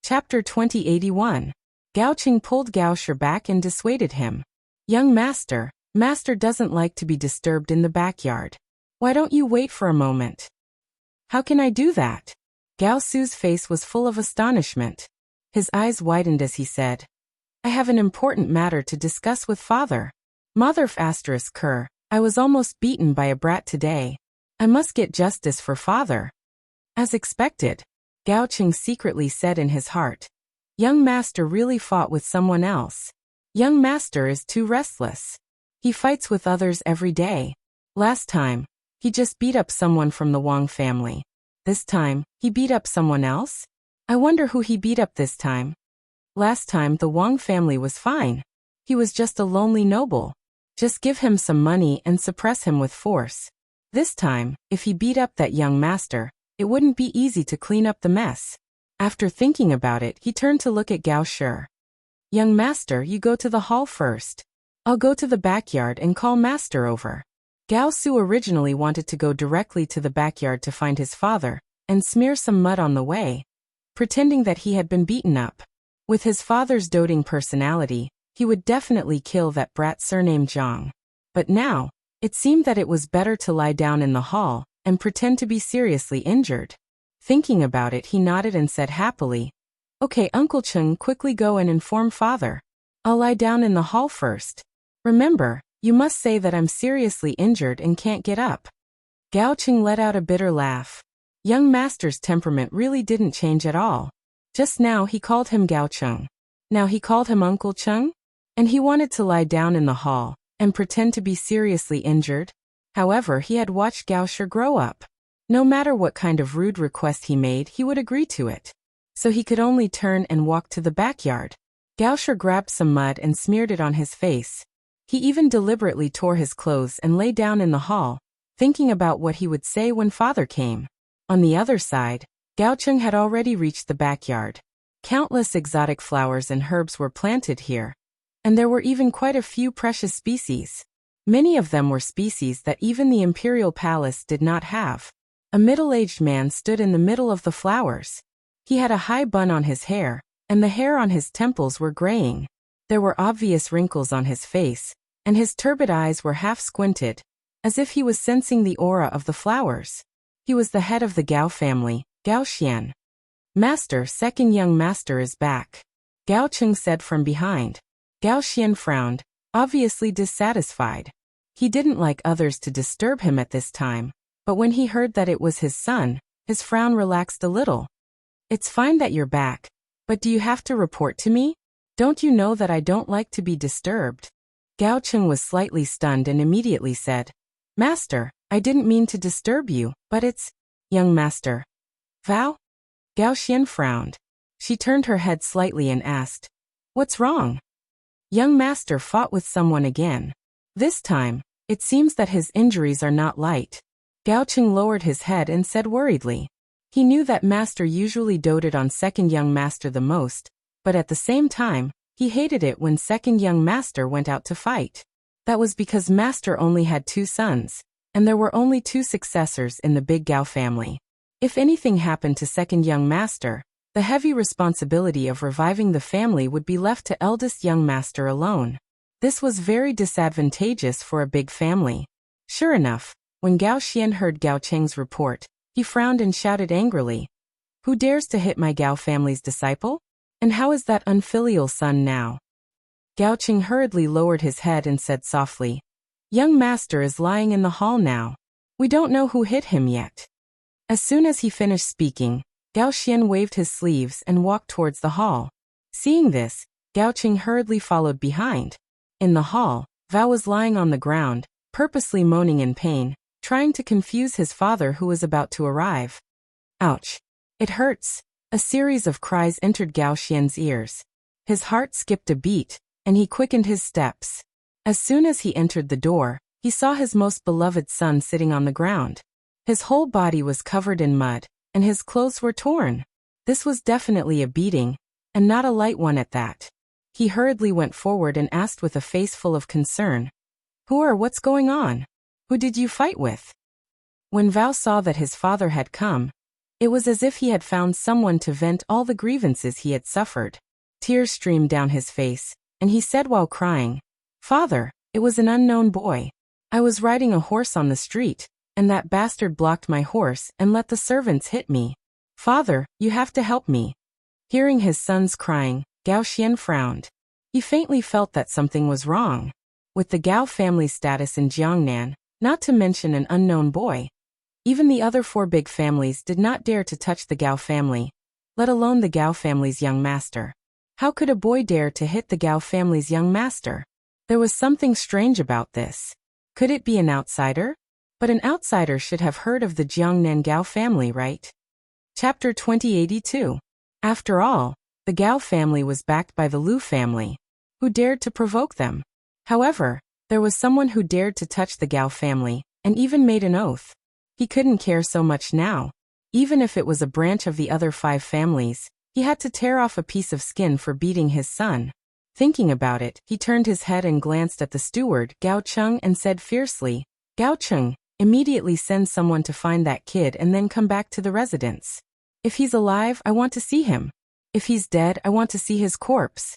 Chapter 2081. Gao Cheng pulled Gao Shi back and dissuaded him. "Young master, master doesn't like to be disturbed in the backyard. Why don't you wait for a moment?" "How can I do that?" Gao Su's face was full of astonishment. His eyes widened as he said, "I have an important matter to discuss with father. Mother ***, I was almost beaten by a brat today. I must get justice for father." As expected, Gao Cheng secretly said in his heart, "Young master really fought with someone else. Young master is too restless. He fights with others every day. Last time, he just beat up someone from the Wang family. This time, he beat up someone else? I wonder who he beat up this time. Last time the Wang family was fine. He was just a lonely noble. Just give him some money and suppress him with force. This time, if he beat up that young master, it wouldn't be easy to clean up the mess. After thinking about it, he turned to look at Gao Shi. Young master, you go to the hall first. I'll go to the backyard and call master over. Gao Su originally wanted to go directly to the backyard to find his father and smear some mud on the way, pretending that he had been beaten up. With his father's doting personality, he would definitely kill that brat surnamed Zhang. But now, it seemed that it was better to lie down in the hall and pretend to be seriously injured. Thinking about it, he nodded and said happily, "Okay, Uncle Chung, quickly go and inform father. I'll lie down in the hall first. Remember, you must say that I'm seriously injured and can't get up." Gao Cheng let out a bitter laugh. Young master's temperament really didn't change at all. Just now he called him Gao Cheng. Now he called him Uncle Chung? And he wanted to lie down in the hall and pretend to be seriously injured. However, he had watched Gao Shi grow up. No matter what kind of rude request he made, he would agree to it. So he could only turn and walk to the backyard. Gao Shi grabbed some mud and smeared it on his face. He even deliberately tore his clothes and lay down in the hall, thinking about what he would say when father came. On the other side, Gao Cheng had already reached the backyard. Countless exotic flowers and herbs were planted here, and there were even quite a few precious species. Many of them were species that even the imperial palace did not have. A middle-aged man stood in the middle of the flowers. He had a high bun on his hair, and the hair on his temples were graying. There were obvious wrinkles on his face, and his turbid eyes were half squinted, as if he was sensing the aura of the flowers. He was the head of the Gao family, Gao Xian. "Master, second young master is back," Gao Cheng said from behind. Gao Xian frowned, obviously dissatisfied. He didn't like others to disturb him at this time, but when he heard that it was his son, his frown relaxed a little. "It's fine that you're back, but do you have to report to me? Don't you know that I don't like to be disturbed?" Gao Cheng was slightly stunned and immediately said, "Master, I didn't mean to disturb you, but it's young master." "Vow?" Gao Xian frowned. She turned her head slightly and asked, "What's wrong?" "Young master fought with someone again. This time, it seems that his injuries are not light." Gao Cheng lowered his head and said worriedly. He knew that master usually doted on second young master the most, but at the same time, he hated it when second young master went out to fight. That was because master only had 2 sons, and there were only 2 successors in the big Gao family. If anything happened to second young master, the heavy responsibility of reviving the family would be left to eldest young master alone. This was very disadvantageous for a big family. Sure enough, when Gao Xian heard Gao Cheng's report, he frowned and shouted angrily, "Who dares to hit my Gao family's disciple? And how is that unfilial son now?" Gao Cheng hurriedly lowered his head and said softly, "Young master is lying in the hall now. We don't know who hit him yet." As soon as he finished speaking, Gao Xian waved his sleeves and walked towards the hall. Seeing this, Gao Cheng hurriedly followed behind. In the hall, Vao was lying on the ground, purposely moaning in pain, trying to confuse his father who was about to arrive. "Ouch! It hurts!" A series of cries entered Gao Xian's ears. His heart skipped a beat, and he quickened his steps. As soon as he entered the door, he saw his most beloved son sitting on the ground. His whole body was covered in mud, and his clothes were torn. This was definitely a beating, and not a light one at that. He hurriedly went forward and asked with a face full of concern, What's going on? Who did you fight with?" When Vao saw that his father had come, it was as if he had found someone to vent all the grievances he had suffered. Tears streamed down his face, and he said while crying, "Father, it was an unknown boy. I was riding a horse on the street, and that bastard blocked my horse and let the servants hit me. Father, you have to help me." Hearing his sons crying, Gao Xian frowned. He faintly felt that something was wrong. With the Gao family status in Jiangnan, not to mention an unknown boy, even the other 4 big families did not dare to touch the Gao family, let alone the Gao family's young master. How could a boy dare to hit the Gao family's young master? There was something strange about this. Could it be an outsider? But an outsider should have heard of the Jiangnan Gao family, right? Chapter 2082. After all, the Gao family was backed by the Lu family. Who dared to provoke them? However, There was someone who dared to touch the Gao family, and even made an oath. He couldn't care so much now. Even if it was a branch of the other 5 families, he had to tear off a piece of skin for beating his son. Thinking about it, he turned his head and glanced at the steward, Gao Cheng, and said fiercely, "Gao Cheng, immediately send someone to find that kid and then come back to the residence. If he's alive, I want to see him. If he's dead, I want to see his corpse."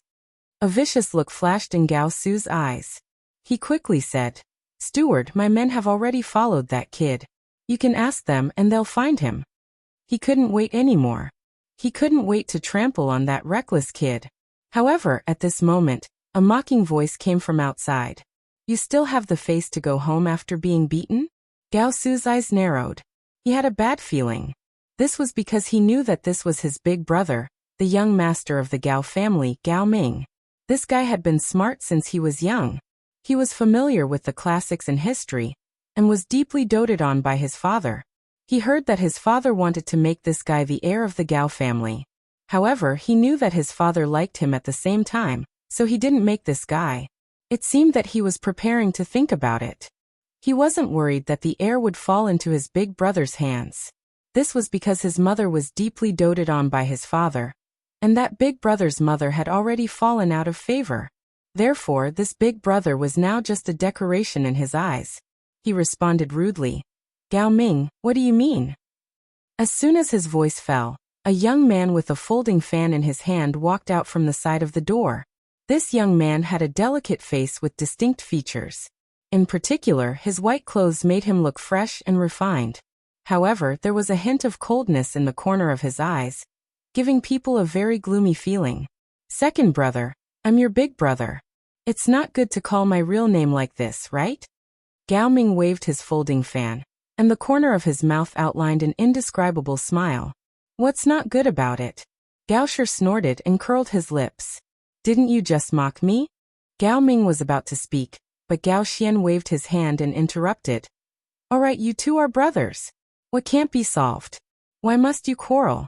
A vicious look flashed in Gao Su's eyes. He quickly said, "Steward, my men have already followed that kid. You can ask them and they'll find him." He couldn't wait anymore. He couldn't wait to trample on that reckless kid. However, at this moment, a mocking voice came from outside. "You still have the face to go home after being beaten?" Gao Su's eyes narrowed. He had a bad feeling. This was because he knew that this was his big brother, the young master of the Gao family, Gao Ming. This guy had been smart since he was young. He was familiar with the classics and history, and was deeply doted on by his father. He heard that his father wanted to make this guy the heir of the Gao family. However, he knew that his father liked him at the same time, so he didn't make this guy. It seemed that he was preparing to think about it. He wasn't worried that the heir would fall into his big brother's hands. This was because his mother was deeply doted on by his father, and that big brother's mother had already fallen out of favor. Therefore, this big brother was now just a decoration in his eyes. He responded rudely, "Gao Ming, what do you mean?" As soon as his voice fell, a young man with a folding fan in his hand walked out from the side of the door. This young man had a delicate face with distinct features. In particular, his white clothes made him look fresh and refined. However, there was a hint of coldness in the corner of his eyes, giving people a very gloomy feeling. "Second brother, I'm your big brother. It's not good to call my real name like this, right?" Gao Ming waved his folding fan, and the corner of his mouth outlined an indescribable smile. "What's not good about it?" Gao Shi snorted and curled his lips. "Didn't you just mock me?" Gao Ming was about to speak, but Gao Xian waved his hand and interrupted. "All right, you two are brothers. What can't be solved? Why must you quarrel?"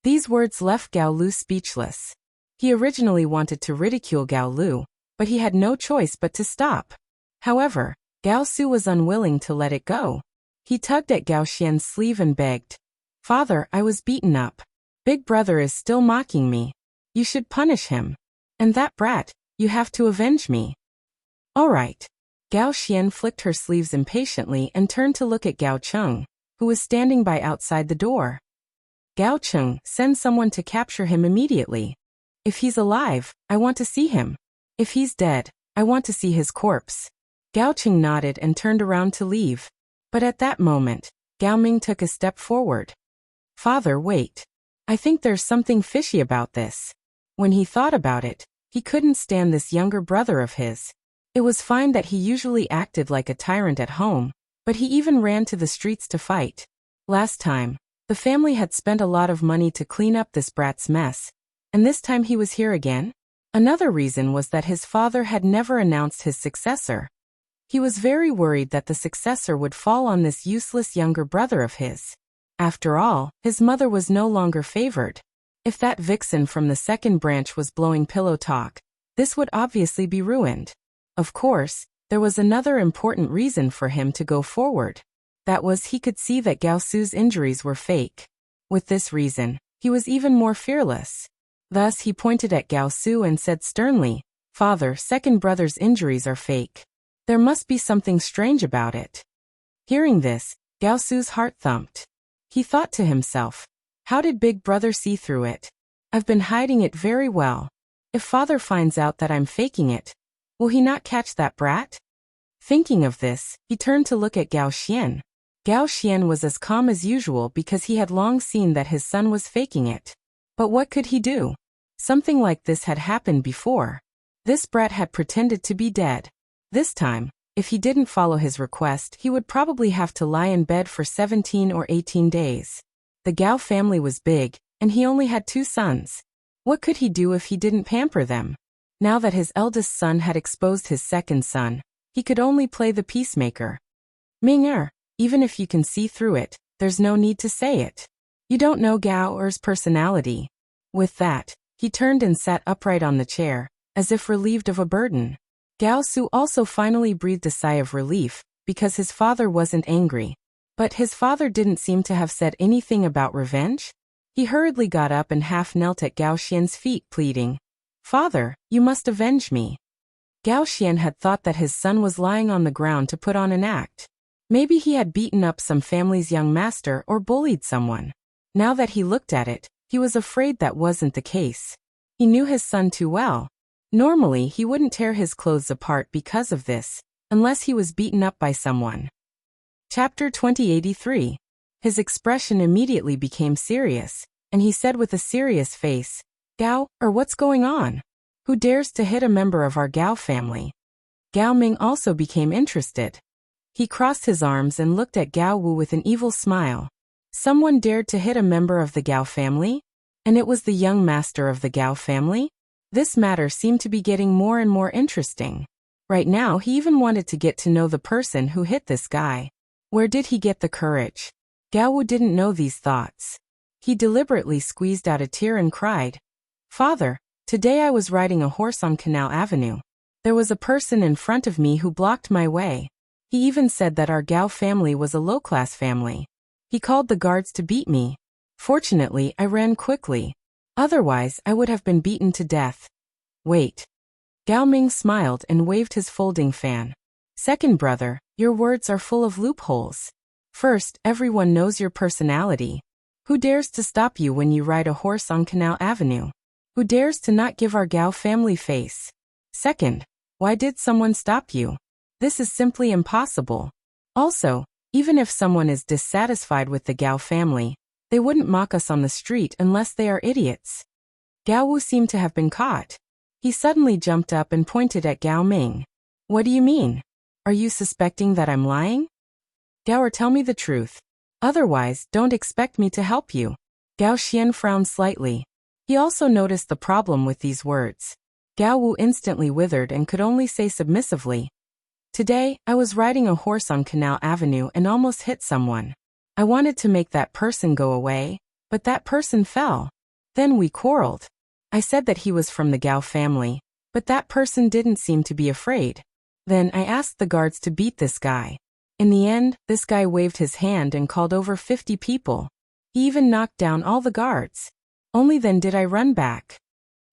These words left Gao Lu speechless. He originally wanted to ridicule Gao Lu, but he had no choice but to stop. However, Gao Su was unwilling to let it go. He tugged at Gao Xian's sleeve and begged, "Father, I was beaten up. Big brother is still mocking me. You should punish him. And that brat, you have to avenge me." "All right." Gao Xian flicked her sleeves impatiently and turned to look at Gao Cheng, who was standing by outside the door. "Gao Cheng, send someone to capture him immediately. If he's alive, I want to see him. If he's dead, I want to see his corpse." Gao Cheng nodded and turned around to leave. But at that moment, Gao Ming took a step forward. "Father, wait. I think there's something fishy about this." When he thought about it, he couldn't stand this younger brother of his. It was fine that he usually acted like a tyrant at home, but he even ran to the streets to fight. Last time, the family had spent a lot of money to clean up this brat's mess, and this time he was here again? Another reason was that his father had never announced his successor. He was very worried that the successor would fall on this useless younger brother of his. After all, his mother was no longer favored. If that vixen from the second branch was blowing pillow talk, this would obviously be ruined. Of course, there was another important reason for him to go forward. That was he could see that Gao Su's injuries were fake. With this reason, he was even more fearless. Thus he pointed at Gao Su and said sternly, "Father, second brother's injuries are fake. There must be something strange about it." Hearing this, Gao Su's heart thumped. He thought to himself, how did big brother see through it? I've been hiding it very well. If father finds out that I'm faking it, will he not catch that brat? Thinking of this, he turned to look at Gao Xian. Gao Xian was as calm as usual because he had long seen that his son was faking it. But what could he do? Something like this had happened before. This brat had pretended to be dead. This time, if he didn't follow his request, he would probably have to lie in bed for 17 or 18 days. The Gao family was big, and he only had 2 sons. What could he do if he didn't pamper them? Now that his eldest son had exposed his second son, he could only play the peacemaker. "Ming-er, even if you can see through it, there's no need to say it. You don't know Gao-er's personality." With that, he turned and sat upright on the chair, as if relieved of a burden. Gao Su also finally breathed a sigh of relief, because his father wasn't angry. But his father didn't seem to have said anything about revenge. He hurriedly got up and half knelt at Gao Xian's feet, pleading, "Father, you must avenge me." Gao Xian had thought that his son was lying on the ground to put on an act. Maybe he had beaten up some family's young master or bullied someone. Now that he looked at it, he was afraid that wasn't the case. He knew his son too well. Normally, he wouldn't tear his clothes apart because of this, unless he was beaten up by someone. Chapter 2083. His expression immediately became serious, and he said with a serious face, "Gao, or what's going on? Who dares to hit a member of our Gao family?" Gao Ming also became interested. He crossed his arms and looked at Gao Wu with an evil smile. Someone dared to hit a member of the Gao family? And it was the young master of the Gao family? This matter seemed to be getting more and more interesting. Right now he even wanted to get to know the person who hit this guy. Where did he get the courage? Gao Wu didn't know these thoughts. He deliberately squeezed out a tear and cried, "Father, today I was riding a horse on Canal Avenue. There was a person in front of me who blocked my way. He even said that our Gao family was a low-class family. He called the guards to beat me. Fortunately, I ran quickly. Otherwise, I would have been beaten to death." Wait. Gao Ming smiled and waved his folding fan. "Second brother, your words are full of loopholes. First, everyone knows your personality. Who dares to stop you when you ride a horse on Canal Avenue? Who dares to not give our Gao family face? Second, why did someone stop you? This is simply impossible. Also, even if someone is dissatisfied with the Gao family, they wouldn't mock us on the street unless they are idiots." Gao Wu seemed to have been caught. He suddenly jumped up and pointed at Gao Ming. "What do you mean? Are you suspecting that I'm lying? Gao, tell me the truth. Otherwise, don't expect me to help you." Gao Xian frowned slightly. He also noticed the problem with these words. Gao Wu instantly withered and could only say submissively, "Today, I was riding a horse on Canal Avenue and almost hit someone. I wanted to make that person go away, but that person fell. Then we quarreled. I said that he was from the Gao family, but that person didn't seem to be afraid. Then I asked the guards to beat this guy. In the end, this guy waved his hand and called over 50 people. He even knocked down all the guards. Only then did I run back."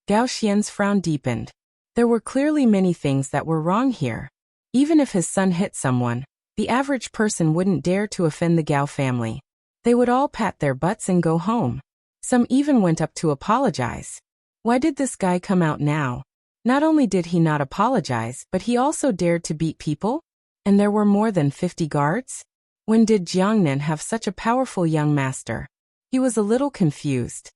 Gao Xian's frown deepened. There were clearly many things that were wrong here. Even if his son hit someone, the average person wouldn't dare to offend the Gao family. They would all pat their butts and go home. Some even went up to apologize. Why did this guy come out now? Not only did he not apologize, but he also dared to beat people? And there were more than 50 guards? When did Jiangnan have such a powerful young master? He was a little confused.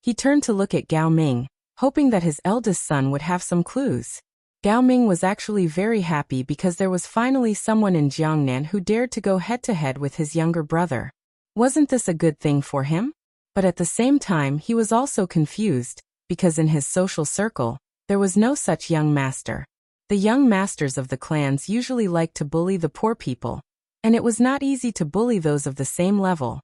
He turned to look at Gao Ming, hoping that his eldest son would have some clues. Gao Ming was actually very happy because there was finally someone in Jiangnan who dared to go head-to-head with his younger brother. Wasn't this a good thing for him? But at the same time he was also confused, because in his social circle, there was no such young master. The young masters of the clans usually liked to bully the poor people, and it was not easy to bully those of the same level.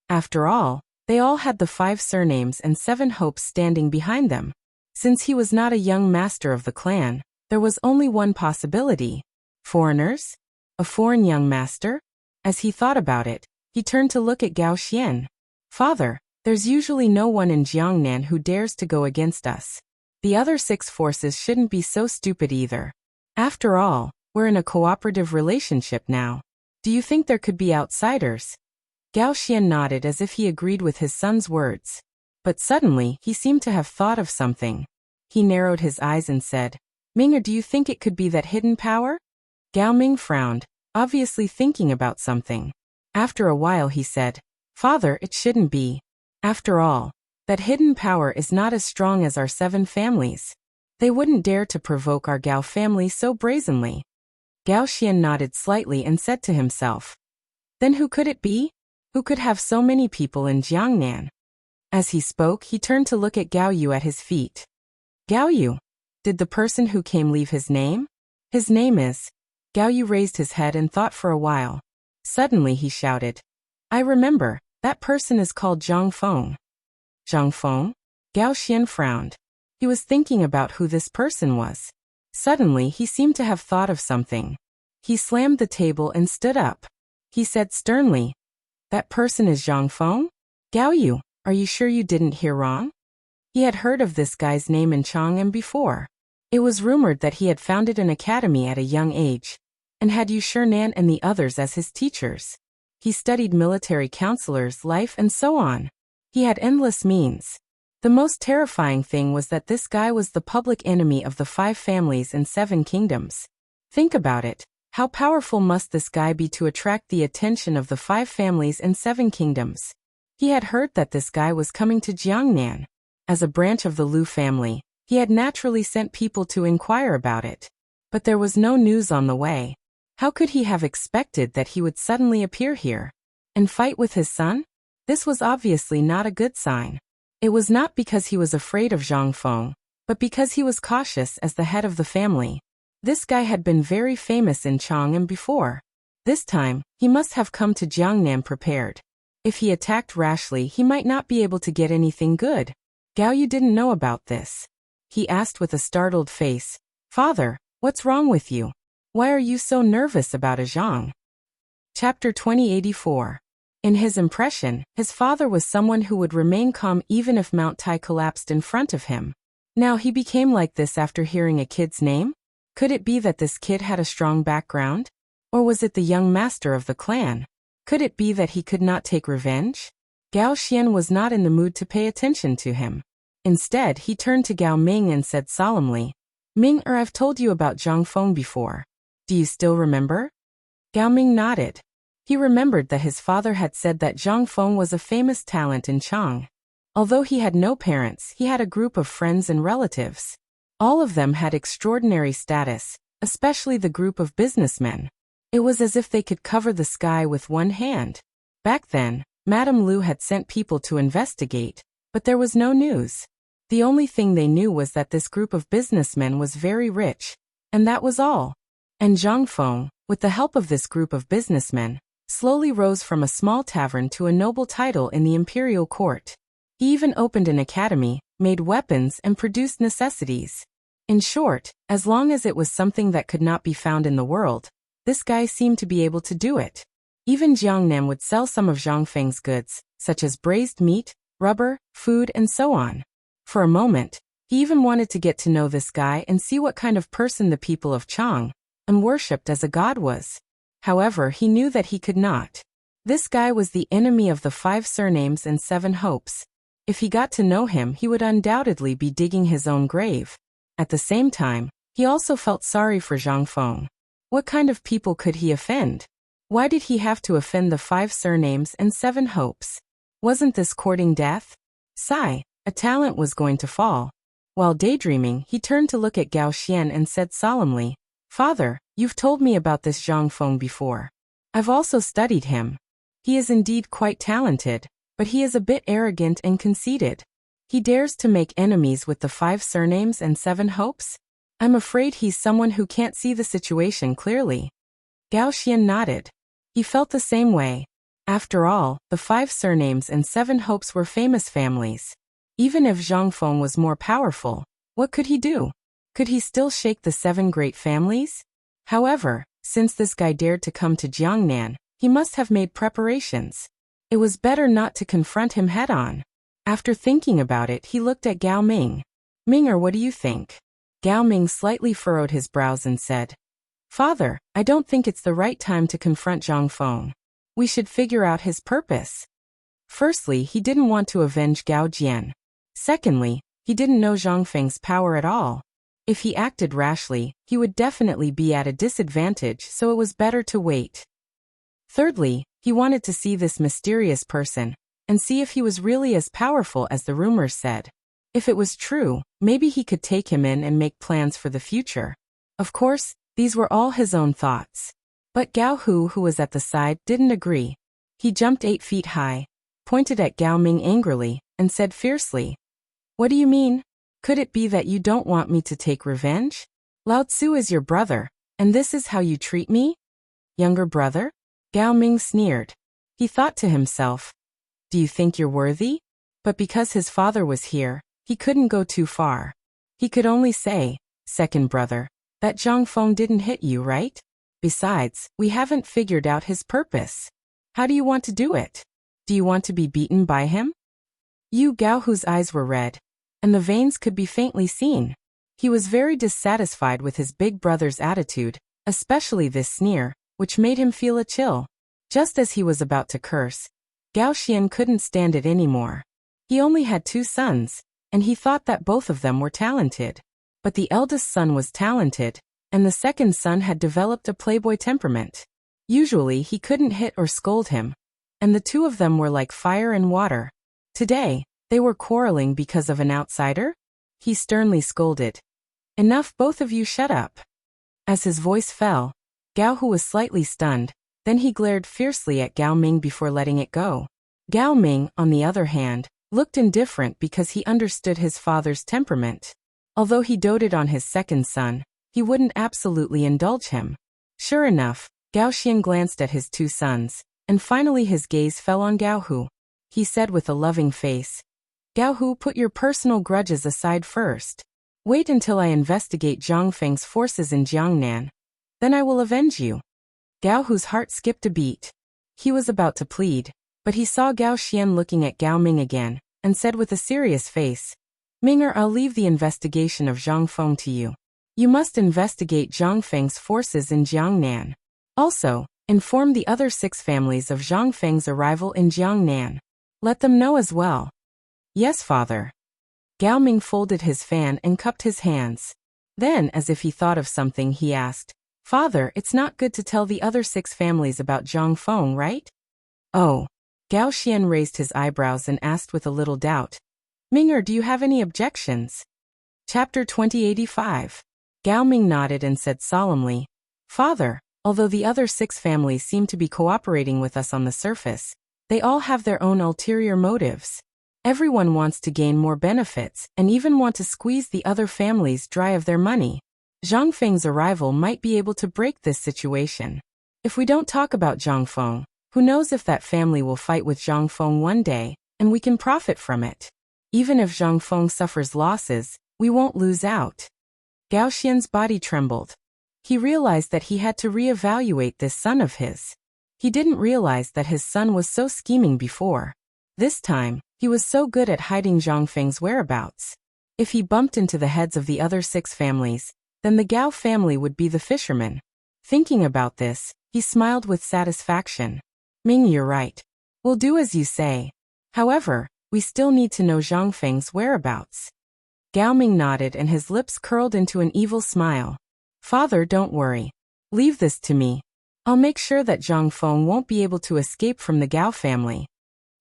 After all, they all had the 5 surnames and 7 hopes standing behind them. Since he was not a young master of the clan, there was only one possibility. Foreigners? A foreign young master? As he thought about it, he turned to look at Gao Xian. "Father, there's usually no one in Jiangnan who dares to go against us. The other 6 forces shouldn't be so stupid either. After all, we're in a cooperative relationship now. Do you think there could be outsiders?" Gao Xian nodded as if he agreed with his son's words. But suddenly, he seemed to have thought of something. He narrowed his eyes and said, "Ming, or do you think it could be that hidden power?" Gao Ming frowned, obviously thinking about something. After a while he said, "Father, it shouldn't be. After all, that hidden power is not as strong as our 7 families. They wouldn't dare to provoke our Gao family so brazenly." Gao Xian nodded slightly and said to himself, "Then who could it be? Who could have so many people in Jiangnan?" As he spoke, he turned to look at Gao Yu at his feet. "Gao Yu, did the person who came leave his name?" "His name is..." Gao Yu raised his head and thought for a while. Suddenly he shouted, "I remember, that person is called Zhang Feng." Zhang Feng? Gao Xian frowned. He was thinking about who this person was. Suddenly he seemed to have thought of something. He slammed the table and stood up. He said sternly, "That person is Zhang Feng? Gao Yu, are you sure you didn't hear wrong?" He had heard of this guy's name in Chang'an before. It was rumored that he had founded an academy at a young age, and had Yu Shinan and the others as his teachers. He studied military counselors' life and so on. He had endless means. The most terrifying thing was that this guy was the public enemy of the 5 families and 7 kingdoms. Think about it. How powerful must this guy be to attract the attention of the 5 families and 7 kingdoms? He had heard that this guy was coming to Jiangnan. As a branch of the Lu family, he had naturally sent people to inquire about it. But there was no news on the way. How could he have expected that he would suddenly appear here and fight with his son? This was obviously not a good sign. It was not because he was afraid of Zhang Feng, but because he was cautious as the head of the family. This guy had been very famous in Chang'an before. This time, he must have come to Jiangnan prepared. If he attacked rashly, he might not be able to get anything good. Gao Yu didn't know about this. He asked with a startled face, "Father, what's wrong with you? Why are you so nervous about a Zhang?" Chapter 2084. In his impression, his father was someone who would remain calm even if Mount Tai collapsed in front of him. Now he became like this after hearing a kid's name? Could it be that this kid had a strong background? Or was it the young master of the clan? Could it be that he could not take revenge? Gao Xian was not in the mood to pay attention to him. Instead, he turned to Gao Ming and said solemnly, "Ming, I've told you about Zhang Feng before. Do you still remember?" Gao Ming nodded. He remembered that his father had said that Zhang Feng was a famous talent in Chang. Although he had no parents, he had a group of friends and relatives. All of them had extraordinary status, especially the group of businessmen. It was as if they could cover the sky with one hand. Back then, Madame Lu had sent people to investigate, but there was no news. The only thing they knew was that this group of businessmen was very rich, and that was all. And Zhang Feng, with the help of this group of businessmen, slowly rose from a small tavern to a noble title in the imperial court. He even opened an academy, made weapons, and produced necessities. In short, as long as it was something that could not be found in the world, this guy seemed to be able to do it. Even Jiangnan would sell some of Zhang Feng's goods, such as braised meat, rubber, food, and so on. For a moment, he even wanted to get to know this guy and see what kind of person the people of Chang, and worshipped as a god, was. However, he knew that he could not. This guy was the enemy of the 5 surnames and 7 hopes. If he got to know him, he would undoubtedly be digging his own grave. At the same time, he also felt sorry for Zhang Feng. What kind of people could he offend? Why did he have to offend the 5 surnames and 7 hopes? Wasn't this courting death? Sigh, a talent was going to fall. While daydreaming, he turned to look at Gao Xian and said solemnly, "Father, you've told me about this Zhang Feng before. I've also studied him. He is indeed quite talented, but he is a bit arrogant and conceited. He dares to make enemies with the 5 surnames and 7 hopes? I'm afraid he's someone who can't see the situation clearly." Gao Xian nodded. He felt the same way. After all, the 5 surnames and 7 hopes were famous families. Even if Zhang Feng was more powerful, what could he do? Could he still shake the 7 great families? However, since this guy dared to come to Jiangnan, he must have made preparations. It was better not to confront him head-on. After thinking about it, he looked at Gao Ming. "Ming, what do you think?" Gao Ming slightly furrowed his brows and said, "Father, I don't think it's the right time to confront Zhang Feng. We should figure out his purpose." Firstly, he didn't want to avenge Gao Jian. Secondly, he didn't know Zhang Feng's power at all. If he acted rashly, he would definitely be at a disadvantage, so it was better to wait. Thirdly, he wanted to see this mysterious person, and see if he was really as powerful as the rumors said. If it was true, maybe he could take him in and make plans for the future. Of course, these were all his own thoughts. But Gao Hu, who was at the side, didn't agree. He jumped 8 feet high, pointed at Gao Ming angrily, and said fiercely, "What do you mean? Could it be that you don't want me to take revenge? Lao Tzu is your brother, and this is how you treat me? Younger brother?" Gao Ming sneered. He thought to himself, "Do you think you're worthy?" But because his father was here, he couldn't go too far. He could only say, "Second brother," That Zhang Feng didn't hit you, right? Besides, we haven't figured out his purpose. How do you want to do it? Do you want to be beaten by him? Yu Gao, whose eyes were red, and the veins could be faintly seen. He was very dissatisfied with his big brother's attitude, especially this sneer, which made him feel a chill. Just as he was about to curse, Gao Xian couldn't stand it anymore. He only had 2 sons, and he thought that both of them were talented. But the eldest son was talented, and the second son had developed a playboy temperament. Usually he couldn't hit or scold him, and the 2 of them were like fire and water. Today, they were quarreling because of an outsider? He sternly scolded. Enough, both of you, shut up. As his voice fell, Gao Hu was slightly stunned, then he glared fiercely at Gao Ming before letting it go. Gao Ming, on the other hand, looked indifferent because he understood his father's temperament. Although he doted on his second son, he wouldn't absolutely indulge him. Sure enough, Gao Xian glanced at his 2 sons, and finally his gaze fell on Gao Hu. He said with a loving face, Gao Hu, put your personal grudges aside first. Wait until I investigate Zhang Feng's forces in Jiangnan. Then I will avenge you. Gao Hu's heart skipped a beat. He was about to plead, but he saw Gao Xian looking at Gao Ming again, and said with a serious face, Minger, I'll leave the investigation of Zhang Feng to you. You must investigate Zhang Feng's forces in Jiangnan. Also, inform the other 6 families of Zhang Feng's arrival in Jiangnan. Let them know as well. Yes, father. Gao Ming folded his fan and cupped his hands. Then, as if he thought of something, he asked, Father, it's not good to tell the other 6 families about Zhang Feng, right? Oh. Gao Xian raised his eyebrows and asked with a little doubt, Minger, do you have any objections? Chapter 2085. Gao Ming nodded and said solemnly, Father, although the other 6 families seem to be cooperating with us on the surface, they all have their own ulterior motives. Everyone wants to gain more benefits and even want to squeeze the other families dry of their money. Zhang Feng's arrival might be able to break this situation. If we don't talk about Zhang Feng, who knows if that family will fight with Zhang Feng one day, and we can profit from it. Even if Zhang Feng suffers losses, we won't lose out. Gao Xian's body trembled. He realized that he had to reevaluate this son of his. He didn't realize that his son was so scheming before. This time, he was so good at hiding Zhang Feng's whereabouts. If he bumped into the heads of the other 6 families, then the Gao family would be the fishermen. Thinking about this, he smiled with satisfaction. Ming, you're right. We'll do as you say. However, we still need to know Zhang Feng's whereabouts. Gao Ming nodded and his lips curled into an evil smile. Father, don't worry. Leave this to me. I'll make sure that Zhang Feng won't be able to escape from the Gao family.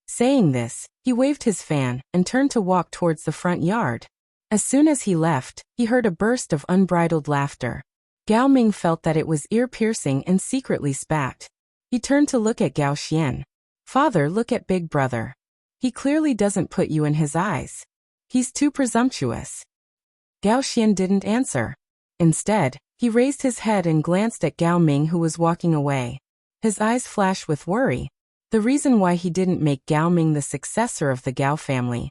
Saying this, he waved his fan and turned to walk towards the front yard. As soon as he left, he heard a burst of unbridled laughter. Gao Ming felt that it was ear-piercing and secretly spat. He turned to look at Gao Xian. Father, look at big brother. He clearly doesn't put you in his eyes. He's too presumptuous. Gao Xian didn't answer. Instead, he raised his head and glanced at Gao Ming, who was walking away. His eyes flashed with worry. The reason why he didn't make Gao Ming the successor of the Gao family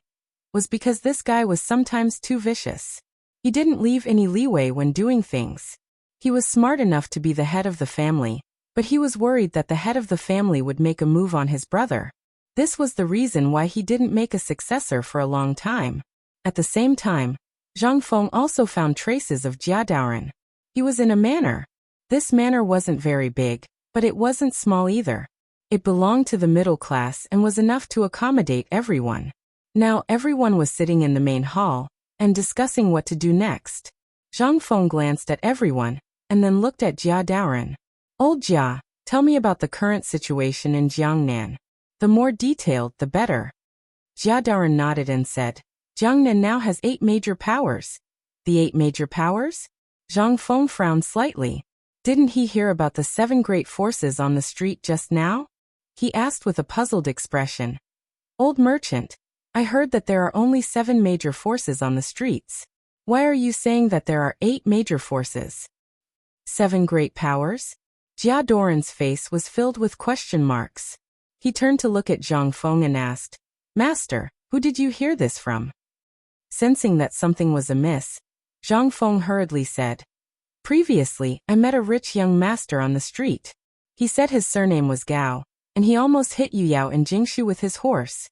was because this guy was sometimes too vicious. He didn't leave any leeway when doing things. He was smart enough to be the head of the family, but he was worried that the head of the family would make a move on his brother. This was the reason why he didn't make a successor for a long time. At the same time, Zhang Feng also found traces of Jia Daoren. He was in a manor. This manor wasn't very big, but it wasn't small either. It belonged to the middle class and was enough to accommodate everyone. Now everyone was sitting in the main hall and discussing what to do next. Zhang Feng glanced at everyone and then looked at Jia Daoren. Old Jia, tell me about the current situation in Jiangnan. The more detailed, the better. Jia Daoren nodded and said, Jiangnan now has 8 major powers. The 8 major powers? Zhang Feng frowned slightly. Didn't he hear about the 7 great forces on the street just now? He asked with a puzzled expression. Old merchant, I heard that there are only 7 major forces on the streets. Why are you saying that there are 8 major forces? 7 great powers? Jia Daoren's face was filled with question marks. He turned to look at Zhang Feng and asked, Master, who did you hear this from? Sensing that something was amiss, Zhang Feng hurriedly said, Previously, I met a rich young master on the street. He said his surname was Gao, and he almost hit Yu Yao and Jingshu with his horse.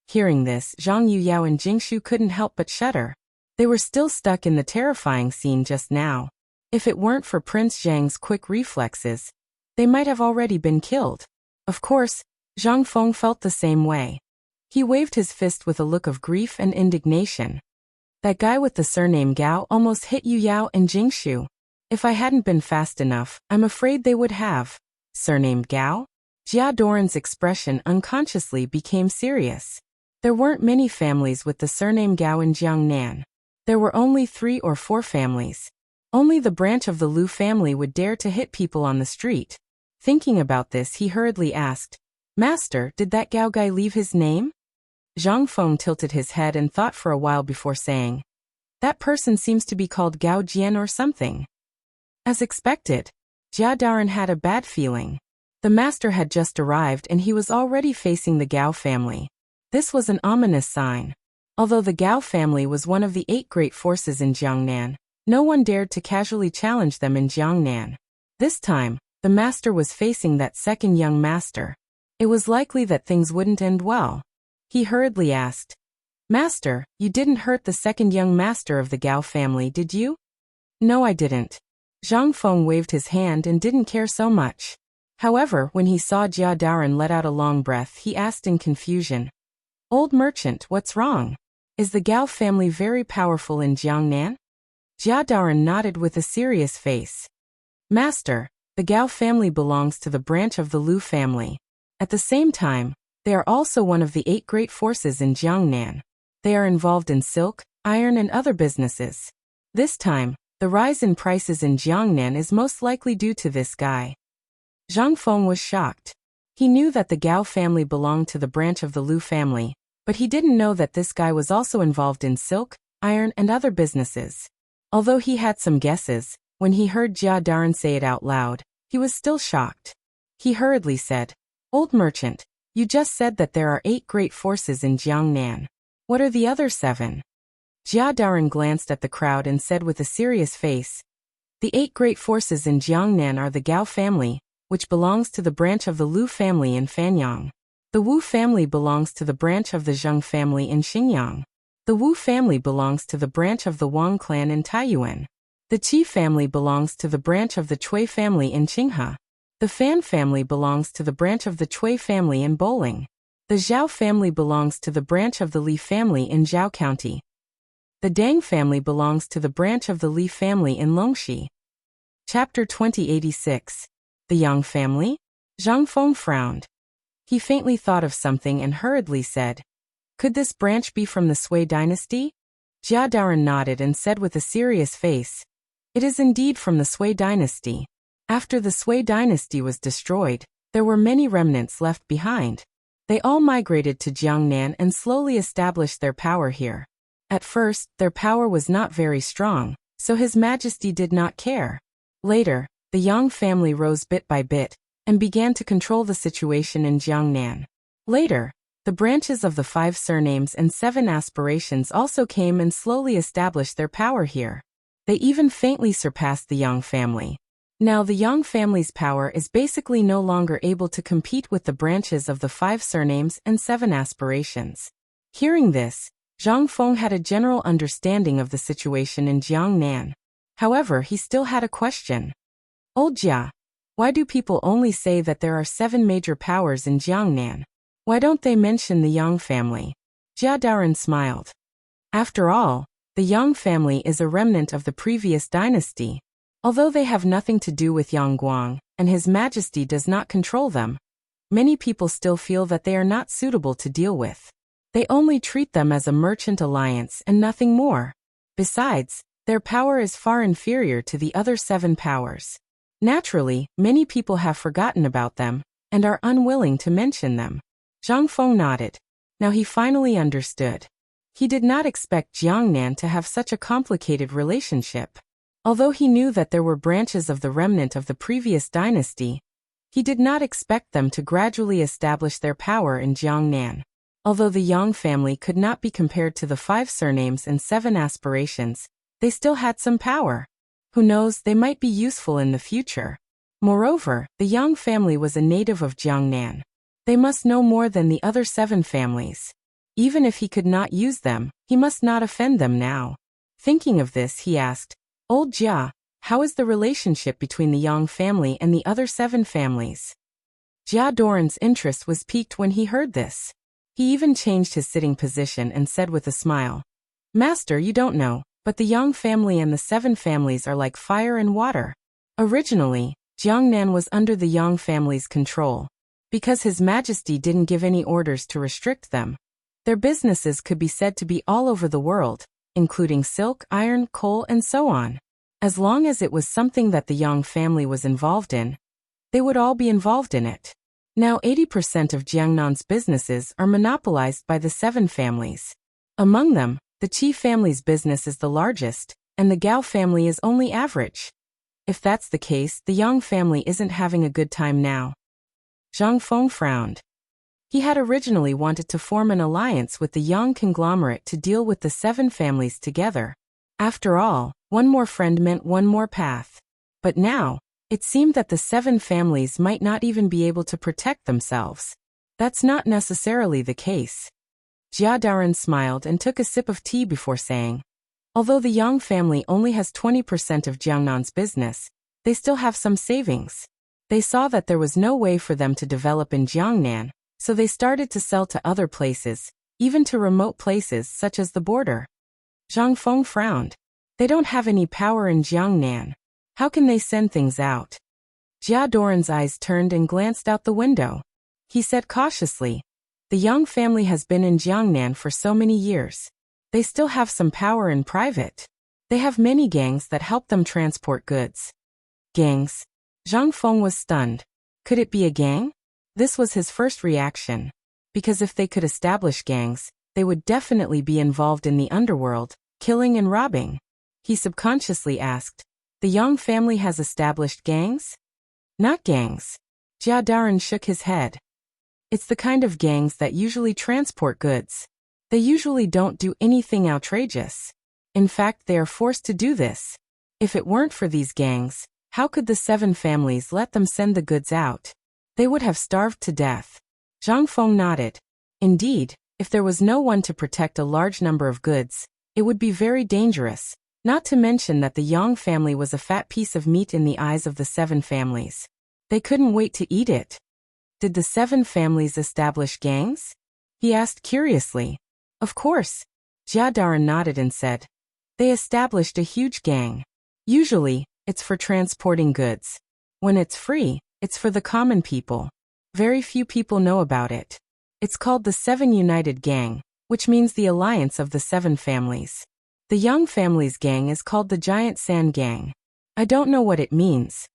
Hearing this, Zhang Yu Yao and Jingshu couldn't help but shudder. They were still stuck in the terrifying scene just now. If it weren't for Prince Zhang's quick reflexes, they might have already been killed. Of course, Zhang Feng felt the same way. He waved his fist with a look of grief and indignation. That guy with the surname Gao almost hit Yu Yao and Jingshu. If I hadn't been fast enough, I'm afraid they would have. Surnamed Gao? Jia Doran's expression unconsciously became serious. There weren't many families with the surname Gao in Jiangnan. There were only 3 or 4 families. Only the branch of the Lu family would dare to hit people on the street. Thinking about this, he hurriedly asked, "Master, did that Gao guy leave his name?" Zhang Feng tilted his head and thought for a while before saying, "That person seems to be called Gao Jian or something." As expected, Jia Daran had a bad feeling. The master had just arrived and he was already facing the Gao family. This was an ominous sign. Although the Gao family was one of the 8 great forces in Jiangnan, no one dared to casually challenge them in Jiangnan. This time, the master was facing that second young master. It was likely that things wouldn't end well. He hurriedly asked, "Master, you didn't hurt the second young master of the Gao family, did you?" "No, I didn't." Zhang Feng waved his hand and didn't care so much. However, when he saw Jia Daran let out a long breath, he asked in confusion, "Old merchant, what's wrong? Is the Gao family very powerful in Jiangnan?" Jia Daran nodded with a serious face. "Master, the Gao family belongs to the branch of the Lu family. At the same time, they are also one of the 8 great forces in Jiangnan. They are involved in silk, iron and other businesses. This time, the rise in prices in Jiangnan is most likely due to this guy." Zhang Feng was shocked. He knew that the Gao family belonged to the branch of the Lu family, but he didn't know that this guy was also involved in silk, iron and other businesses. Although he had some guesses, when he heard Jia Daran say it out loud, he was still shocked. He hurriedly said, "Old merchant, you just said that there are 8 great forces in Jiangnan. What are the other 7? Jia Daran glanced at the crowd and said with a serious face, "The 8 great forces in Jiangnan are the Gao family, which belongs to the branch of the Lu family in Fanyang. The Wu family belongs to the branch of the Zheng family in Xinjiang. The Wu family belongs to the branch of the Wang clan in Taiyuan. The Qi family belongs to the branch of the Cui family in Qinghe. The Fan family belongs to the branch of the Cui family in Bowling. The Zhao family belongs to the branch of the Li family in Zhao County. The Dang family belongs to the branch of the Li family in Longxi." Chapter 2086. The Yang family? Zhang Feng frowned. He faintly thought of something and hurriedly said, "Could this branch be from the Sui dynasty?" Jia Daran nodded and said with a serious face, "It is indeed from the Sui dynasty. After the Sui dynasty was destroyed, there were many remnants left behind. They all migrated to Jiangnan and slowly established their power here. At first, their power was not very strong, so His Majesty did not care. Later, the Yang family rose bit by bit and began to control the situation in Jiangnan. Later, the branches of the 5 surnames and 7 aspirations also came and slowly established their power here. They even faintly surpassed the Yang family. Now the Yang family's power is basically no longer able to compete with the branches of the 5 surnames and 7 aspirations." Hearing this, Zhang Feng had a general understanding of the situation in Jiangnan. However, he still had a question. "Old Jia, why do people only say that there are 7 major powers in Jiangnan? Why don't they mention the Yang family?" Jia Daran smiled. "After all, the Yang family is a remnant of the previous dynasty. Although they have nothing to do with Yang Guang, and His Majesty does not control them, many people still feel that they are not suitable to deal with. They only treat them as a merchant alliance and nothing more. Besides, their power is far inferior to the other 7 powers. Naturally, many people have forgotten about them and are unwilling to mention them." Zhang Feng nodded. Now he finally understood. He did not expect Jiangnan to have such a complicated relationship. Although he knew that there were branches of the remnant of the previous dynasty, he did not expect them to gradually establish their power in Jiangnan. Although the Yang family could not be compared to the 5 surnames and 7 aspirations, they still had some power. Who knows, they might be useful in the future. Moreover, the Yang family was a native of Jiangnan. They must know more than the other 7 families. Even if he could not use them, he must not offend them now. Thinking of this, he asked, Old Jia, how is the relationship between the Yang family and the other 7 families? Jia Doran's interest was piqued when he heard this. He even changed his sitting position and said with a smile, Master, you don't know, but the Yang family and the 7 families are like fire and water. Originally, Jiangnan was under the Yang family's control. Because His Majesty didn't give any orders to restrict them, their businesses could be said to be all over the world, including silk, iron, coal, and so on. As long as it was something that the Yang family was involved in, they would all be involved in it. Now 80% of Jiangnan's businesses are monopolized by the 7 families. Among them, the Qi family's business is the largest, and the Gao family is only average. If that's the case, the Yang family isn't having a good time now. Zhang Feng frowned. He had originally wanted to form an alliance with the Yang conglomerate to deal with the 7 families together. After all, one more friend meant one more path. But now, it seemed that the 7 families might not even be able to protect themselves. That's not necessarily the case. Jia Daren smiled and took a sip of tea before saying, although the Yang family only has 20% of Jiangnan's business, they still have some savings. They saw that there was no way for them to develop in Jiangnan, so they started to sell to other places, even to remote places such as the border. Zhang Feng frowned. They don't have any power in Jiangnan. How can they send things out? Jia Doran's eyes turned and glanced out the window. He said cautiously, the Yang family has been in Jiangnan for so many years. They still have some power in private. They have many gangs that help them transport goods. Gangs? Zhang Feng was stunned. Could it be a gang? This was his first reaction. Because if they could establish gangs, they would definitely be involved in the underworld, killing and robbing. He subconsciously asked, the Yang family has established gangs? Not gangs. Jia Daren shook his head. It's the kind of gangs that usually transport goods. They usually don't do anything outrageous. In fact, they are forced to do this. If it weren't for these gangs, how could the 7 families let them send the goods out? They would have starved to death. Zhang Feng nodded. Indeed, if there was no one to protect a large number of goods, it would be very dangerous, not to mention that the Yang family was a fat piece of meat in the eyes of the 7 families. They couldn't wait to eat it. Did the 7 families establish gangs? He asked curiously. Of course. Jia Daren nodded and said, they established a huge gang. Usually, it's for transporting goods. When it's free, it's for the common people. Very few people know about it. It's called the 7 United Gang, which means the alliance of the 7 families. The Yang family's gang is called the Giant Sand Gang. I don't know what it means.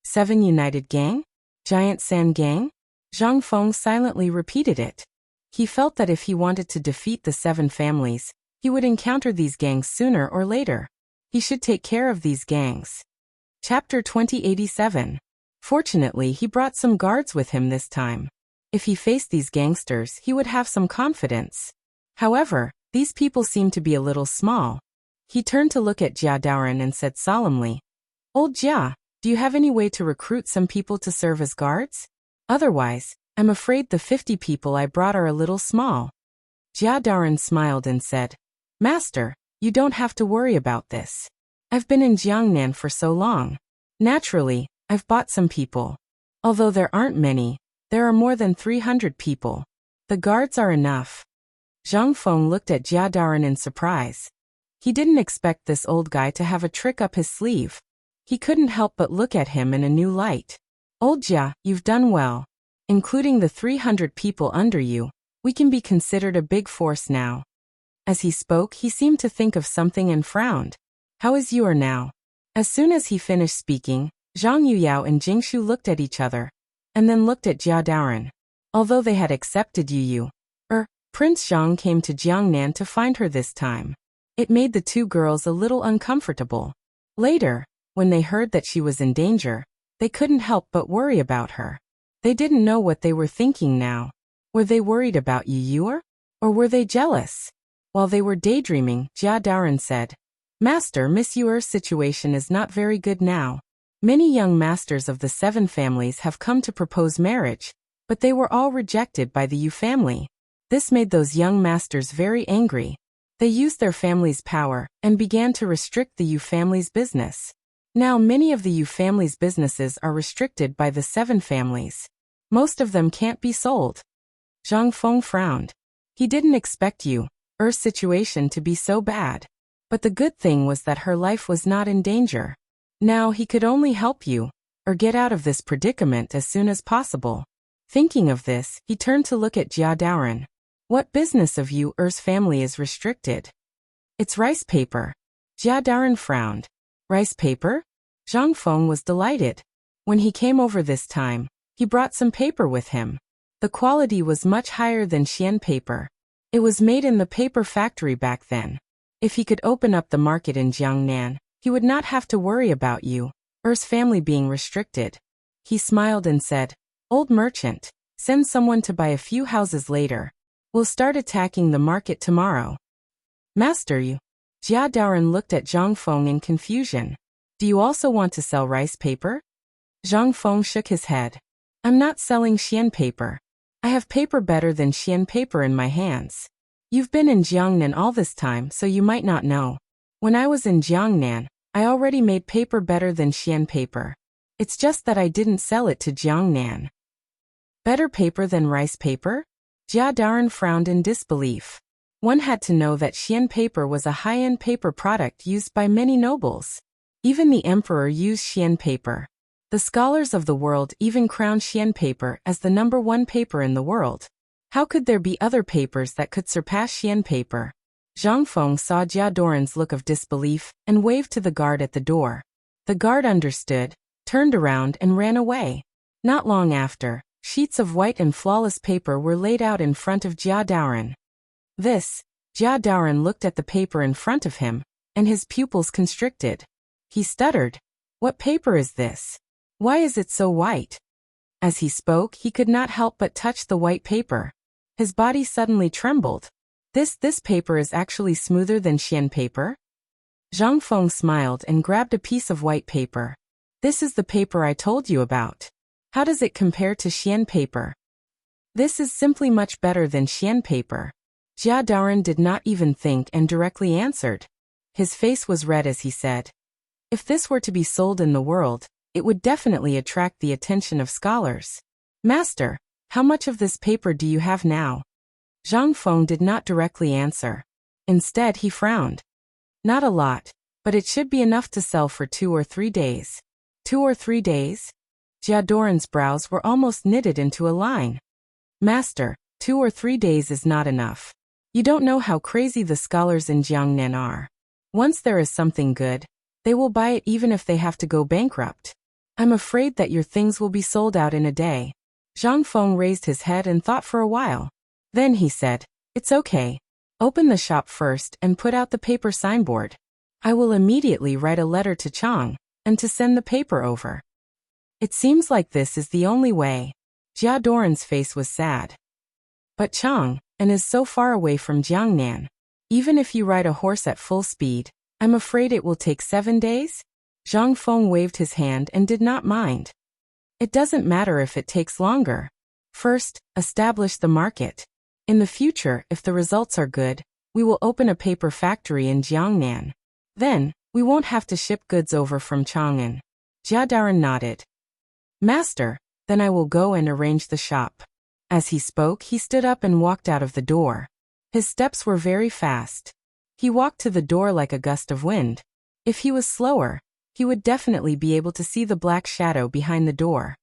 7 United Gang? Giant Sand Gang? Zhang Feng silently repeated it. He felt that if he wanted to defeat the 7 families, he would encounter these gangs sooner or later. He should take care of these gangs. Chapter 2087. Fortunately, he brought some guards with him this time. If he faced these gangsters, he would have some confidence. However, these people seemed to be a little small. He turned to look at Jia Daren and said solemnly, Old Jia, do you have any way to recruit some people to serve as guards? Otherwise, I'm afraid the 50 people I brought are a little small. Jia Daren smiled and said, Master, you don't have to worry about this. I've been in Jiangnan for so long. Naturally, I've bought some people. Although there aren't many, there are more than 300 people. The guards are enough. Zhang Feng looked at Jia Daren in surprise. He didn't expect this old guy to have a trick up his sleeve. He couldn't help but look at him in a new light. Old Jia, you've done well. Including the 300 people under you, we can be considered a big force now. As he spoke, he seemed to think of something and frowned. How is you now? As soon as he finished speaking, Zhang Yuyao and Jingshu looked at each other, and then looked at Jia Daren. Although they had accepted Prince Zhang came to Jiangnan to find her this time. It made the 2 girls a little uncomfortable. Later, when they heard that she was in danger, they couldn't help but worry about her. They didn't know what they were thinking now. Were they worried about Yuyuer? Or were they jealous? While they were daydreaming, Jia Daren said, Master, Miss Yuer's situation is not very good now. Many young masters of the 7 families have come to propose marriage, but they were all rejected by the Yu family. This made those young masters very angry. They used their family's power and began to restrict the Yu family's business. Now many of the Yu family's businesses are restricted by the 7 families. Most of them can't be sold. Zhang Feng frowned. He didn't expect Yuer's situation to be so bad. But the good thing was that her life was not in danger. Now he could only help Yuer get out of this predicament as soon as possible. Thinking of this, he turned to look at Jia Daoren. What business of Yuer's family is restricted? It's rice paper. Jia Daoren frowned. Rice paper? Zhang Feng was delighted. When he came over this time, he brought some paper with him. The quality was much higher than Xian paper. It was made in the paper factory back then. If he could open up the market in Jiangnan, he would not have to worry about Yuer's family being restricted. He smiled and said, "Old merchant, send someone to buy a few houses later. We'll start attacking the market tomorrow." Master Yu. Jia Daoren looked at Zhang Feng in confusion. Do you also want to sell rice paper? Zhang Feng shook his head. I'm not selling Xian paper. I have paper better than Xian paper in my hands. You've been in Jiangnan all this time, so you might not know. When I was in Jiangnan, I already made paper better than Xian paper. It's just that I didn't sell it to Jiangnan. Better paper than rice paper? Jia Daoren frowned in disbelief. One had to know that Xian paper was a high-end paper product used by many nobles. Even the emperor used Xian paper. The scholars of the world even crowned Xian paper as the #1 paper in the world. How could there be other papers that could surpass Xian paper? Zhang Feng saw Jia Daoren's look of disbelief and waved to the guard at the door. The guard understood, turned around and ran away. Not long after, sheets of white and flawless paper were laid out in front of Jia Daoren. Jia Daoren looked at the paper in front of him, and his pupils constricted. He stuttered. What paper is this? Why is it so white? As he spoke, he could not help but touch the white paper. His body suddenly trembled. This paper is actually smoother than Xian paper? Zhang Feng smiled and grabbed a piece of white paper. This is the paper I told you about. How does it compare to Xian paper? This is simply much better than Xian paper. Jia Daoren did not even think and directly answered. His face was red as he said, if this were to be sold in the world, it would definitely attract the attention of scholars. Master, how much of this paper do you have now? Zhang Feng did not directly answer. Instead, he frowned. Not a lot, but it should be enough to sell for 2 or 3 days. 2 or 3 days? Jia Daoren's brows were almost knitted into a line. Master, 2 or 3 days is not enough. You don't know how crazy the scholars in Jiangnan are. Once there is something good, they will buy it even if they have to go bankrupt. I'm afraid that your things will be sold out in a day. Zhang Feng raised his head and thought for a while. Then he said, it's okay. Open the shop first and put out the paper signboard. I will immediately write a letter to Chang, and to send the paper over. It seems like this is the only way. Jia Daoren's face was sad. But Chang, and is so far away from Jiangnan. Even if you ride a horse at full speed, I'm afraid it will take 7 days? Zhang Feng waved his hand and did not mind. It doesn't matter if it takes longer. First, establish the market. In the future, if the results are good, we will open a paper factory in Jiangnan. Then, we won't have to ship goods over from Chang'an. Jia Daoren nodded. Master, then I will go and arrange the shop. As he spoke, he stood up and walked out of the door. His steps were very fast. He walked to the door like a gust of wind. If he was slower, he would definitely be able to see the black shadow behind the door.